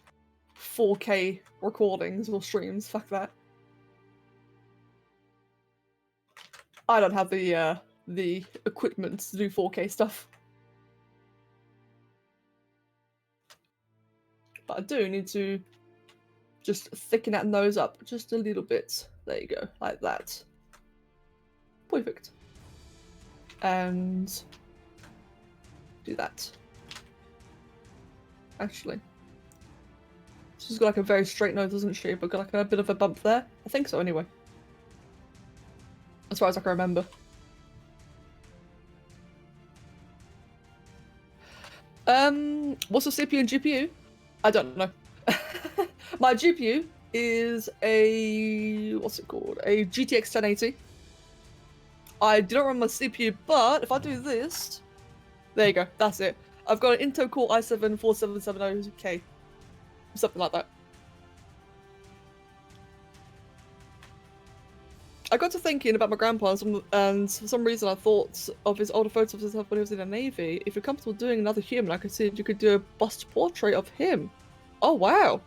4K recordings or streams. Fuck that. I don't have the equipment to do 4K stuff. But I do need to just thicken that nose up just a little bit. There you go, like that. Perfect. And do that. Actually. She's got like a very straight nose, doesn't she? But got like a bit of a bump there. I think so anyway. As far as I can remember. What's the CPU and GPU? I don't know. My GPU is a... what's it called? A GTX 1080. I do not run my CPU, but if I do this... there you go, that's it. I've got an Intel Core i7 4770K. Something like that. I got to thinking about my grandpa, and for some reason I thought of his older photos of himself when he was in the Navy. If you're comfortable doing another human, I could see if you could do a bust portrait of him. Oh wow.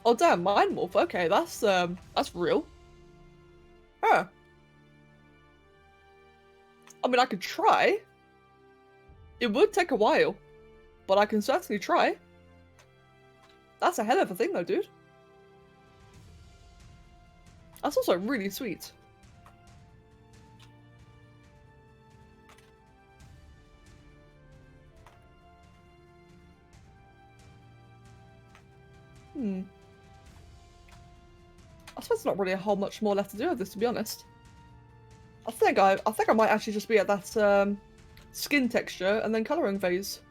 Oh damn, Mind Morph. Okay, that's real. Huh. I mean, I could try. It would take a while, but I can certainly try. That's a hell of a thing though, dude. That's also really sweet. I suppose there's not really a whole much more left to do with this, to be honest. I think I might actually just be at that skin texture and then colouring phase.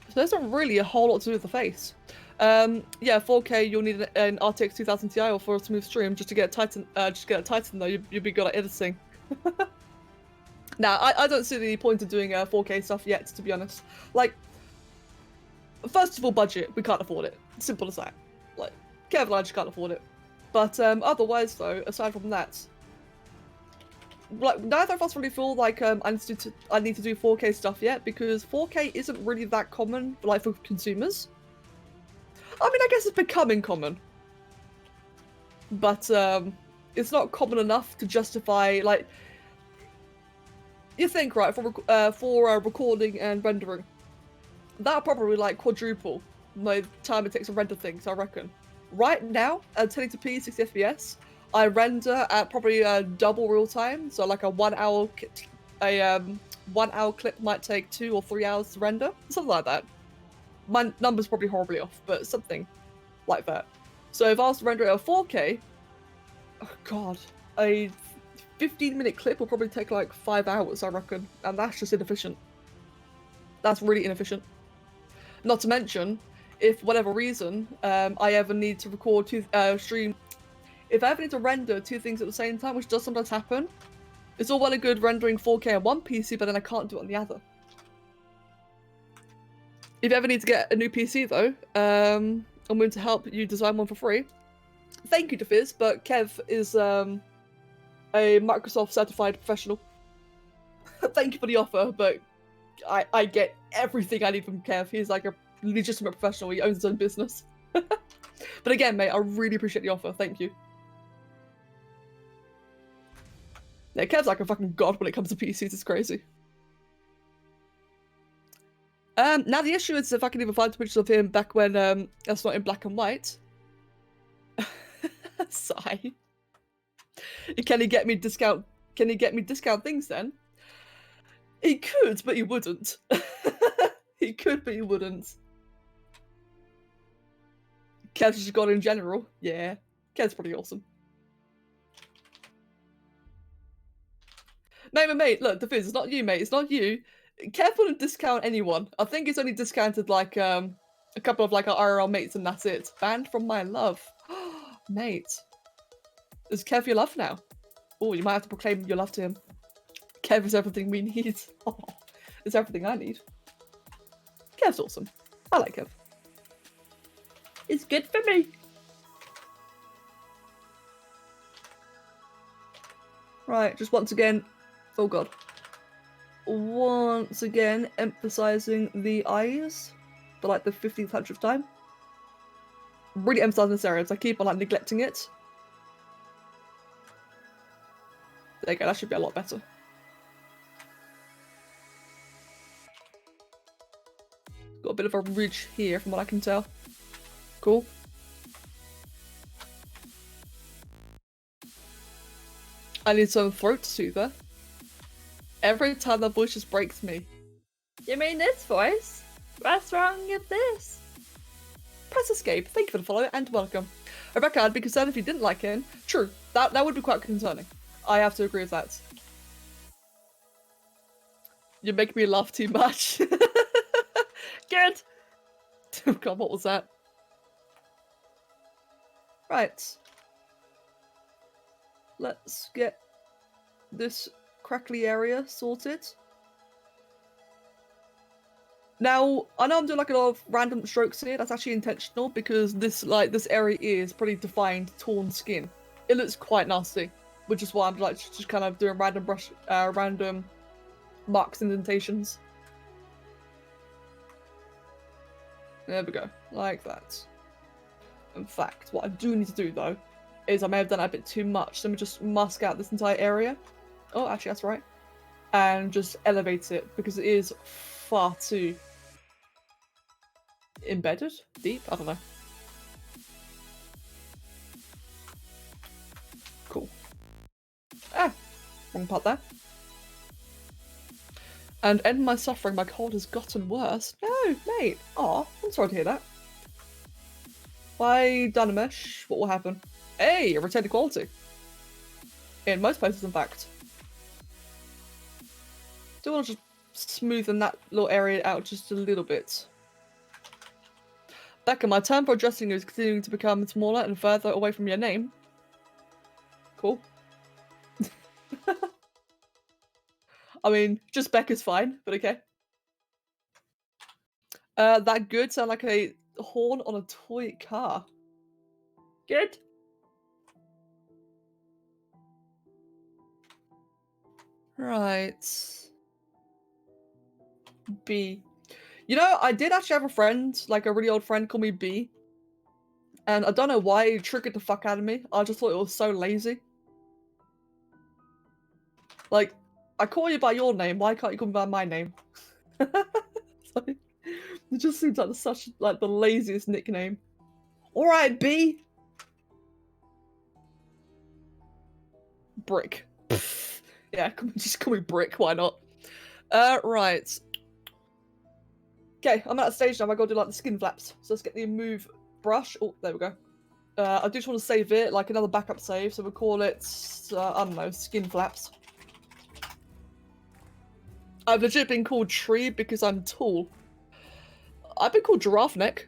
So there's not really a whole lot to do with the face. Yeah, 4K you'll need an RTX 2000 Ti or for a smooth stream just to get a Titan. Though. You'd be good at editing. Nah, I don't see the point of doing 4K stuff yet, to be honest. Like, first of all, budget. We can't afford it. Simple as that. Like, Kev and I just can't afford it. But otherwise, though, aside from that, like neither of us really feel like I need to do 4K stuff yet because 4K isn't really that common, like for consumers. I mean, I guess it's becoming common, but it's not common enough to justify like. You think, right, for recording and rendering, that'll probably like quadruple the time it takes to render things, I reckon. Right now, at 1080p 60 FPS, I render at probably double real time, so like a 1 hour, 1 hour clip might take 2 or 3 hours to render, something like that. My number's probably horribly off, but something like that. So if I was to render it at 4K, oh god, a 15-minute clip will probably take like 5 hours, I reckon, and that's just inefficient. That's really inefficient. Not to mention, if for whatever reason I ever need to record stream, if I ever need to render two things at the same time, which does sometimes happen, it's all well and good rendering 4K on one PC, but then I can't do it on the other. If you ever need to get a new PC though, I'm willing to help you design one for free. Thank you to Fizz, but Kev is a Microsoft certified professional. Thank you for the offer, but I get everything I need from Kev. He's like a legitimate professional. He owns his own business. But again, mate, I really appreciate the offer. Thank you. Yeah, Kev's like a fucking god when it comes to PCs. It's crazy. Now the issue is if I can even find pictures of him back when that's not in black and white. Sigh. Can he get me discount? Can he get me discount things then? He could, but he wouldn't. He could, but he wouldn't. Kev's just got in general. Yeah, Kev's pretty awesome. Mate, look, the Fizz, it's not you, mate. It's not you. Kev wouldn't discount anyone. I think it's only discounted like a couple of like our IRL mates, and that's it. Banned from my love, mate. Is Kev your love now? Oh, you might have to proclaim your love to him. Kev is everything we need. Oh, it's everything I need. Kev's awesome. I like Kev. It's good for me. Right, just once again. Oh god. Once again, emphasizing the eyes for like the 15th, 100th time. Really emphasizing this area, so I keep on like neglecting it. There you go, that should be a lot better. Got a bit of a ridge here from what I can tell. Cool. I need some throat soother. Every time that voice just breaks me. You mean this voice? What's wrong with this? Press escape. Thank you for the follow and welcome. Rebecca, I'd be concerned if you didn't like him. True, that would be quite concerning. I have to agree with that. You make me laugh too much. Good. Oh god, what was that? Right. Let's get this crackly area sorted. Now, I know I'm doing like a lot of random strokes here. That's actually intentional because this area is pretty defined, torn skin. It looks quite nasty, which is why I'm like just kind of doing random random marks, indentations. There we go, like that. In fact, what I do need to do though, is I may have done it a bit too much. Let me just mask out this entire area. Oh, actually that's right. And just elevate it, because it is far too embedded? Deep? I don't know. Cool. Ah! Wrong part there. And end my suffering, my cold has gotten worse. No, mate. Aw, I'm sorry to hear that. Why Dynamesh? What will happen? Hey, retain equality. In most places, in fact. Do want to just smoothen that little area out just a little bit. Becca, my term for addressing you is continuing to become smaller and further away from your name. Cool. I mean, just Becca's fine, but okay. That good sound like a horn on a toy car. Good. Right. B. You know, I did actually have a friend, like a really old friend, call me B. And I don't know why it triggered the fuck out of me. I just thought it was so lazy. Like, I call you by your name, why can't you call me by my name? Like, it just seems like such like the laziest nickname. Alright, B. Brick. Yeah, just call me Brick, why not? Right. Okay, I'm at a stage now. I gotta do like the skin flaps. So let's get the move brush. Oh, there we go. I do just want to save it, like another backup save. So we'll call it, I don't know, skin flaps. I've legit been called tree because I'm tall. I've been called giraffe neck.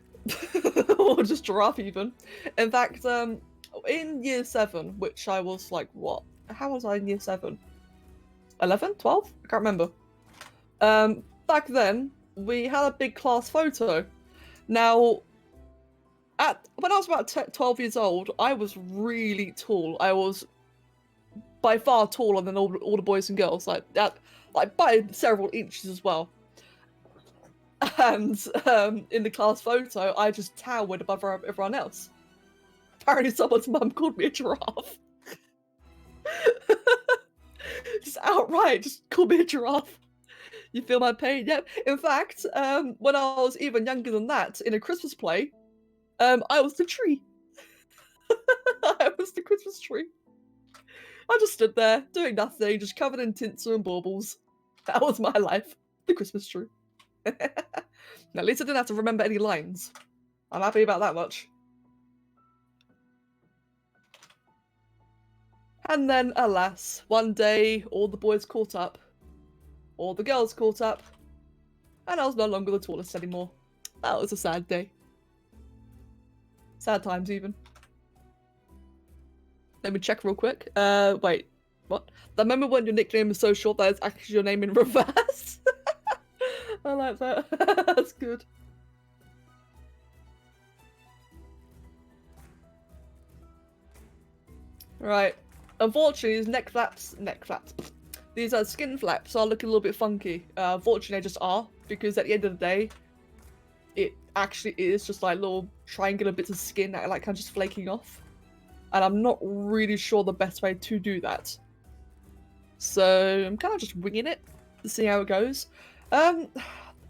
Or just giraffe even. In fact, in year 7, which I was like, what? How was I in year 7? 11? 12? I can't remember. Back then, we had a big class photo. Now, when I was about 12 years old, I was really tall. I was by far taller than all the boys and girls, like by several inches as well. And in the class photo, I just towered above everyone else. Apparently, someone's mum called me a giraffe. Just outright, just call me a giraffe. You feel my pain? Yep. In fact, when I was even younger than that, in a Christmas play, I was the tree. I was the Christmas tree. I just stood there, doing nothing, just covered in tinsel and baubles. That was my life. The Christmas tree. At least I didn't have to remember any lines. I'm happy about that much. And then, alas, one day, all the boys caught up. All the girls caught up. And I was no longer the tallest anymore. That was a sad day. Sad times, even. Let me check real quick. Wait. What? That moment when your nickname is so short that it's actually your name in reverse? I like that. That's good. Right. Unfortunately, these neck flaps. These skin flaps are looking a little bit funky. Unfortunately, they just are, because at the end of the day, it actually is just like little triangular bits of skin that are like kind of just flaking off. And I'm not really sure the best way to do that. So I'm kind of just winging it to see how it goes. I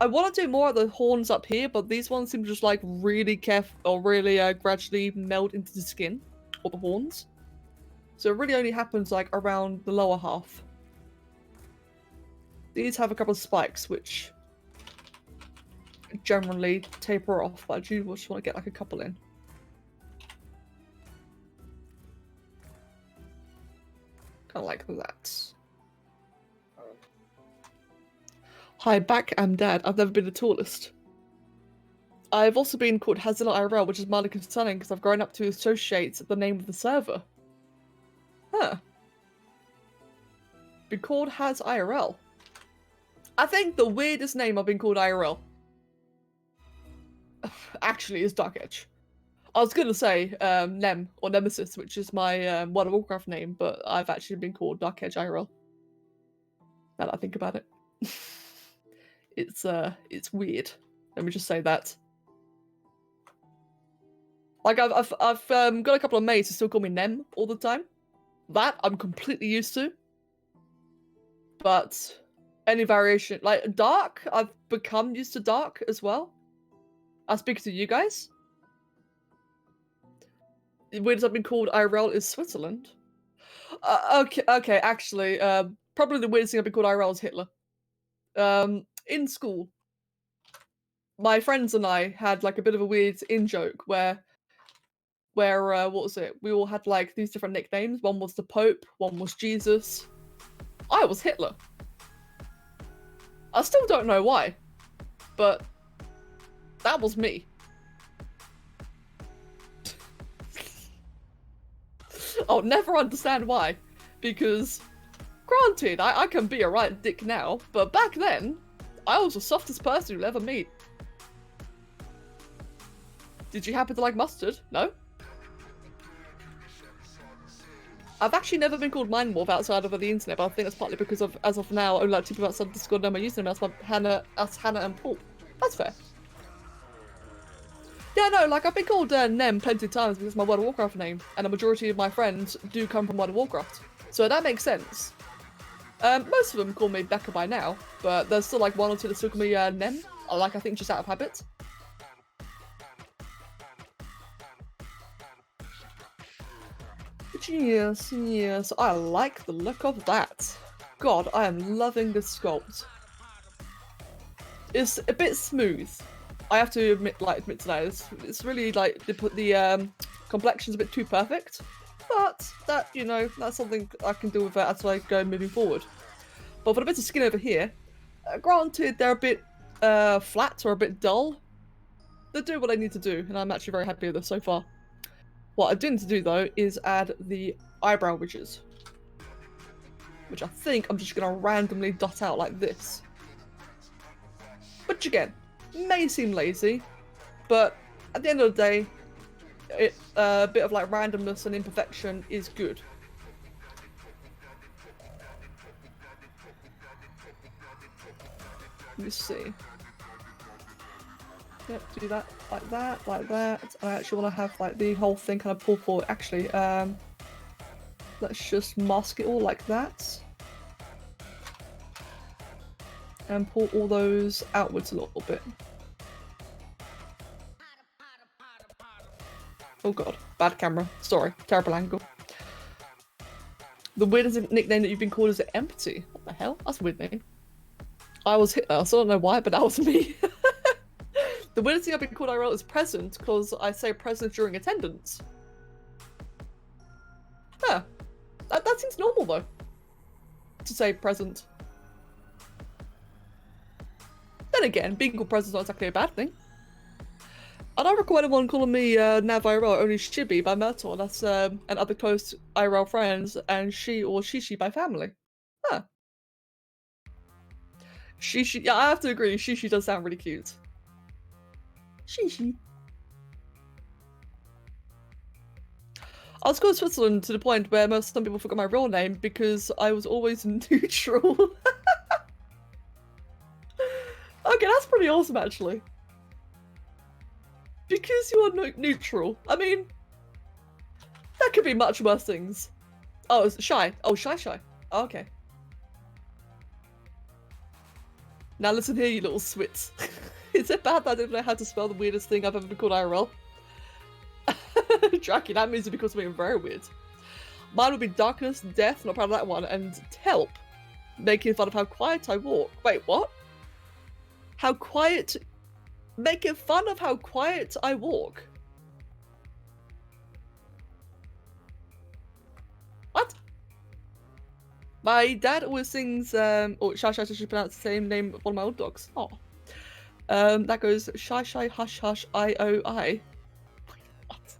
want to do more of the horns up here, but these ones seem to just like really careful or really gradually meld into the skin, or the horns. So it really only happens like around the lower half. These have a couple of spikes, which generally taper off, but I do just want to get like a couple in. Kind of like that. Hi, back, I'm Dad. I've never been the tallest. I've also been called Hazilla IRL, which is mildly concerning because I've grown up to associate the name of the server. Huh. Be called Haz IRL. I think the weirdest name I've been called IRL actually is Dark Edge. I was gonna say Nem or Nemesis, which is my World of Warcraft name, but I've actually been called Dark Edge IRL. Now that I think about it. It's weird. Let me just say that. Like I've got a couple of mates who still call me Nem all the time. That I'm completely used to. But any variation, like Dark, I've become used to Dark as well. I speak to you guys. The weirdest I've been called IRL is Switzerland. Okay, actually, probably the weirdest thing I've been called IRL is Hitler. In school, my friends and I had like a bit of a weird in-joke where what was it? We all had like these different nicknames. One was the Pope, one was Jesus. I was Hitler. I still don't know why, but that was me. I'll never understand why, because granted, I can be a right dick now, but back then, I was the softest person you'll ever meet. Did you happen to like mustard? No? I've actually never been called Mind Morph outside of the internet, but I think that's partly because of, as of now, only like 2 people outside Discord know my username. That's Hannah and Paul. That's fair. Yeah, no, like I've been called Nem plenty of times because it's my World of Warcraft name, and a majority of my friends do come from World of Warcraft. So that makes sense. Most of them call me Becca by now, but there's still like 1 or 2 that still call me Nem. Like I think just out of habit. Yes, I like the look of that. God, I am loving this sculpt. It's a bit smooth. I have to admit to that. It's really like the complexion's a bit too perfect, but that, you know, that's something I can deal with as I go moving forward. But for the bits of skin over here, granted they're a bit flat or a bit dull. They do what I need to do, and I'm actually very happy with this so far. What I do need to do though is add the eyebrow ridges, which I think I'm just going to randomly dot out like this. Which again, may seem lazy, but at the end of the day, a bit of like randomness and imperfection is good. Let me see. Yep, do that, like that, like that. I actually want to have like the whole thing kind of pull forward. Actually, let's just mask it all like that. And pull all those outwards a little bit. Oh god, bad camera. Sorry, terrible angle. The weirdest nickname that you've been called is Empty. What the hell? That's a weird name. I was Hitler, so I don't know why, but that was me. The weirdest thing I've been called IRL is present, because I say present during attendance. Huh. That seems normal, though. To say present. Then again, being called present is not exactly a bad thing. I don't recall anyone calling me Nav IRL, only Shibi by Myrtle. That's and other close IRL friends, and she or Shishi by family. Huh. Shishi, yeah, I have to agree, Shishi does sound really cute. Shishi. I was called Switzerland to the point where some people forgot my real name because I was always neutral. Okay, that's pretty awesome, actually. Because you are neutral. I mean, that could be much worse things. Oh, it's shy. Oh, shy. Oh, okay. Now listen here, you little swits. Is it bad that I don't know how to spell the weirdest thing I've ever been called IRL? Jackie, that means it becomes something very weird. Mine would be darkness, death, not proud of that one, and telp, making fun of how quiet I walk. Wait, what? How quiet? Making fun of how quiet I walk? What? My dad always sings, or Shy should pronounce the same name of one of my old dogs. Oh. That goes shy hush hush I-O-I. What?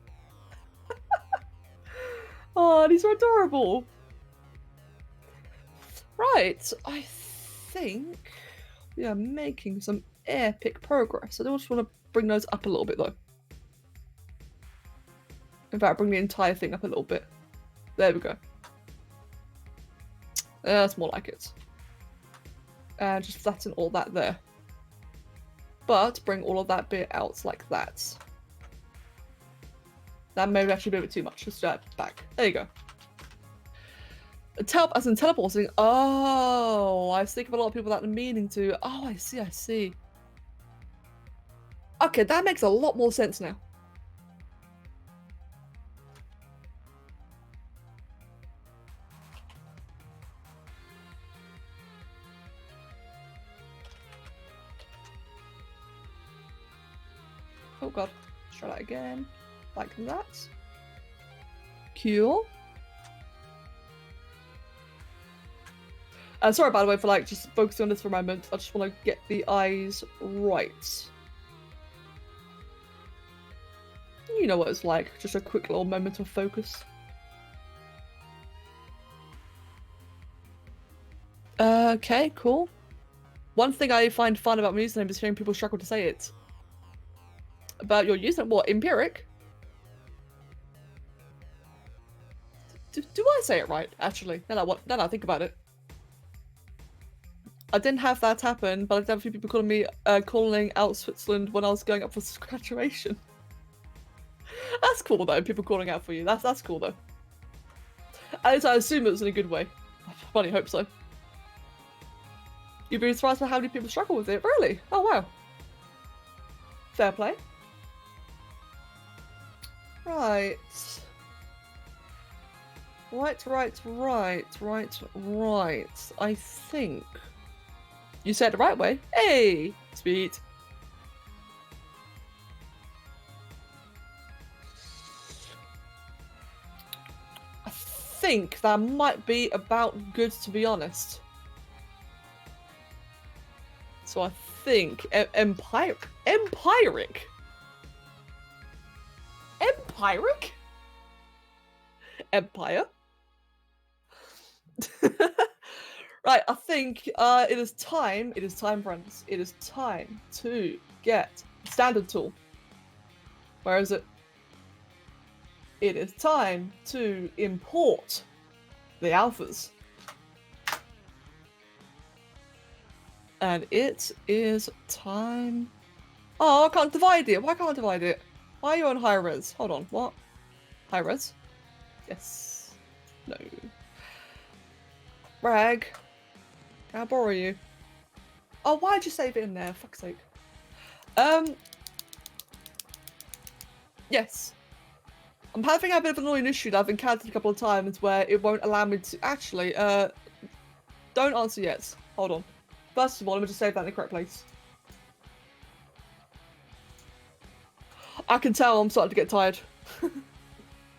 Oh, these are adorable. Right, I think we are making some epic progress. I just want to bring those up a little bit though. In fact, bring the entire thing up a little bit. There we go. That's more like it. And just flatten all that there. But bring all of that bit out like that. That may actually be a bit too much. Just back. There you go. As in teleporting. Oh, I was thinking of a lot of people that are meaning to. Oh, I see. Okay, that makes a lot more sense now. Oh god. Let's try that again. Like that. Cool. Sorry, by the way, for like just focusing on this for a moment. I just want to get the eyes right. You know what it's like. Just a quick little moment of focus. Okay, cool. One thing I find fun about my username is hearing people struggle to say it. About your username? What, Empiric? Do I say it right, actually? Now that I think about it. I didn't have that happen, but I did have a few people calling out Switzerland when I was going up for graduation. That's cool though, people calling out for you. That's cool though. At least I assume it was in a good way. I bloody hope so. You'd be surprised by how many people struggle with it. Really? Oh wow. Fair play. Right. I think you said it the right way. Hey, sweet. I think that might be about good, to be honest. So I think Empiric? Empire? Right, I think it is time, friends. It is time to get standard tool. Where is it? It is time to import the alphas. And it is time... Oh, I can't divide it. Why can't I divide it? Why are you on high res? Hold on, what? High res? Yes. No. Rag. Can I borrow you? Oh, why'd you save it in there? Fuck's sake. Yes. I'm having a bit of an annoying issue that I've encountered a couple of times where it won't allow me to... Actually, don't answer yet. Hold on. First of all, let me just save that in the correct place. I can tell I'm starting to get tired.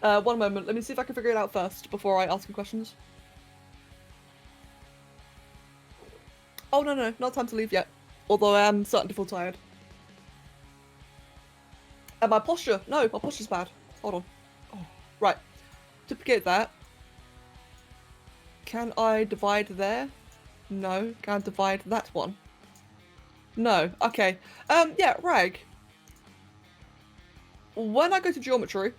One moment. Let me see if I can figure it out first before I ask you questions. Oh, no. Not time to leave yet. Although I am starting to feel tired. And my posture. No, my posture's bad. Hold on. Oh, right. Duplicate that. Can I divide there? No. Can I divide that one? No. Okay. Yeah, Rag. When I go to geometry,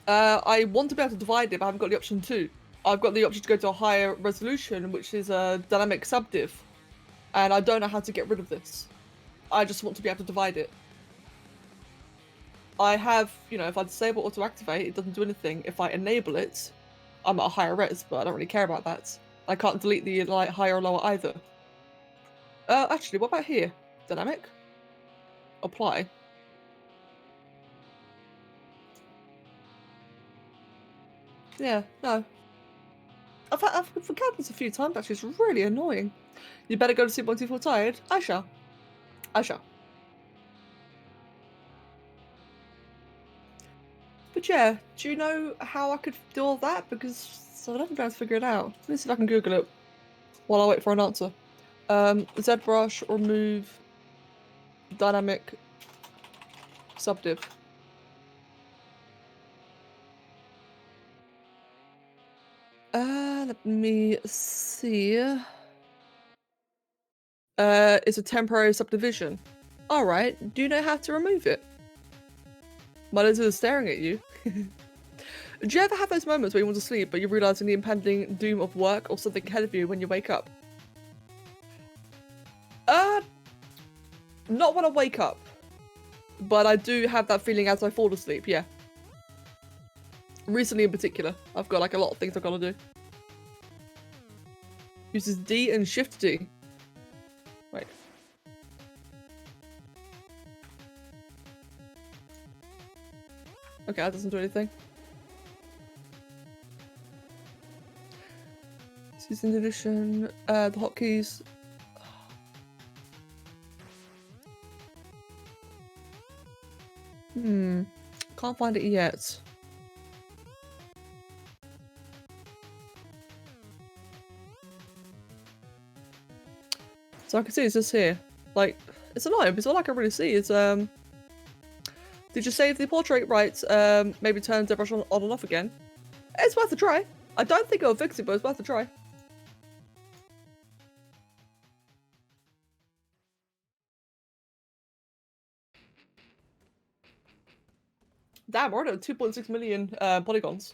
I want to be able to divide it, but I haven't got the option to. I've got the option to go to a higher resolution, which is a dynamic subdiv. And I don't know how to get rid of this. I just want to be able to divide it. I have, you know, if I disable auto activate, it doesn't do anything. If I enable it, I'm at a higher res, but I don't really care about that. I can't delete the like higher or lower either. Actually, what about here? Dynamic? Apply. Yeah, no. I've encountered this a few times actually, it's really annoying. You better go to sleep once you feel tired. I shall. But yeah, do you know how I could do all that? Because I haven't been able to figure it out. Let me see if I can Google it while I wait for an answer. ZBrush, remove dynamic subdiv. Let me see. It's a temporary subdivision. Alright, do you know how to remove it? My lizard is staring at you. Do you ever have those moments where you want to sleep, but you're realising the impending doom of work or something ahead of you when you wake up? Not when I wake up. But I do have that feeling as I fall asleep, yeah. Recently in particular, I've got like a lot of things I've got to do. Uses D and Shift D. Wait. Okay, that doesn't do anything. Season edition, the hotkeys. Can't find it yet. So I can see it's just here. Like, it's annoying because all I can really see is, did you save the portrait? Right, maybe turn the brush on and off again. It's worth a try. I don't think it'll fix it, but it's worth a try. Damn, we're at 2.6 million polygons.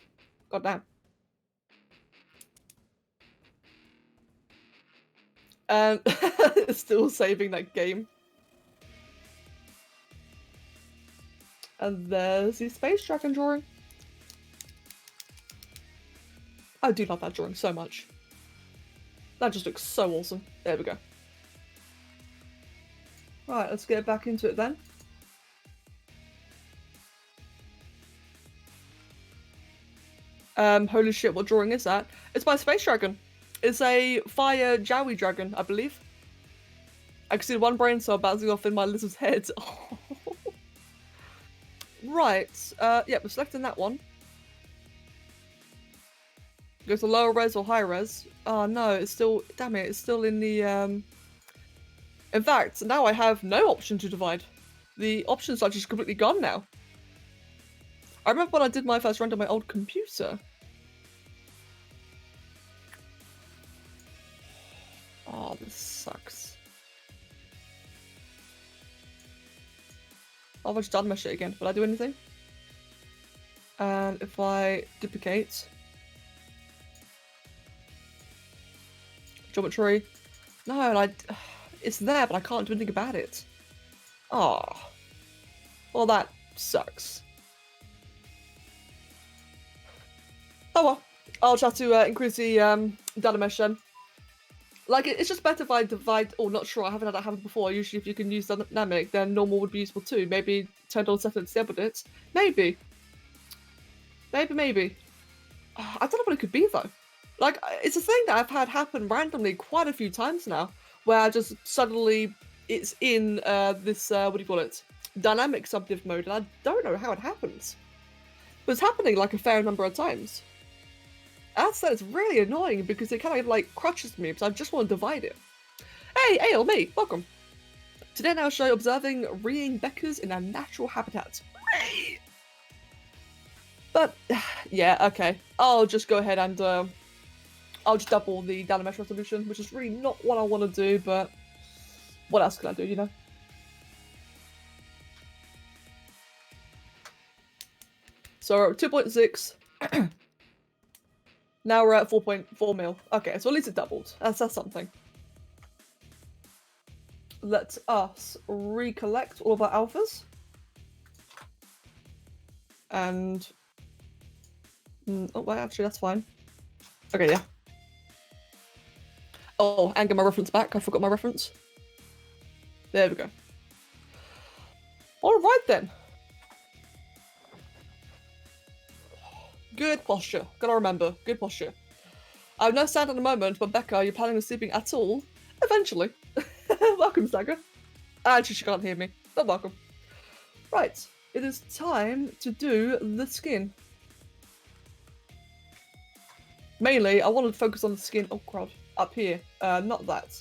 God damn. Still saving that game. And there's the space dragon drawing. I do love that drawing so much. That just looks so awesome. There we go. Right, let's get back into it then. Holy shit, what drawing is that? It's my space dragon. It's a fire Jowie dragon, I believe. I can see one brain cell bouncing off in my lizard's head. Right, yeah, we're selecting that one. Go to lower res or high res. Oh no, it's still, damn it, it's still in the, in fact, now I have no option to divide. The options are just completely gone now. I remember when I did my first run on my old computer. Oh, this sucks. Oh, I've just done my shit again. Will I do anything? And if I duplicate geometry, no, it's there, but I can't do anything about it. Oh, well, that sucks. Oh well, I'll just have to increase the data mesh then. Like, it's just better if I divide, or not sure, I haven't had that happen before. Usually if you can use dynamic, then normal would be useful too. Maybe turned on set and disabled it. Maybe. Maybe. I don't know what it could be though. Like, it's a thing that I've had happen randomly quite a few times now, where I just suddenly, it's in this, what do you call it? Dynamic subdiv mode, and I don't know how it happens. But it's happening like a fair number of times. That said, it's really annoying because it kind of like crutches me because I just want to divide it. Hey, Ale, me, welcome. Today I'll show you observing reeing beckers in their natural habitat. But, yeah, okay. I'll just go ahead and I'll just double the data mesh resolution, which is really not what I want to do, but what else can I do, you know? So we're at 2.6. Now we're at 4.4 mil. Okay, so at least it doubled. That's something. Let us recollect all of our alphas. And... oh, well, actually, that's fine. Okay, yeah. Oh, and get my reference back. I forgot my reference. There we go. Alright then. Good posture. Gotta remember, good posture. I have no sound at the moment, but Becca, are you planning on sleeping at all? Eventually. Welcome, Stagger. Actually, she can't hear me. But welcome. Right, it is time to do the skin. Mainly, I wanted to focus on the skin. Oh, crud. Up here. Not that.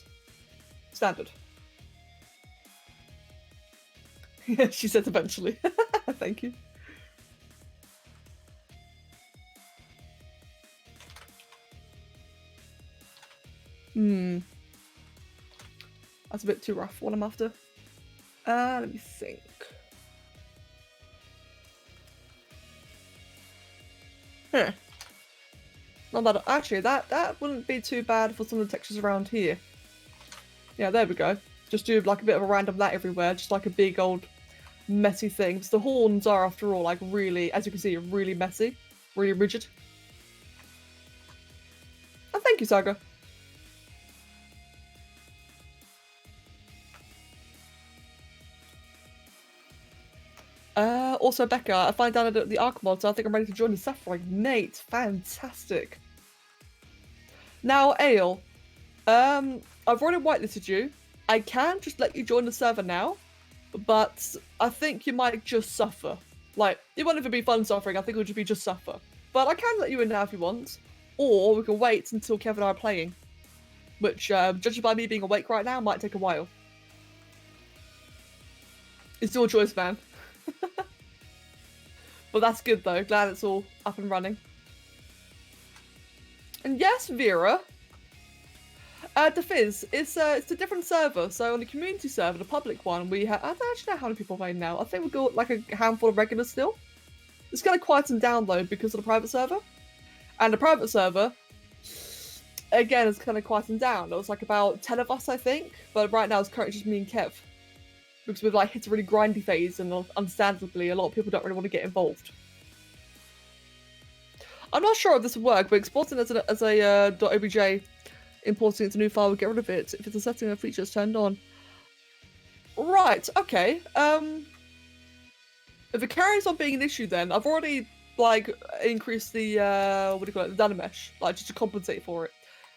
Standard. She said eventually. Thank you. That's a bit too rough. What I'm after. Let me think. Huh. Not bad. Actually, that wouldn't be too bad for some of the textures around here. Yeah, there we go. Just do like a bit of a random that everywhere, just like a big old messy thing. Because the horns are, after all, like really, as you can see, really messy. Really rigid. And thank you, Saga. Also, Becca, I find out the Arc mod, so I think I'm ready to join the Sapphire. Nate, fantastic. Now, Ale, I've already whitelisted you. I can just let you join the server now, but I think you might just suffer. Like, it won't even be fun suffering, I think it would just be just suffer. But I can let you in now if you want, or we can wait until Kevin and I are playing, which, judging by me being awake right now, might take a while. It's your choice, man. But that's good though, glad it's all up and running. And yes, Vera. The Fizz, it's a different server. So on the community server, the public one, we have, I don't actually know how many people playing now. I think we've got like a handful of regulars still. It's kind of quietened down though because of the private server. And the private server, again, is kind of quietened down. There was like about 10 of us, I think. But right now it's currently just me and Kev. Because we've like hit a really grindy phase, and understandably, a lot of people don't really want to get involved. I'm not sure if this would work, but exporting as a .obj, importing it into a new file, will get rid of it if it's a setting or feature is turned on. Right. Okay. If it carries on being an issue, then I've already like increased the what do you call it, the data mesh, like just to compensate for it.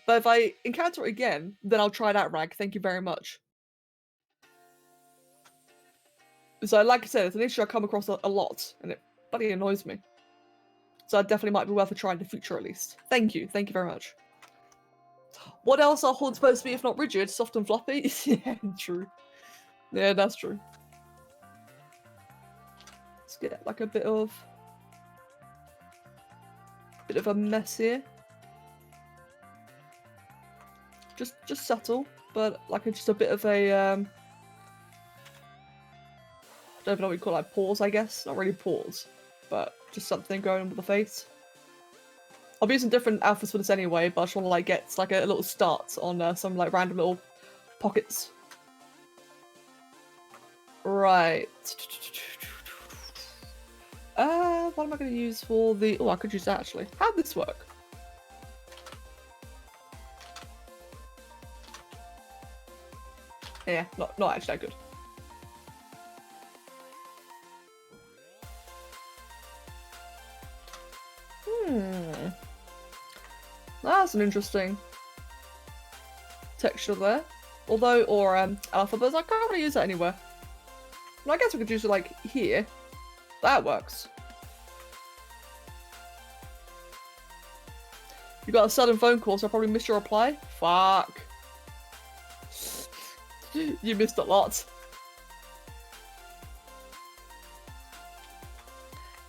But if I encounter it again, then I'll try that rag. Thank you very much. So, like I said, it's an issue I come across a lot, and it bloody annoys me. So, it definitely might be worth a try in the future, at least. Thank you very much. What else are horns supposed to be if not rigid? Soft and floppy? Yeah, true. Yeah, that's true. Let's get like a bit of a mess here. Just subtle, but like just a bit of a I don't know what we call it, like pause, I guess. Not really pause, but just something going on with the face. I'll be using different alphas for this anyway, but I just want to like get like a little start on some like random little pockets. Right. What am I going to use for the... Oh, I could use that actually. How'd this work? Yeah, not actually that good. That's an interesting texture there. Although, or alpha, but I can't really use that anywhere. And I guess we could use it like here. That works. You got a sudden phone call, so I probably missed your reply. Fuck. You missed a lot.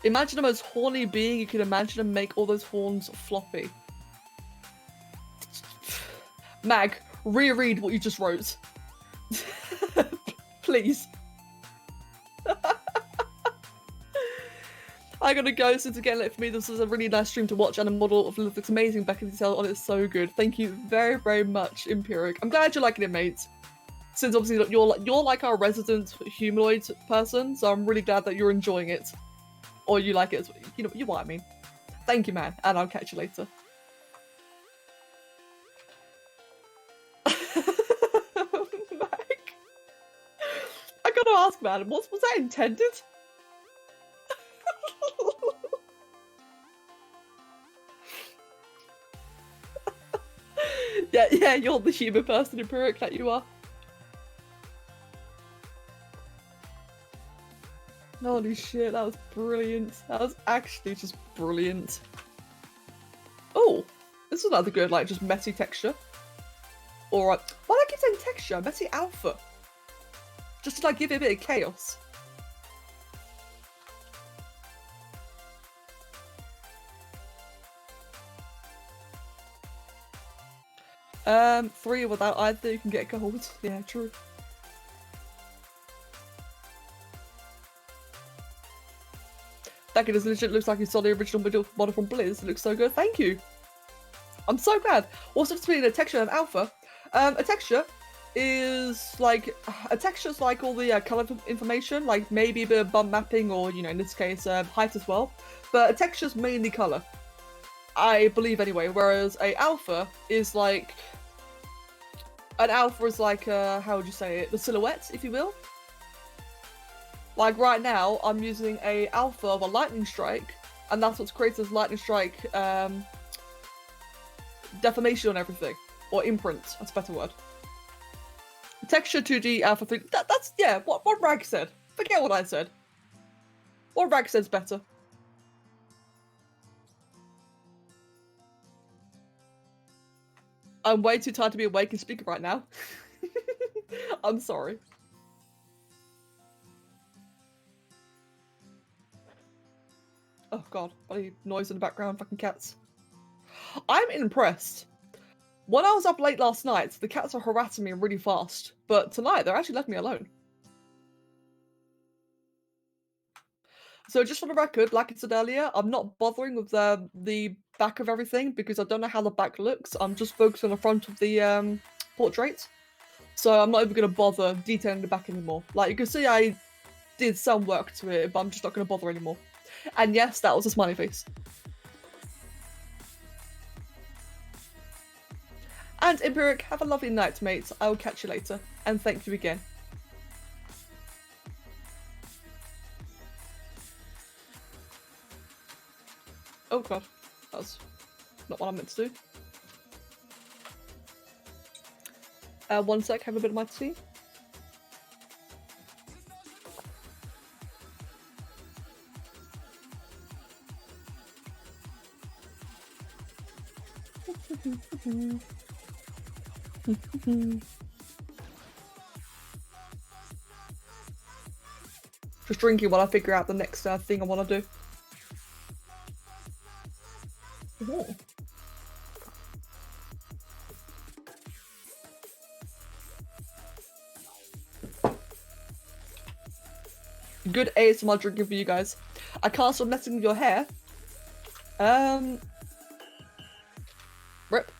Imagine the most horny being you can imagine and make all those horns floppy. Mag, reread what you just wrote. Please. I gotta go, since again, like, for me, this was a really nice stream to watch, and the model of Lilith looks amazing. Becky detail on it is so good. Thank you very, very much, Empiric. I'm glad you're liking it, mate. Since obviously you're like our resident humanoid person, so I'm really glad that you're enjoying it. Or you like it as well. You know what I mean. Thank you, man, and I'll catch you later. I gotta ask, man, was that intended? Yeah, you're the human person, Empiric, that you are. Holy shit, that was brilliant. That was actually just brilliant. Oh, this is another good, like, just messy texture. Or, why do I keep saying texture? Messy alpha. Just to, like, give it a bit of chaos. Three without either, you can get gold. Yeah, true. That kid legit looks like he saw the original model from Blizz. It looks so good. Thank you. I'm so glad. Also, between a texture and alpha, a texture is like all the color information, like maybe a bit of bump mapping, or in this case, height as well. But a texture's mainly colour. I believe anyway, whereas a alpha is like... An alpha is like, how would you say it? The silhouette, if you will. Like right now, I'm using a alpha of a lightning strike, and that's what's created as lightning strike deformation on everything. Or imprint, that's a better word. Texture 2D alpha 3, that's, yeah, what Rag said. Forget what I said. What Rag said's better. I'm way too tired to be awake and speaking right now. I'm sorry. Oh god, bloody noise in the background, fucking cats. I'm impressed. When I was up late last night, the cats were harassing me really fast, but tonight they're actually left me alone. So just for the record, like I said earlier, I'm not bothering with the back of everything because I don't know how the back looks. I'm just focused on the front of the portrait. So I'm not even going to bother detailing the back anymore. Like, you can see I did some work to it, but I'm just not going to bother anymore. And yes, that was a smiley face. And Empiric, have a lovely night, mates. I will catch you later. And thank you again. Oh god, that was not what I meant to do. 1 sec, have a bit of my tea. Just drinking while I figure out the next thing I want to do. Ooh. Good ASMR drinking for you guys. I can't stop messing with your hair. Rip.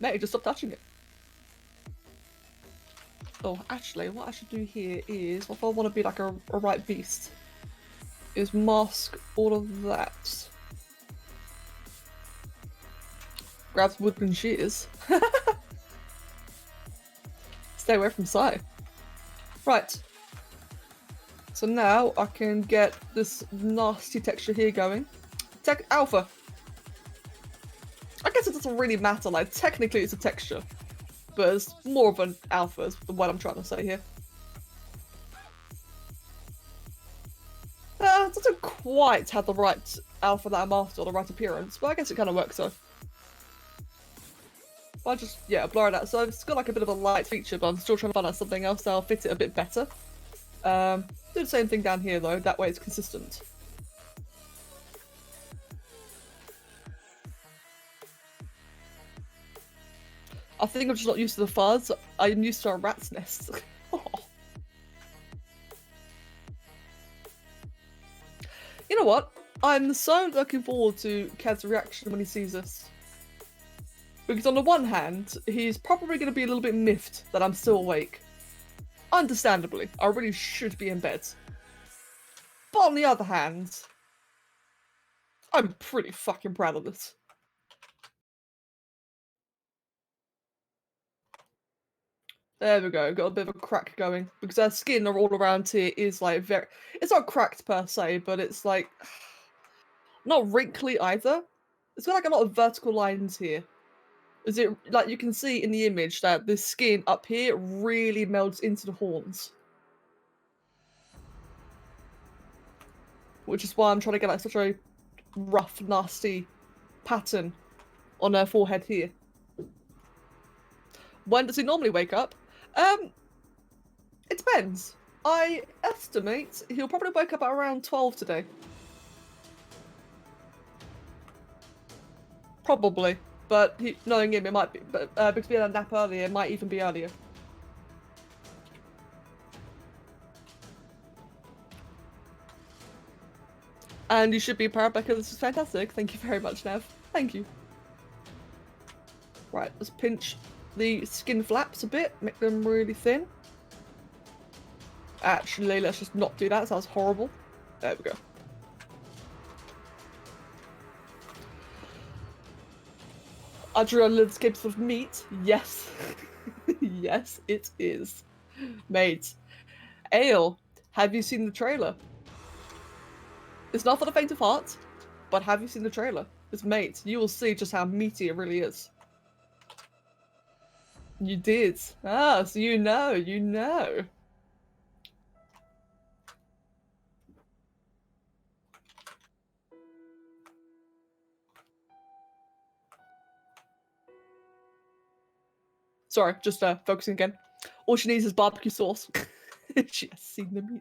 Mate, just stop touching it. Oh, actually, what I should do here is, if I want to be like a right beast, is mask all of that. Grab some woodland shears. Stay away from sight. Right. So now I can get this nasty texture here going. Alpha. I guess it doesn't really matter, like, technically it's a texture. But it's more of an alpha is what I'm trying to say here. It doesn't quite have the right alpha that I'm after, or the right appearance, but I guess it kind of works though. I'll just, yeah, blur it out. So it's got like a bit of a light feature, but I'm still trying to find out something else that'll fit it a bit better. Do the same thing down here though, that way it's consistent. I think I'm just not used to the fuzz. I'm used to a rat's nest. Oh. You know what? I'm so looking forward to Kaz's reaction when he sees this. Because on the one hand, he's probably going to be a little bit miffed that I'm still awake. Understandably, I really should be in bed. But on the other hand, I'm pretty fucking proud of this. There we go, got a bit of a crack going. Because her skin all around here is like very... It's not cracked per se, but it's like... Not wrinkly either. It's got like a lot of vertical lines here. Is it, like, you can see in the image that the skin up here really melts into the horns. Which is why I'm trying to get like such a rough, nasty pattern on her forehead here. When does he normally wake up? It depends. I estimate he'll probably wake up at around 12 today. Probably. But knowing him, it might be. But because we had a nap earlier, it might even be earlier. And you should be proud, Becca. This is fantastic. Thank you very much, Nev. Thank you. Right, let's pinch the skin flaps a bit, make them really thin. Actually, let's just not do that. That sounds horrible. There we go. Adrenaline capes of meat. Yes. Yes, it is. Mate. Ale, have you seen the trailer? It's not for the faint of heart, but have you seen the trailer? It's mate. You will see just how meaty it really is. You did. Ah, so you know, you know. Sorry, just focusing again. All she needs is barbecue sauce. She has seen the meat.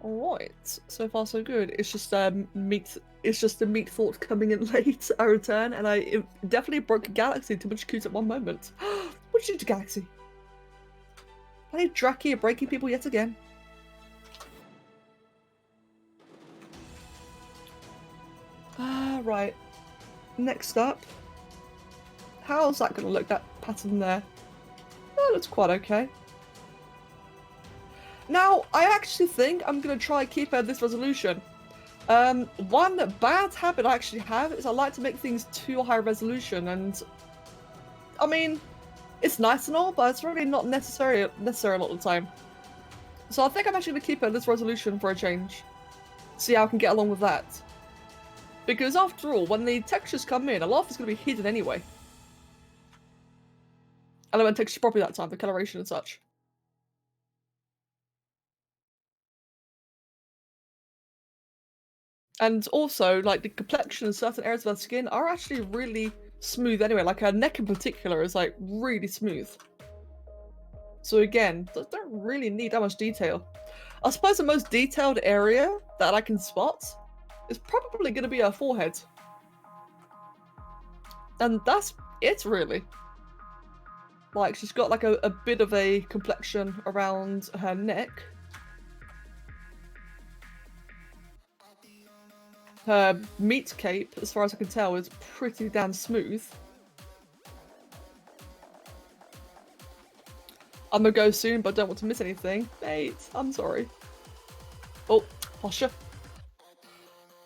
Alright, so far so good. It's just meat. It's just the meat thought coming in late. I return, and it definitely broke Galaxy too much cute at one moment. What did you do to Galaxy? Bloody Draki are breaking people yet again. Right. Next up. How's that going to look, that pattern there? That looks quite okay. Now, I actually think I'm going to try keep this resolution. One bad habit I actually have is I like to make things too high resolution, and I mean, it's nice and all, but it's really not necessary a lot of the time. So I think I'm actually going to keep this resolution for a change. See how I can get along with that. Because after all, when the textures come in, a lot of it's going to be hidden anyway. Element texture properly that time, the coloration and such. And also, like, the complexion in certain areas of her skin are actually really smooth anyway. Like, her neck in particular is, like, really smooth. So again, don't really need that much detail. I suppose the most detailed area that I can spot is probably going to be her forehead. And that's it, really. Like, she's got, like, a bit of a complexion around her neck. Her meat cape, as far as I can tell, is pretty damn smooth. I'm gonna go soon, but don't want to miss anything. Mate, I'm sorry. Oh, posture.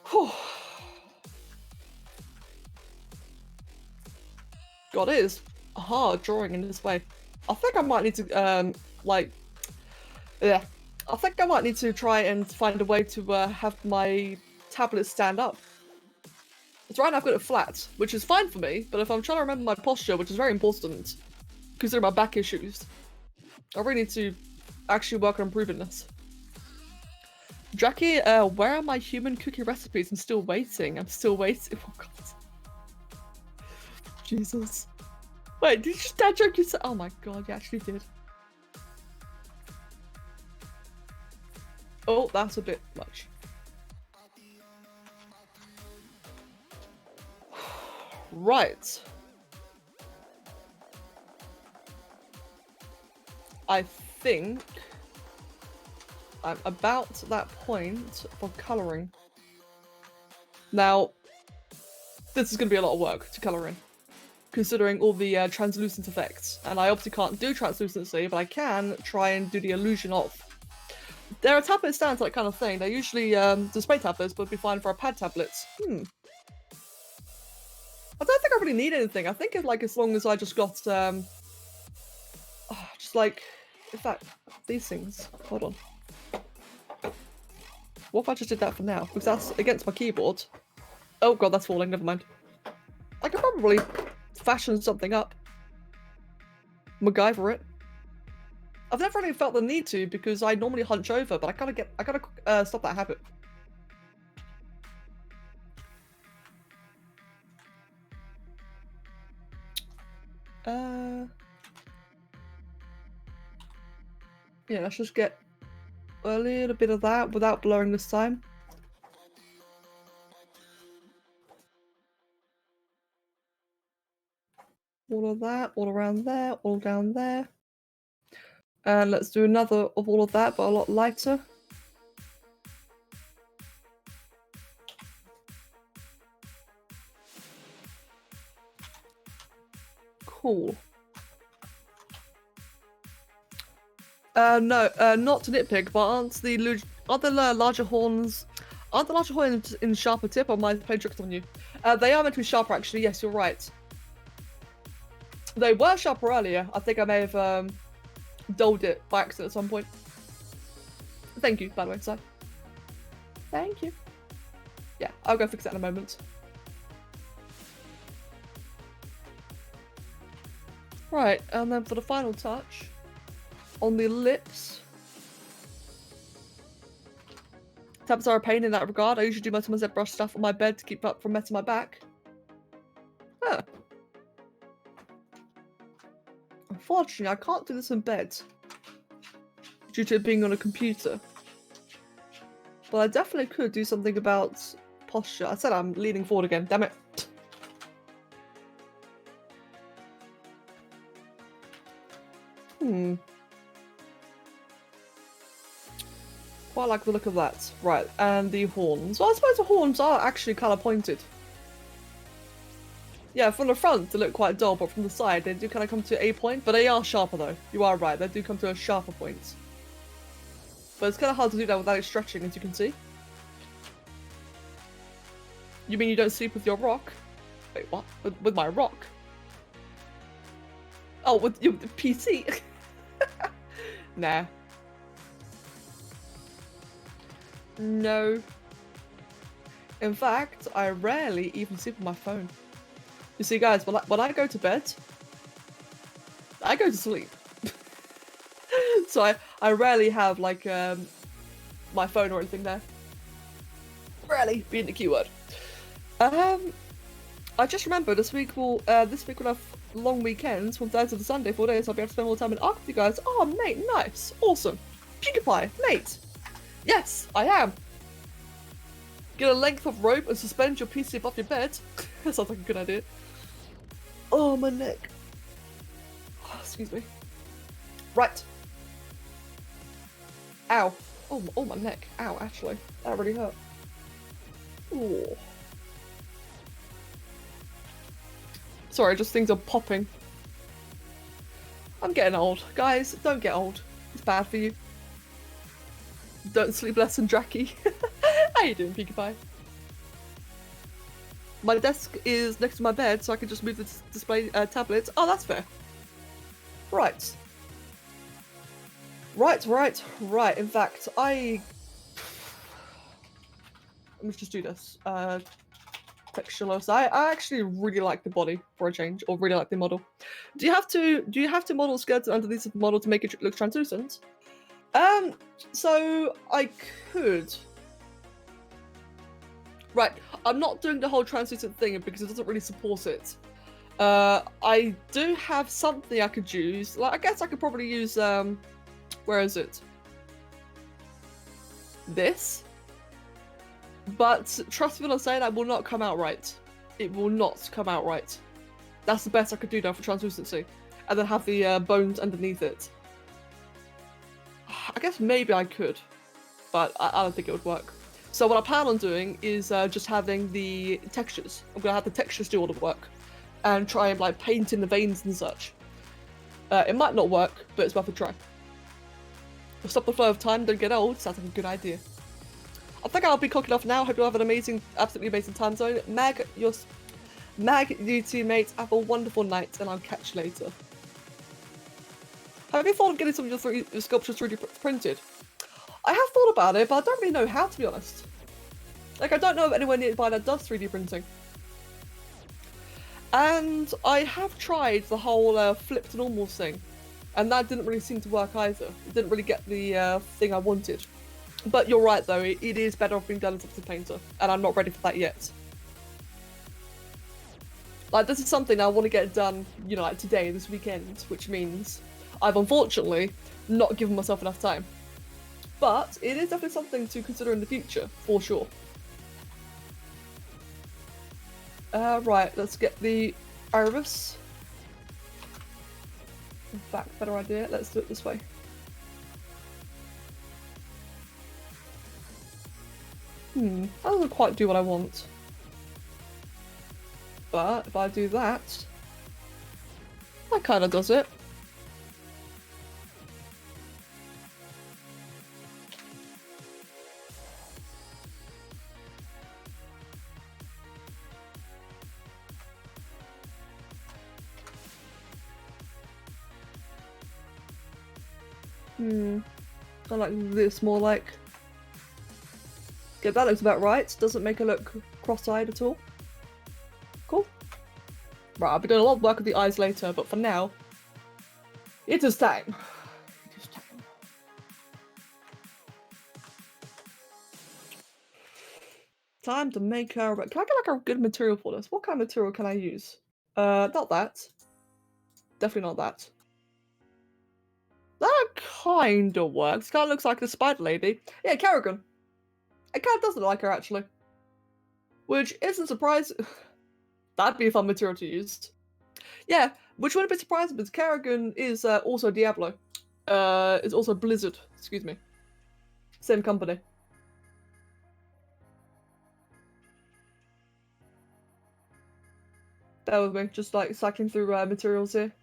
Whew. God, it is hard drawing in this way. I think I might need to, yeah. I think I might need to try and find a way to have my tablet stand up. It's right now I've got it flat, which is fine for me, but if I'm trying to remember my posture, which is very important, considering my back issues, I really need to actually work on improving this. Jackie, where are my human cookie recipes? I'm still waiting. I'm still waiting. Oh god. Jesus. Wait, did you just dad joke yourself? Oh my god, you actually did. Oh, that's a bit much. Right. I think I'm about that point for colouring. Now, this is going to be a lot of work to colour in, considering all the translucent effects. And I obviously can't do translucency, but I can try and do the illusion of. There are tablet stands, that kind of thing. They're usually display tablets, but would be fine for a pad tablets. I don't think I really need anything. I think it's like as long as I just got, just like, in fact, these things. Hold on. What if I just did that for now? Because that's against my keyboard. Oh god, that's falling. Never mind. I could probably fashion something up. MacGyver it. I've never really felt the need to because I normally hunch over, but I gotta stop that habit. Yeah, let's just get a little bit of that without blurring this time. All of that, all around there, all down there. And let's do another of all of that, but a lot lighter. Cool. No, not to nitpick, but aren't the larger horns... Aren't the larger horns in sharper tip, or am I playing tricks on you? They are meant to be sharper, actually. Yes, you're right. They were sharper earlier. I think I may have dulled it by accident at some point. Thank you, by the way, Si. Thank you. Yeah, I'll go fix that in a moment. Right, and then for the final touch, on the lips. Tabs are a pain in that regard. I usually do most of my ZBrush stuff on my bed to keep up from messing my back. Huh. Unfortunately, I can't do this in bed due to it being on a computer. But I definitely could do something about posture. I said I'm leaning forward again, damn it. Quite like the look of that. Right, and the horns. Well, I suppose the horns are actually colour pointed. Yeah, from the front they look quite dull, but from the side they do kind of come to a point. But they are sharper though. You are right, they do come to a sharper point. But it's kind of hard to do that without it stretching, as you can see. You mean you don't sleep with your rock? Wait, what? With my rock? Oh, with the PC? Nah. No. In fact, I rarely even sleep with my phone. You see, guys, when I go to bed, I go to sleep. So I rarely have, like, my phone or anything there. Rarely being the keyword. I just remember this week we'll have long weekends from Thursday to Sunday, 4 days. I'll be able to spend more time in Arc with you guys. Oh, mate, nice. Awesome. PewDiePie, mate. Yes, I am. Get a length of rope and suspend your PC above your bed. That sounds like a good idea. Oh, my neck. Oh, excuse me. Right. Ow. Oh, my neck. Ow, actually. That really hurt. Ooh. Sorry, just things are popping. I'm getting old. Guys, don't get old. It's bad for you. Don't sleep less than Draki. How you doing, PewDiePie? My desk is next to my bed, so I can just move the display tablet. Oh, that's fair. Right. Right. In fact, let me just do this. Textureless. I actually really like the body for a change, or really like the model. Do you have to model skeleton underneath the model to make it look translucent? So I could. Right, I'm not doing the whole translucent thing because it doesn't really support it. I do have something I could use. Like, I guess I could probably use, where is it? This? But trust me when I say that will not come out right. It will not come out right. That's the best I could do now for translucency. And then have the bones underneath it. I guess maybe I could, but I don't think it would work. So what I plan on doing is just having the textures. I'm gonna have the textures do all the work, and try and like paint in the veins and such. It might not work, but it's worth a try. To stop the flow of time, don't get old. Sounds like a good idea. I think I'll be clocking off now. Hope you have an amazing, absolutely amazing time zone. Mag, you two mates, have a wonderful night, and I'll catch you later. Have you thought of getting some of your sculptures 3D printed? I have thought about it, but I don't really know how, to be honest. Like, I don't know of anyone nearby that does 3D printing. And I have tried the whole flip to normal thing, and that didn't really seem to work either. It didn't really get the thing I wanted. But you're right, though, it is better off being done as a painter, and I'm not ready for that yet. Like, this is something I want to get done, you know, like today, this weekend, which means I've unfortunately not given myself enough time. But it is definitely something to consider in the future, for sure. Right, let's get the iris. In fact, better idea, let's do it this way. That doesn't quite do what I want. But if I do that, that kind of does it. I like this more like. Okay, that looks about right. Doesn't make her look cross-eyed at all. Cool. Right, I'll be doing a lot of work with the eyes later, but for now, it is time. It is time. Time to make her. Can I get like a good material for this? What kind of material can I use? Not that. Definitely not that. That kind of works. Kind of looks like the spider lady. Yeah, Kerrigan. It kind of does look like her actually. Which isn't surprising. That'd be a fun material to use. Yeah, which wouldn't be surprising because Kerrigan is also Diablo. Is also Blizzard. Excuse me. Same company. Bear with me, just like cycling through materials here.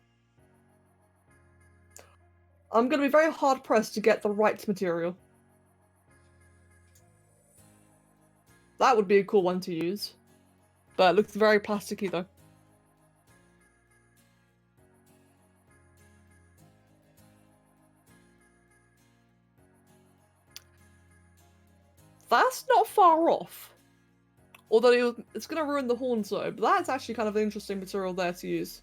I'm going to be very hard pressed to get the right material. That would be a cool one to use. But it looks very plasticky though. That's not far off. Although it's going to ruin the horns though, but that's actually kind of an interesting material there to use.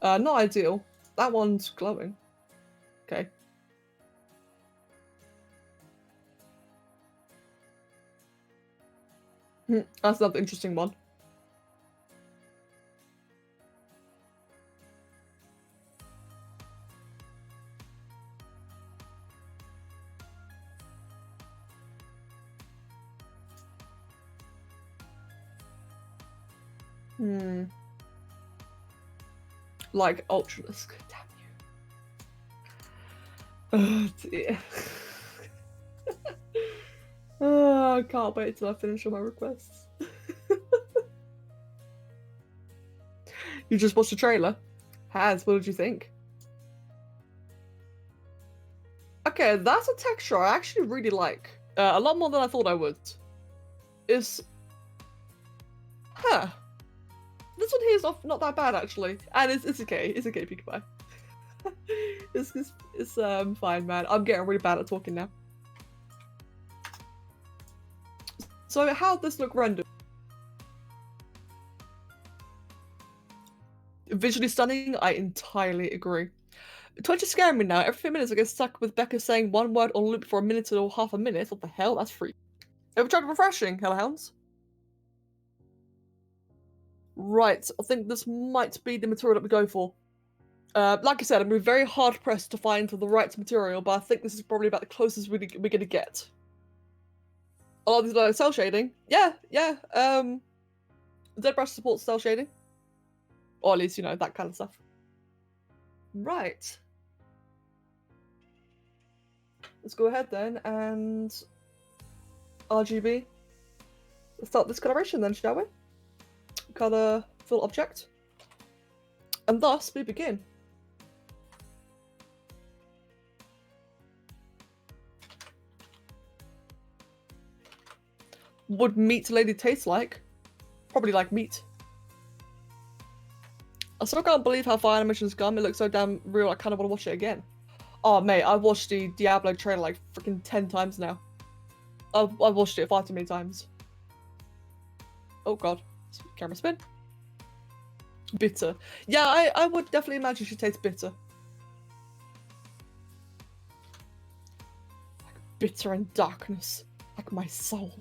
Not ideal. That one's glowing. Okay. That's another interesting one. Like Ultralisk. Damn you. Oh dear. Oh, I can't wait till I finish all my requests. You just watched the trailer? What did you think? Okay, that's a texture I actually really like. A lot more than I thought I would. Huh. This one here is not that bad actually. And it's okay. It's okay, Peek Bye. It's fine, man. I'm getting really bad at talking now. So how'd this look rendered? Visually stunning, I entirely agree. Twitch is scaring me now. Every few minutes I get stuck with Becca saying one word on loop for a minute or half a minute. What the hell? That's free. Have you tried refreshing, Hellhounds? Right, I think this might be the material that we go for. Like I said, I'm very hard pressed to find the right material, but I think this is probably about the closest we're gonna get. A lot of these like cell shading. Yeah. ZBrush supports cell shading. Or at least, you know, that kind of stuff. Right. Let's go ahead then and RGB. Let's start this coloration then, shall we? Color fill object. And thus we begin. What meat lady taste like? Probably like meat. I still can't believe how far animation's gone. It looks so damn real, I kind of want to watch it again. Oh, mate, I've watched the Diablo trailer like freaking 10 times now. I've watched it far too many times. Oh god. Camera spin. Bitter. Yeah, I would definitely imagine she tastes bitter. Like bitter and darkness. Like my soul.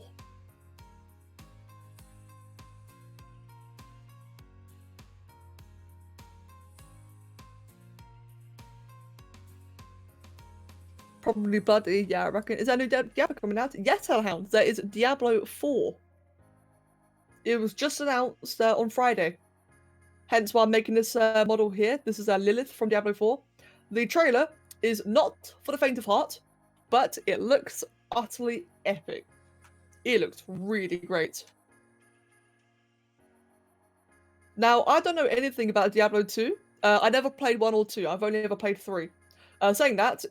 Probably bloody, yeah, I reckon. Is there a new Diablo coming out? Yes, Hellhounds. There is Diablo 4. It was just announced on Friday. Hence why I'm making this model here. This is Lilith from Diablo 4. The trailer is not for the faint of heart, but it looks utterly epic. It looks really great. Now, I don't know anything about Diablo 2. I never played 1 or 2. I've only ever played 3. Saying that,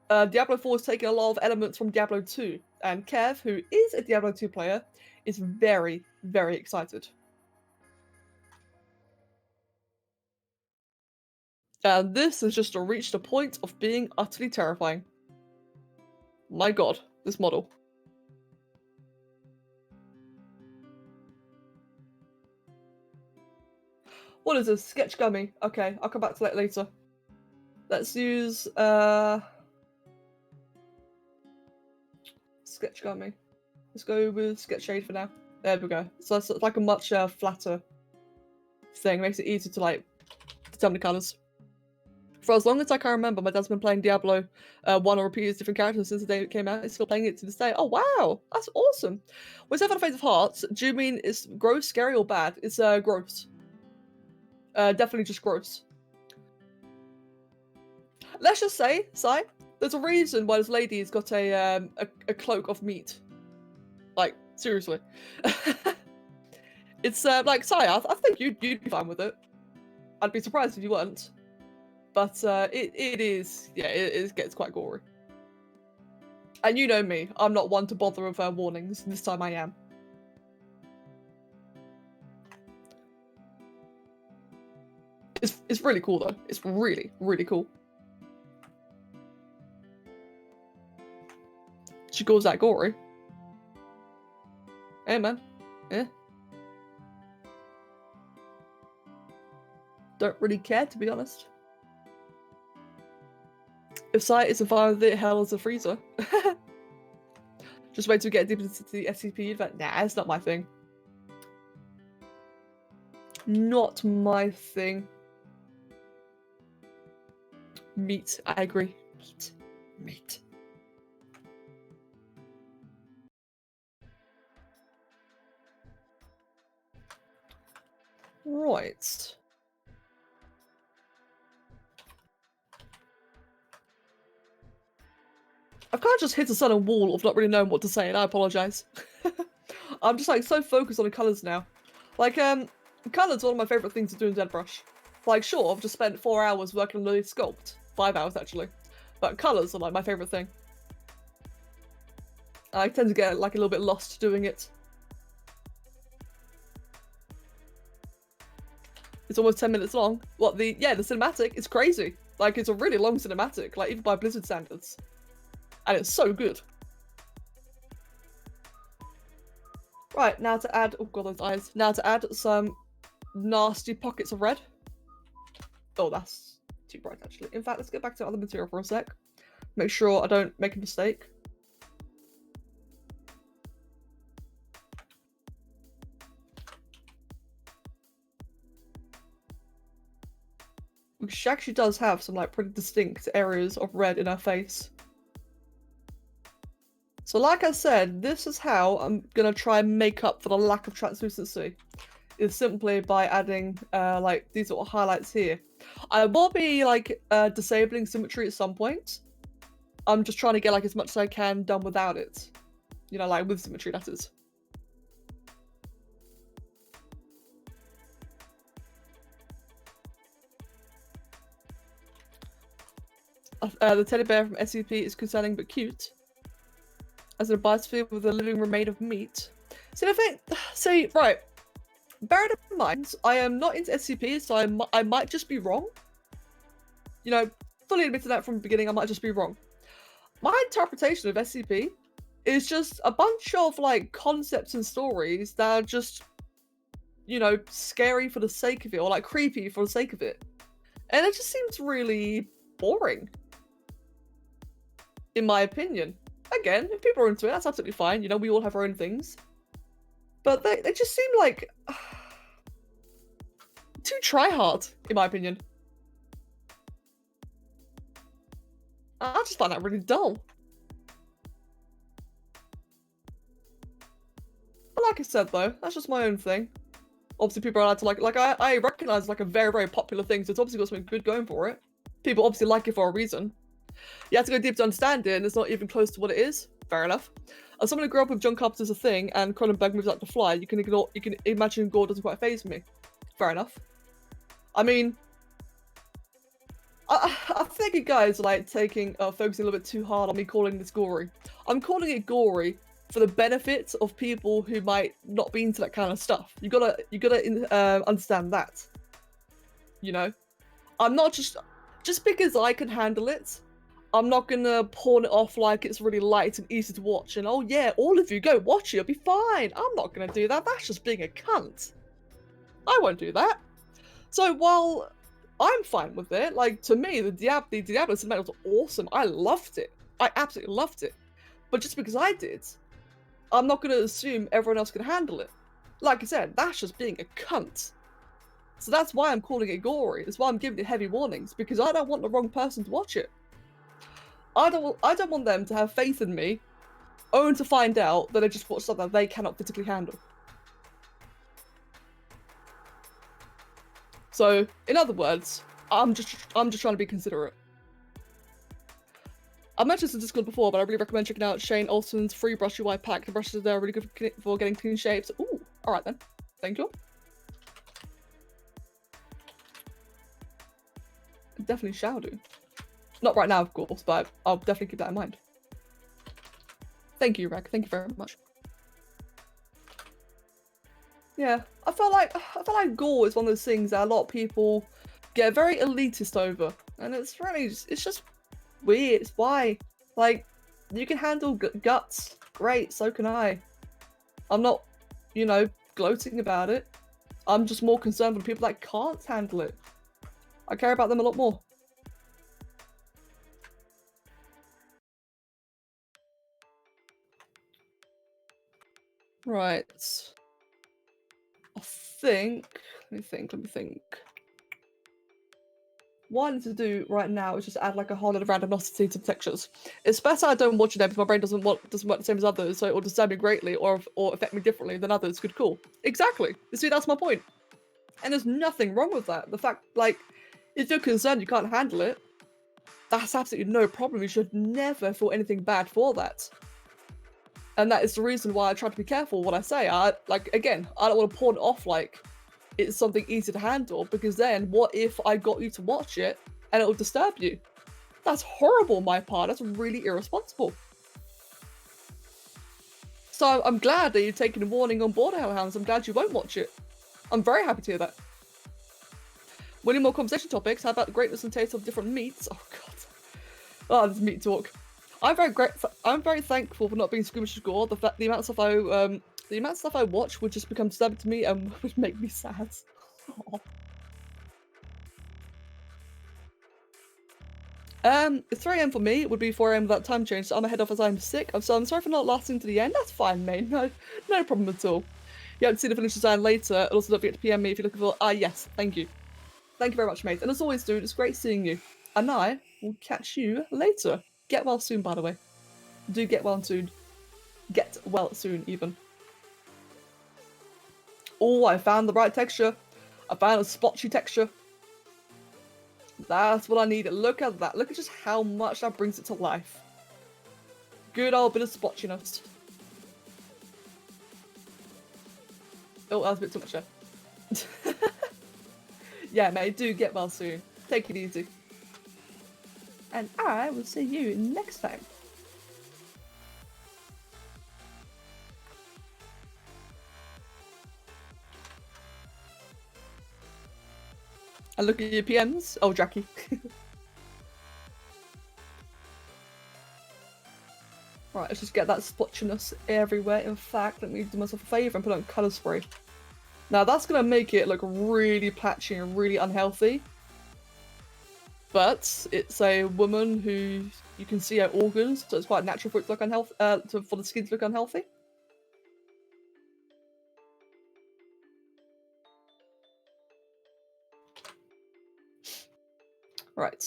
Diablo 4 is taking a lot of elements from Diablo 2, and Kev, who is a Diablo 2 player, is very, very excited. And this has just reached a point of being utterly terrifying. My god, this model. What is this? Sketch gummy. Okay, I'll come back to that later. Let's use sketch gummy. Let's go with sketch shade for now. There we go. So it's like a much flatter thing. It makes it easier to like determine the colours. For as long as I can remember, my dad's been playing Diablo 1 or repeated different characters since the day it came out. He's still playing it to this day. Oh wow, that's awesome. When you say Face of Hearts, do you mean it's gross, scary, or bad? It's gross. Definitely just gross. Let's just say, Sai, there's a reason why this lady's got a cloak of meat. Like, seriously. It's like, Sai, I think you'd be fine with it. I'd be surprised if you weren't. But it is, yeah, it gets quite gory. And you know me, I'm not one to bother with warnings. This time I am. It's really cool though. It's really, really cool. She calls that gory. Hey man. Yeah. Don't really care, to be honest. If Sight isn't fine with it, hell is a freezer. Just wait till we get deep into the SCP event. Nah, it's not my thing. Not my thing. Meat, I agree. Meat. Right. I've kind of just hit a sudden wall of not really knowing what to say, and I apologise. I'm just like so focused on the colours now. Like, colours are one of my favourite things to do in ZBrush. Like, sure, I've just spent 4 hours working on the sculpt. 5 hours, actually. But colours are like my favourite thing. I tend to get like a little bit lost doing it. It's almost 10 minutes long. What, the cinematic is crazy. Like, it's a really long cinematic, like, even by Blizzard standards. And it's so good. Right, now to add, oh god, those eyes. Now to add some nasty pockets of red. Oh, that's too bright, actually. In fact, let's get back to other material for a sec. Make sure I don't make a mistake. She actually does have some like pretty distinct areas of red in her face. So like I said, this is how I'm gonna try and make up for the lack of translucency. Is simply by adding like these little highlights here. I will be like disabling symmetry at some point. I'm just trying to get like as much as I can done without it. You know, like with symmetry, that is. The teddy bear from SCP is concerning but cute. As a biosphere with a living room made of meat. See, the thing, see, right. Bear in mind, I am not into SCP, so I might just be wrong. You know, fully admitted that from the beginning, I might just be wrong. My interpretation of SCP is just a bunch of, like, concepts and stories that are just, you know, scary for the sake of it, or, like, creepy for the sake of it. And it just seems really boring. In my opinion. Again, if people are into it, that's absolutely fine. You know, we all have our own things. But they just seem like too try-hard, in my opinion. I just find that really dull. But like I said, though, that's just my own thing. Obviously, people are allowed to like I recognize like a very, very popular thing, so it's obviously got something good going for it. People obviously like it for a reason. You have to go deep to understand it, and it's not even close to what it is. Fair enough. As someone who grew up with John Carpenter's A Thing and Cronenberg moves like to fly, you can imagine gore doesn't quite faze me. Fair enough. I mean, I think you guys are like focusing a little bit too hard on me calling this gory. I'm calling it gory for the benefit of people who might not be into that kind of stuff. You gotta understand that. You know, I'm not just just because I can handle it, I'm not gonna pawn it off like it's really light and easy to watch and oh yeah, all of you go watch it, it'll be fine. I'm not gonna do that. That's just being a cunt. I won't do that. So while I'm fine with it, like to me, the Diablo cinematic was awesome. I loved it. I absolutely loved it. But just because I did, I'm not gonna assume everyone else can handle it. Like I said, that's just being a cunt. So that's why I'm calling it gory. That's why I'm giving it heavy warnings, because I don't want the wrong person to watch it. I don't want them to have faith in me, only to find out that I just watched something they cannot physically handle. So, in other words, I'm just trying to be considerate. I mentioned this in Discord before, but I really recommend checking out Shane Olsen's free brush UI pack. The brushes there are really good for getting clean shapes. Ooh, alright then. Thank you. Definitely shall do. Not right now, of course, but I'll definitely keep that in mind. Thank you, Reg. Thank you very much. Yeah, I felt like gore is one of those things that a lot of people get very elitist over, and it's really it's just weird. It's why, like, you can handle guts, great. So can I. I'm not, you know, gloating about it. I'm just more concerned with people that can't handle it. I care about them a lot more. Right. I think. Let me think. What I need to do right now is just add like a whole lot of randomosity to the textures. It's better I don't watch it because my brain doesn't work the same as others, so it will disturb me greatly or affect me differently than others. Good call. Exactly. You see, that's my point. And there's nothing wrong with that. The fact, like, if you're concerned you can't handle it, that's absolutely no problem. You should never feel anything bad for that. And that is the reason why I try to be careful what I say. Again, I don't want to pawn it off like it's something easy to handle, because then what if I got you to watch it and it'll disturb you? That's horrible on my part. That's really irresponsible. So I'm glad that you're taking a warning on board, Hellhounds. I'm glad you won't watch it. I'm very happy to hear that. We need more conversation topics. How about the greatness and taste of different meats? Oh god. Oh, this meat talk. I'm very thankful for not being squeamish to gore. The amount of stuff I watch would just become disturbing to me and would make me sad. It's 3 AM for me. It would be 4 AM without time change, so I'm ahead off as I'm sick. So I'm sorry for not lasting to the end. That's fine, mate. No problem at all. You have to see the finished design later. And also don't forget to PM me if you're looking for. Yes, thank you. Thank you very much, mate. And as always, dude, it's great seeing you. And I will catch you later. Get well soon, by the way. Do get well soon. Get well soon, even. Oh, I found the right texture. I found a splotchy texture. That's what I need. Look at that. Look at just how much that brings it to life. Good old bit of splotchiness. Oh, that was a bit too much there. Yeah, mate, do get well soon. Take it easy. And I will see you next time. And look at your PMs. Oh, Jackie. Right, let's just get that splotchiness everywhere. In fact, let me do myself a favour and put on colour spray. Now that's going to make it look really patchy and really unhealthy. But it's a woman who you can see her organs, so it's quite natural for it to look unhealthy, for the skin to look unhealthy. Right.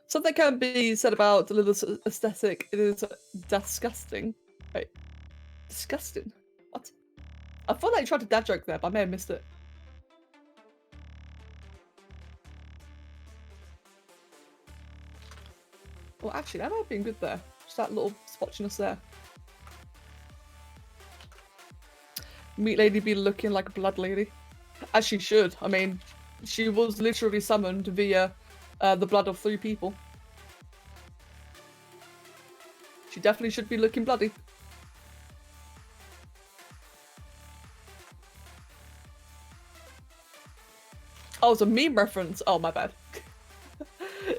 Something can be said about Lilith's aesthetic. It is disgusting. Wait. Disgusting? What? I thought I tried to dad joke there, but I may have missed it. Well, actually, that might have been good there. Just that little spotchiness there. Meat Lady be looking like a blood lady. As she should. I mean, she was literally summoned via the blood of 3 people. She definitely should be looking bloody. Oh, it's a meme reference. Oh, my bad.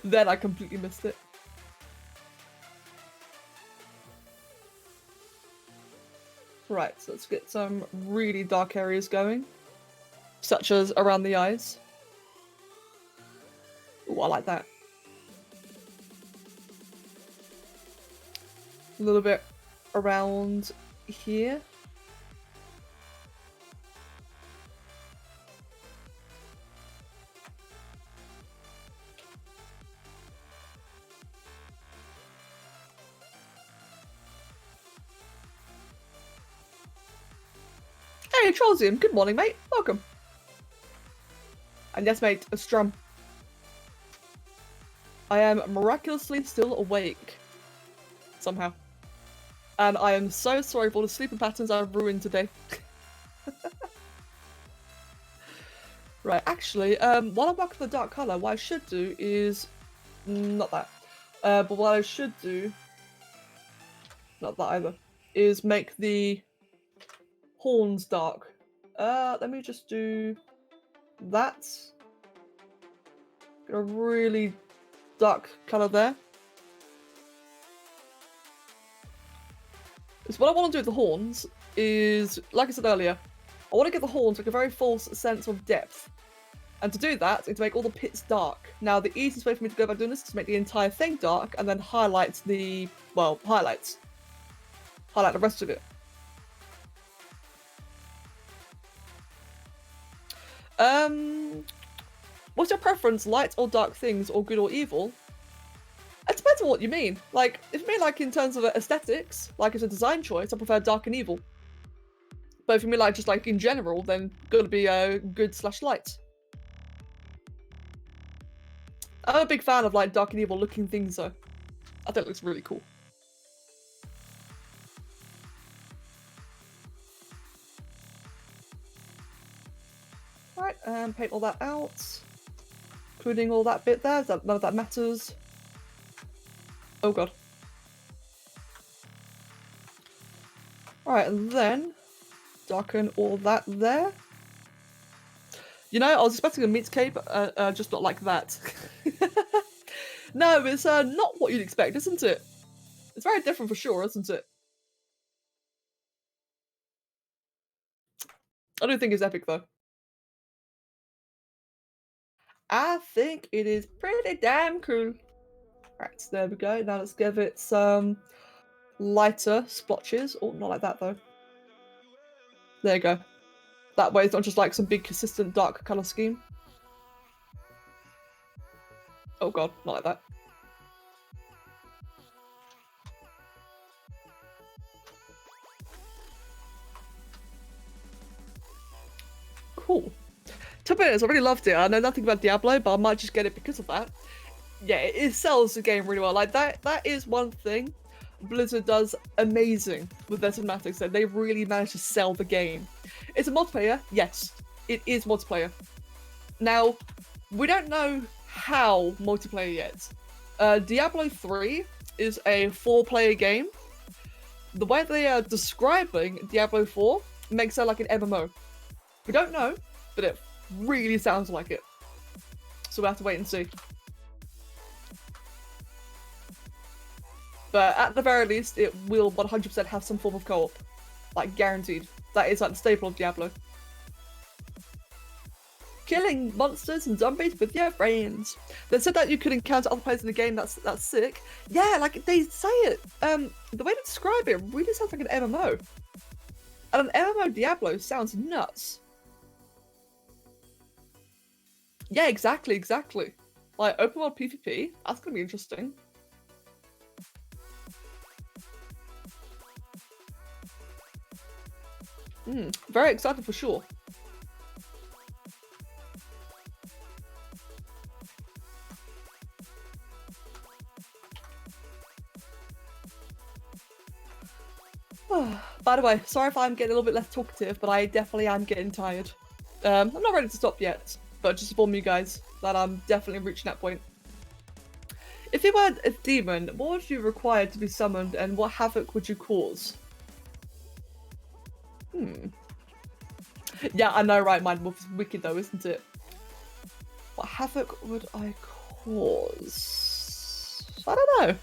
Then I completely missed it. Right, so let's get some really dark areas going, such as around the eyes. Ooh, I like that. A little bit around here. Hey, Trollsium, good morning, mate. Welcome. And yes, mate, a strum. I am miraculously still awake. Somehow. And I am so sorry for all the sleeping patterns I've ruined today. Right, actually, while I'm back to the dark colour, what I should do is... Not that. But what I should do... Not that either. Is make the horns dark. Let me just do that. Got a really dark colour there. So what I want to do with the horns is, like I said earlier, I want to get the horns like a very false sense of depth. And to do that, I need to make all the pits dark. Now, the easiest way for me to go about doing this is to make the entire thing dark and then highlight the, well, highlight the rest of it. What's your preference, light or dark things, or good or evil? It depends on what you mean. Like, if you mean like in terms of aesthetics, like as a design choice, I prefer dark and evil. But if you mean like just like in general, then gotta be good/light. I'm a big fan of like dark and evil looking things though. I think it looks really cool. Right, and paint all that out. Including all that bit there, none of that matters. Oh god. Alright, and then darken all that there. You know, I was expecting a meat cape, just not like that. No, it's not what you'd expect, isn't it? It's very different for sure, isn't it? I don't think it's epic though. I think it is pretty damn cool. Right, so there we go. Now let's give it some lighter splotches. Oh, not like that though. There you go. That way it's not just like some big consistent dark colour scheme. Oh god, not like that. Cool. To be honest, I really loved it. I know nothing about Diablo, but I might just get it because of that. Yeah, it sells the game really well. Like that is one thing Blizzard does amazing with their cinematics. That they really manage to sell the game. It's a multiplayer, yes. It is multiplayer. Now, we don't know how multiplayer yet. Diablo 3 is a 4-player game. The way they are describing Diablo 4 makes it like an MMO. We don't know, but it really sounds like it. So we'll have to wait and see. But at the very least, it will 100% have some form of co-op. Like, guaranteed. That is like the staple of Diablo. Killing monsters and zombies with your friends. They said that you could encounter other players in the game, that's sick. Yeah, like, they say it. The way to describe it really sounds like an MMO. And an MMO Diablo sounds nuts. Yeah, exactly. Like, open world PvP, that's gonna be interesting. Very excited for sure. By the way, sorry if I'm getting a little bit less talkative, but I definitely am getting tired. I'm not ready to stop yet, but just to inform you guys that I'm definitely reaching that point. If you were a demon, what would you require to be summoned, and what havoc would you cause? Yeah, I know, right? Mind Wolf is wicked though, isn't it? What havoc would I was... I don't know.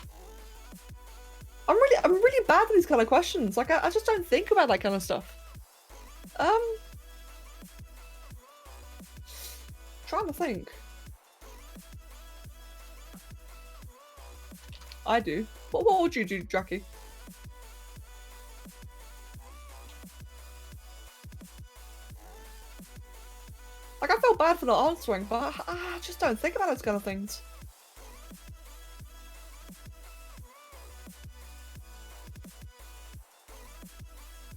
I'm really bad at these kind of questions. Like, I just don't think about that kind of stuff. Trying to think. I do. What would you do, Jackie? Like, I feel bad for not answering, but I just don't think about those kind of things.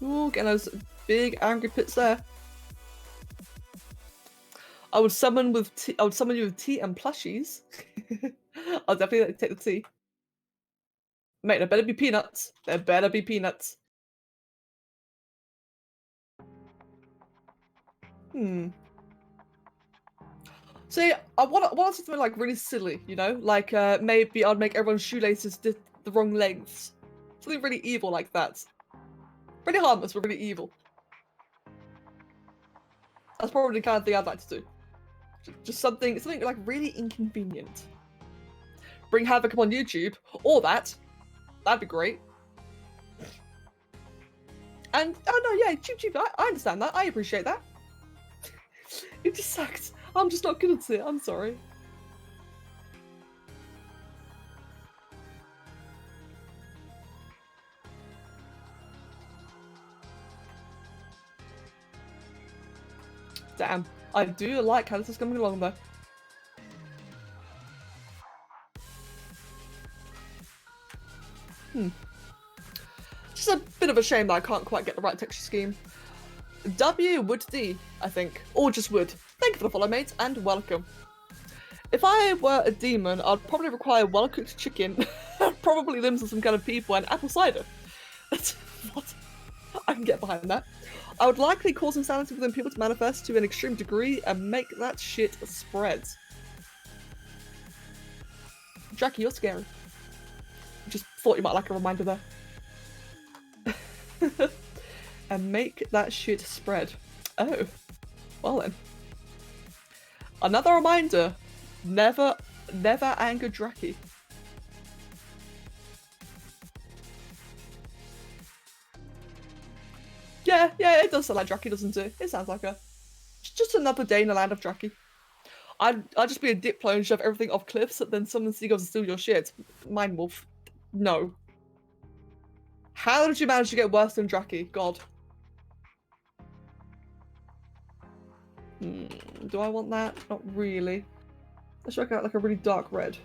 Ooh, getting those big angry pits there. I would summon you with tea and plushies. I'll definitely take the tea. Mate, there better be peanuts. There better be peanuts. See, I want something like really silly, you know? Like maybe I'd make everyone's shoelaces the wrong lengths. Something really evil like that. Really harmless, but really evil. That's probably the kind of thing I'd like to do. Just something like really inconvenient. Bring havoc upon YouTube, or that. That'd be great. And oh no, yeah, cheap. I understand that. I appreciate that. It just sucks. I'm just not good at it. I'm sorry. Damn, I do like how this is coming along though. Just a bit of a shame that I can't quite get the right texture scheme. W would D, I think. Or just would. Thank you for the follow, mates, and welcome. If I were a demon, I'd probably require well-cooked chicken, probably limbs of some kind of people, and apple cider. What? I can get behind that. I would likely cause insanity within people to manifest to an extreme degree and make that shit spread. Jackie, you're scary. Just thought you might like a reminder there. And make that shit spread. Oh. Well then. Another reminder. Never anger Draki. Yeah, it does sound like Draki, doesn't it? It sounds like just another day in the land of Draki. I'd just be a diplo and shove everything off cliffs, and then summon seagulls and steal your shit. Mine wolf. No. How did you manage to get worse than Draki? God. Do I want that? Not really. Let's check out like a really dark red.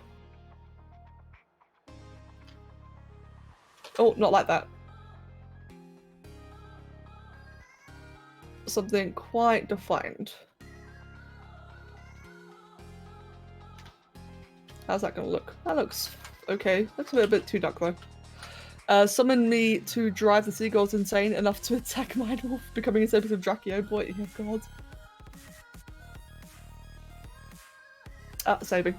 Oh, not like that. Something quite defined. How's that gonna look? That looks okay. Looks a bit too dark though. Summon me to drive the seagulls insane enough to attack Mine Wolf, becoming a service of Draki. Oh boy, oh god. Saving.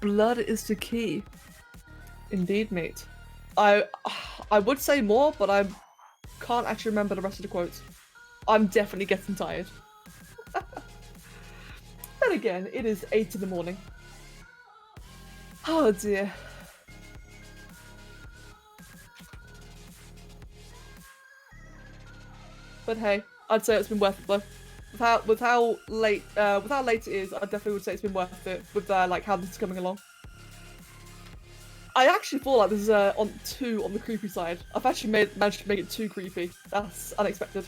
Blood is the key. Indeed, mate. I would say more, but I can't actually remember the rest of the quotes. I'm definitely getting tired. Then again, it is 8 in the morning. Oh dear. But hey, I'd say it's been worth it though. With how late it is, I definitely would say it's been worth it with like how this is coming along. I actually feel like this is on the creepy side. I've actually managed to make it too creepy. That's unexpected.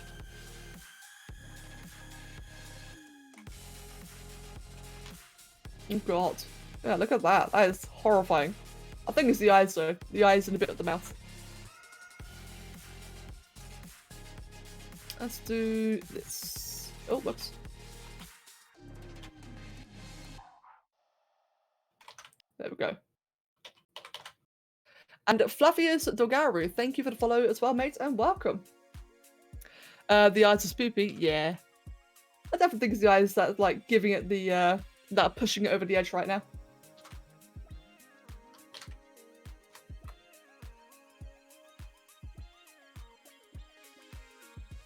Oh god. Yeah, look at that. That is horrifying. I think it's the eyes though. The eyes and a bit of the mouth. Let's do this. Oh, whoops. There we go. And Flavius Dogaru, thank you for the follow as well, mate, and welcome. The eyes are spoopy, yeah. I definitely think it's the eyes that like giving it the that are pushing it over the edge right now.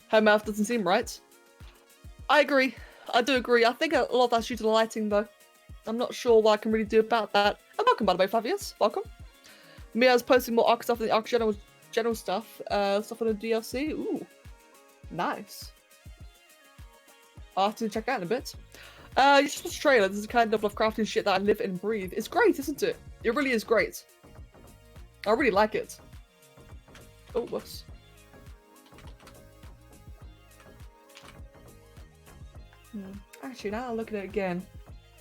Her mouth doesn't seem right. I agree. I do agree. I think a lot of that's due to the lighting, though. I'm not sure what I can really do about that. And welcome, by the way, Fabius. Welcome. Mia's posting more Arc stuff than the Arc general stuff. Stuff on the DLC. Ooh, nice. I'll have to check out in a bit. You just watched the trailer. This is kind of Lovecraftian shit that I live and breathe. It's great, isn't it? It really is great. I really like it. Oh, whoops. Actually, now I look at it again,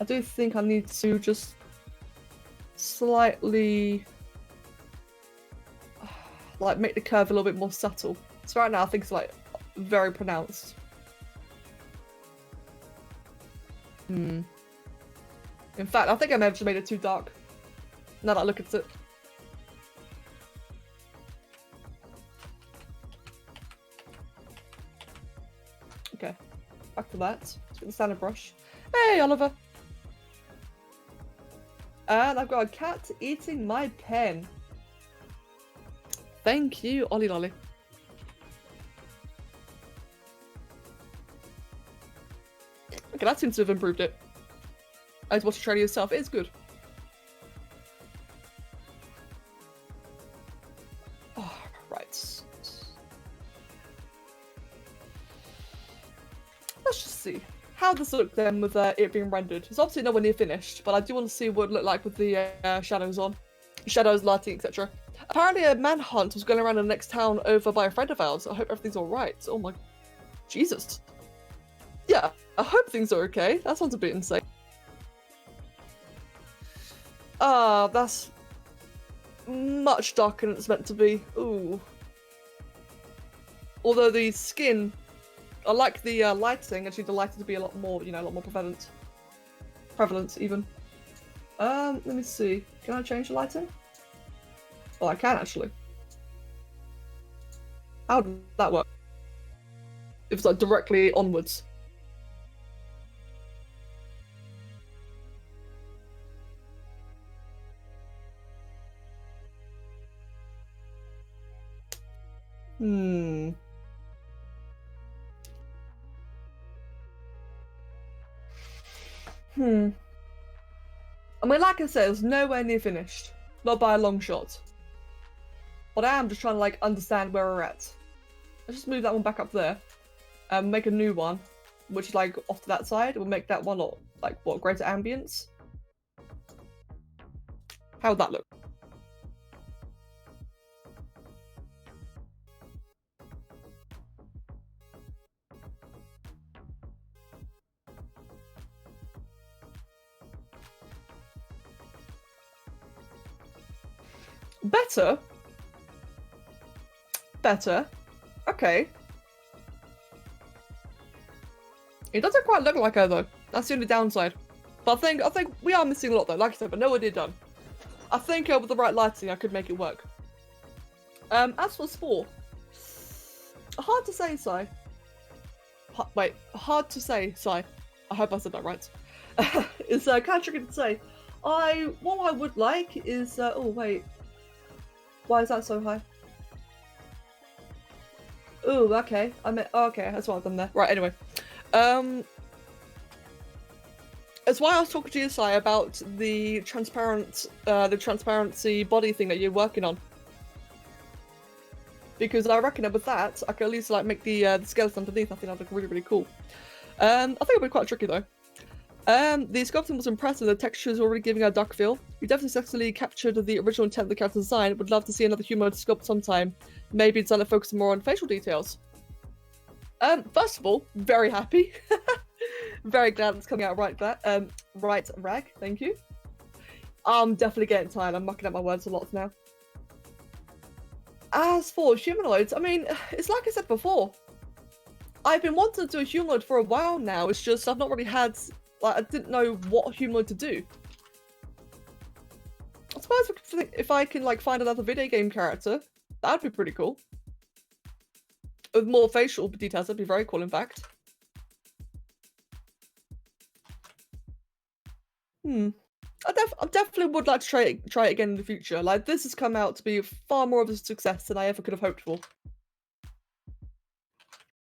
I do think I need to just slightly like make the curve a little bit more subtle. So right now I think it's like very pronounced. In fact, I think I may have just made it too dark. Now that I look at it. Okay, back to that. Let's get the standard brush. Hey, Oliver! And I've got a cat eating my pen. Thank you, Ollie Lolly. Okay, that seems to have improved it. I just watch the trailer yourself. It's good. Oh, right. Let's just see. How does this look then with it being rendered? It's obviously nowhere near finished, but I do want to see what it looked like with the shadows on. Shadows, lighting, etc. Apparently a manhunt was going around in the next town over by a friend of ours. I hope everything's alright. Oh my... Jesus. Yeah, I hope things are okay. That sounds a bit insane. That's much darker than it's meant to be. Ooh. Although the skin, I like the lighting. Actually, the lighting to be a lot more, you know, a lot more prevalent even. Let me see. Can I change the lighting? Oh, I can actually. How does that work? If it's like directly onwards. I mean, like I said, it's nowhere near finished. Not by a long shot. But I am just trying to, like, understand where we're at. Let's just move that one back up there. And make a new one, which is, like, off to that side. We'll make that one, like, what, greater ambience? How would that look? Better? Better? Okay. It doesn't quite look like her though. That's the only downside. But I think we are missing a lot though, like I said, but nowhere near done. I think with the right lighting I could make it work. As for Spore, hard to say, Sai. Wait, hard to say, Sai. I hope I said that right. It's kind of tricky to say. What I would like is oh wait. Why is that so high? Ooh, okay. Okay, that's what I've done there. Right, anyway. That's why I was talking to you, Sai, about the transparency body thing that you're working on. Because I reckon that with that, I could at least like make the skeleton underneath. I think that'd look really, really cool. I think it'll be quite tricky though. The sculpting was impressive. The texture is already giving a dark feel. You definitely successfully captured the original intent of the character design. Would love to see another humanoid sculpt sometime. Maybe design that focuses more on facial details. First of all, very happy. Very glad it's coming out right rag. Thank you. I'm definitely getting tired. I'm mucking up my words a lot now. As for humanoids, I mean, it's like I said before. I've been wanting to do a humanoid for a while now. It's just I've not really had, like, I didn't know what humanoid to do. I suppose if I can like find another video game character, that'd be pretty cool. With more facial details, that'd be very cool, in fact. I definitely would like to try it again in the future. Like, this has come out to be far more of a success than I ever could have hoped for.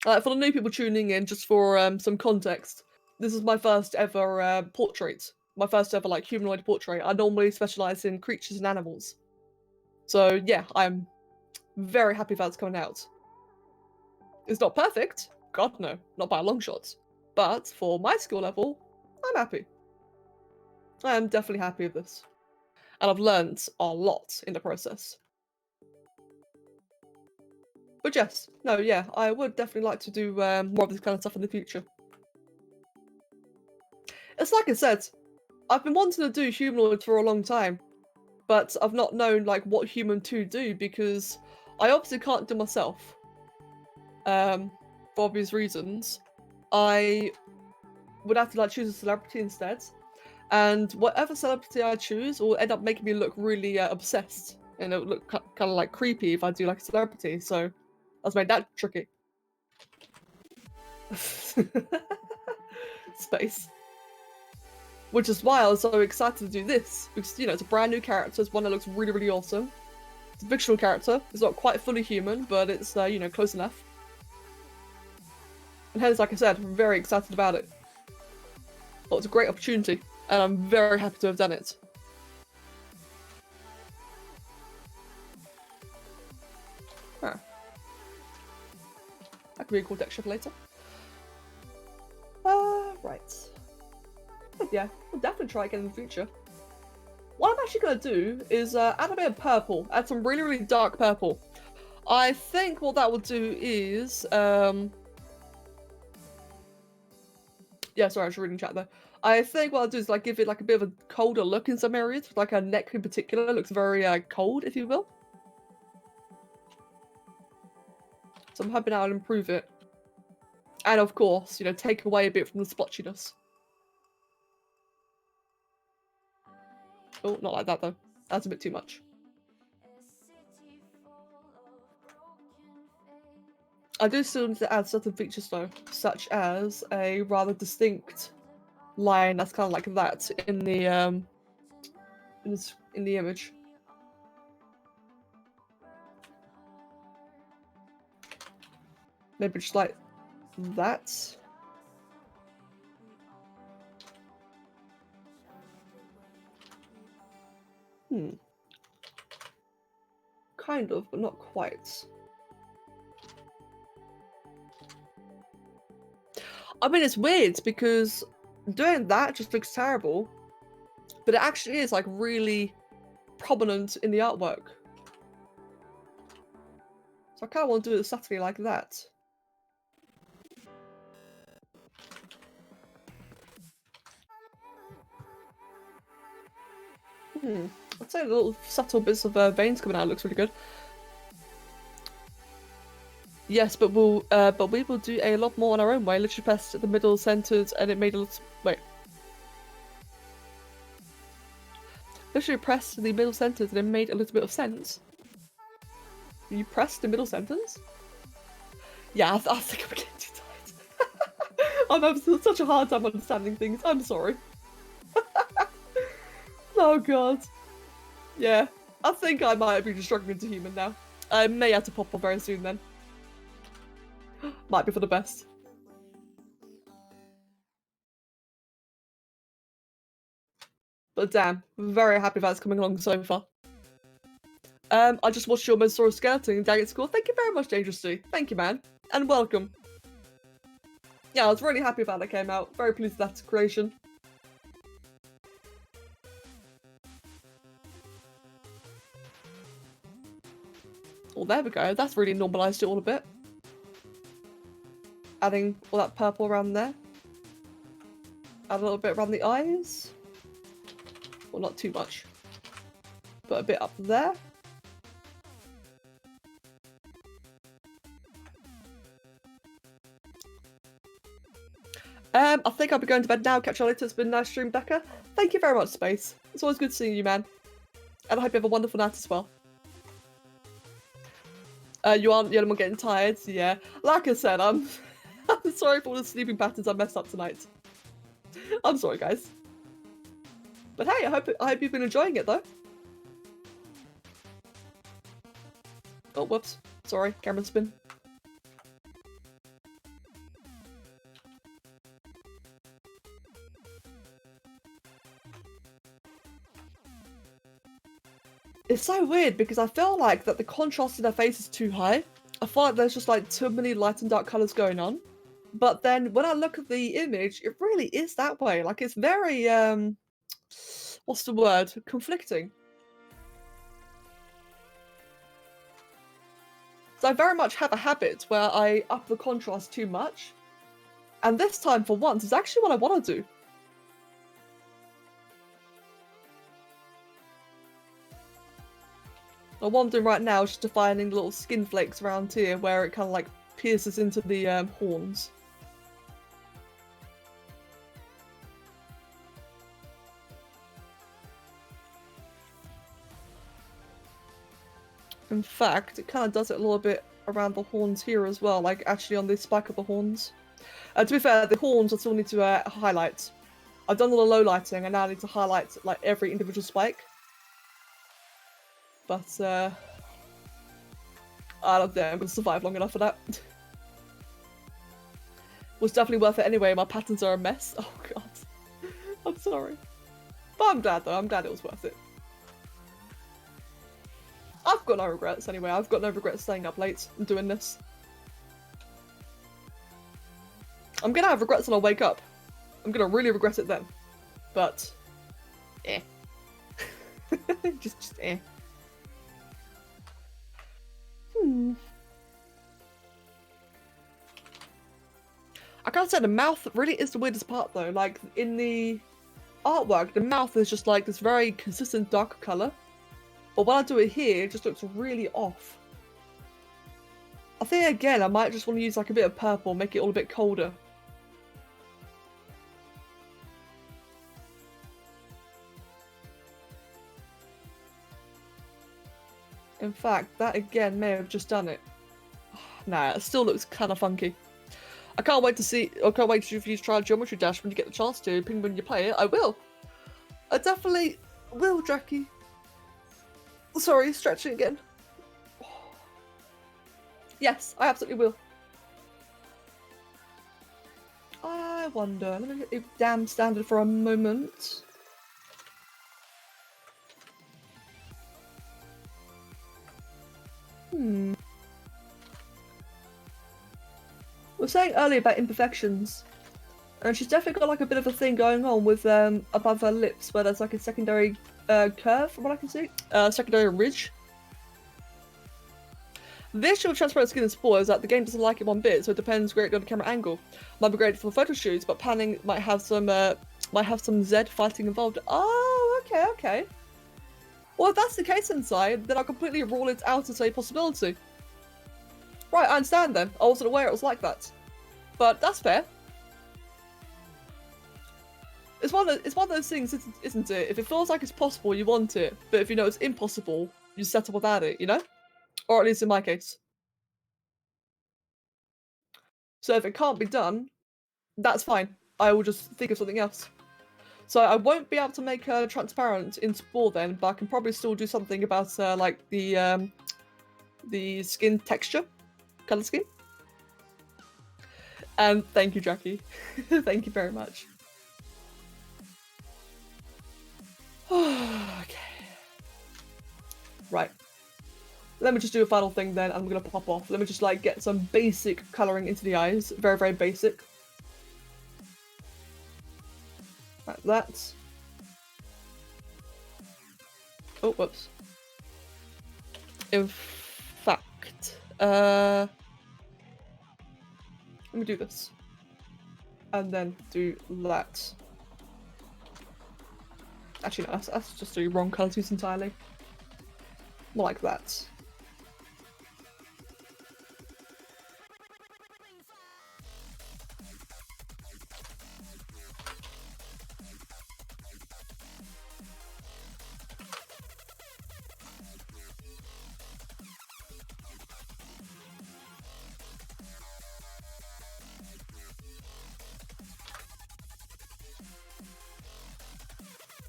For the new people tuning in, just for some context, this is my first ever portrait. My first ever like humanoid portrait. I normally specialize in creatures and animals. So yeah, I'm very happy that's coming out. It's not perfect. God no, not by a long shot. But for my skill level, I'm happy. I am definitely happy with this. And I've learned a lot in the process. But yes, no, yeah, I would definitely like to do more of this kind of stuff in the future. It's like I said, I've been wanting to do humanoids for a long time, but I've not known like what human to do because I obviously can't do myself. For obvious reasons. I would have to like choose a celebrity instead, and whatever celebrity I choose will end up making me look really obsessed, and it would look kind of like creepy if I do like a celebrity. So that's made that tricky. Space. Which is why I was so excited to do this, because, you know, it's a brand new character, it's one that looks really, really awesome. It's a fictional character, it's not quite fully human, but it's, you know, close enough. And hence, like I said, I'm very excited about it. Well, it's a great opportunity, and I'm very happy to have done it. Huh. That could be a cool texture for later. Right. Yeah, we'll definitely try again in the future. What I'm actually going to do is add a bit of purple, add some really, really dark purple. I think what that will do is... Yeah, sorry, I was reading chat there. I think what I'll do is like give it like a bit of a colder look in some areas, like her neck in particular looks very cold, if you will. So I'm hoping I'll improve it. And of course, you know, take away a bit from the splotchiness. Oh, not like that though. That's a bit too much. I do still need to add certain features though, such as a rather distinct line that's kind of like that in the image. Maybe just like that. Kind of, but not quite. I mean, it's weird because doing that just looks terrible, but it actually is like really prominent in the artwork. So I kind of want to do it subtly like that. I'd say the little subtle bits of veins coming out looks really good. Yes, but we will do a lot more on our own way. Literally pressed the middle centered, and it made a lot. Wait. Literally pressed the middle centered, and it made a little bit of sense. You pressed the middle sentence? Yeah, I think I'm getting too tired. I'm having such a hard time understanding things. I'm sorry. Oh god. Yeah, I think I might be just struggling into human now. I may have to pop up very soon then. Might be for the best. But damn, very happy that's coming along so far. I just watched your Minosaurus skeleton in Daggett School. Thank you very much, Dangerously. Thank you, man. And welcome. Yeah, I was really happy about that came out. Very pleased with that creation. Oh, there we go. That's really normalised it all a bit. Adding all that purple around there. Add a little bit around the eyes. Well, not too much. But a bit up there. I think I'll be going to bed now. Catch you later. It's been a nice stream, Becca. Thank you very much, Space. It's always good seeing you, man. And I hope you have a wonderful night as well. You aren't the only one getting tired. Yeah. Like I said, I'm sorry for all the sleeping patterns I messed up tonight. I'm sorry, guys. But hey, I hope you've been enjoying it, though. Oh, whoops. Sorry, camera spin. It's so weird because I feel like that the contrast in their face is too high. I feel like there's just like too many light and dark colors going on. But then when I look at the image, it really is that way. Like it's very what's the word? Conflicting. So I very much have a habit where I up the contrast too much. And this time, for once, is actually what I want to do. What I'm doing right now is just defining little skin flakes around here where it kind of like pierces into the horns. In fact, it kind of does it a little bit around the horns here as well, like actually on the spike of the horns. To be fair, the horns I still need to highlight. I've done all the low lighting, and now I need to highlight like every individual spike. But I don't think I'm gonna survive long enough for that. Was definitely worth it anyway. My patterns are a mess. Oh god, I'm sorry, but I'm glad though. I'm glad it was worth it. I've got no regrets anyway. I've got no regrets staying up late and doing this. I'm gonna have regrets when I wake up. I'm gonna really regret it then. But, eh. just eh. I gotta say, the mouth really is the weirdest part though. Like, in the artwork, the mouth is just like this very consistent dark colour. But when I do it here, it just looks really off. I think again, I might just want to use like a bit of purple, make it all a bit colder. In fact, that again may have just done it. Nah, it still looks kind of funky. I can't wait to see. I can't wait for you to try Geometry Dash when you get the chance to. Ping when you play it. I will. I definitely will, Jackie. Sorry, stretching again. Yes, I absolutely will. I wonder. Let me get it damn standard for a moment. We were saying earlier about imperfections, and she's definitely got like a bit of a thing going on with above her lips, where there's like a secondary curve, from what I can see, secondary ridge. The issue with transparent skin in sport is that the game doesn't like it one bit, so it depends greatly on the camera angle. Might be great for photo shoots, but panning might have some Z fighting involved. Oh, okay. Well, if that's the case inside, then I'll completely rule it out as a possibility. Right, I understand then. I wasn't aware it was like that. But that's fair. It's one of those things, isn't it? If it feels like it's possible, you want it. But if you know it's impossible, you settle without it, you know? Or at least in my case. So if it can't be done, that's fine. I will just think of something else. So I won't be able to make her transparent in Spore then, but I can probably still do something about like the skin texture, color scheme. And thank you, Jackie. Thank you very much. Okay. Right. Let me just do a final thing then. I'm gonna pop off. Let me just like get some basic coloring into the eyes. Very, very basic. Like that. Oh, whoops. In fact, let me do this. And then do that. Actually, no, that's just the wrong colour use entirely. More like that.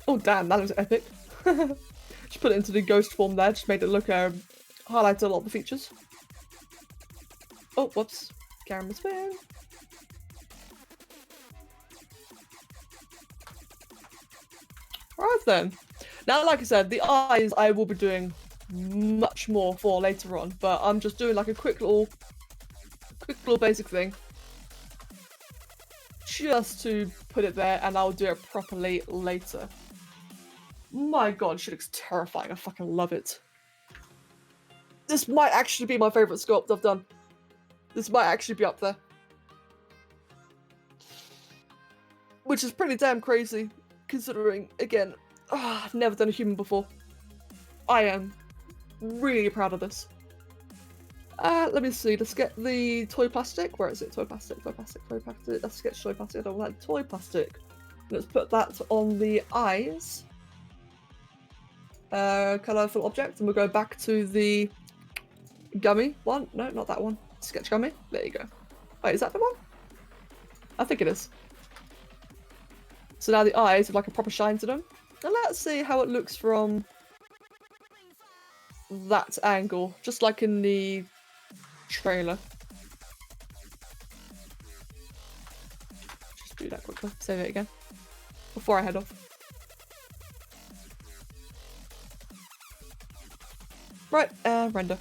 Oh damn, that looks epic. Just put it into the ghost form there, just made it look, highlighted a lot of the features. Oh, whoops. Camera spin. Alright then. Now, like I said, the eyes I will be doing much more for later on, but I'm just doing like a quick little basic thing. Just to put it there, and I'll do it properly later. My god, she looks terrifying. I fucking love it. This might actually be my favourite sculpt I've done. This might actually be up there. Which is pretty damn crazy, considering, again, I've never done a human before. I am really proud of this. Let me see, let's get the toy plastic. Where is it? Toy plastic, toy plastic, toy plastic. Let's get toy plastic. I don't want that toy plastic. Let's put that on the eyes. Colourful object, and we'll go back to the gummy one. No, not that one. Sketch gummy. There you go. Wait, is that the one? I think it is. So now the eyes have like a proper shine to them. And let's see how it looks from that angle, just like in the trailer. Just do that quickly. Save it again before I head off. Right, render.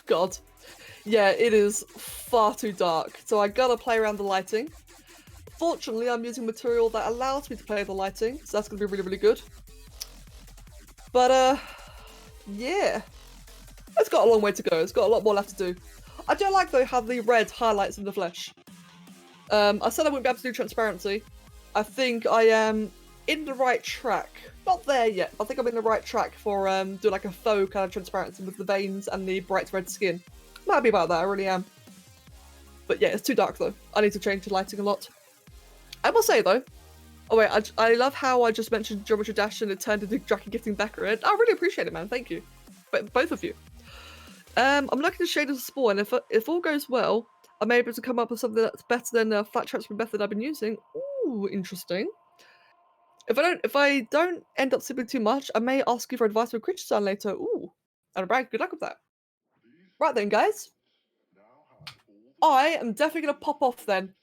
God. Yeah, it is far too dark, so I gotta play around the lighting. Fortunately, I'm using material that allows me to play the lighting, so that's gonna be really, really good. But, yeah. It's got a long way to go. It's got a lot more left to do. I do like, though, how the red highlights in the flesh. I said I wouldn't be able to do transparency. I think I am in the right track. Not there yet. I think I'm in the right track for doing like a faux kind of transparency with the veins and the bright red skin. I'm happy about that, I really am. But yeah, it's too dark though. I need to change the lighting a lot. I will say though, oh wait, I love how I just mentioned Geometry Dash and it turned into Draken Gifting Becker. I really appreciate it, man. Thank you. But both of you. I'm looking to shade as a spore, and if all goes well, I'm able to come up with something that's better than the flat transfer method I've been using. Ooh, interesting. If I don't end up sipping too much, I may ask you for advice for creature design later. Ooh, and right, good luck with that. Right then, guys. I am definitely gonna pop off then.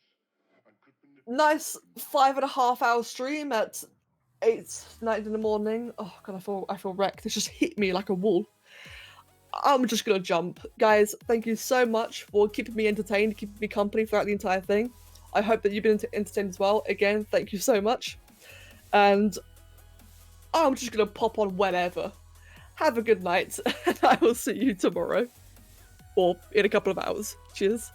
Nice 5.5 hour stream at 8:90 in the morning. Oh god, I feel wrecked. It just hit me like a wall. I'm just gonna jump. Guys, thank you so much for keeping me entertained, keeping me company throughout the entire thing. I hope that you've been entertained as well. Again, thank you so much. And I'm just gonna pop on whenever. Have a good night, and I will see you tomorrow. Or in a couple of hours. Cheers.